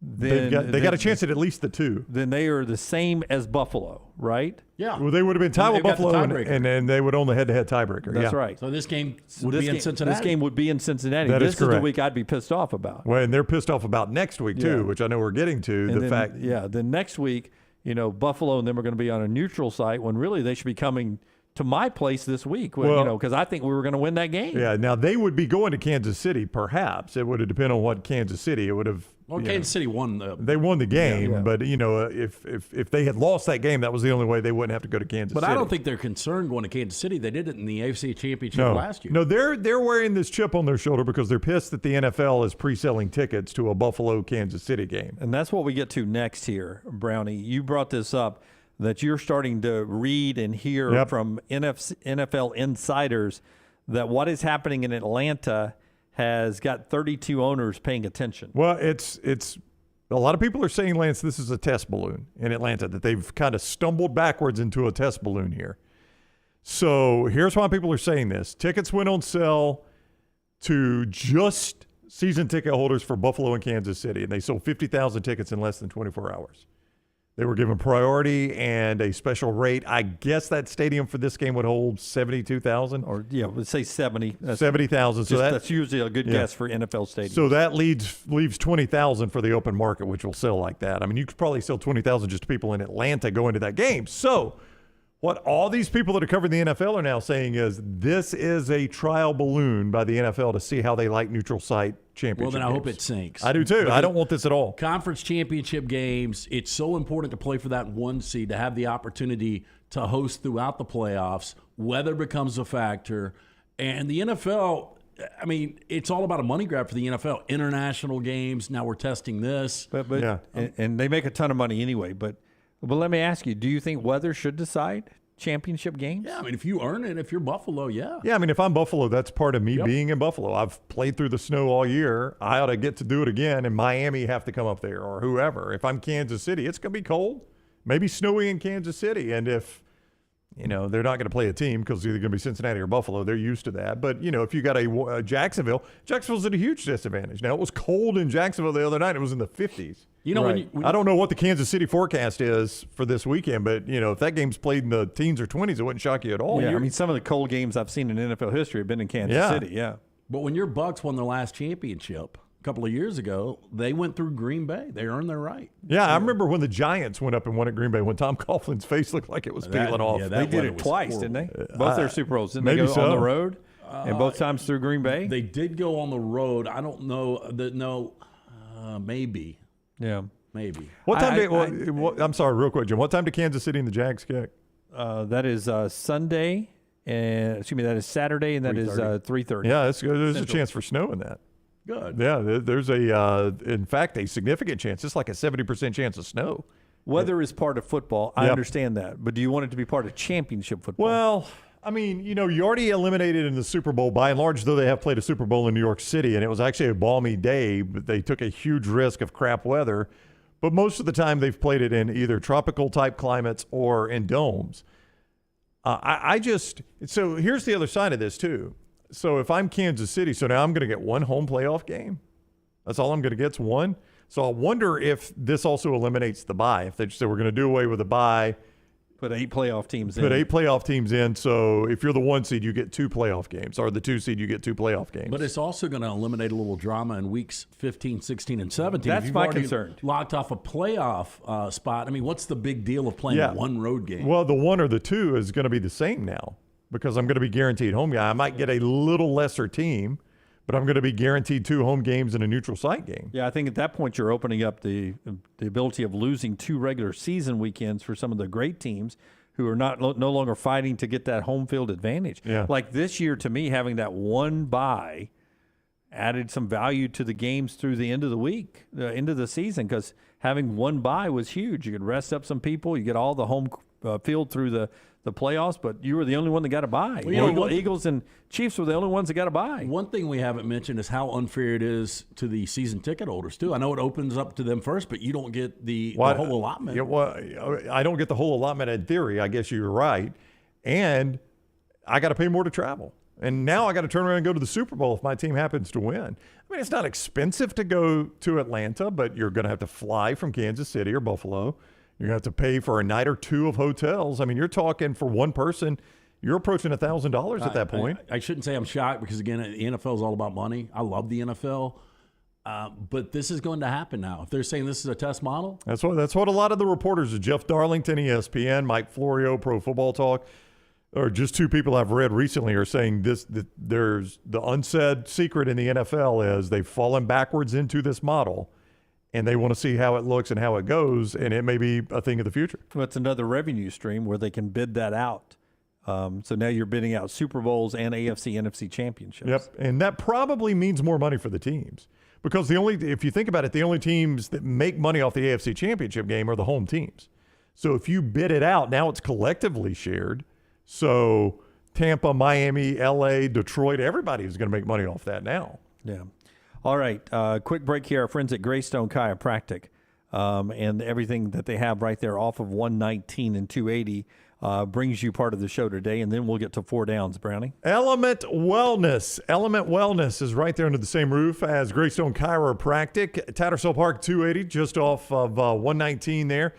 then they got a chance at least the two. Then they are the same as Buffalo, right? Yeah. Well, they would have been tied with Buffalo, and they would only head-to-head tiebreaker. That's right. So this game would be in Cincinnati. This game would be in Cincinnati. That this is correct. The week I'd be pissed off about. Well, and they're pissed off about next week, too, which I know we're getting to. And then next week, Buffalo and them are going to be on a neutral site when really they should be coming to my place this week, because I think we were going to win that game. Yeah, now they would be going to Kansas City, perhaps. It would have depended on what Kansas City. It would have. Well, Kansas City won. They won the game, but if they had lost that game, that was the only way they wouldn't have to go to Kansas City. But I don't think they're concerned going to Kansas City. They did it in the AFC Championship last year. No, they're wearing this chip on their shoulder because they're pissed that the NFL is pre-selling tickets to a Buffalo-Kansas City game. And that's what we get to next here, Brownie. You brought this up, that you're starting to read and hear from NFL insiders that what is happening in Atlanta has got 32 owners paying attention. Well, it's a lot of people are saying, Lance, this is a test balloon in Atlanta, that they've kind of stumbled backwards into a test balloon here. So here's why people are saying this. Tickets went on sale to just season ticket holders for Buffalo and Kansas City, and they sold 50,000 tickets in less than 24 hours. They were given priority and a special rate. I guess that stadium for this game would hold 72,000. Or, let's say 70. 70,000. So that's usually a good guess for NFL stadiums. So that leaves 20,000 for the open market, which will sell like that. I mean, you could probably sell 20,000 just to people in Atlanta going to that game. So what all these people that are covering the NFL are now saying is this is a trial balloon by the NFL to see how they like neutral site championship Well, then I games. hope it sinks. I do too. Because I don't want this at all. Conference championship games, it's so important to play for that 1 seed, to have the opportunity to host throughout the playoffs. Weather becomes a factor. And the NFL, I mean, it's all about a money grab for the NFL. International games, now we're testing this. But and they make a ton of money anyway. But let me ask you, do you think weather should decide championship games? Yeah, I mean, if you earn it, if you're Buffalo, yeah. Yeah, I mean, if I'm Buffalo, that's part of me being in Buffalo. I've played through the snow all year. I ought to get to do it again, and Miami have to come up there or whoever. If I'm Kansas City, it's going to be cold, maybe snowy in Kansas City. And if, they're not going to play a team because it's either going to be Cincinnati or Buffalo. They're used to that. But, if you got a Jacksonville's at a huge disadvantage. Now, it was cold in Jacksonville the other night. It was in the 50s. I don't know what the Kansas City forecast is for this weekend, but, if that game's played in the teens or 20s, it wouldn't shock you at all. Yeah, I mean, some of the cold games I've seen in NFL history have been in Kansas City, yeah. But when your Bucks won their last championship a couple of years ago, they went through Green Bay. They earned their right. Yeah, I remember when the Giants went up and won at Green Bay, when Tom Coughlin's face looked like it was peeling off. Yeah, they did it twice, didn't they? Both their Super Bowls. Didn't maybe they go so. on the road? And both times through Green Bay? They did go on the road. I don't know. Maybe. Yeah. Maybe. What time I'm sorry, real quick, Jim. What time did Kansas City and the Jags kick? That is Sunday. That is Saturday, and that is 3:30. Yeah, there's a chance for snow in that. Good. Yeah, there's in fact, a significant chance. It's like a 70% chance of snow. Weather is part of football. I understand that. But do you want it to be part of championship football? Well, I mean, you already eliminated in the Super Bowl, by and large, though they have played a Super Bowl in New York City, and it was actually a balmy day, but they took a huge risk of crap weather. But most of the time they've played it in either tropical-type climates or in domes. So here's the other side of this, too. So if I'm Kansas City, so now I'm going to get one home playoff game. That's all I'm going to get is one. So I wonder if this also eliminates the bye. If they just say we're going to do away with the bye. Put 8 playoff teams in. Put 8 playoff teams in. So if you're the 1 seed, you get 2 playoff games. Or the 2 seed, you get 2 playoff games. But it's also going to eliminate a little drama in weeks 15, 16, and 17. That's my concern. Locked off a playoff spot. I mean, what's the big deal of playing one road game? Well, the 1 or the 2 is going to be the same now because I'm going to be guaranteed home game. I might get a little lesser team, but I'm going to be guaranteed 2 home games and a neutral site game. Yeah, I think at that point you're opening up the ability of losing 2 regular season weekends for some of the great teams who are no longer fighting to get that home field advantage. Yeah. Like this year, to me, having that one bye added some value to the games through the end of the week, end of the season, because having one bye was huge. You could rest up some people. You get all the home field through the playoffs, but you were the only one that got a bye. Well, Eagles and Chiefs were the only ones that got a bye. One thing we haven't mentioned is how unfair it is to the season ticket holders, too. I know it opens up to them first, but you don't get the whole allotment. Yeah, well, I don't get the whole allotment in theory. I guess you're right. And I got to pay more to travel. And now I got to turn around and go to the Super Bowl if my team happens to win. I mean, it's not expensive to go to Atlanta, but you're going to have to fly from Kansas City or Buffalo. You're going to have to pay for a night or 2 of hotels. I mean, you're talking for one person, you're approaching $1,000 at that point. I shouldn't say I'm shocked because, again, the NFL is all about money. I love the NFL. But this is going to happen now. If they're saying this is a test model. That's what a lot of the reporters, Jeff Darlington, ESPN, Mike Florio, Pro Football Talk, or just 2 people I've read recently are saying that there's the unsaid secret in the NFL is they've fallen backwards into this model. And they want to see how it looks and how it goes, and it may be a thing of the future. Well, it's another revenue stream where they can bid that out. So now you're bidding out Super Bowls and AFC, NFC championships. Yep, and that probably means more money for the teams. Because if you think about it, the only teams that make money off the AFC championship game are the home teams. So if you bid it out, now it's collectively shared. So Tampa, Miami, LA, Detroit, everybody is going to make money off that now. Yeah. All right. Quick break here. Our friends at Greystone Chiropractic and everything that they have right there off of 119 and 280 brings you part of the show today, and then we'll get to 4 downs, Brownie. Element Wellness. Element Wellness is right there under the same roof as Greystone Chiropractic. Tattersall Park 280, just off of 119 there.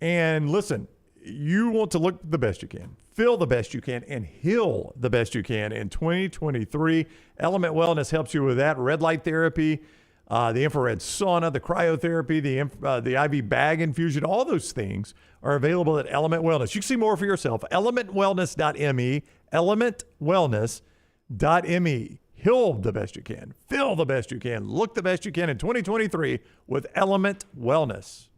And listen, you want to look the best you can, feel the best you can, and heal the best you can in 2023. Element Wellness helps you with that. Red light therapy, the infrared sauna, the cryotherapy, the IV bag infusion, all those things are available at Element Wellness. You can see more for yourself. ElementWellness.me, ElementWellness.me. Heal the best you can, feel the best you can, look the best you can in 2023 with Element Wellness.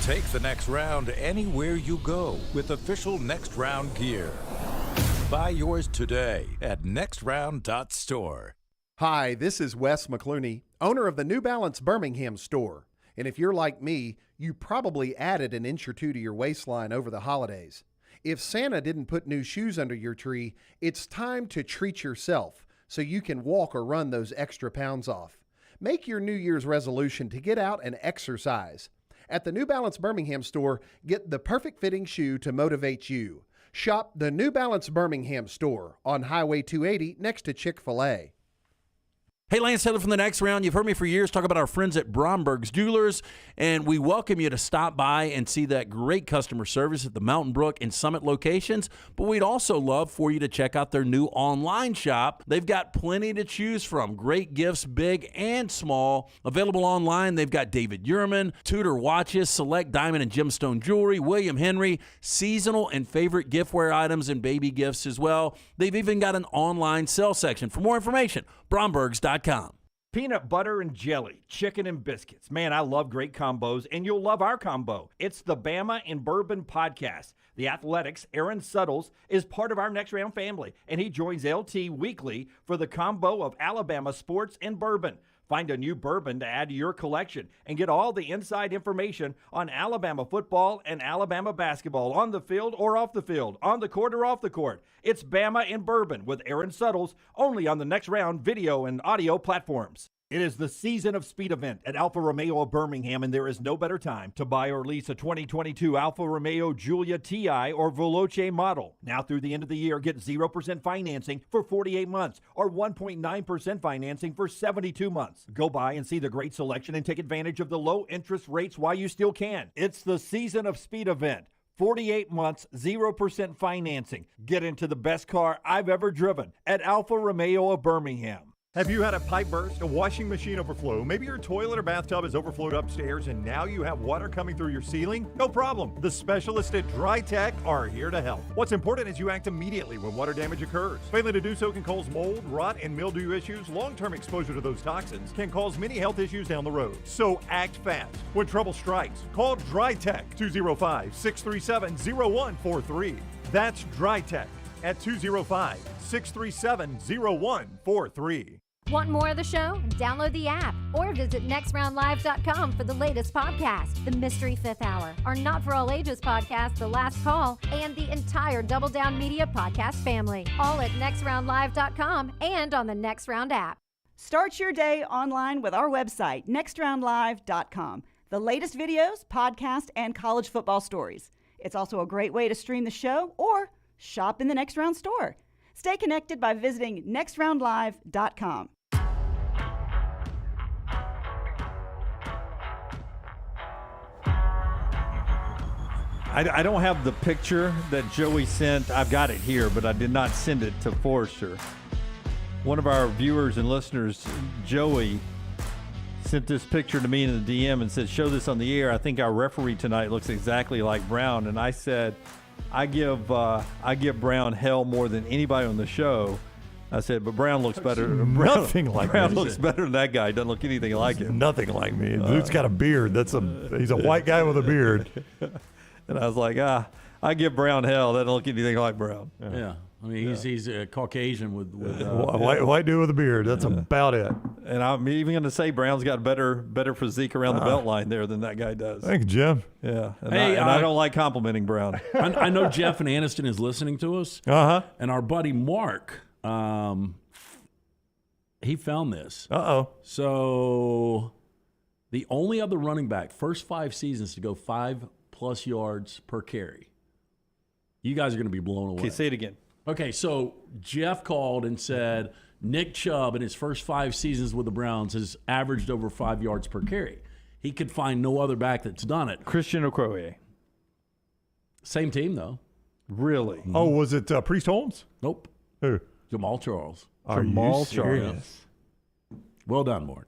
Take the next round anywhere you go with official Next Round gear. Buy yours today at nextround.store. Hi, this is Wes McClooney, owner of the New Balance Birmingham store. And if you're like me, you probably added an inch or two to your waistline over the holidays. If Santa didn't put new shoes under your tree, it's time to treat yourself so you can walk or run those extra pounds off. Make your New Year's resolution to get out and exercise. At the New Balance Birmingham store, get the perfect fitting shoe to motivate you. Shop the New Balance Birmingham store on Highway 280 next to Chick-fil-A. Hey, Lance Taylor from the Next Round. You've heard me for years talk about our friends at Bromberg's Jewelers, and we welcome you to stop by and see that great customer service at the Mountain Brook and Summit locations. But we'd also love for you to check out their new online shop. They've got plenty to choose from. Great gifts, big and small. Available online, they've got David Yurman, Tudor watches, select diamond and gemstone jewelry, William Henry, seasonal and favorite giftware items, and baby gifts as well. They've even got an online sale section. For more information, Brombergs.com. Peanut butter and jelly, chicken and biscuits. Man, I love great combos, and you'll love our combo. It's the Bama and Bourbon podcast. The Athletics' Aaron Suttles is part of our Next Round family, and he joins LT weekly for the combo of Alabama sports and bourbon. Find a new bourbon to add to your collection and get all the inside information on Alabama football and Alabama basketball on the field or off the field, on the court or off the court. It's Bama and Bourbon with Aaron Suttles, only on the Next Round video and audio platforms. It is the season of speed event at Alfa Romeo of Birmingham, and there is no better time to buy or lease a 2022 Alfa Romeo Giulia TI or Veloce model. Now through the end of the year, get 0% financing for 48 months or 1.9% financing for 72 months. Go by and see the great selection and take advantage of the low interest rates while you still can. It's the season of speed event. 48 months, 0% financing. Get into the best car I've ever driven at Alfa Romeo of Birmingham. Have you had a pipe burst, a washing machine overflow? Maybe your toilet or bathtub is overflowed upstairs and now you have water coming through your ceiling? No problem. The specialists at Dry Tech are here to help. What's important is you act immediately when water damage occurs. Failing to do so can cause mold, rot, and mildew issues. Long-term exposure to those toxins can cause many health issues down the road. So act fast. When trouble strikes, call Dry Tech 205-637-0143. That's Dry Tech at 205-637-0143. Want more of the show? Download the app or visit nextroundlive.com for the latest podcast, The Mystery Fifth Hour, our Not For All Ages podcast, The Last Call, and the entire Double Down Media podcast family. All at nextroundlive.com and on the Next Round app. Start your day online with our website, nextroundlive.com. The latest videos, podcasts, and college football stories. It's also a great way to stream the show or shop in the Next Round store. Stay connected by visiting nextroundlive.com. I don't have the picture that Joey sent. I've got it here, but I did not send it to Forrester. One of our viewers and listeners, Joey, sent this picture to me in the DM and said, show this on the air. I think our referee tonight looks exactly like Brown. And I said, I give Brown hell more than anybody on the show. I said, but Brown looks better. Nothing like Brown me. looks better than that guy. Doesn't look anything like him. Nothing like me. Dude's got a beard. He's a white guy with a beard. And I was like, I give Brown hell. That doesn't look anything like Brown. Yeah. I mean, he's a Caucasian with white dude with a beard. That's about it. And I'm even going to say Brown's got better physique around the belt line there than that guy does. Thank you, Jim. Yeah. And I don't like complimenting Brown. I know Jeff and Aniston is listening to us. Uh-huh. And our buddy Mark, he found this. Uh-oh. So the only other running back, first 5 seasons to go 5+ yards per carry. You guys are going to be blown away. Okay, say it again. Okay, so Jeff called and said Nick Chubb in his first 5 seasons with the Browns has averaged over 5 yards per carry. He could find no other back that's done it. Christian Okoye. Same team, though. Really? Oh, was it Priest Holmes? Nope. Who? Jamal Charles. Are Jamal you serious? Charles. Well done, Mort.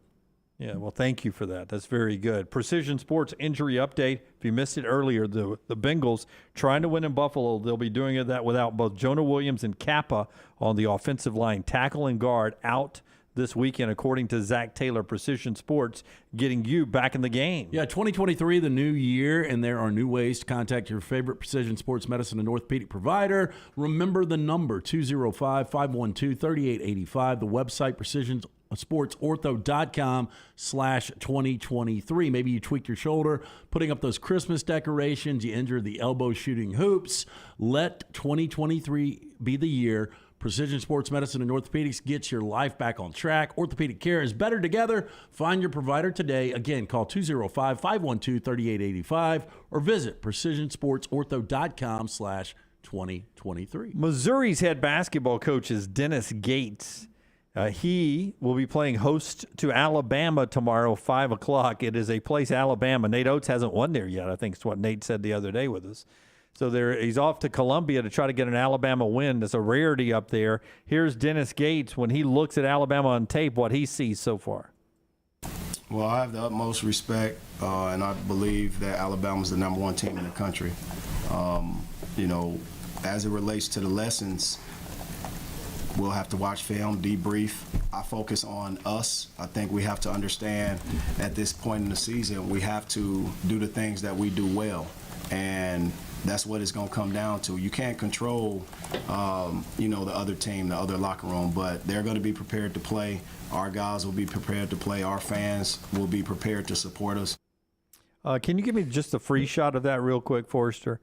Yeah, well, thank you for that. That's very good. Precision Sports injury update. If you missed it earlier, the Bengals trying to win in Buffalo. They'll be doing that without both Jonah Williams and Kappa on the offensive line. Tackle and guard out this weekend, according to Zach Taylor, Precision Sports, getting you back in the game. Yeah, 2023, the new year, and there are new ways to contact your favorite Precision Sports Medicine and Orthopedic provider. Remember the number, 205-512-3885. The website, precisionsportsortho.com/2023. Maybe you tweak your shoulder, putting up those Christmas decorations, you injured the elbow shooting hoops. Let 2023 be the year Precision Sports Medicine and Orthopedics gets your life back on track. Orthopedic care is better together. Find your provider today. Again, call 205-512-3885 or visit precisionsportsortho.com/2023. Missouri's head basketball coach is Dennis Gates. He will be playing host to Alabama tomorrow, 5 o'clock. It is a place, Alabama. Nate Oates hasn't won there yet, I think is what Nate said the other day with us. So he's off to Columbia to try to get an Alabama win. That's a rarity up there. Here's Dennis Gates when he looks at Alabama on tape, what he sees so far. Well, I have the utmost respect, and I believe that Alabama's the number 1 team in the country. As it relates to the lessons, we'll have to watch film, debrief. I focus on us. I think we have to understand at this point in the season, we have to do the things that we do well. And that's what it's going to come down to. You can't control, the other team, the other locker room, but they're going to be prepared to play. Our guys will be prepared to play. Our fans will be prepared to support us. Can you give me just a free shot of that real quick, Forrester?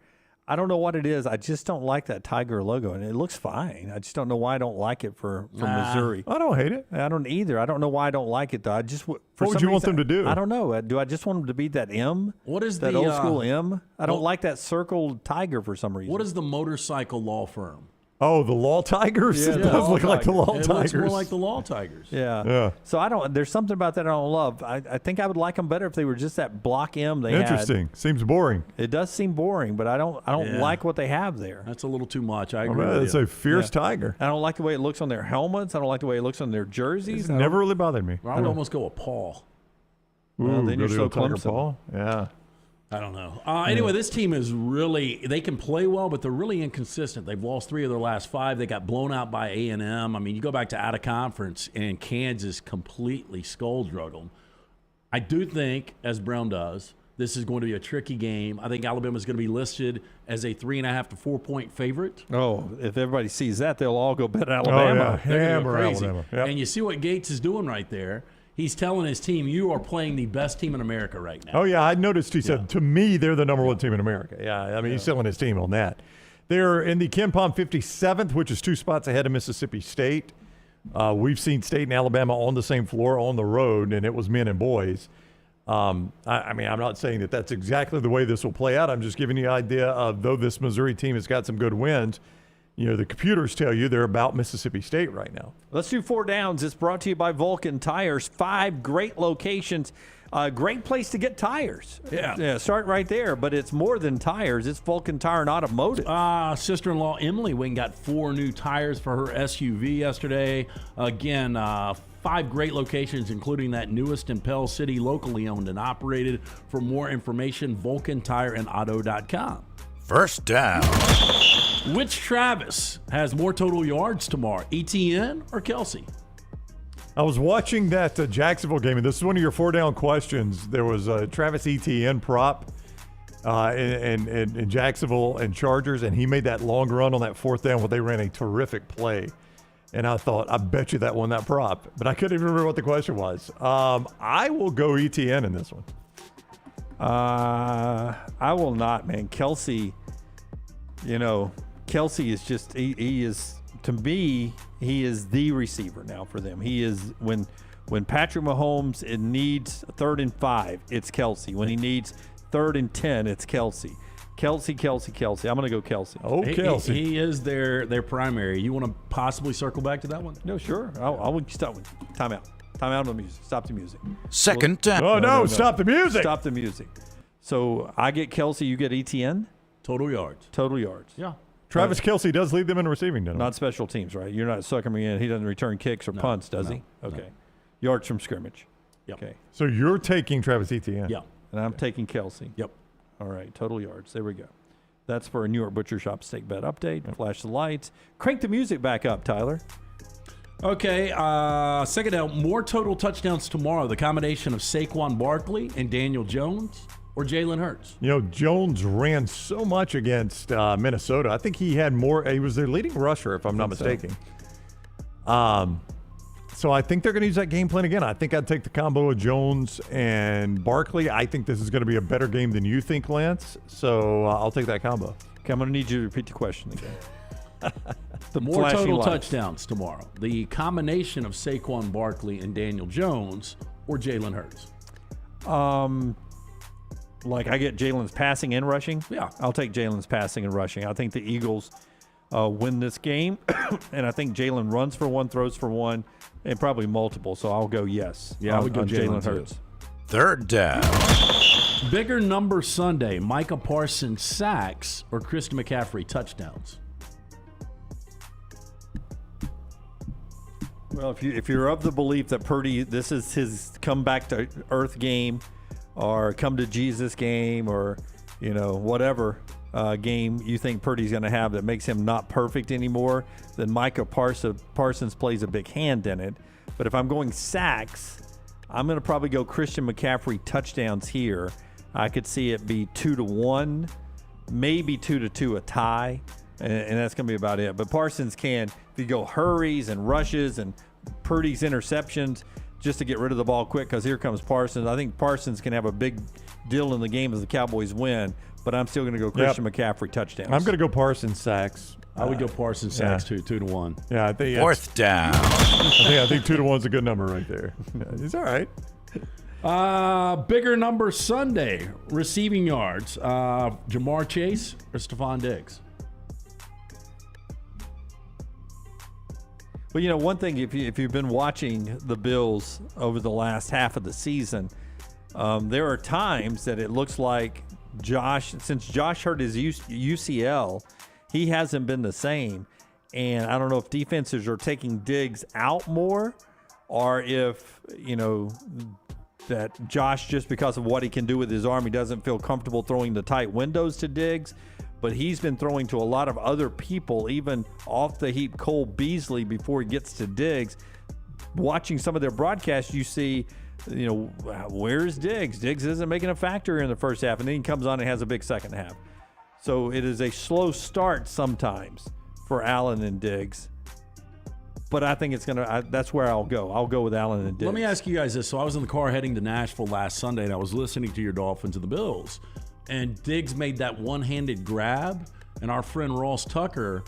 I don't know what it is. I just don't like that Tiger logo, and it looks fine. I just don't know why I don't like it for Missouri. I don't hate it. I don't either. I don't know why I don't like it, though. What would you want them to do? I don't know. Do I just want them to be that M? What is that the old school M? I don't like that circled tiger for some reason. What is the motorcycle law firm? Oh, the Law Tigers? Yeah, it does look like the Law It Tigers. looks more like the Law Tigers. Yeah. So there's something about that I don't love. I think I would like them better if they were just that block M they had. Interesting. Seems boring. It does seem boring, but I don't like what they have there. That's a little too much. I agree with It's you. a fierce tiger. I don't like the way it looks on their helmets. I don't like the way it looks on their jerseys. It's never really bothered me. I would almost go with Paul. Well, then you're so Tiger Clemson. Paul. Yeah. I don't know. Anyway, this team is they can play well, but they're really inconsistent. They've lost 3 of their last 5. They got blown out by A&M. I mean, you go back to out of conference, and Kansas completely skull-druggled them. I do think, as Brown does, this is going to be a tricky game. I think Alabama's going to be listed as a 3.5 to 4 point favorite. Oh, if everybody sees that, they'll all go bet Alabama. Oh, yeah. Hammer Alabama. Yep. And you see what Gates is doing right there. He's telling his team, you are playing the best team in America right now. Oh, yeah. I noticed he said, to me, they're the number 1 team in America. Yeah. I mean, he's selling his team on that. They're in the KenPom 57th, which is 2 spots ahead of Mississippi State. We've seen State and Alabama on the same floor on the road, and it was men and boys. I mean, I'm not saying that that's exactly the way this will play out. I'm just giving you an idea of, though this Missouri team has got some good wins, the computers tell you they're about Mississippi State right now. Let's do 4 downs. It's brought to you by Vulcan Tires. 5 great locations. Great place to get tires. Yeah, start right there. But it's more than tires. It's Vulcan Tire and Automotive. Sister-in-law Emily went and got 4 new tires for her SUV yesterday. Again, 5 great locations, including that newest in Pell City, locally owned and operated. For more information, VulcanTireandAuto.com. First down. Which Travis has more total yards tomorrow, Etienne or Kelsey? I was watching that Jacksonville game, and this is one of your 4 down questions. There was a Travis Etienne prop in Jacksonville and Chargers, and he made that long run on that 4th down where they ran a terrific play. And I thought, I bet you that won that prop. But I couldn't even remember what the question was. I will go Etienne in this one. I will not, man. Kelsey, Kelsey is just, he is to me, he is the receiver now for them. He is when Patrick Mahomes needs 3rd and 5, it's Kelce. When he needs 3rd and 10, it's Kelce. Kelce. I'm going to go Kelce. Oh, Kelce. He is their primary. You want to possibly circle back to that one? No, sure. I'll stop. Time out on the music. Stop the music. Second down. Oh, no, stop the music. Stop the music. So I get Kelce, you get ETN? Total yards. Yeah. Travis Kelce does lead them in receiving, doesn't he? Not special teams, right? You're not sucking me in. He doesn't return kicks or punts, does he? Okay. No. Yards from scrimmage. Yep. Okay. So you're taking Travis Etienne. Yeah. And I'm taking Kelce. Yep. All right. Total yards. There we go. That's for a New York Butcher Shop steak bet update. Flash the lights. Crank the music back up, Tyler. Okay. Second down. More total touchdowns tomorrow. The combination of Saquon Barkley and Daniel Jones or Jalen Hurts. Jones ran so much against Minnesota. I think he had more. He was their leading rusher, if I'm not mistaken. So I think they're going to use that game plan again. I think I'd take the combo of Jones and Barkley. I think this is going to be a better game than you think, Lance. So I'll take that combo. Okay, I'm going to need you to repeat the question again. More total touchdowns tomorrow. The combination of Saquon Barkley and Daniel Jones or Jalen Hurts. Like I get Jalen's passing and rushing. Yeah. I'll take Jalen's passing and rushing. I think the Eagles win this game, and I think Jalen runs for one, throws for one, and probably multiple. So I'll go yes. Yeah, I would go Jalen Hurts. Third down. Bigger number Sunday, Micah Parsons sacks or Christian McCaffrey touchdowns? Well, if you're of the belief that Purdy, this is his come back to earth game or come to Jesus game or, whatever game you think Purdy's going to have that makes him not perfect anymore, then Micah Parsons plays a big hand in it. But if I'm going sacks, I'm going to probably go Christian McCaffrey touchdowns here. I could see it be 2-1, maybe 2-2, a tie, and that's going to be about it. But Parsons can, if you go hurries and rushes and Purdy's interceptions, just to get rid of the ball quick, because here comes Parsons. I think Parsons can have a big deal in the game as the Cowboys win, but I'm still going to go Christian McCaffrey touchdowns. I'm going to go Parsons sacks. I would go Parsons sacks too, 2-1. Yeah, I think Fourth down. I think 2-1 is a good number right there. He's all right. Bigger number Sunday, receiving yards. Jamar Chase or Stephon Diggs? Well, one thing, if you've been watching the Bills over the last half of the season, there are times that it looks like since Josh hurt his UCL, he hasn't been the same. And I don't know if defenses are taking Diggs out more or if, that Josh, just because of what he can do with his arm, he doesn't feel comfortable throwing the tight windows to Diggs. But he's been throwing to a lot of other people, even off the heap Cole Beasley before he gets to Diggs. Watching some of their broadcasts, you see, where's Diggs? Diggs isn't making a factor in the first half, and then he comes on and has a big second half. So it is a slow start sometimes for Allen and Diggs. But I think that's where I'll go. I'll go with Allen and Diggs. Let me ask you guys this. So I was in the car heading to Nashville last Sunday, and I was listening to your Dolphins and the Bills. And Diggs made that one-handed grab, and our friend Ross Tucker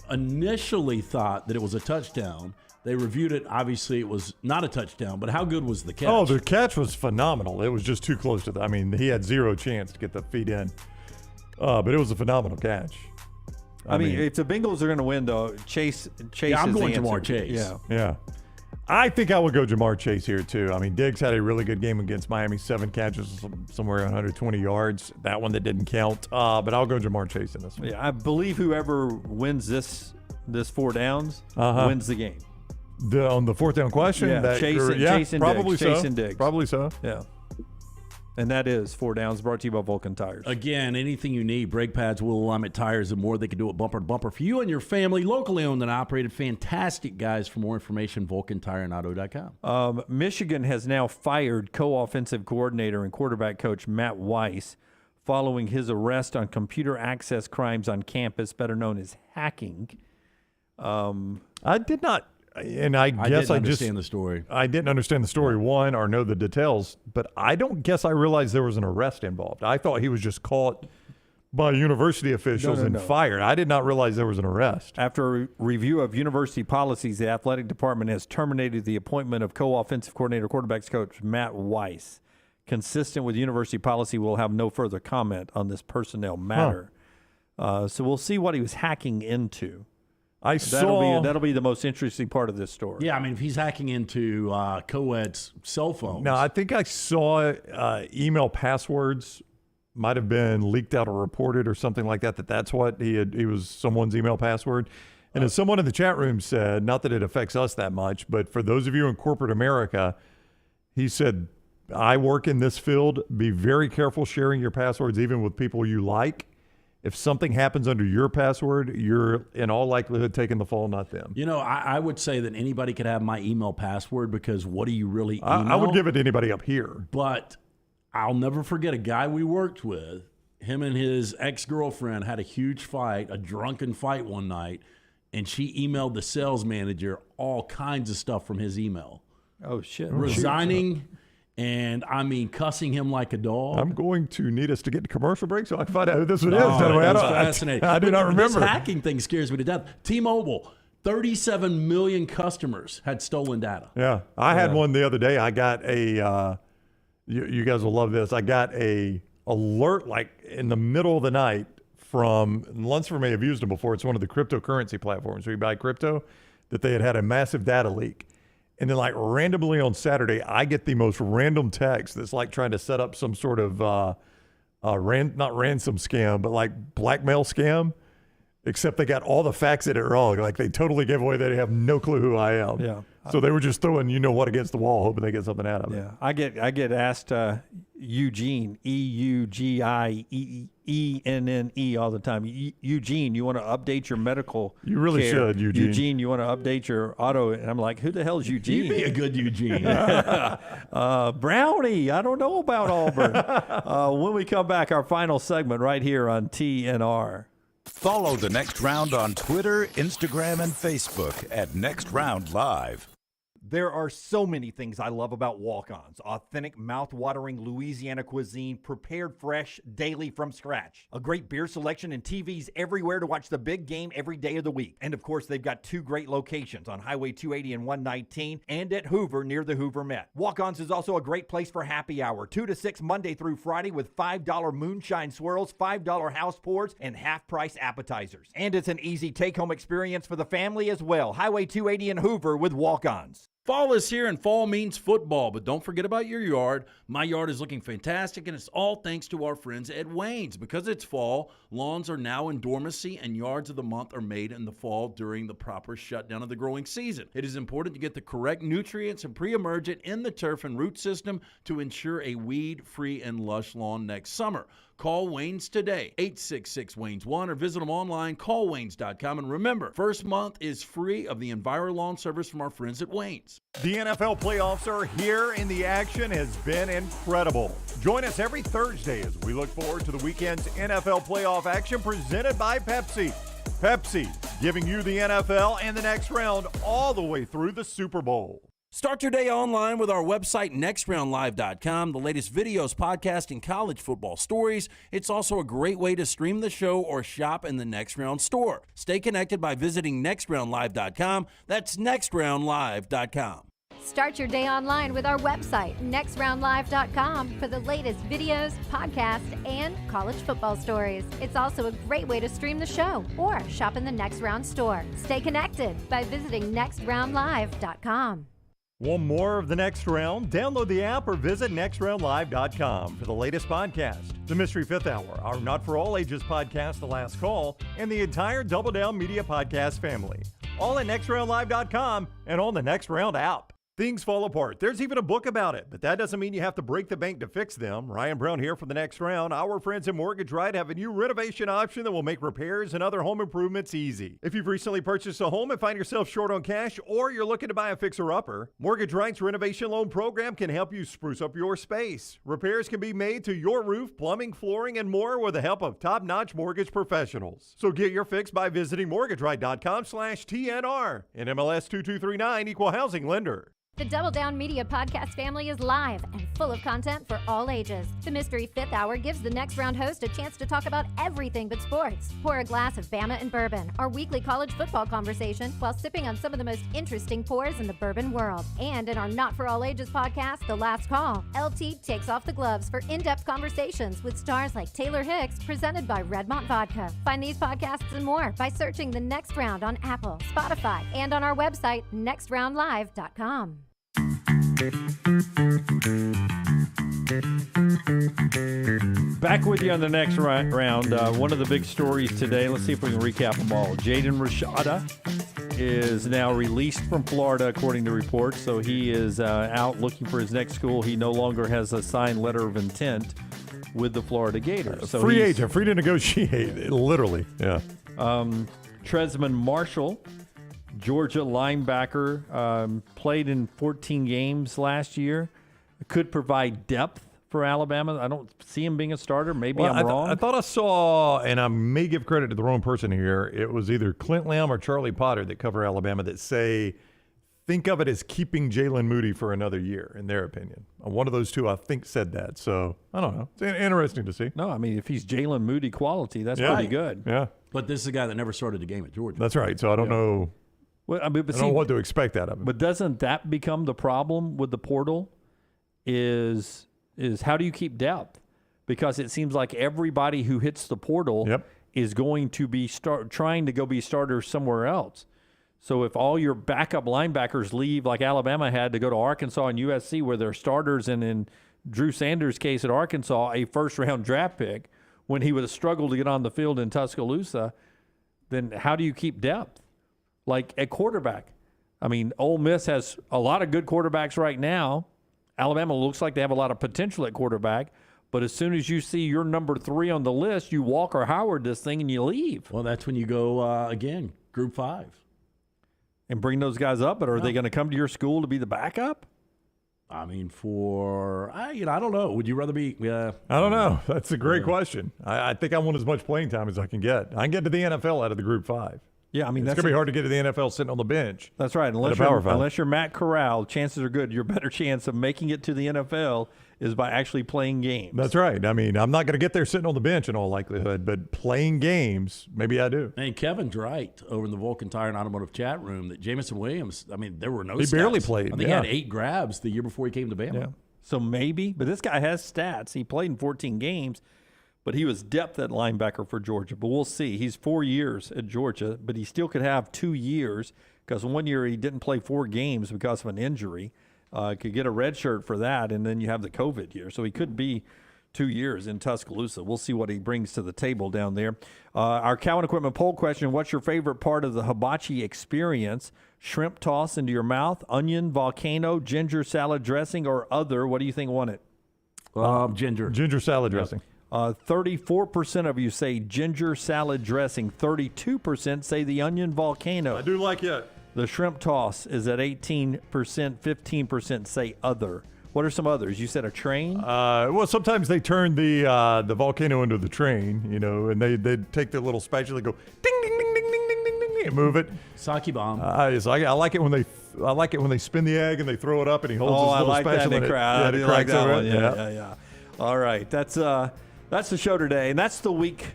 initially thought that it was a touchdown. They reviewed it. Obviously, it was not a touchdown, but how good was the catch? Oh, the catch was phenomenal. It was just too close to he had zero chance to get the feet in. But it was a phenomenal catch. I mean, if the Bengals are going to win, though, Chase yeah, I'm is going the answer. Jamar Chase. Yeah. I think I would go Jamar Chase here, too. I mean, Diggs had a really good game against Miami, 7 catches, somewhere 120 yards. That one that didn't count. But I'll go Jamar Chase in this one. Yeah, I believe whoever wins this 4 downs wins the game. On the 4th down question? Yeah, Chase and probably Diggs. so. Chase and Diggs. Probably so. Yeah. And that is 4 downs, brought to you by Vulcan Tires. Again, anything you need, brake pads, wheel alignment, tires, and more, they can do it bumper to bumper for you and your family. Locally owned and operated. Fantastic guys. For more information, VulcanTireandAuto.com. Michigan has now fired co-offensive coordinator and quarterback coach Matt Weiss following his arrest on computer access crimes on campus, better known as hacking. I did not. And I guess I just understand the story. I didn't understand the story, one, or know the details, but I don't guess I realized there was an arrest involved. I thought he was just caught by university officials and fired. I did not realize there was an arrest. After a review of university policies, the athletic department has terminated the appointment of co-offensive coordinator quarterbacks coach Matt Weiss. Consistent with university policy, we'll have no further comment on this personnel matter. So we'll see what he was hacking into. That'll be the most interesting part of this story. Yeah, I mean, if he's hacking into co-ed's cell phones. Now, I think I saw email passwords might have been leaked out or reported or something like that, that's what he was someone's email password. And as someone in the chat room said, not that it affects us that much, but for those of you in corporate America, he said, I work in this field. Be very careful sharing your passwords, even with people you like. If something happens under your password, you're in all likelihood taking the fall, not them. You know, I would say that anybody could have my email password because what do you really email? I would give it to anybody up here. But I'll never forget a guy we worked with. Him and his ex-girlfriend had a huge fight, a drunken fight one night, and she emailed the sales manager all kinds of stuff from his email. Oh, shit. Resigning and, I mean, cussing him like a dog. I'm going to need us to get to commercial break so I can find out who this one is. That's fascinating. I do not remember. This hacking thing scares me to death. T-Mobile, 37 million customers had stolen data. Yeah. I had one the other day. I got a you guys will love this. I got a alert like in the middle of the night from Lunsford may have used them before. It's one of the cryptocurrency platforms where you buy crypto, that they had a massive data leak. And then like randomly on Saturday, I get the most random text that's like trying to set up some sort of not ransom scam, but like blackmail scam. Except they got all the facts in it wrong. Like they totally gave away they have no clue who I am. Yeah. So they were just throwing what against the wall, hoping they get something out of it. Yeah. I get asked Eugene, EUGIEENNE all the time. Eugene, you want to update your medical You really care. should, Eugene. Eugene, you want to update your auto. And I'm like, who the hell is Eugene? You'd be a good Eugene. Brownie, I don't know about Auburn. When we come back, our final segment right here on TNR. Follow The Next Round on Twitter, Instagram, and Facebook at Next Round Live. There are so many things I love about walk-ons. Authentic, mouth-watering Louisiana cuisine prepared fresh daily from scratch. A great beer selection and TVs everywhere to watch the big game every day of the week. And of course, they've got two great locations on Highway 280 and 119 and at Hoover near the Hoover Met. Walk-ons is also a great place for happy hour, 2 to 6 Monday through Friday with $5 moonshine swirls, $5 house pours, and half-price appetizers. And it's an easy take-home experience for the family as well. Highway 280 and Hoover with walk-ons. Fall is here and fall means football, but don't forget about your yard. My yard is looking fantastic, and it's all thanks to our friends at Wayne's. Because it's fall, lawns are now in dormancy, and yards of the month are made in the fall during the proper shutdown of the growing season. It is important to get the correct nutrients and pre-emergent in the turf and root system to ensure a weed-free and lush lawn next summer. Call Wayne's today, 866-WAYNES-1, or visit them online, callwaynes.com. And remember, first month is free of the EnviroLawn service from our friends at Wayne's. The NFL playoffs are here, and the action has been incredible. Join us every Thursday as we look forward to the weekend's NFL playoff action presented by Pepsi. Pepsi, giving you the NFL and the next round all the way through the Super Bowl. Start your day online with our website, nextroundlive.com. The latest videos, podcasts, and college football stories. It's also a great way to stream the show or shop in the Next Round store. Stay connected by visiting nextroundlive.com. That's nextroundlive.com. Start your day online with our website, nextroundlive.com, for the latest videos, podcasts, and college football stories. It's also a great way to stream the show or shop in the Next Round store. Stay connected by visiting nextroundlive.com. Want more of the Next Round? Download the app or visit nextroundlive.com for the latest podcast, The Mystery Fifth Hour, our Not For All Ages podcast, The Last Call, and the entire Double Down Media podcast family. All at nextroundlive.com and on the Next Round app. Things fall apart. There's even a book about it, but that doesn't mean you have to break the bank to fix them. Ryan Brown here for the Next Round. Our friends at Mortgage Right have a new renovation option that will make repairs and other home improvements easy. If you've recently purchased a home and find yourself short on cash, or you're looking to buy a fixer-upper, Mortgage Right's renovation loan program can help you spruce up your space. Repairs can be made to your roof, plumbing, flooring, and more with the help of top-notch mortgage professionals. So get your fix by visiting mortgageright.com/TNR. And MLS 2239 Equal Housing Lender. The Double Down Media podcast family is live and full of content for all ages. The Mystery Fifth Hour gives the next round host a chance to talk about everything but sports. Pour a glass of Bama and Bourbon, our weekly college football conversation, while sipping on some of the most interesting pours in the bourbon world. And in our Not For All Ages podcast, The Last Call, LT takes off the gloves for in-depth conversations with stars like Taylor Hicks, presented by Redmont Vodka. Find these podcasts and more by searching The Next Round on Apple, Spotify, and on our website, nextroundlive.com. Back with you on the next round. One of the big stories today, let's see if we can recap them all. Jaden Rashada is now released from Florida, according to reports. So he is out looking for his next school. He no longer has a signed letter of intent with the Florida Gators. So free agent, free to negotiate, literally. Yeah. Tresman Marshall, Georgia linebacker, played in 14 games last year, could provide depth for Alabama. I don't see him being a starter. Maybe I'm wrong. I thought I saw, and I may give credit to the wrong person here, it was either Clint Lamb or Charlie Potter that cover Alabama that say, think of it as keeping Jalen Moody for another year, in their opinion. One of those two, I think, said that. So, I don't know. It's interesting to see. No, I mean, if he's Jalen Moody quality, that's pretty good. Yeah. But this is a guy that never started a game at Georgia. That's right. So, I don't know. Well, I mean, I don't know what to expect out of him. But doesn't that become the problem with the portal is how do you keep depth? Because it seems like everybody who hits the portal is going to be trying to go be starters somewhere else. So if all your backup linebackers leave, like Alabama had to go to Arkansas and USC, where they're starters, and in Drew Sanders' case at Arkansas, a first-round draft pick, when he would have struggled to get on the field in Tuscaloosa, then how do you keep depth? Like at quarterback. I mean, Ole Miss has a lot of good quarterbacks right now. Alabama looks like they have a lot of potential at quarterback. But as soon as you see your number 3 on the list, you Walker Howard this thing and you leave. Well, that's when you go, again, Group 5. And bring those guys up, but are they going to come to your school to be the backup? I mean, I don't know. Would you rather be? I don't know. That's a great question. I think I want as much playing time as I can get. I can get to the NFL out of the Group 5. Yeah, I mean, it's going to be hard to get to the NFL sitting on the bench. That's right. Unless you're Matt Corral, chances are good. Your better chance of making it to the NFL is by actually playing games. That's right. I mean, I'm not going to get there sitting on the bench in all likelihood, but playing games, maybe I do. And Kevin's right over in the Vulcan Tire and Automotive chat room that Jamison Williams, I mean, there were no He stats. barely played. I think he had 8 grabs the year before he came to Bama. Yeah. So maybe, but this guy has stats. He played in 14 games. But he was depth at linebacker for Georgia. But we'll see. He's 4 years at Georgia, but he still could have 2 years because 1 year he didn't play 4 games because of an injury. Could get a red shirt for that, and then you have the COVID year. So he could be 2 years in Tuscaloosa. We'll see what he brings to the table down there. Our Cowan Equipment poll question, what's your favorite part of the hibachi experience? Shrimp toss into your mouth, onion, volcano, ginger salad dressing, or other? What do you think won it? Ginger. Ginger salad dressing. 34% of you say ginger salad dressing. 32% say the onion volcano. I do like it. The shrimp toss is at 18%. 15% say other. What are some others? You said a train? Well, sometimes they turn the volcano into the train, and they take their little spatula, go ding, ding, ding, ding, ding, ding, ding, ding, and move it. Sake bomb. I like it when they spin the egg and they throw it up and he holds his little spatula. That. It like cracks that over one. it. Yeah. All right. That's the show today, and that's the week.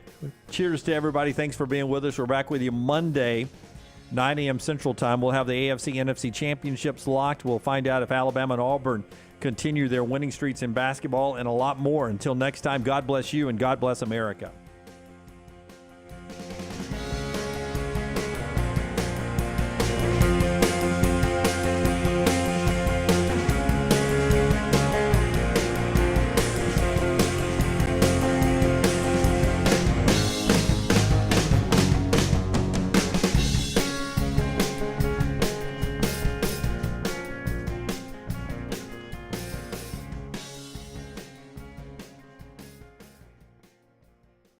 Cheers to everybody. Thanks for being with us. We're back with you Monday, 9 a.m. Central Time. We'll have the AFC, NFC championships locked. We'll find out if Alabama and Auburn continue their winning streaks in basketball and a lot more. Until next time, God bless you and God bless America.